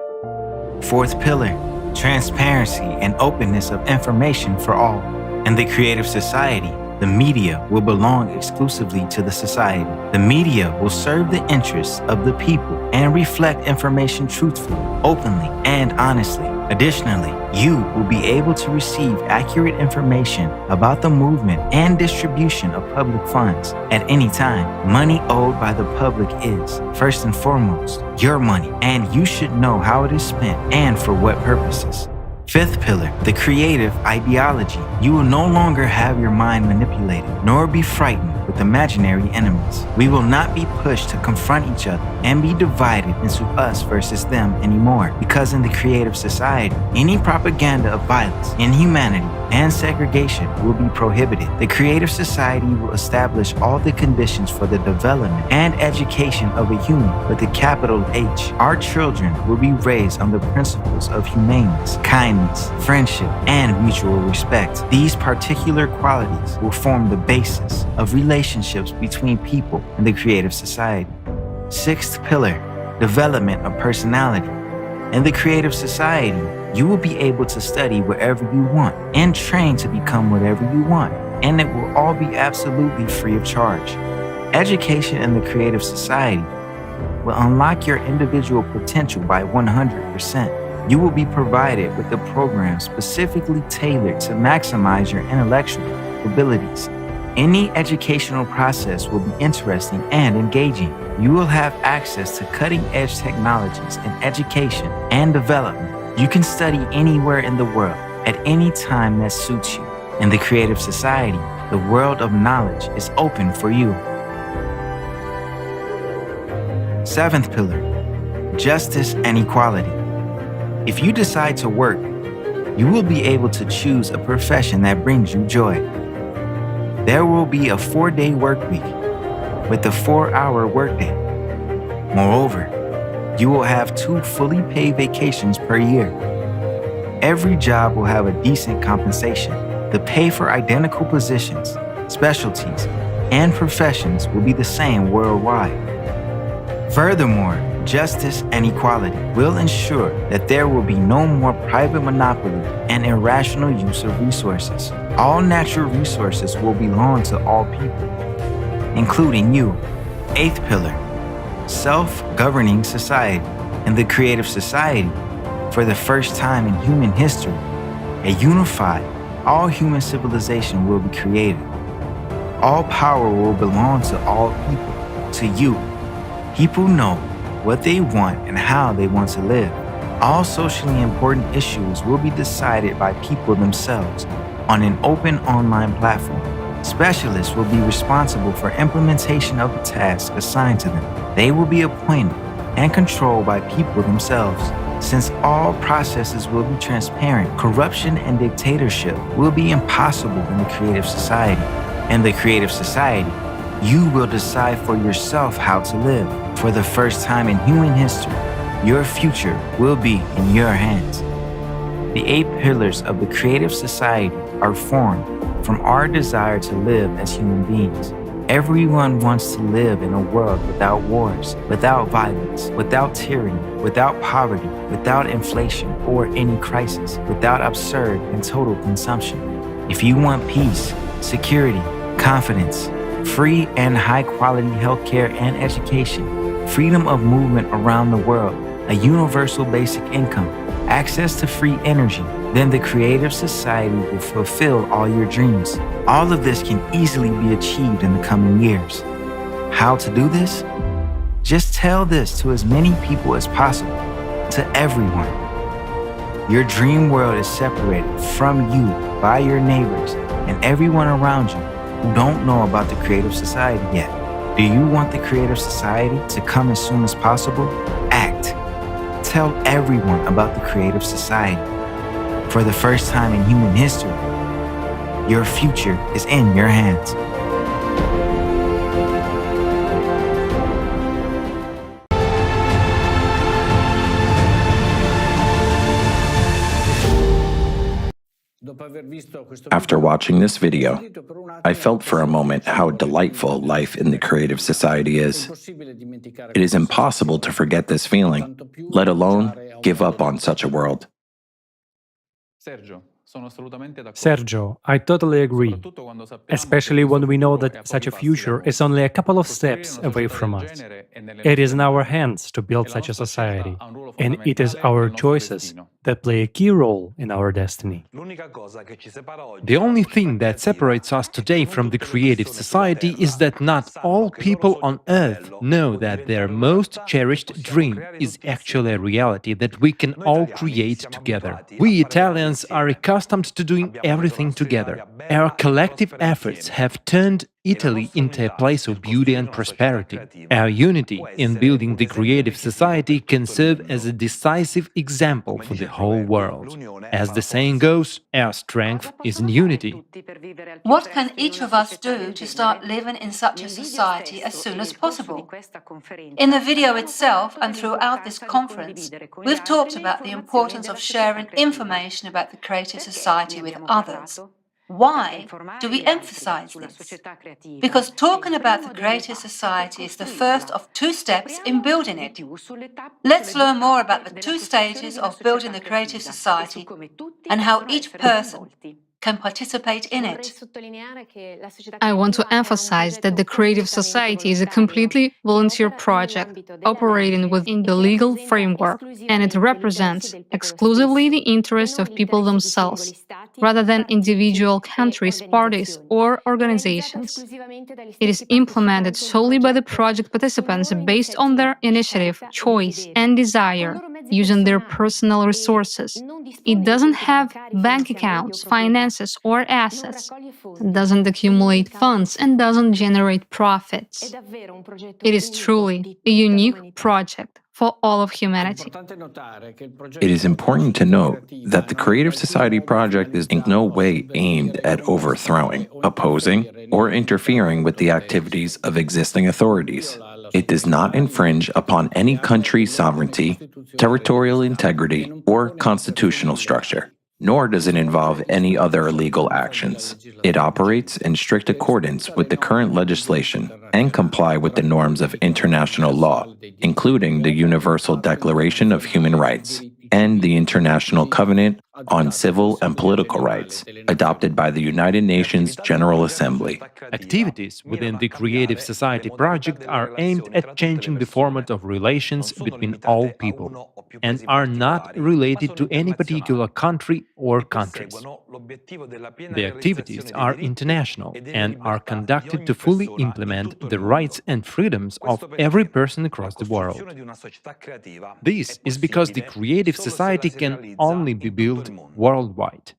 Fourth pillar, transparency and openness of information for all. In the Creative Society, the media will belong exclusively to the society. The media will serve the interests of the people and reflect information truthfully, openly, and honestly. Additionally, you will be able to receive accurate information about the movement and distribution of public funds at any time. Money owed by the public is, first and foremost, your money, and you should know how it is spent and for what purposes. Fifth pillar, the creative ideology. You will no longer have your mind manipulated, nor be frightened with imaginary enemies. We will not be pushed to confront each other and be divided into us versus them anymore, because in the Creative Society, any propaganda of violence, inhumanity, and segregation will be prohibited. The Creative Society will establish all the conditions for the development and education of a human with a capital H. Our children will be raised on the principles of humaneness, kindness, friendship, and mutual respect. These particular qualities will form the basis of relationships between people in the Creative Society. Sixth pillar, development of personality. In the Creative Society, you will be able to study wherever you want and train to become whatever you want, and it will all be absolutely free of charge. Education in the Creative Society will unlock your individual potential by 100%. You will be provided with a program specifically tailored to maximize your intellectual abilities. Any educational process will be interesting and engaging. You will have access to cutting-edge technologies in education and development. You can study anywhere in the world at any time that suits you. In the creative society, the world of knowledge is open for you. Seventh pillar, justice and equality. If you decide to work, you will be able to choose a profession that brings you joy. There will be a 4-day work week with a 4-hour workday. Moreover, you will have 2 fully paid vacations per year. Every job will have a decent compensation. The pay for identical positions, specialties, and professions will be the same worldwide. Furthermore, justice and equality will ensure that there will be no more private monopoly and irrational use of resources. All natural resources will belong to all people, including you. Eighth pillar, self-governing society. In the creative society, for the first time in human history, a unified, all-human civilization will be created. All power will belong to all people, to you. People know what they want and how they want to live. All socially important issues will be decided by people themselves on an open online platform. Specialists will be responsible for implementation of the tasks assigned to them. They will be appointed and controlled by people themselves. Since all processes will be transparent, corruption and dictatorship will be impossible in the creative society. In the creative society, you will decide for yourself how to live. For the first time in human history, your future will be in your hands. The 8 pillars of the creative society are formed from our desire to live as human beings. Everyone wants to live in a world without wars, without violence, without tyranny, without poverty, without inflation or any crisis, without absurd and total consumption. If you want peace, security, confidence, free and high-quality healthcare and education, freedom of movement around the world, a universal basic income, access to free energy, then the creative society will fulfill all your dreams. All of this can easily be achieved in the coming years. How to do this? Just tell this to as many people as possible, to everyone. Your dream world is separated from you by your neighbors and everyone around you who don't know about the creative society yet. Do you want the creative society to come as soon as possible? Act. Tell everyone about the creative society. For the first time in human history, your future is in your hands. After watching this video, I felt for a moment how delightful life in the creative society is. It is impossible to forget this feeling, let alone give up on such a world. Sergio, I totally agree, especially when we know that such a future is only a couple of steps away from us. It is in our hands to build such a society, and it is our choices that play a key role in our destiny. The only thing that separates us today from the creative society is that not all people on Earth know that their most cherished dream is actually a reality that we can all create together. We Italians are accustomed to doing everything together. Our collective efforts have turned Italy into a place of beauty and prosperity. Our unity in building the creative society can serve as a decisive example for the whole world. As the saying goes, our strength is in unity. What can each of us do to start living in such a society as soon as possible? In the video itself and throughout this conference, we've talked about the importance of sharing information about the creative society with others. Why do we emphasize this? Because talking about the creative society is the first of 2 steps in building it. Let's learn more about the 2 stages of building the creative society and how each person, can participate in it. I want to emphasize that the Creative Society is a completely volunteer project operating within the legal framework, and it represents exclusively the interests of people themselves, rather than individual countries, parties, or organizations. It is implemented solely by the project participants based on their initiative, choice, and desire, using their personal resources. It doesn't have bank accounts, finances, or assets. It doesn't accumulate funds and doesn't generate profits. It is truly a unique project for all of humanity. It is important to note that the Creative Society project is in no way aimed at overthrowing, opposing, or interfering with the activities of existing authorities. It does not infringe upon any country's sovereignty, territorial integrity, or constitutional structure, nor does it involve any other legal actions. It operates in strict accordance with the current legislation and comply with the norms of international law, including the Universal Declaration of Human Rights and the International Covenant on Civil and Political Rights, adopted by the United Nations General Assembly. Activities within the Creative Society project are aimed at changing the format of relations between all people and are not related to any particular country or countries. The activities are international and are conducted to fully implement the rights and freedoms of every person across the world. This is because the Creative Society can only be built worldwide,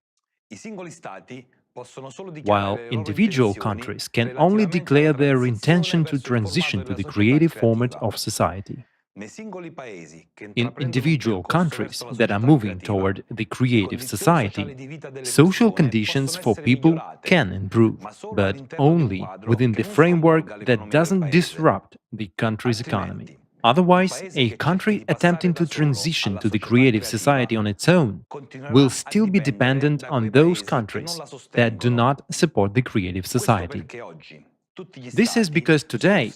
while individual countries can only declare their intention to transition to the creative format of society. In individual countries that are moving toward the creative society, social conditions for people can improve, but only within the framework that doesn't disrupt the country's economy. Otherwise, a country attempting to transition to the creative society on its own will still be dependent on those countries that do not support the creative society. This is because today,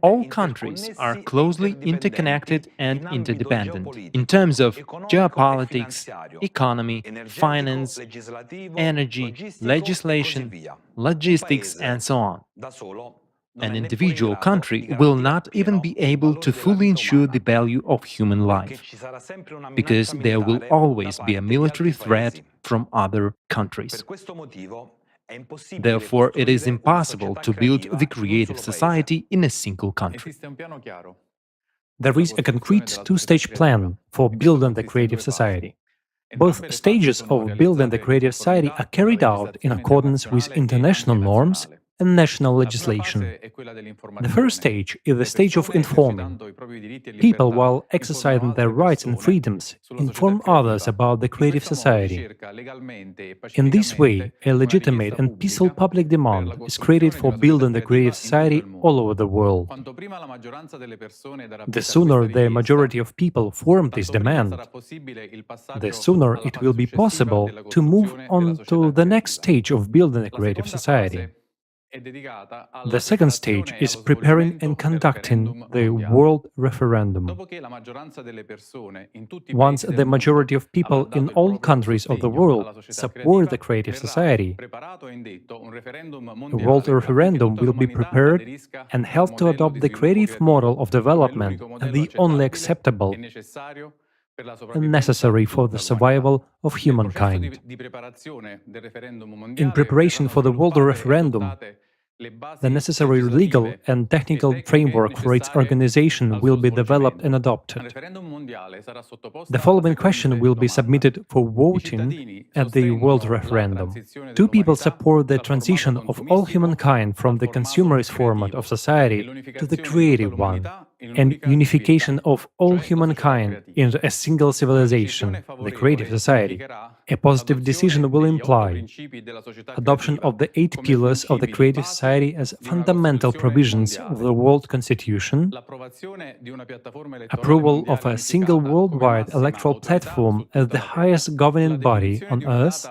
all countries are closely interconnected and interdependent in terms of geopolitics, economy, finance, energy, legislation, logistics, and so on. An individual country will not even be able to fully ensure the value of human life, because there will always be a military threat from other countries. Therefore, it is impossible to build the creative society in a single country. There is a concrete two-stage plan for building the creative society. Both stages of building the creative society are carried out in accordance with international norms and national legislation. The first stage is the stage of informing. People, while exercising their rights and freedoms, inform others about the creative society. In this way, a legitimate and peaceful public demand is created for building the creative society all over the world. The sooner the majority of people form this demand, the sooner it will be possible to move on to the next stage of building a creative society. The second stage is preparing and conducting the world referendum. Once the majority of people in all countries of the world support the creative society, a world referendum will be prepared and held to adopt the creative model of development as the only acceptable and necessary for the survival of humankind. In preparation for the world referendum, the necessary legal and technical framework for its organization will be developed and adopted. The following question will be submitted for voting at the world referendum. Do people support the transition of all humankind from the consumerist format of society to the creative one, and unification of all humankind into a single civilization, the creative society? A positive decision will imply adoption of the 8 pillars of the creative society as fundamental provisions of the world constitution, approval of a single worldwide electoral platform as the highest governing body on earth,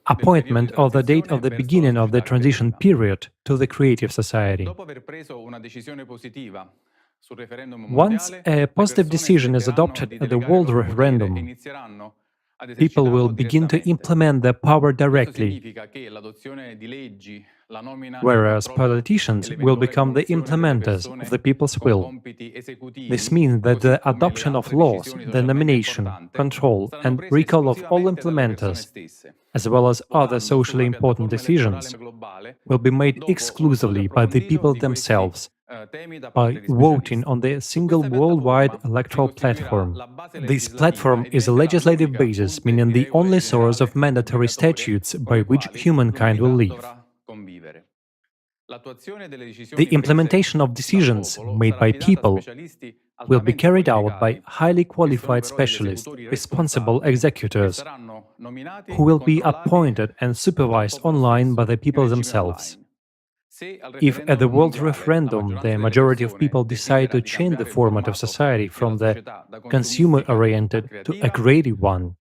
appointment of the date of the beginning of the transition period to the creative society. Once a positive decision is adopted at the world referendum, People will begin to implement their power directly, whereas politicians will become the implementers of the people's will. This means that the adoption of laws, the nomination, control, and recall of all implementers, as well as other socially important decisions, will be made exclusively by the people themselves, by voting on the single worldwide electoral platform. This platform is a legislative basis, meaning the only source of mandatory statutes by which humankind will live. The implementation of decisions made by people will be carried out by highly qualified specialists, responsible executors, who will be appointed and supervised online by the people themselves. If at the world referendum the majority of people decide to change the format of society from the consumer-oriented to a creative one,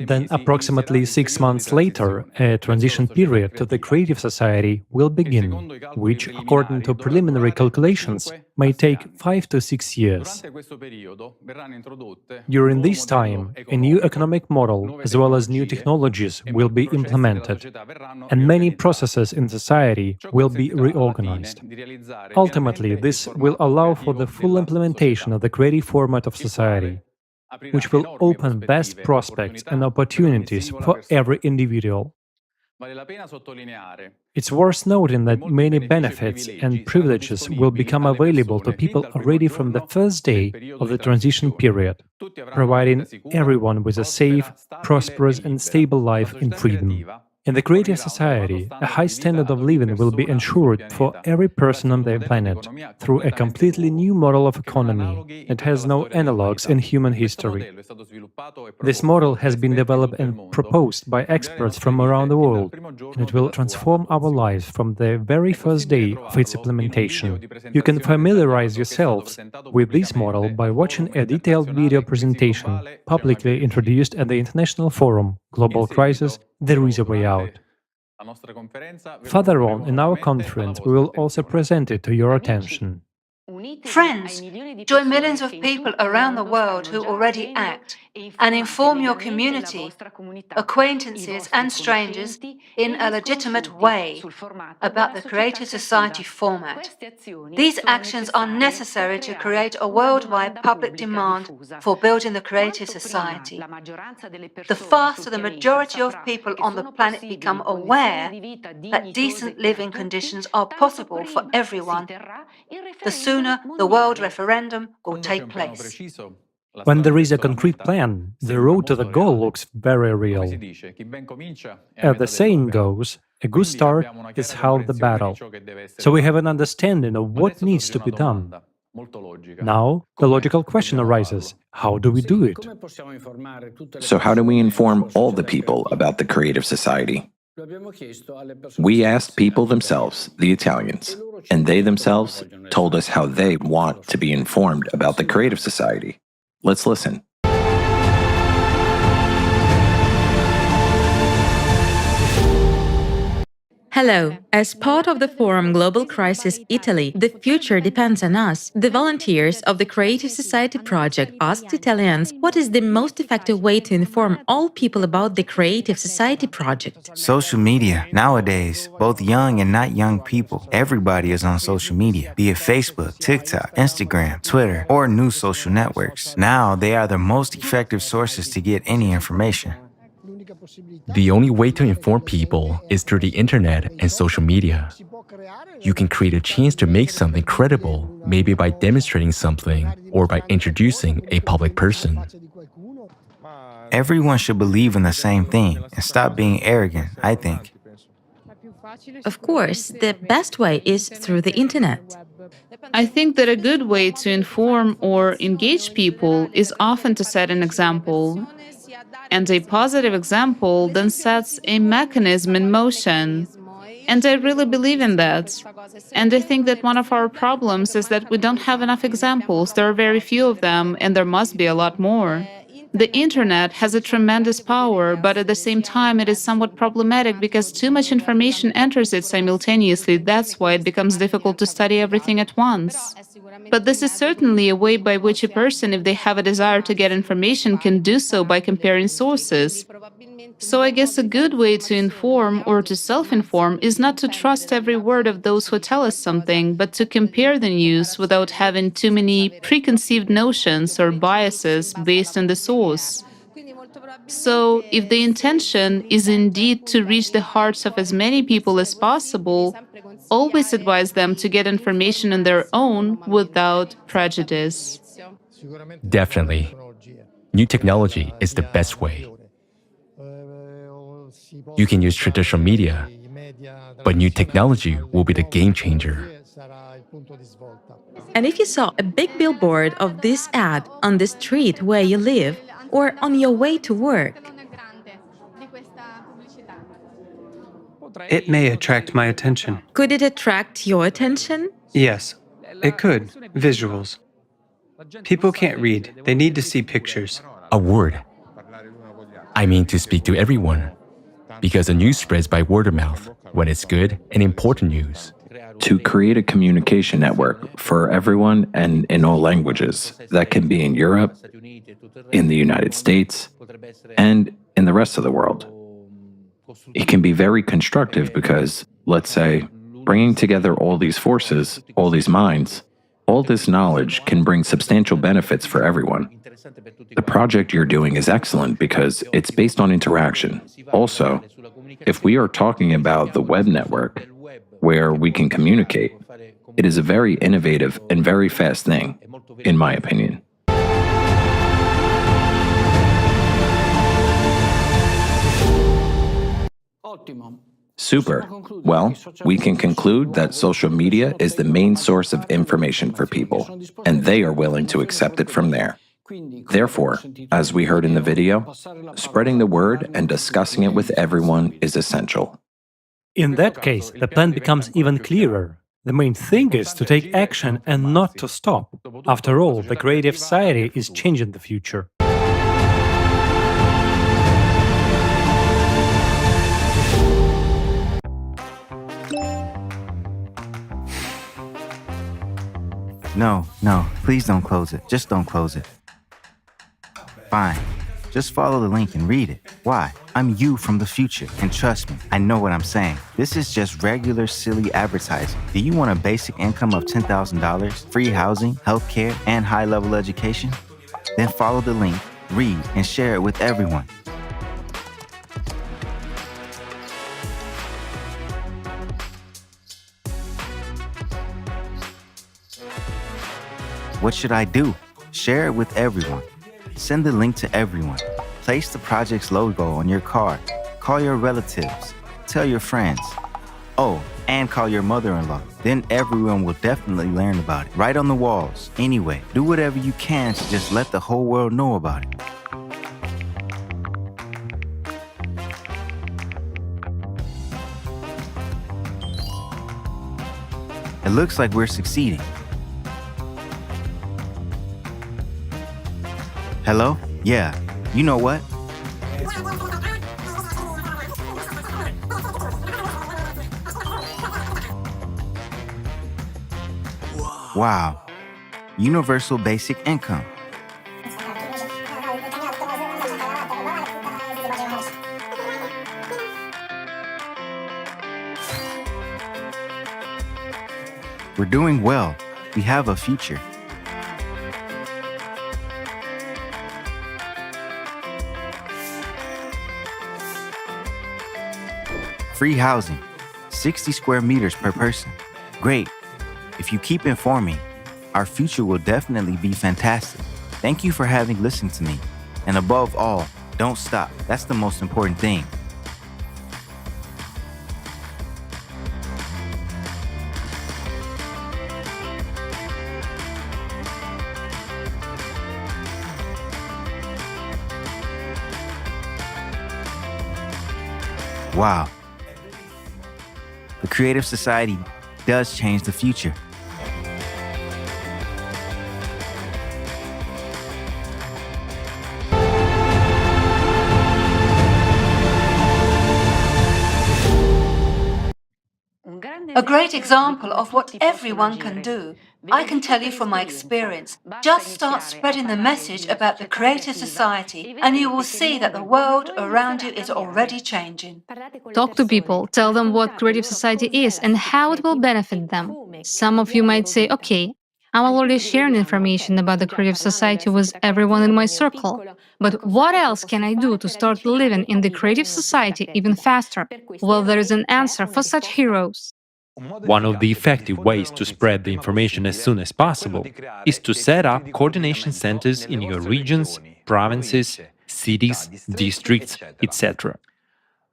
then approximately 6 months later, a transition period to the creative society will begin, which, according to preliminary calculations, may take 5 to 6 years. During this time, a new economic model as well as new technologies will be implemented, and many processes in society will be reorganized. Ultimately, this will allow for the full implementation of the creative format of society, which will open vast prospects and opportunities for every individual. It's worth noting that many benefits and privileges will become available to people already from the first day of the transition period, providing everyone with a safe, prosperous and stable life in freedom. In the creative society, a high standard of living will be ensured for every person on the planet through a completely new model of economy that has no analogues in human history. This model has been developed and proposed by experts from around the world, and it will transform our lives from the very first day of its implementation. You can familiarize yourselves with this model by watching a detailed video presentation publicly introduced at the International Forum Global Crisis: There is a Way Out. Further on in our conference, we will also present it to your attention. Friends, join millions of people around the world who already act and inform your community, acquaintances and strangers in a legitimate way about the Creative Society format. These actions are necessary to create a worldwide public demand for building the Creative Society. The faster the majority of people on the planet become aware that decent living conditions are possible for everyone, the sooner the world referendum will take place. When there is a concrete plan, the road to the goal looks very real. As the saying goes, a good start is half the battle. So we have an understanding of what needs to be done. Now, the logical question arises, how do we do it? So how do we inform all the people about the Creative Society? We asked people themselves, the Italians, and they themselves told us how they want to be informed about the Creative Society. Let's listen. Hello. As part of the Forum Global Crisis Italy, the future depends on us. The volunteers of the Creative Society project asked Italians what is the most effective way to inform all people about the Creative Society project. Social media. Nowadays, both young and not young people, everybody is on social media, be it Facebook, TikTok, Instagram, Twitter, or new social networks. Now, they are the most effective sources to get any information. The only way to inform people is through the internet and social media. You can create a chance to make something credible, maybe by demonstrating something or by introducing a public person. Everyone should believe in the same thing and stop being arrogant, I think. Of course, the best way is through the internet. I think that a good way to inform or engage people is often to set an example. And a positive example then sets a mechanism in motion. And I really believe in that. And I think that one of our problems is that we don't have enough examples. There are very few of them, and there must be a lot more. The internet has a tremendous power, but at the same time, it is somewhat problematic because too much information enters it simultaneously. That's why it becomes difficult to study everything at once. But this is certainly a way by which a person, if they have a desire to get information, can do so by comparing sources. So I guess a good way to inform or to self-inform is not to trust every word of those who tell us something, but to compare the news without having too many preconceived notions or biases based on the source. So, if the intention is indeed to reach the hearts of as many people as possible, always advise them to get information on their own without prejudice. Definitely. New technology is the best way. You can use traditional media, but new technology will be the game changer. And if you saw a big billboard of this ad on the street where you live or on your way to work, It may attract my attention. could it attract your attention? Yes, it could. Visuals. People can't read, they need to see pictures. A word. I mean to speak to everyone, because the news spreads by word of mouth when it's good and important news. To create a communication network for everyone and in all languages that can be in Europe, in the United States, and in the rest of the world. It can be very constructive because, let's say, bringing together all these forces, all these minds, all this knowledge can bring substantial benefits for everyone. The project you're doing is excellent because it's based on interaction. Also, if we are talking about the web network, where we can communicate, it is a very innovative and very fast thing, in my opinion. Super. Well, we can conclude that social media is the main source of information for people, and they are willing to accept it from there. Therefore, as we heard in the video, spreading the word and discussing it with everyone is essential. In that case, the plan becomes even clearer. The main thing is to take action and not to stop. After all, the creative society is changing the future. No, please don't close it. Just don't close it. Fine. Just follow the link and read it. Why? I'm you from the future, and trust me, I know what I'm saying. This is just regular, silly advertising. Do you want a basic income of $10,000, free housing, healthcare, and high-level education? Then follow the link, read, and share it with everyone. What should I do? Share it with everyone. Send the link to everyone. Place the project's logo on your card. Call your relatives. Tell your friends. Oh, and call your mother-in-law. Then everyone will definitely learn about it. Right on the walls. Anyway, do whatever you can to just let the whole world know about it. It looks like we're succeeding. Hello? Yeah. You know what? Wow. Universal basic income. We're doing well. We have a future. Free housing, 60 square meters per person. Great. If you keep informing, our future will definitely be fantastic. Thank you for having listened to me. And above all, don't stop. That's the most important thing. Wow. The Creative Society does change the future. A great example of what everyone can do. I can tell you from my experience. Just start spreading the message about the creative society and you will see that the world around you is already changing. Talk to people, tell them what creative society is and how it will benefit them. Some of you might say, okay, I'm already sharing information about the creative society with everyone in my circle. But what else can I do to start living in the creative society even faster? Well, there is an answer for such heroes. One of the effective ways to spread the information as soon as possible is to set up coordination centers in your regions, provinces, cities, districts, etc.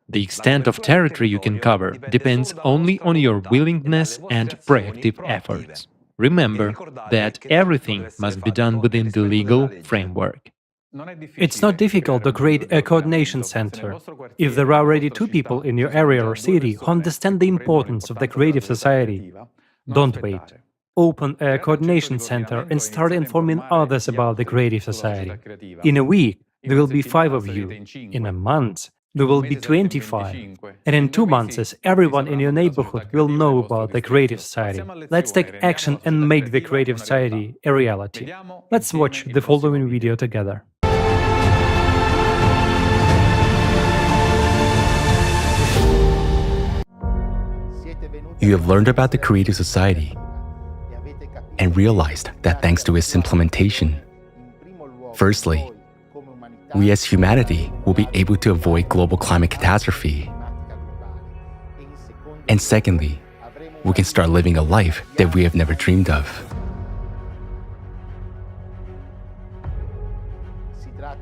The extent of territory you can cover depends only on your willingness and proactive efforts. Remember that everything must be done within the legal framework. It's not difficult to create a coordination center. If there are already 2 people in your area or city who understand the importance of the creative society, don't wait. Open a coordination center and start informing others about the creative society. In a week, there will be 5 of you. In a month, there will be 25. And in 2 months, everyone in your neighborhood will know about the creative society. Let's take action and make the creative society a reality. Let's watch the following video together. You have learned about the creative society and realized that thanks to its implementation, firstly, we as humanity will be able to avoid global climate catastrophe. And secondly, we can start living a life that we have never dreamed of.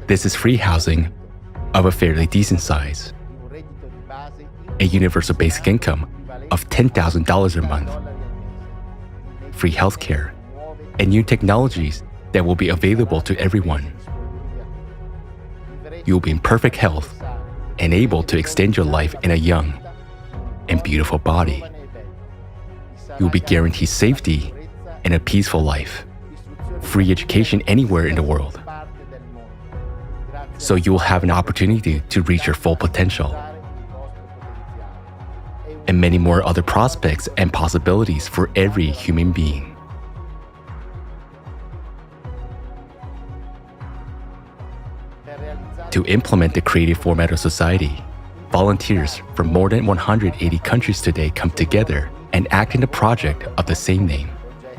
This is free housing of a fairly decent size, a universal basic income of $10,000 a month, free healthcare, and new technologies that will be available to everyone. You will be in perfect health and able to extend your life in a young and beautiful body. You will be guaranteed safety and a peaceful life, free education anywhere in the world. So you will have an opportunity to reach your full potential, and many more other prospects and possibilities for every human being. To implement the creative format of society, volunteers from more than 180 countries today come together and act in a project of the same name,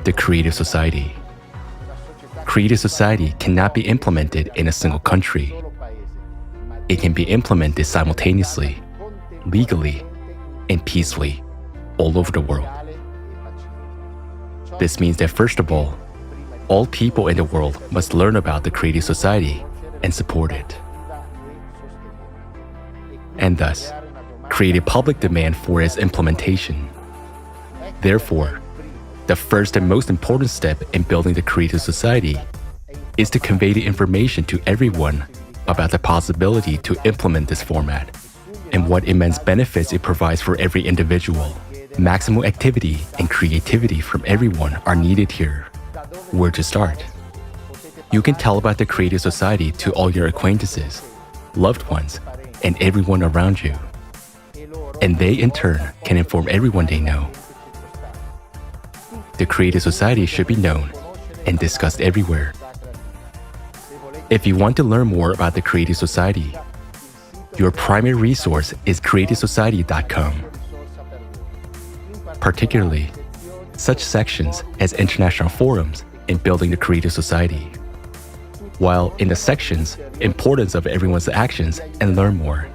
the Creative Society. Creative Society cannot be implemented in a single country. It can be implemented simultaneously, legally, and peacefully all over the world. This means that first of all people in the world must learn about the Creative Society and support it, and thus create a public demand for its implementation. Therefore, the first and most important step in building the Creative Society is to convey the information to everyone about the possibility to implement this format and what immense benefits it provides for every individual. Maximum activity and creativity from everyone are needed here. Where to start? You can tell about the Creative Society to all your acquaintances, loved ones, and everyone around you. And they, in turn, can inform everyone they know. The Creative Society should be known and discussed everywhere. If you want to learn more about the Creative Society, your primary resource is creativesociety.com. Particularly, such sections as international forums in building the Creative Society. While in the sections, importance of everyone's actions and learn more,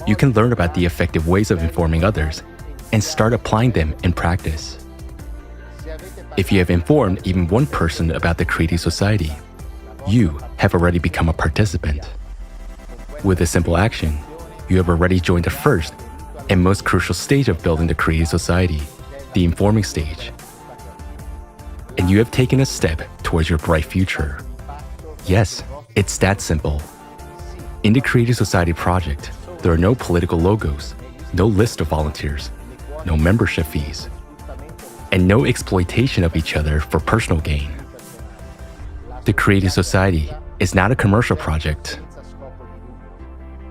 you can learn about the effective ways of informing others and start applying them in practice. If you have informed even one person about the Creative Society, you have already become a participant. With a simple action, you have already joined the first and most crucial stage of building the Creative Society, the informing stage. And you have taken a step towards your bright future. Yes, it's that simple. In the Creative Society project, there are no political logos, no list of volunteers, no membership fees, and no exploitation of each other for personal gain. The Creative Society is not a commercial project.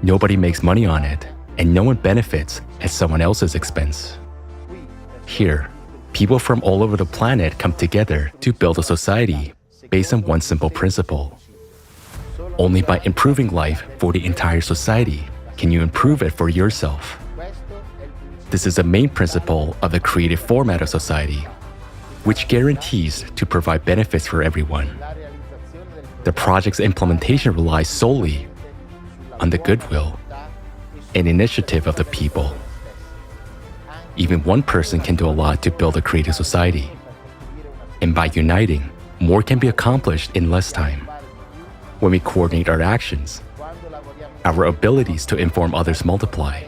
Nobody makes money on it, and no one benefits at someone else's expense. Here, people from all over the planet come together to build a society based on one simple principle. Only by improving life for the entire society can you improve it for yourself. This is the main principle of the creative format of society, which guarantees to provide benefits for everyone. The project's implementation relies solely on the goodwill and initiative of the people. Even one person can do a lot to build a creative society. And by uniting, more can be accomplished in less time. When we coordinate our actions, our abilities to inform others multiply.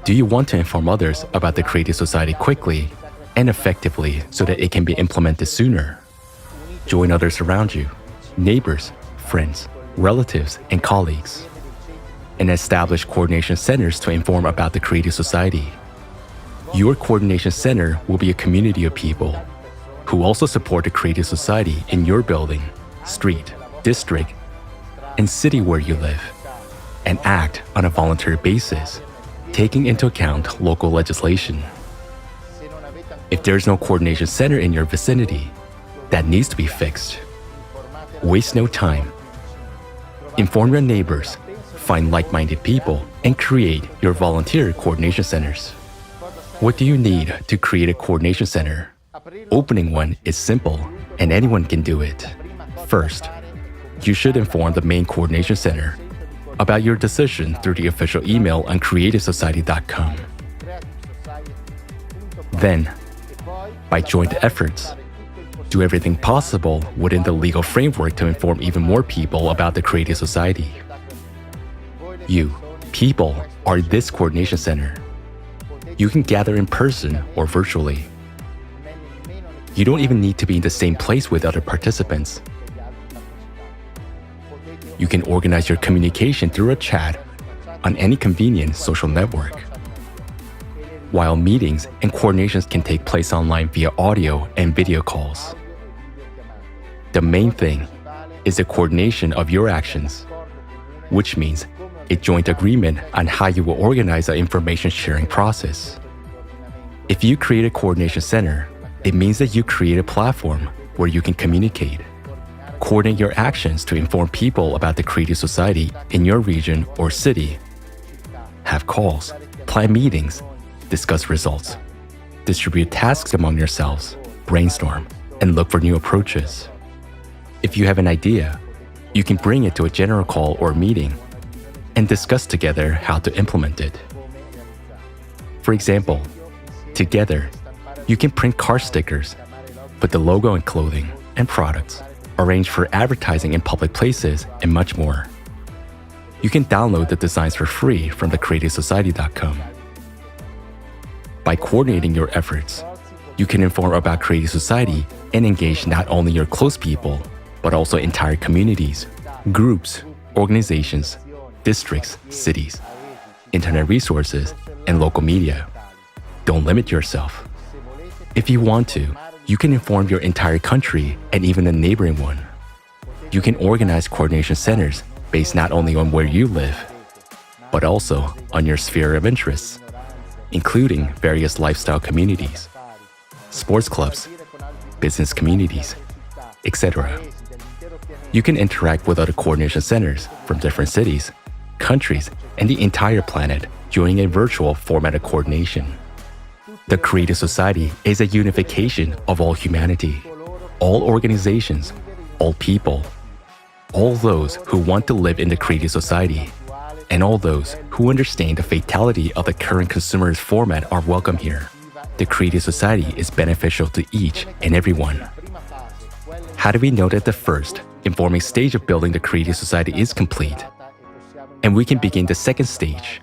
Do you want to inform others about the creative society quickly and effectively so that it can be implemented sooner? Join others around you, neighbors, friends, relatives, and colleagues, and establish coordination centers to inform about the creative society. Your coordination center will be a community of people who also support the creative society in your building, street, district, and city where you live, and act on a voluntary basis, taking into account local legislation. If there's no coordination center in your vicinity, that needs to be fixed. Waste no time. Inform your neighbors, find like-minded people, and create your volunteer coordination centers. What do you need to create a coordination center? Opening one is simple, and anyone can do it. First, you should inform the main coordination center about your decision through the official email on creativesociety.com. Then, by joint efforts, do everything possible within the legal framework to inform even more people about the creative society. You, people, are this coordination center. You can gather in person or virtually. You don't even need to be in the same place with other participants. You can organize your communication through a chat on any convenient social network. While meetings and coordinations can take place online via audio and video calls. The main thing is the coordination of your actions, which means a joint agreement on how you will organize the information sharing process. If you create a coordination center, it means that you create a platform where you can communicate, coordinate your actions to inform people about the creative society in your region or city, have calls, plan meetings, discuss results, distribute tasks among yourselves, brainstorm, and look for new approaches. If you have an idea, you can bring it to a general call or meeting and discuss together how to implement it. For example, together, you can print car stickers, put the logo in clothing and products, arrange for advertising in public places, and much more. You can download the designs for free from the creativesociety.com. By coordinating your efforts, you can inform about creative society and engage not only your close people, but also entire communities, groups, organizations, districts, cities, internet resources, and local media. Don't limit yourself. If you want to, you can inform your entire country and even a neighboring one. You can organize coordination centers based not only on where you live, but also on your sphere of interests, including various lifestyle communities, sports clubs, business communities, etc. You can interact with other coordination centers from different cities, countries, and the entire planet during a virtual format of coordination. The creative society is a unification of all humanity, all organizations, all people, all those who want to live in the creative society, and all those who understand the fatality of the current consumerist format are welcome here. The creative society is beneficial to each and everyone. How do we know that the first, informing stage of building the creative society is complete? And we can begin the second stage,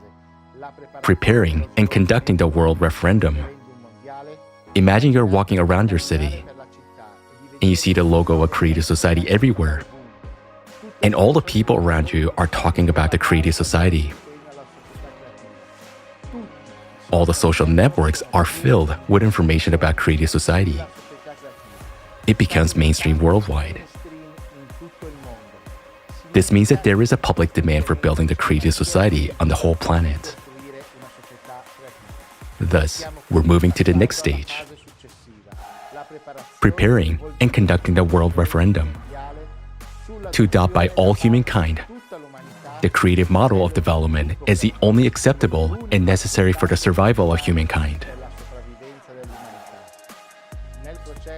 preparing and conducting the world referendum. Imagine you're walking around your city, and you see the logo of Creative Society everywhere. And all the people around you are talking about the Creative Society. All the social networks are filled with information about Creative Society. It becomes mainstream worldwide. This means that there is a public demand for building the Creative Society on the whole planet. Thus, we're moving to the next stage, preparing and conducting the world referendum to adopt by all humankind. The creative model of development is the only acceptable and necessary for the survival of humankind.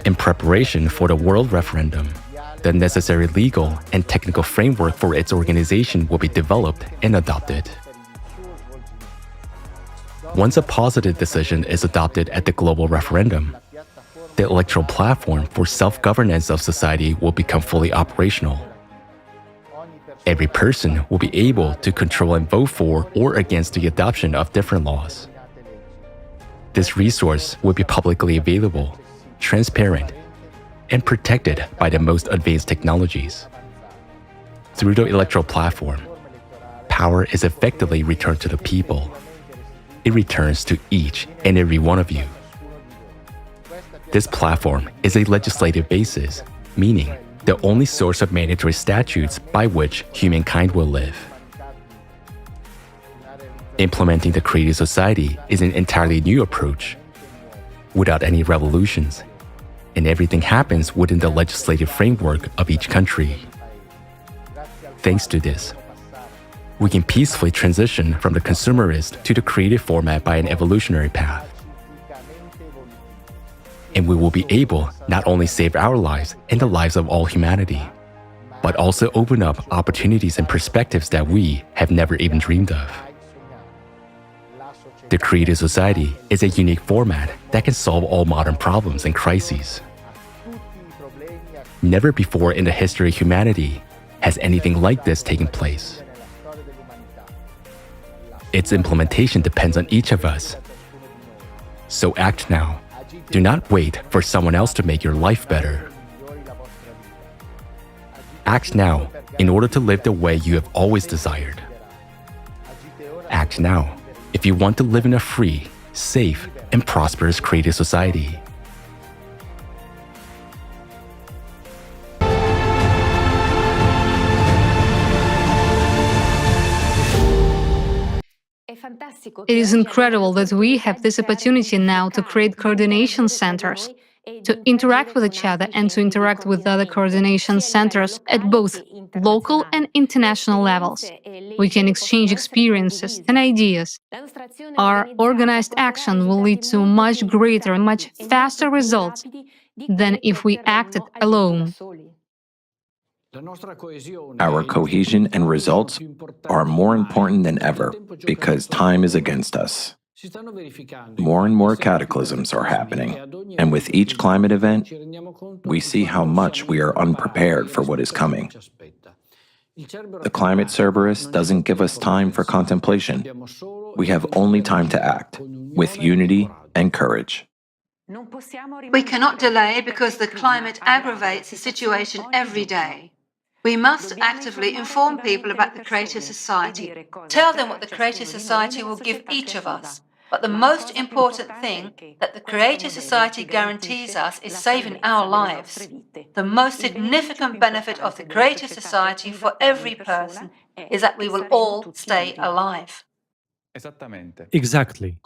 In preparation for the world referendum, the necessary legal and technical framework for its organization will be developed and adopted. Once a positive decision is adopted at the global referendum, the electoral platform for self-governance of society will become fully operational. Every person will be able to control and vote for or against the adoption of different laws. This resource will be publicly available, transparent, and protected by the most advanced technologies. Through the electoral platform, power is effectively returned to the people. It returns to each and every one of you. This platform is a legislative basis, meaning the only source of mandatory statutes by which humankind will live. Implementing the creative society is an entirely new approach, without any revolutions, and everything happens within the legislative framework of each country. Thanks to this, we can peacefully transition from the consumerist to the creative format by an evolutionary path. And we will be able not only save our lives and the lives of all humanity, but also open up opportunities and perspectives that we have never even dreamed of. The creative society is a unique format that can solve all modern problems and crises. Never before in the history of humanity has anything like this taken place. Its implementation depends on each of us. So act now. Do not wait for someone else to make your life better. Act now in order to live the way you have always desired. Act now if you want to live in a free, safe, and prosperous creative society. It is incredible that we have this opportunity now to create coordination centers, to interact with each other and to interact with other coordination centers at both local and international levels. We can exchange experiences and ideas. Our organized action will lead to much greater and much faster results than if we acted alone. Our cohesion and results are more important than ever because time is against us. More and more cataclysms are happening, and with each climate event, we see how much we are unprepared for what is coming. The climate Cerberus doesn't give us time for contemplation. We have only time to act, with unity and courage. We cannot delay because the climate aggravates the situation every day. We must actively inform people about the Creative Society, tell them what the Creative Society will give each of us. But the most important thing that the Creative Society guarantees us is saving our lives. The most significant benefit of the Creative Society for every person is that we will all stay alive. Exactly.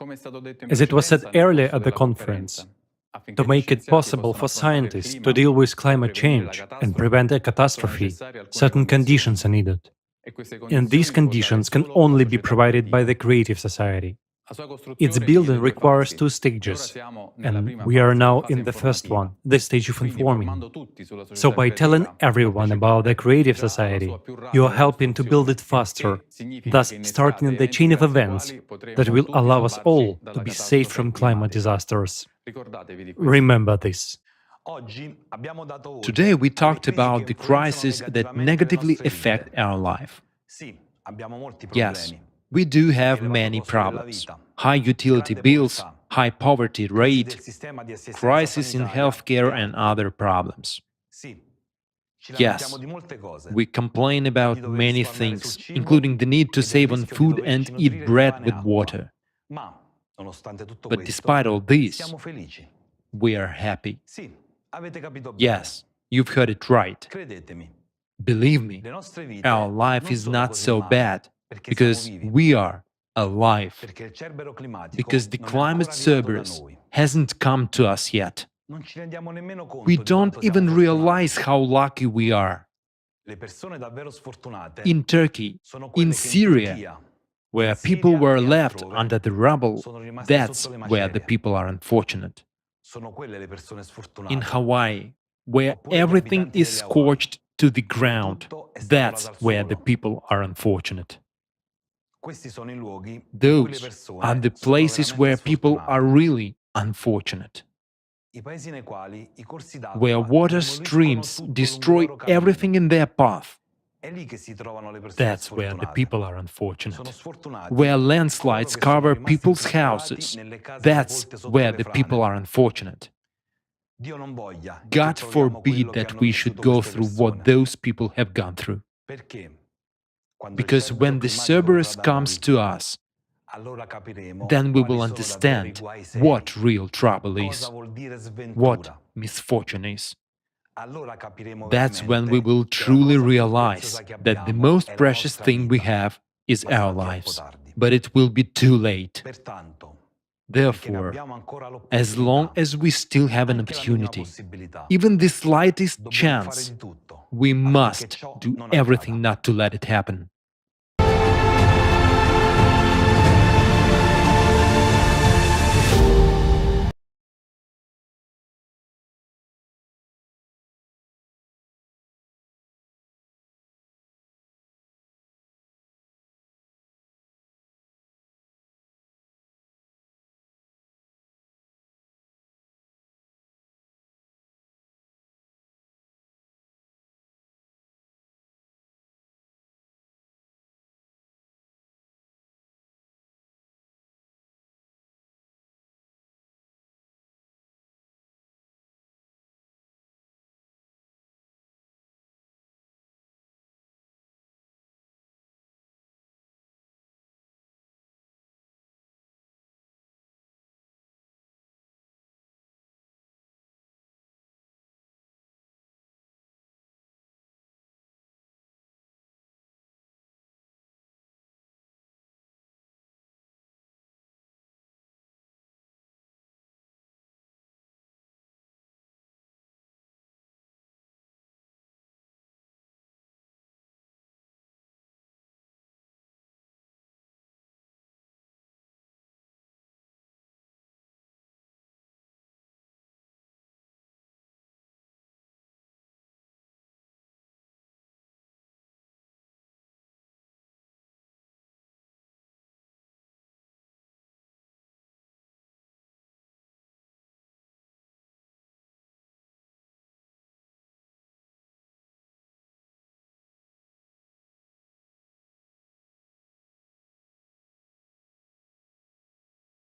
As it was said earlier at the conference, to make it possible for scientists to deal with climate change and prevent a catastrophe, certain conditions are needed. And these conditions can only be provided by the Creative Society. Its building requires 2 stages, and we are now in the first one, the stage of informing. So by telling everyone about the Creative Society, you are helping to build it faster, thus starting the chain of events that will allow us all to be safe from climate disasters. Remember this. Today we talked about the crises that negatively affect our life. Yes, we do have many problems. High utility bills, high poverty rate, crisis in healthcare and other problems. Yes, we complain about many things, including the need to save on food and eat bread with water. But despite all this, we are happy. Yes, you've heard it right. Believe me, our life is not so bad because we are alive. Because the climate Cerberus hasn't come to us yet. We don't even realize how lucky we are. In Turkey, in Syria, where people were left under the rubble, that's where the people are unfortunate. In Hawaii, where everything is scorched to the ground, that's where the people are unfortunate. Those are the places where people are really unfortunate. Where water streams destroy everything in their path. That's where the people are unfortunate. Where landslides cover people's houses. That's where the people are unfortunate. God forbid that we should go through what those people have gone through. Because when the Cerberus comes to us, then we will understand what real trouble is, what misfortune is. That's when we will truly realize that the most precious thing we have is our lives, but it will be too late. Therefore, as long as we still have an opportunity, even the slightest chance, we must do everything not to let it happen.